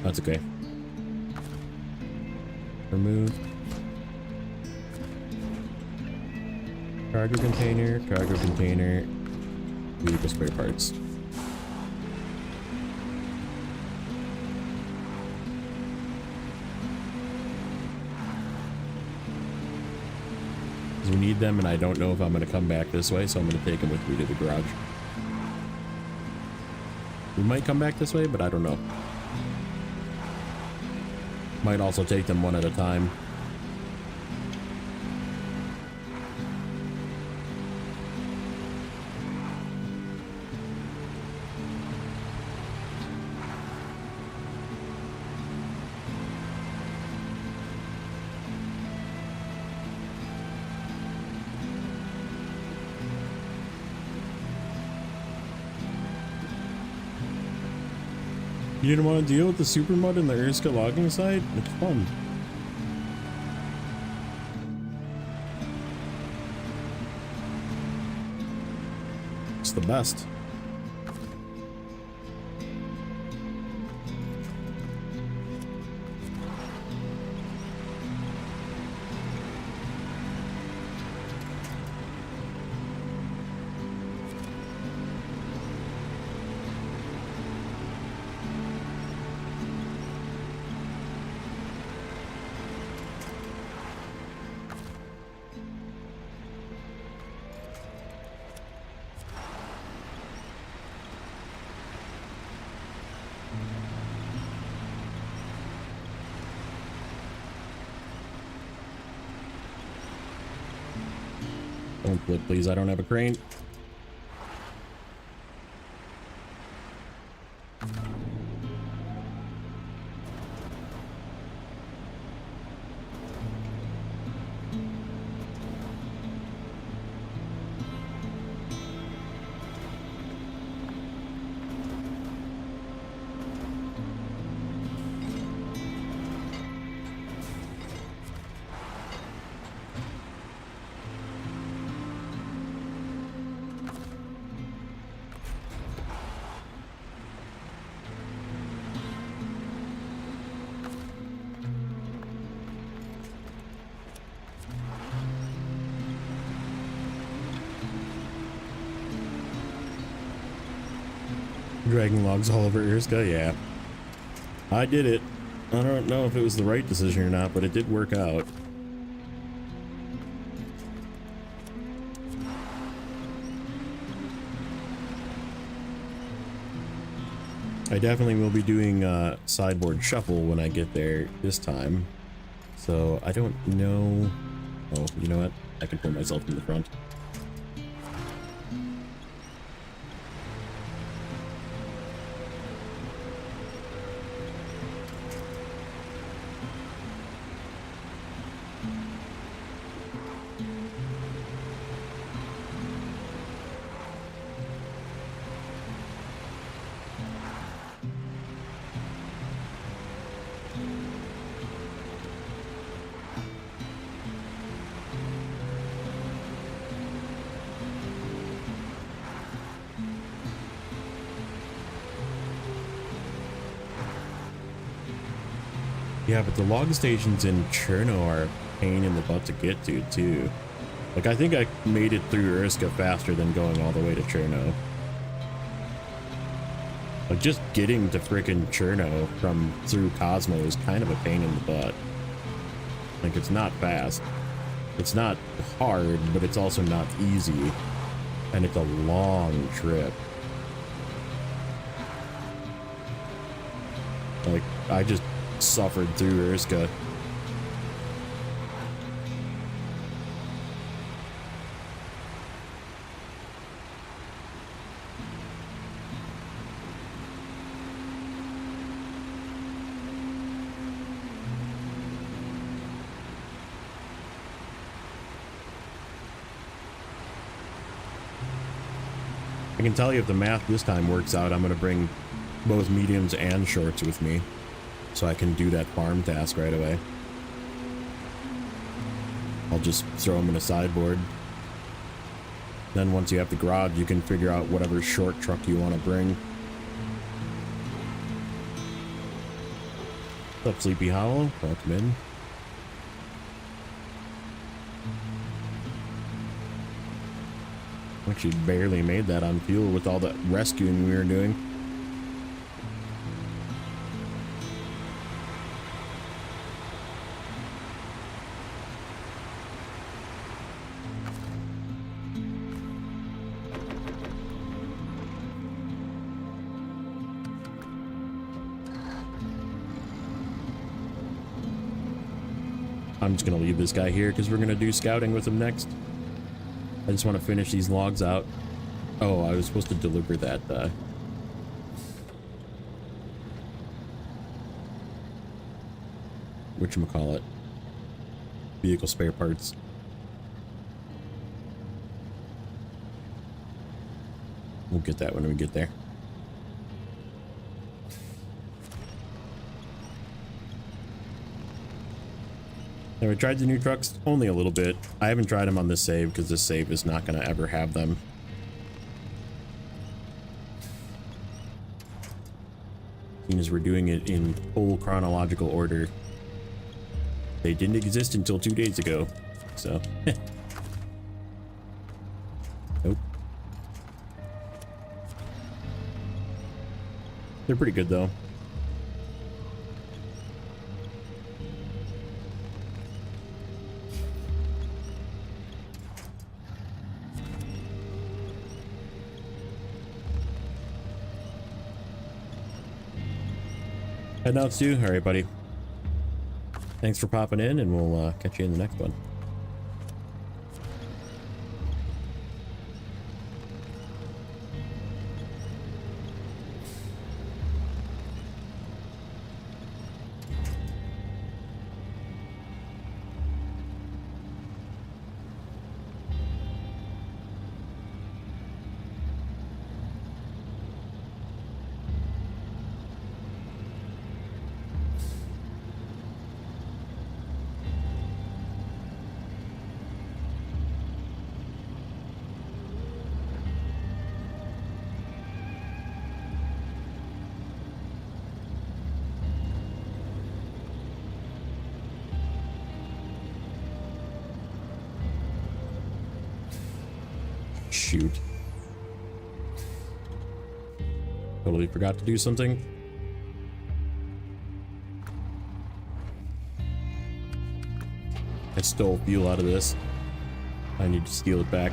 That's okay. Remove. Cargo container. Vehicle spare parts. We need them, and I don't know if I'm going to come back this way, so I'm going to take them with me to the garage. We might come back this way, but I don't know. Might also take them one at a time. You didn't want to deal with the super mud in the Urska logging site? It's fun. It's the best. Don't flip, please. I don't have a crane. Dragging logs all over Irska, yeah. I did it. I don't know if it was the right decision or not, but it did work out. I definitely will be doing sideboard shuffle when I get there this time. So I don't know. Oh, you know what? I can pull myself in the front. Yeah, but the log stations in Cherno are a pain in the butt to get to, too. Like, I think I made it through Irska faster than going all the way to Cherno. Like, just getting to frickin' Cherno from through Cosmo is kind of a pain in the butt. Like, it's not fast. It's not hard, but it's also not easy. And it's a long trip. Like, I just suffered through Irska. I can tell you if the math this time works out, I'm going to bring both mediums and shorts with me, so I can do that farm task right away. I'll just throw them in a sideboard. Then once you have the garage, you can figure out whatever short truck you want to bring. What's up, Sleepy Hollow? Welcome in. Actually barely made that on fuel with all the rescuing we were doing. I'm just gonna leave this guy here because we're gonna do scouting with him next. I just want to finish these logs out. Oh, I was supposed to deliver that, whatchamacallit, vehicle spare parts. We'll get that when we get there. Have I tried the new trucks? Only a little bit. I haven't tried them on this save because this save is not going to ever have them. Seeing as we're doing it in full chronological order. They didn't exist until 2 days ago, so. Nope. They're pretty good though. Heading out, Stu. All right, buddy. Thanks for popping in, and we'll catch you in the next one. shoot. Totally forgot to do something. I stole fuel out of this. I need to steal it back.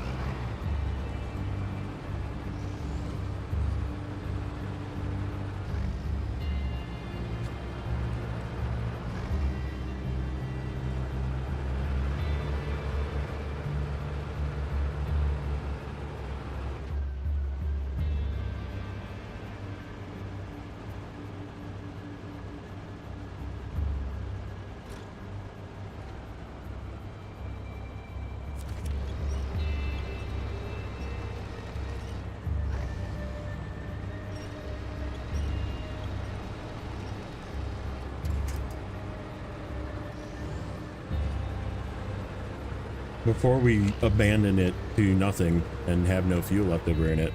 Before we abandon it to nothing and have no fuel left over in it,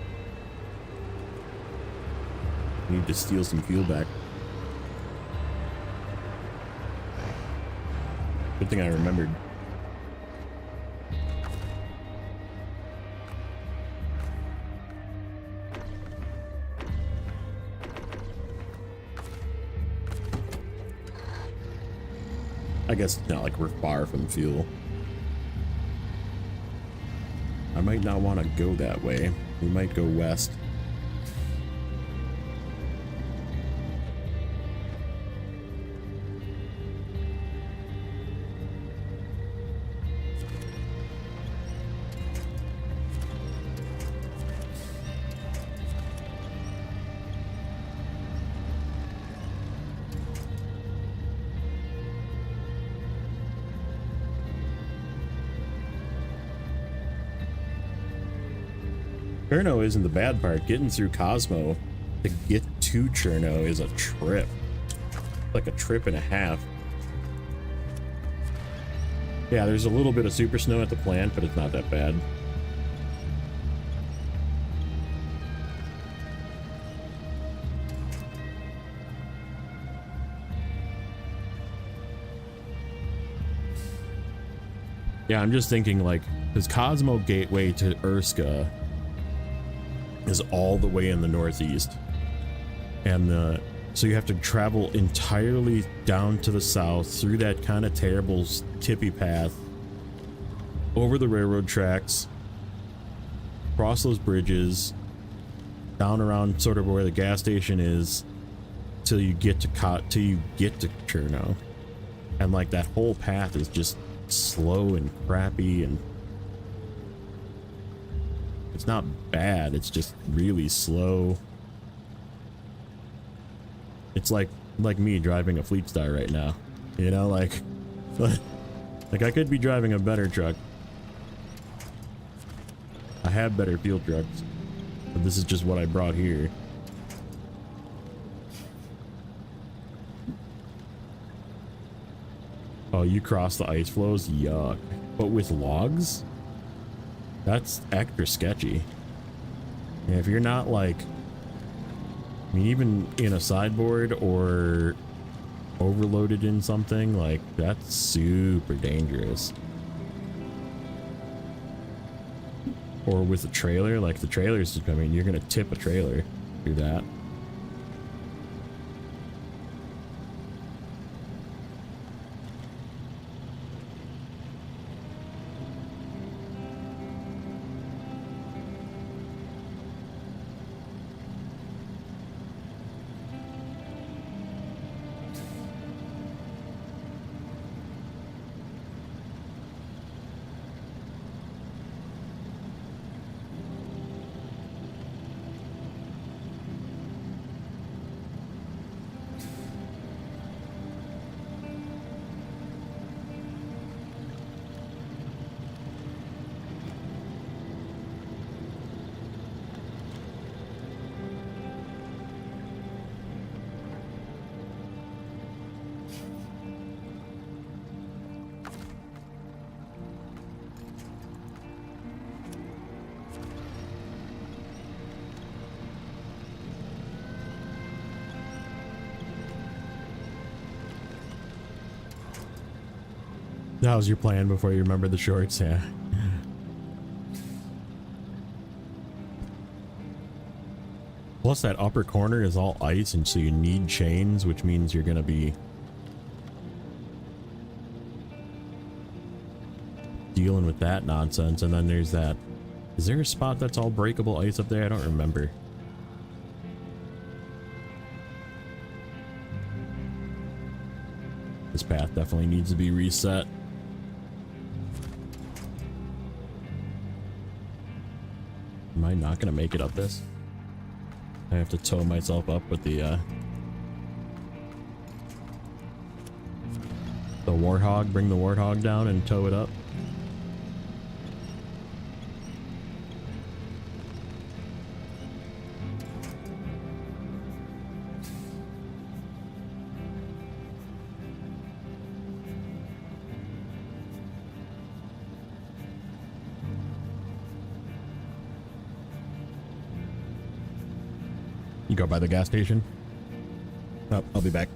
we need to steal some fuel back. Good thing I remembered. I guess it's not like we're far from fuel. I might not want to go that way. We might go west. Cherno isn't the bad part. Getting through Cosmo to get to Cherno is a trip. Like a trip and a half. Yeah, there's a little bit of super snow at the plant, but it's not that bad. Yeah, I'm just thinking like, this Cosmo gateway to Urska is all the way in the northeast, and so you have to travel entirely down to the south through that kind of terrible tippy path, over the railroad tracks, cross those bridges, down around sort of where the gas station is, till you get to Cherno, and like that whole path is just slow and crappy, and it's not bad, it's just really slow. It's like me driving a Fleet Star right now, you know, like I could be driving a better truck. I have better field trucks, but this is just what I brought here. Oh, you cross the ice flows? Yuck. But with logs? That's extra sketchy. And if you're not like, I mean, even in a sideboard or overloaded in something, like that's super dangerous. Or with a trailer, like the trailers, I mean, you're gonna tip a trailer through that. That was your plan before you remembered the shorts, yeah. Plus that upper corner is all ice, and so you need chains, which means you're gonna be dealing with that nonsense. And then there's that. Is there a spot that's all breakable ice up there? I don't remember. This path definitely needs to be reset. Am I not gonna make it up this? I have to tow myself up with the warthog, bring the warthog down and tow it up. You go by the gas station? Oh, I'll be back.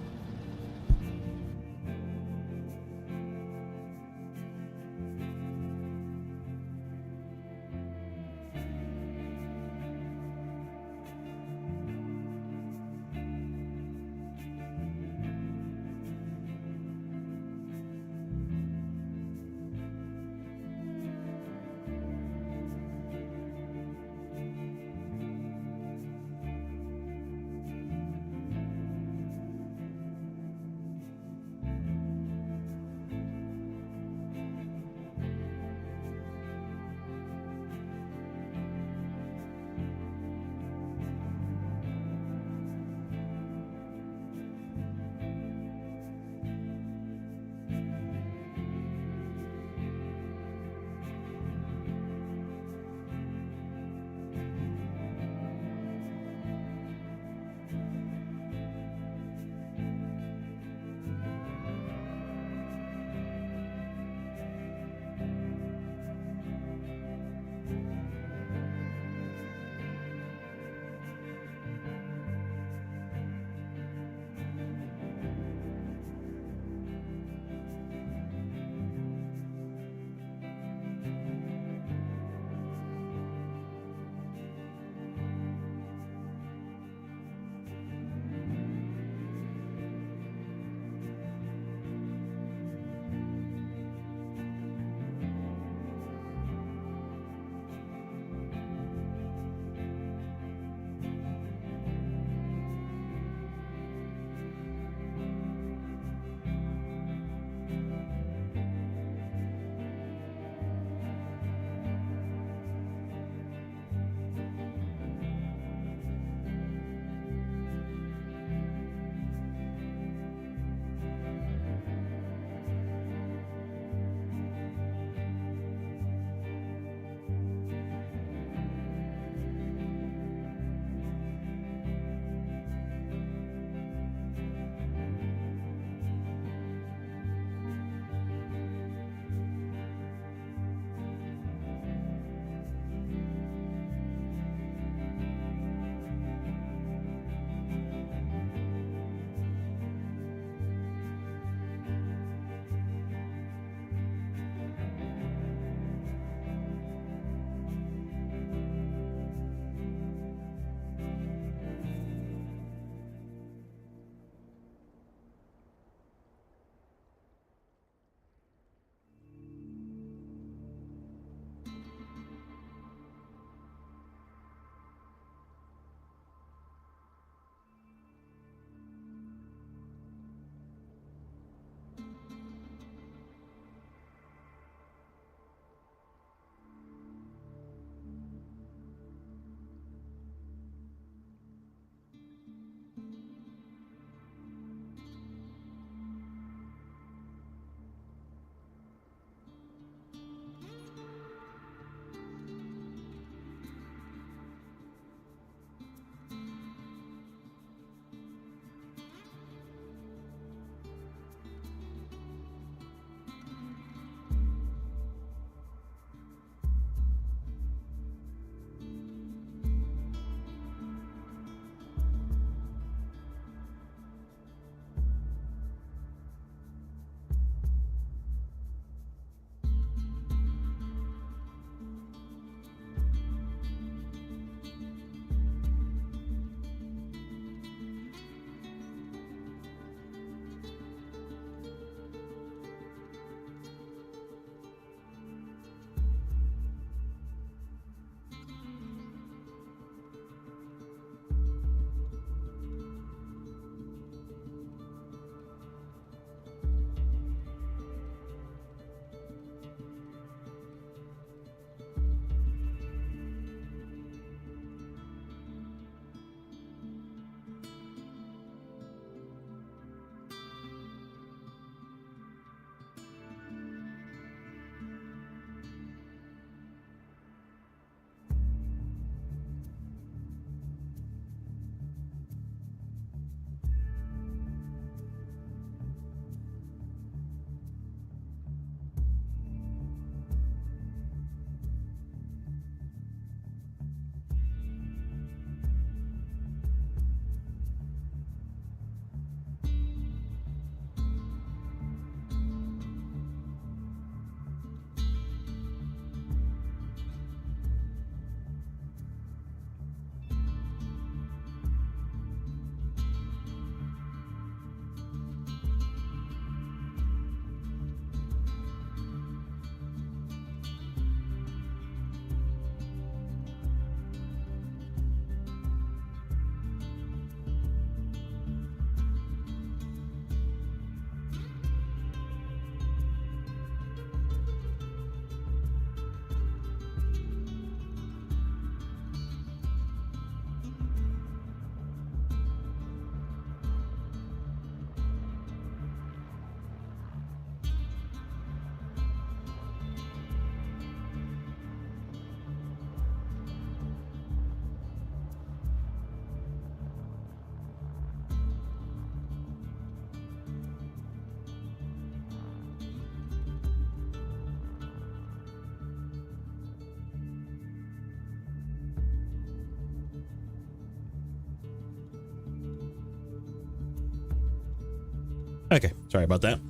Okay, sorry about that.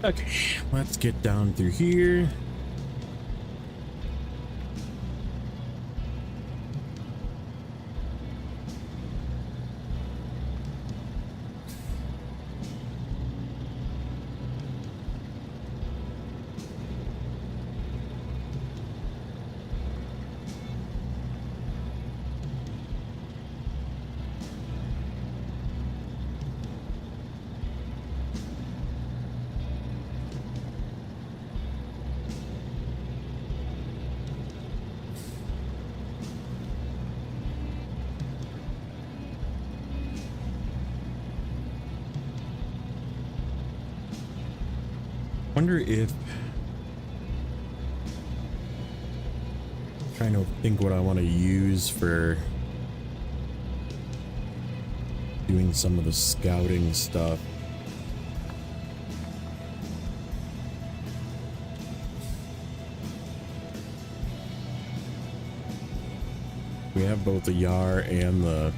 Okay, let's get down through here. Wonder if, trying to think what I want to use for doing some of the scouting stuff. We have both the Yar and the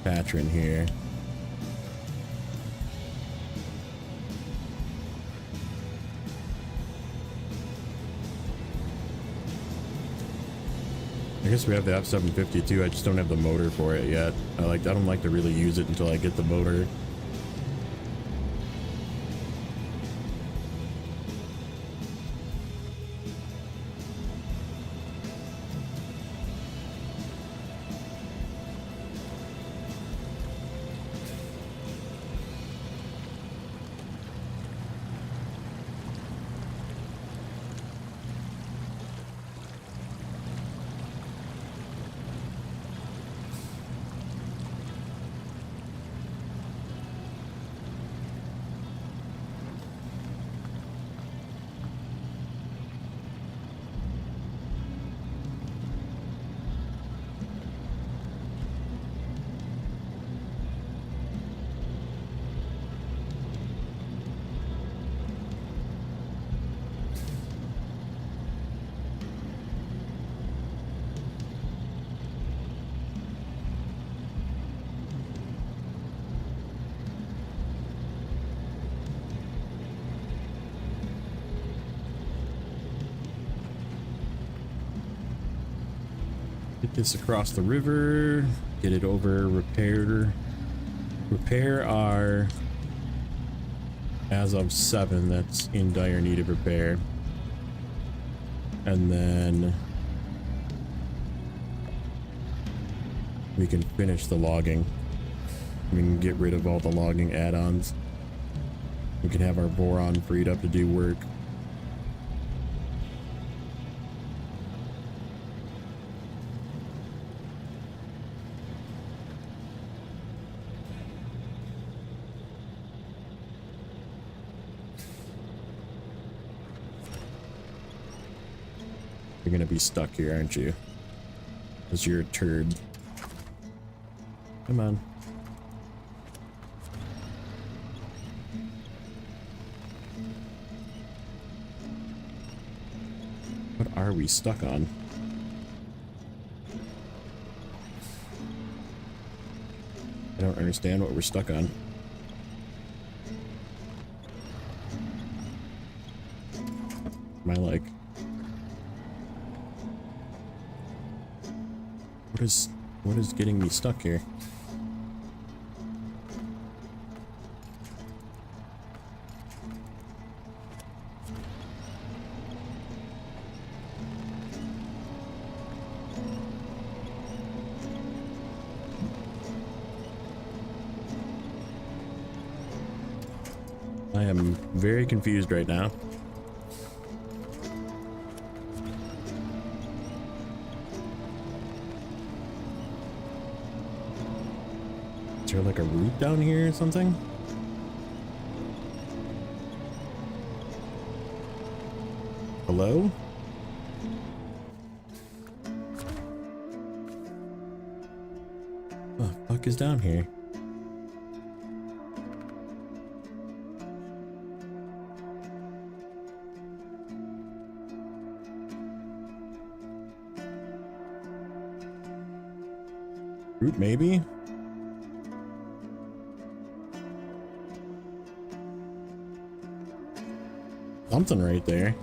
Patron here. I guess we have the F750 too. I just don't have the motor for it yet. I don't like to really use it until I get the motor. Get this across the river, get it over, repair our, as of 7, that's in dire need of repair. And then we can finish the logging. We can get rid of all the logging add-ons. We can have our boron freed up to do work. You're gonna be stuck here, aren't you? Because you're a turd. Come on. What are we stuck on? I don't understand what we're stuck on. Am I like... What is getting me stuck here? I am very confused right now. Is there like a route down here or something? Hello? What the fuck is down here? Route maybe? Something right there.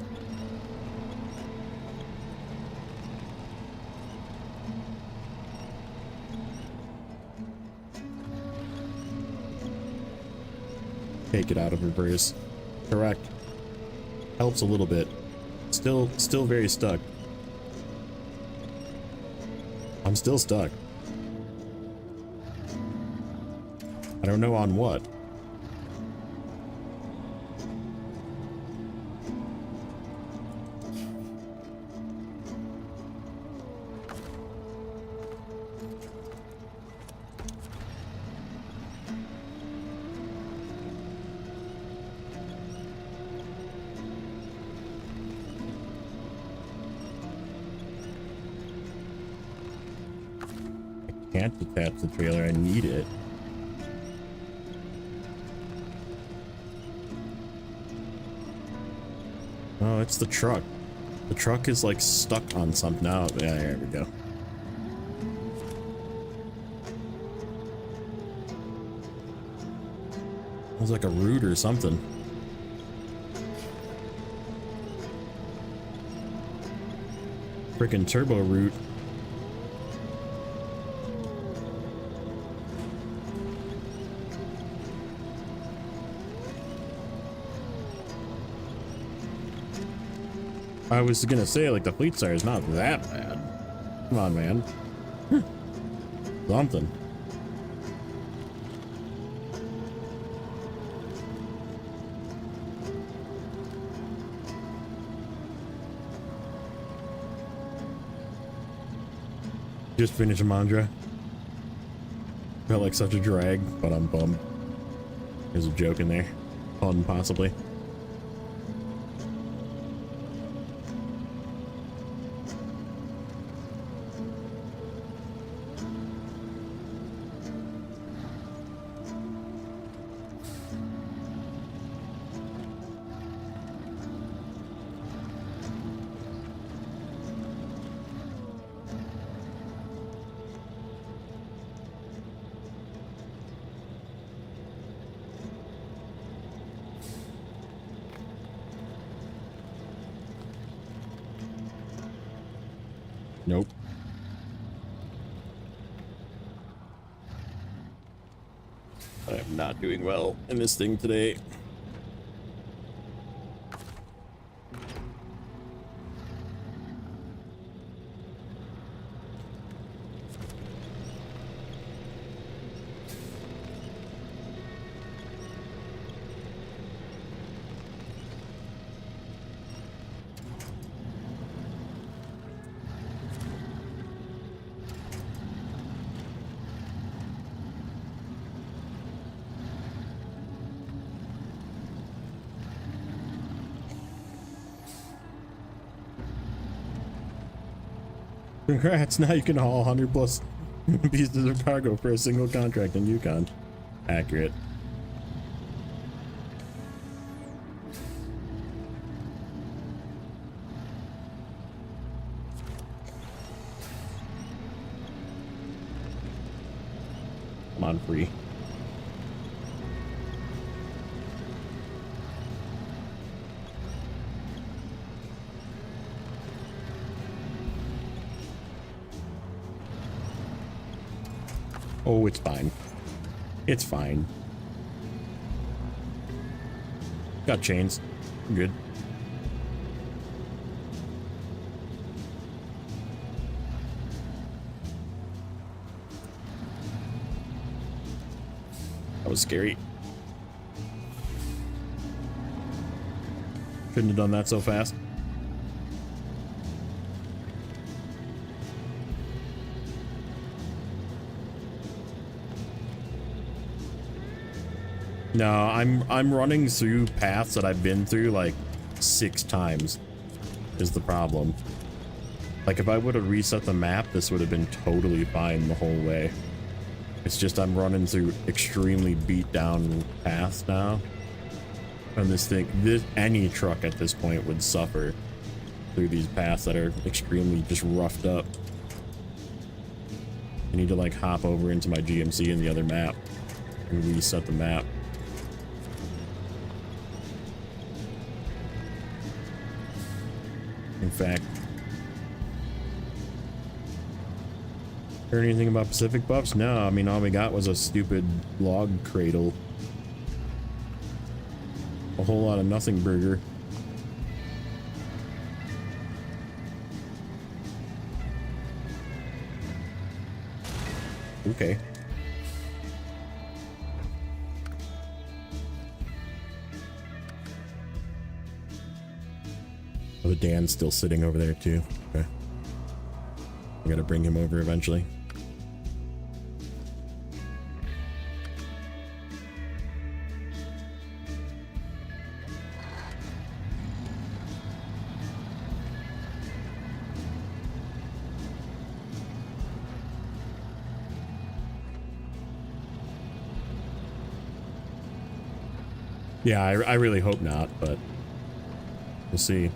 Take it out of reverse. Correct. Helps a little bit. Still very stuck. I'm still stuck. I don't know on what. I can't detach the trailer. I need it. Oh, it's the truck. The truck is like stuck on something now. Yeah, there we go. It was like a root or something. Freaking turbo root. I was gonna say, like, the fleet star is not that bad. Come on, man. Something. Just finished Imandra. Felt like such a drag, but I'm bummed. There's a joke in there. Fun, possibly. Nope. I am not doing well in this thing today. Congrats, now you can haul 100 plus pieces of cargo for a single contract in Yukon. Accurate. Come on, free. Oh, it's fine. It's fine. Got chains. I'm good. That was scary. Shouldn't have done that so fast. No, I'm running through paths that I've been through like 6 times is the problem. Like if I would have reset the map, this would have been totally fine the whole way. It's just I'm running through extremely beat down paths now. And any truck at this point would suffer through these paths that are extremely just roughed up. I need to like hop over into my GMC in the other map and reset the map. In fact, heard anything about Pacific buffs? No, I mean all we got was a stupid log cradle. A whole lot of nothing burger. Okay. Oh, Dan's still sitting over there too. Okay. I gotta bring him over eventually. Yeah, I really hope not, but we'll see.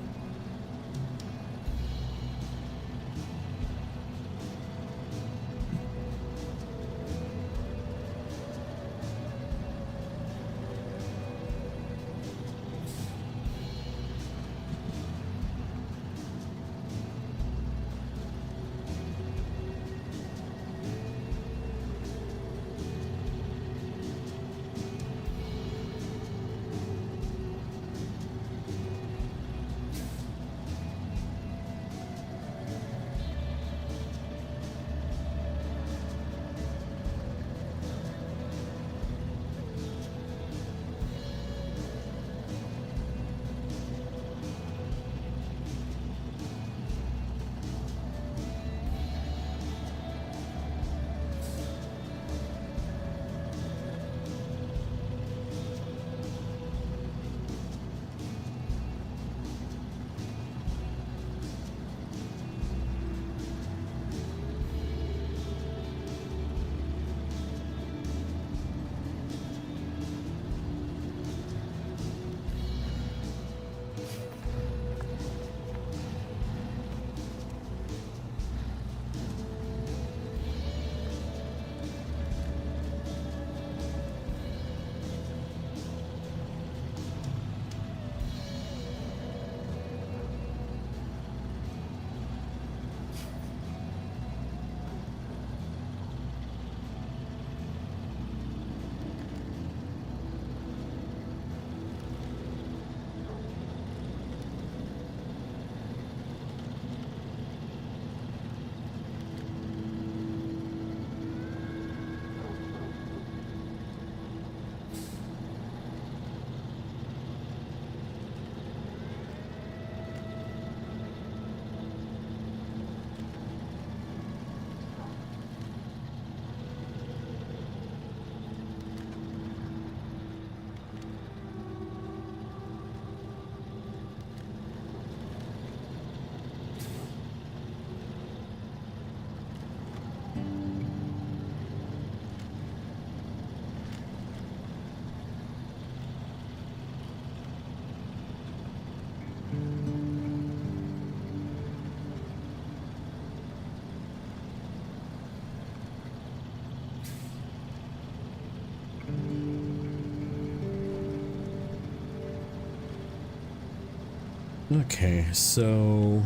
Okay, so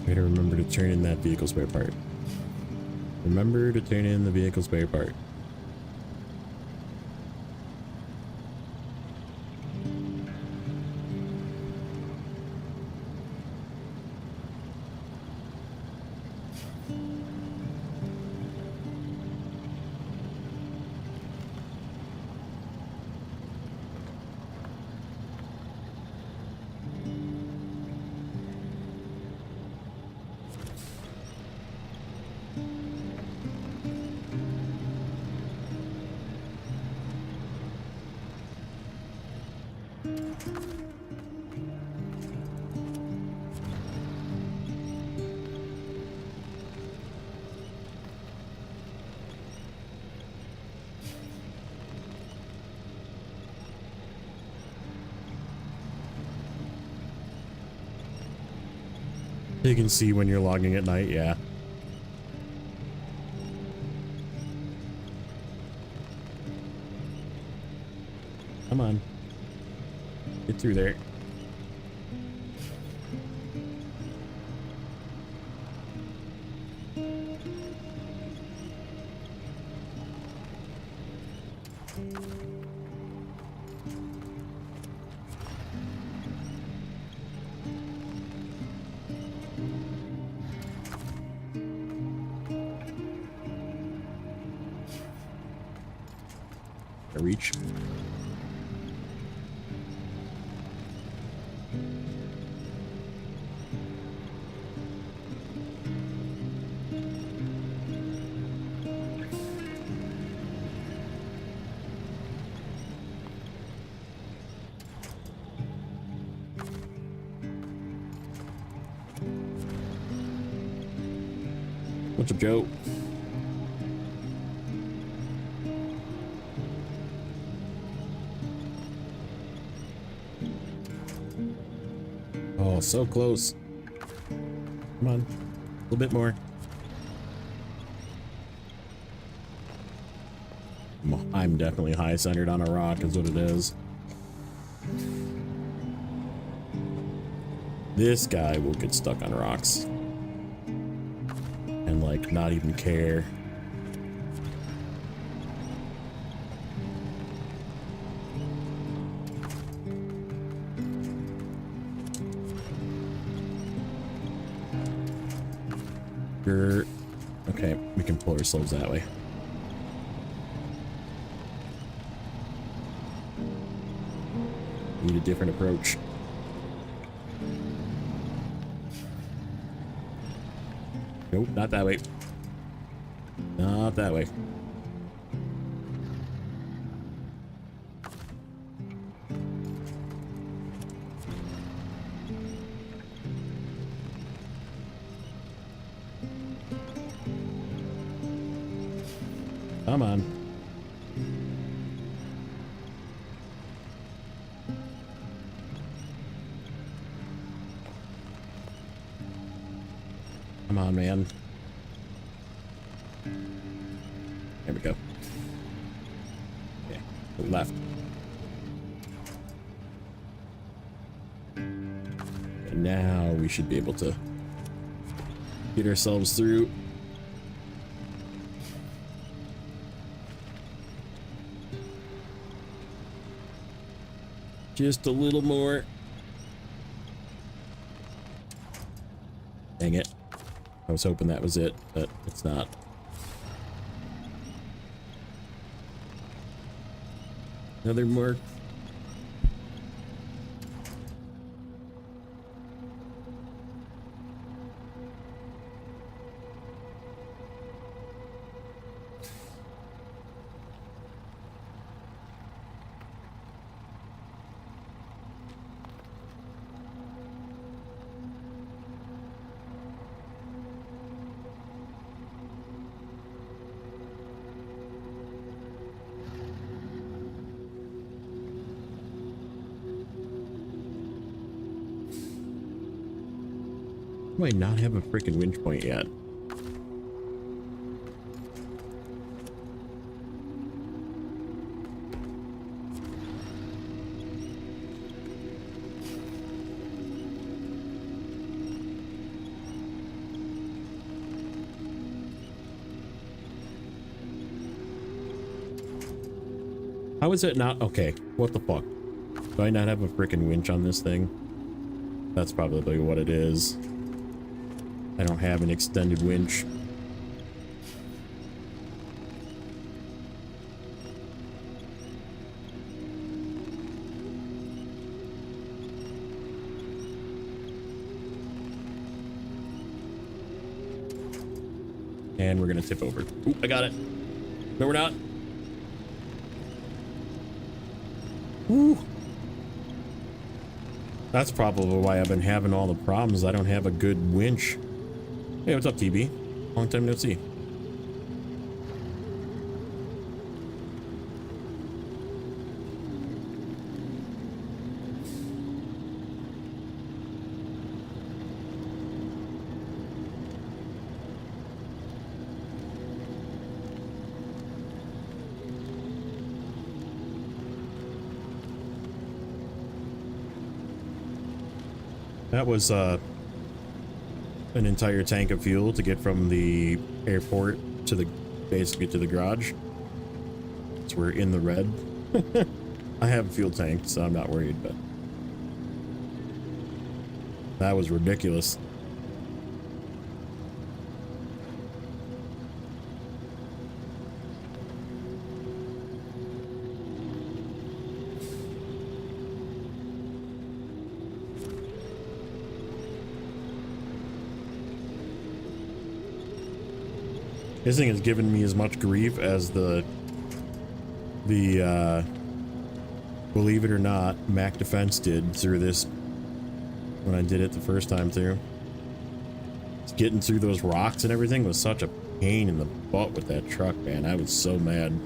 I gotta remember to turn in that vehicle spare part. Remember to turn in the vehicle spare part. You can see when you're logging at night, yeah. Come on. Get through there. Reach. What's up, Joe? Oh, so close. Come on. A little bit more. I'm definitely high centered on a rock is what it is. This guy will get stuck on rocks. And like not even care. Okay, we can pull ourselves that way. Need a different approach. Nope, not that way. Not that way. Come on. Come on, man. There we go. Yeah, left. And now we should be able to get ourselves through. Just a little more. Dang it. I was hoping that was it, but it's not. Another more. Do I not have a freaking winch point yet? How is it not? Okay, what the fuck? Do I not have a freaking winch on this thing? That's probably what it is. I don't have an extended winch. And we're gonna tip over. Ooh, I got it. No, we're not. Woo. That's probably why I've been having all the problems. I don't have a good winch. Hey, what's up, TB? Long time no see. That was an entire tank of fuel to get from the airport to the basically to the garage. So we're in the red. I have a fuel tank, so I'm not worried, but that was ridiculous. This thing has given me as much grief as the believe it or not, Mac Defense did through this when I did it the first time through. Getting through those rocks and everything was such a pain in the butt with that truck, man. I was so mad.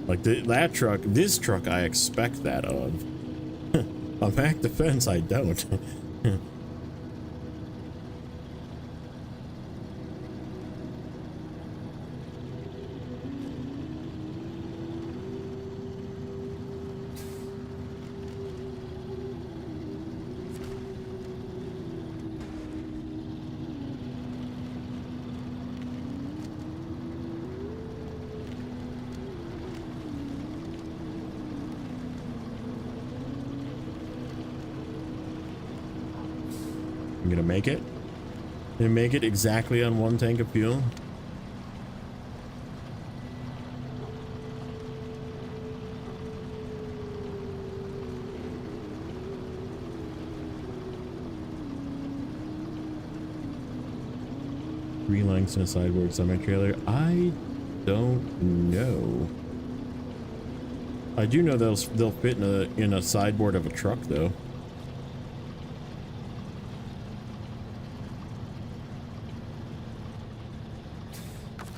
Like that truck, this truck I expect that of. A Mac Defense I don't. I'm gonna make it. Gonna make it exactly on 1 tank of fuel. Three lengths in a sideboard semi-trailer. I don't know. I do know they'll fit in a sideboard of a truck though.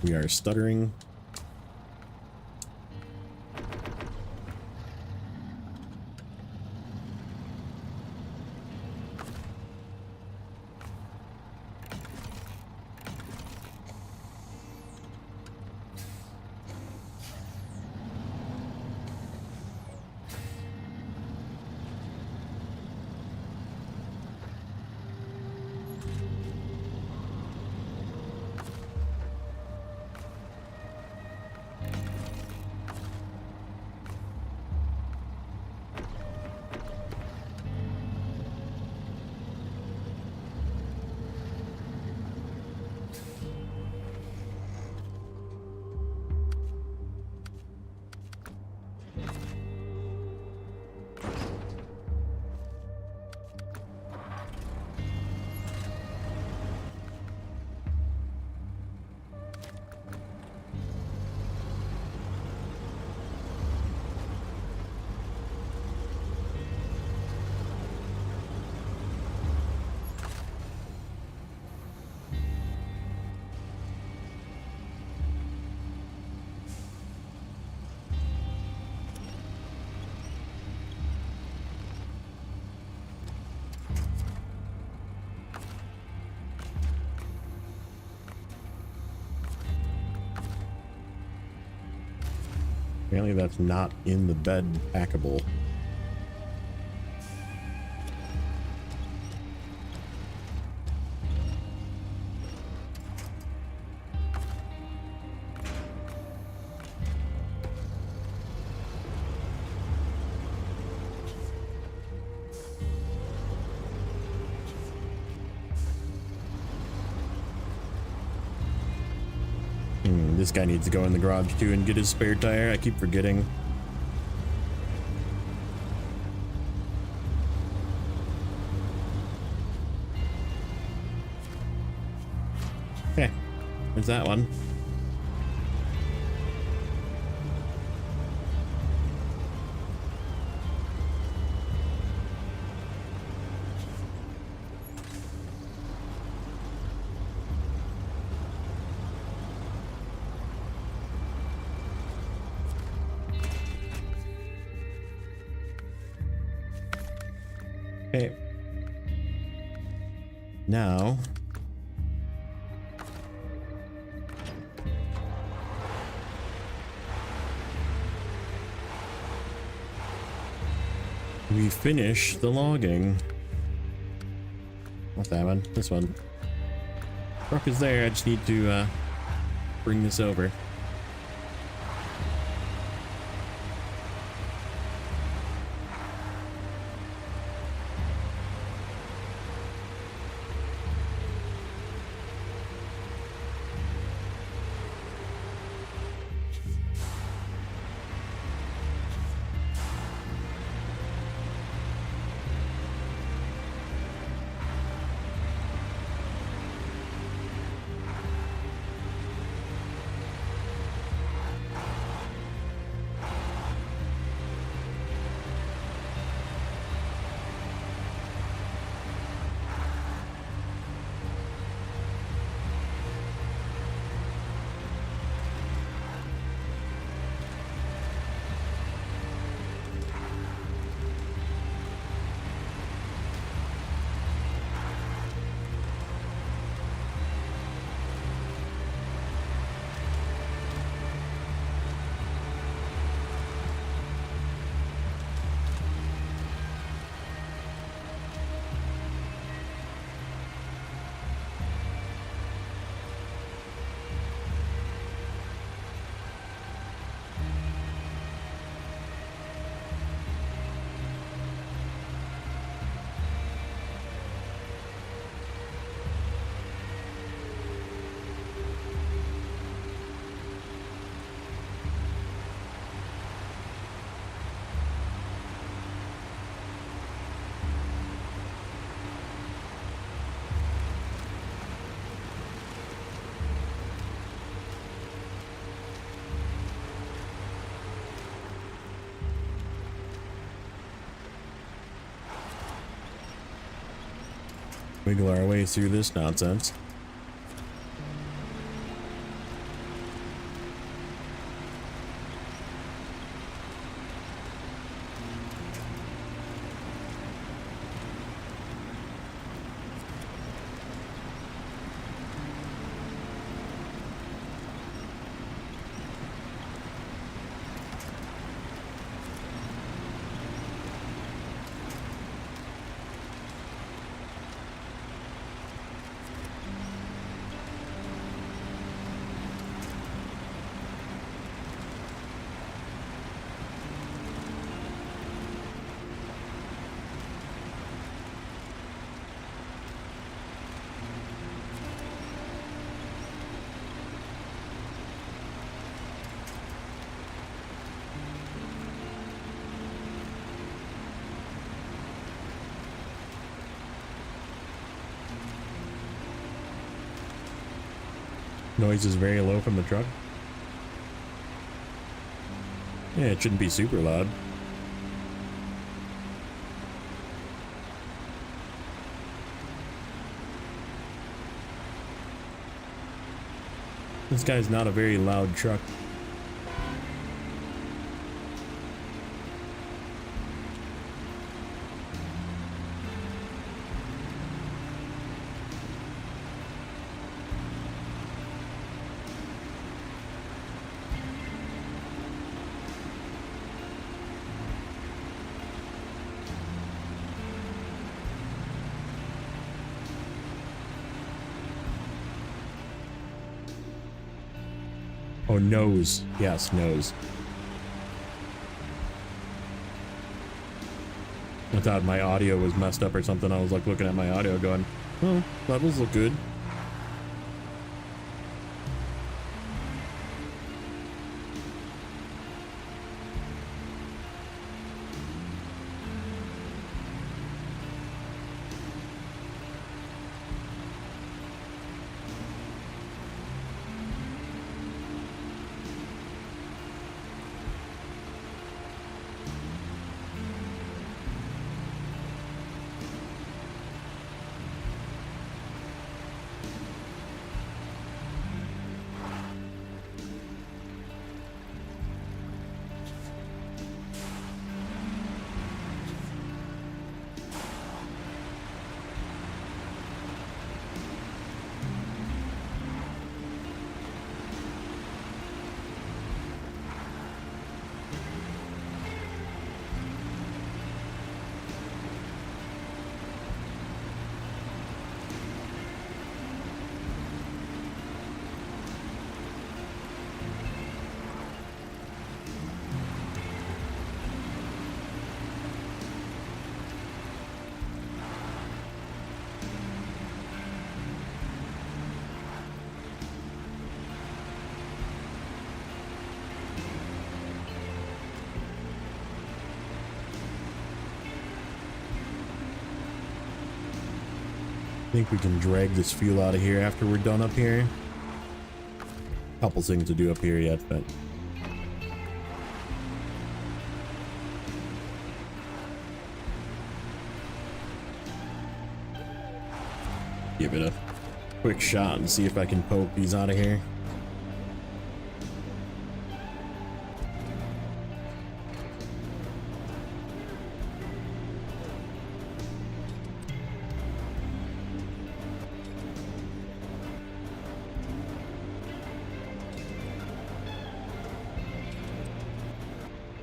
We are stuttering. Apparently that's not in the bed packable. This guy needs to go in the garage too and get his spare tire. I keep forgetting. Okay, there's that one. Okay. Now we finish the logging. Not that one, this one. Truck is there, I just need to bring this over. Wiggle our way through this nonsense. Noise is very low from the truck. Yeah, it shouldn't be super loud. This guy's not a very loud truck. Oh, nose. Yes, nose. I thought my audio was messed up or something. I was like looking at my audio going, oh, levels look good. think we can drag this fuel out of here after we're done up here. Couple things to do up here yet, but give it a quick shot and see if I can poke these out of here.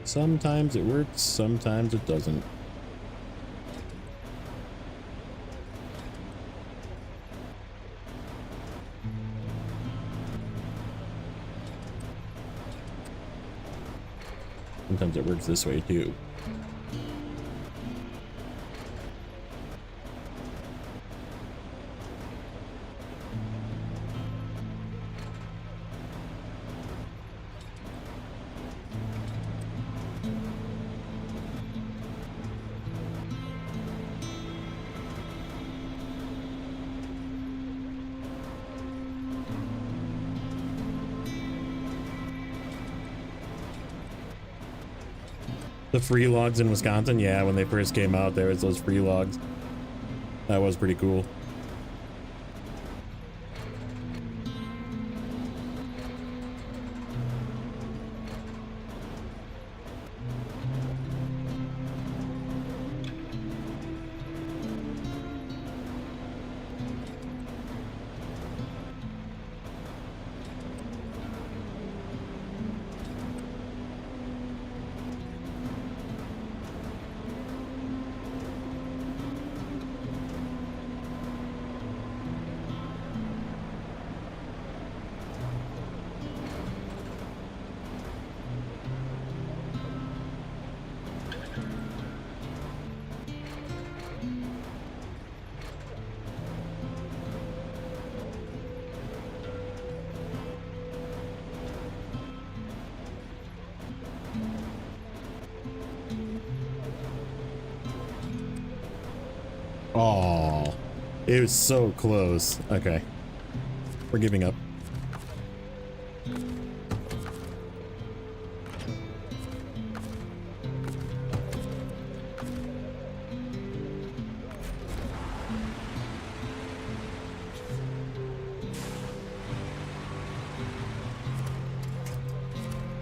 Sometimes it works, sometimes it doesn't. Sometimes it works this way too. The free logs in Wisconsin, yeah, when they first came out, there was those free logs. That was pretty cool. Oh, it was so close. Okay, we're giving up.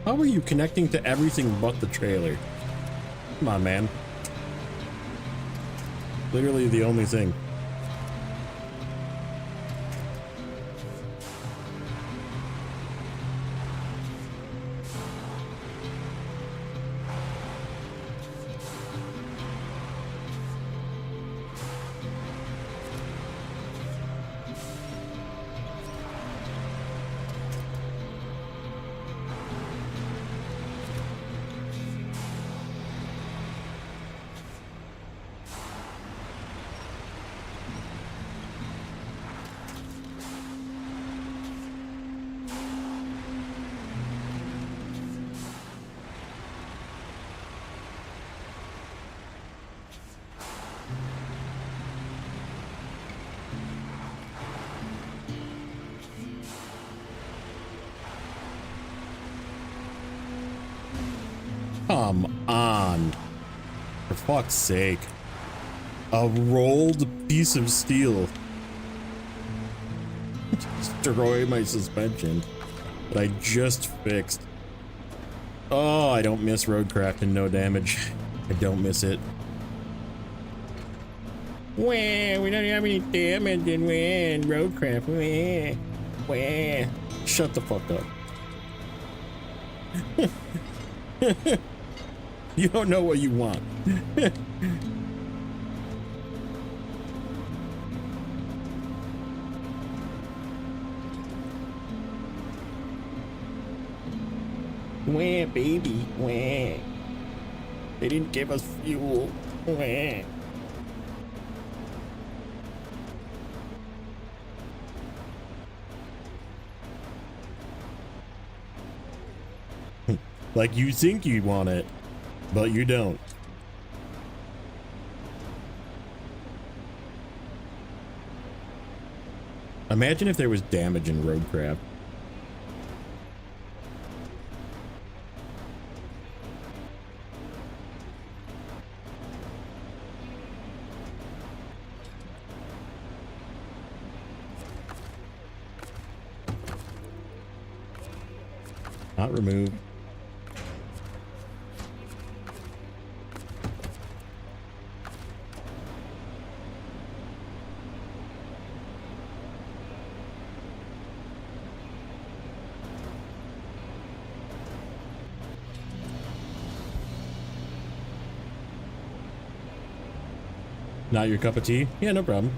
How are you connecting to everything but the trailer? Come on, man. Literally the only thing. Come on. For fuck's sake. A rolled piece of steel. Destroy my suspension that I just fixed. Oh, I don't miss roadcraft and no damage. I don't miss it. Well, we don't have any damage in roadcraft. Well, shut the fuck up. You don't know what you want. Wah, baby, wah. They didn't give us fuel. Wah. Like you think you want it, but you don't. Imagine if there was damage in roadcraft. Not removed. Not your cup of tea? Yeah, no problem.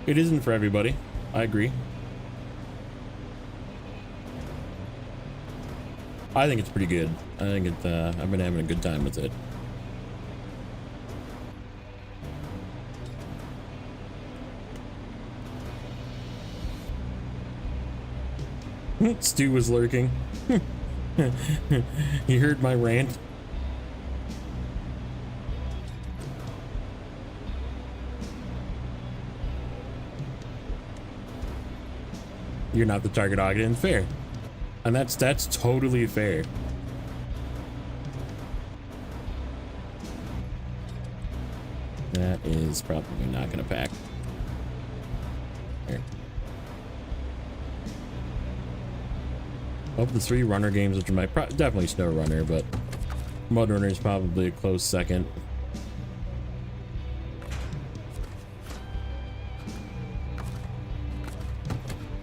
It isn't for everybody. I agree. I think it's pretty good. I think it, I've been having a good time with it. Stu was lurking. You heard my rant. You're not the target audience. Fair. And that's totally fair. That is probably not gonna pack. Here. Of the 3 runner games, which are my definitely Snowrunner, but Mudrunner is probably a close second.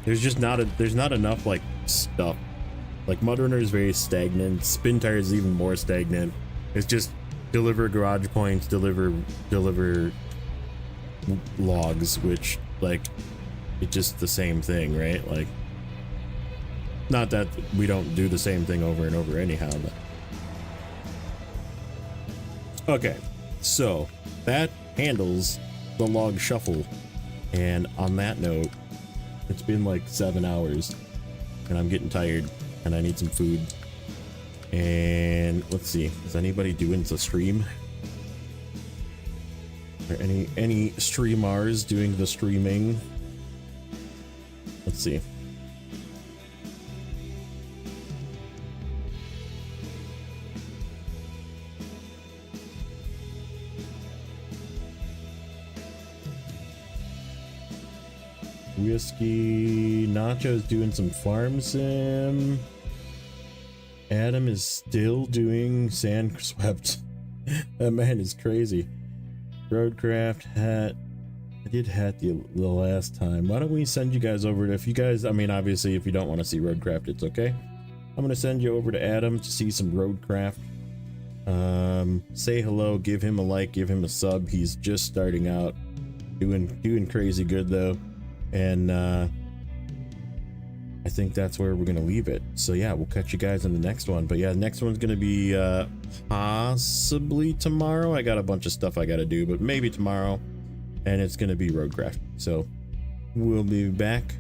There's not enough like stuff. Like Mudrunner is very stagnant. Spin Tire is even more stagnant. It's just deliver garage points, deliver logs, which like it's just the same thing, right? Like, not that we don't do the same thing over and over anyhow, but okay. So that handles the log shuffle. And on that note, it's been like 7 hours and I'm getting tired and I need some food. And let's see, is anybody doing the stream? Are any streamers doing the streaming? Let's see. Whiskey Nacho's doing some farm sim. Adam is still doing sand swept. That man is crazy. Roadcraft hat. I did hat the last time. Why don't we send you guys over to, if you guys, I mean, obviously if you don't want to see Roadcraft, it's okay. I'm gonna send you over to Adam to see some Roadcraft. Say hello, give him a like, give him a sub. He's just starting out, doing crazy good though. And I think that's where we're gonna leave it. So yeah, we'll catch you guys in the next one. But yeah, the next one's gonna be possibly tomorrow. I got a bunch of stuff I gotta do, but maybe tomorrow. And it's gonna be Roadcraft. So we'll be back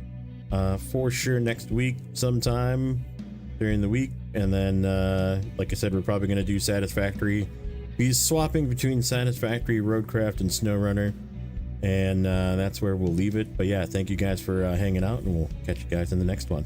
for sure next week sometime during the week. And then like I said, we're probably gonna do Satisfactory. Be swapping between Satisfactory, Roadcraft, and Snowrunner. And that's where we'll leave it. But yeah, thank you guys for hanging out, and we'll catch you guys in the next one.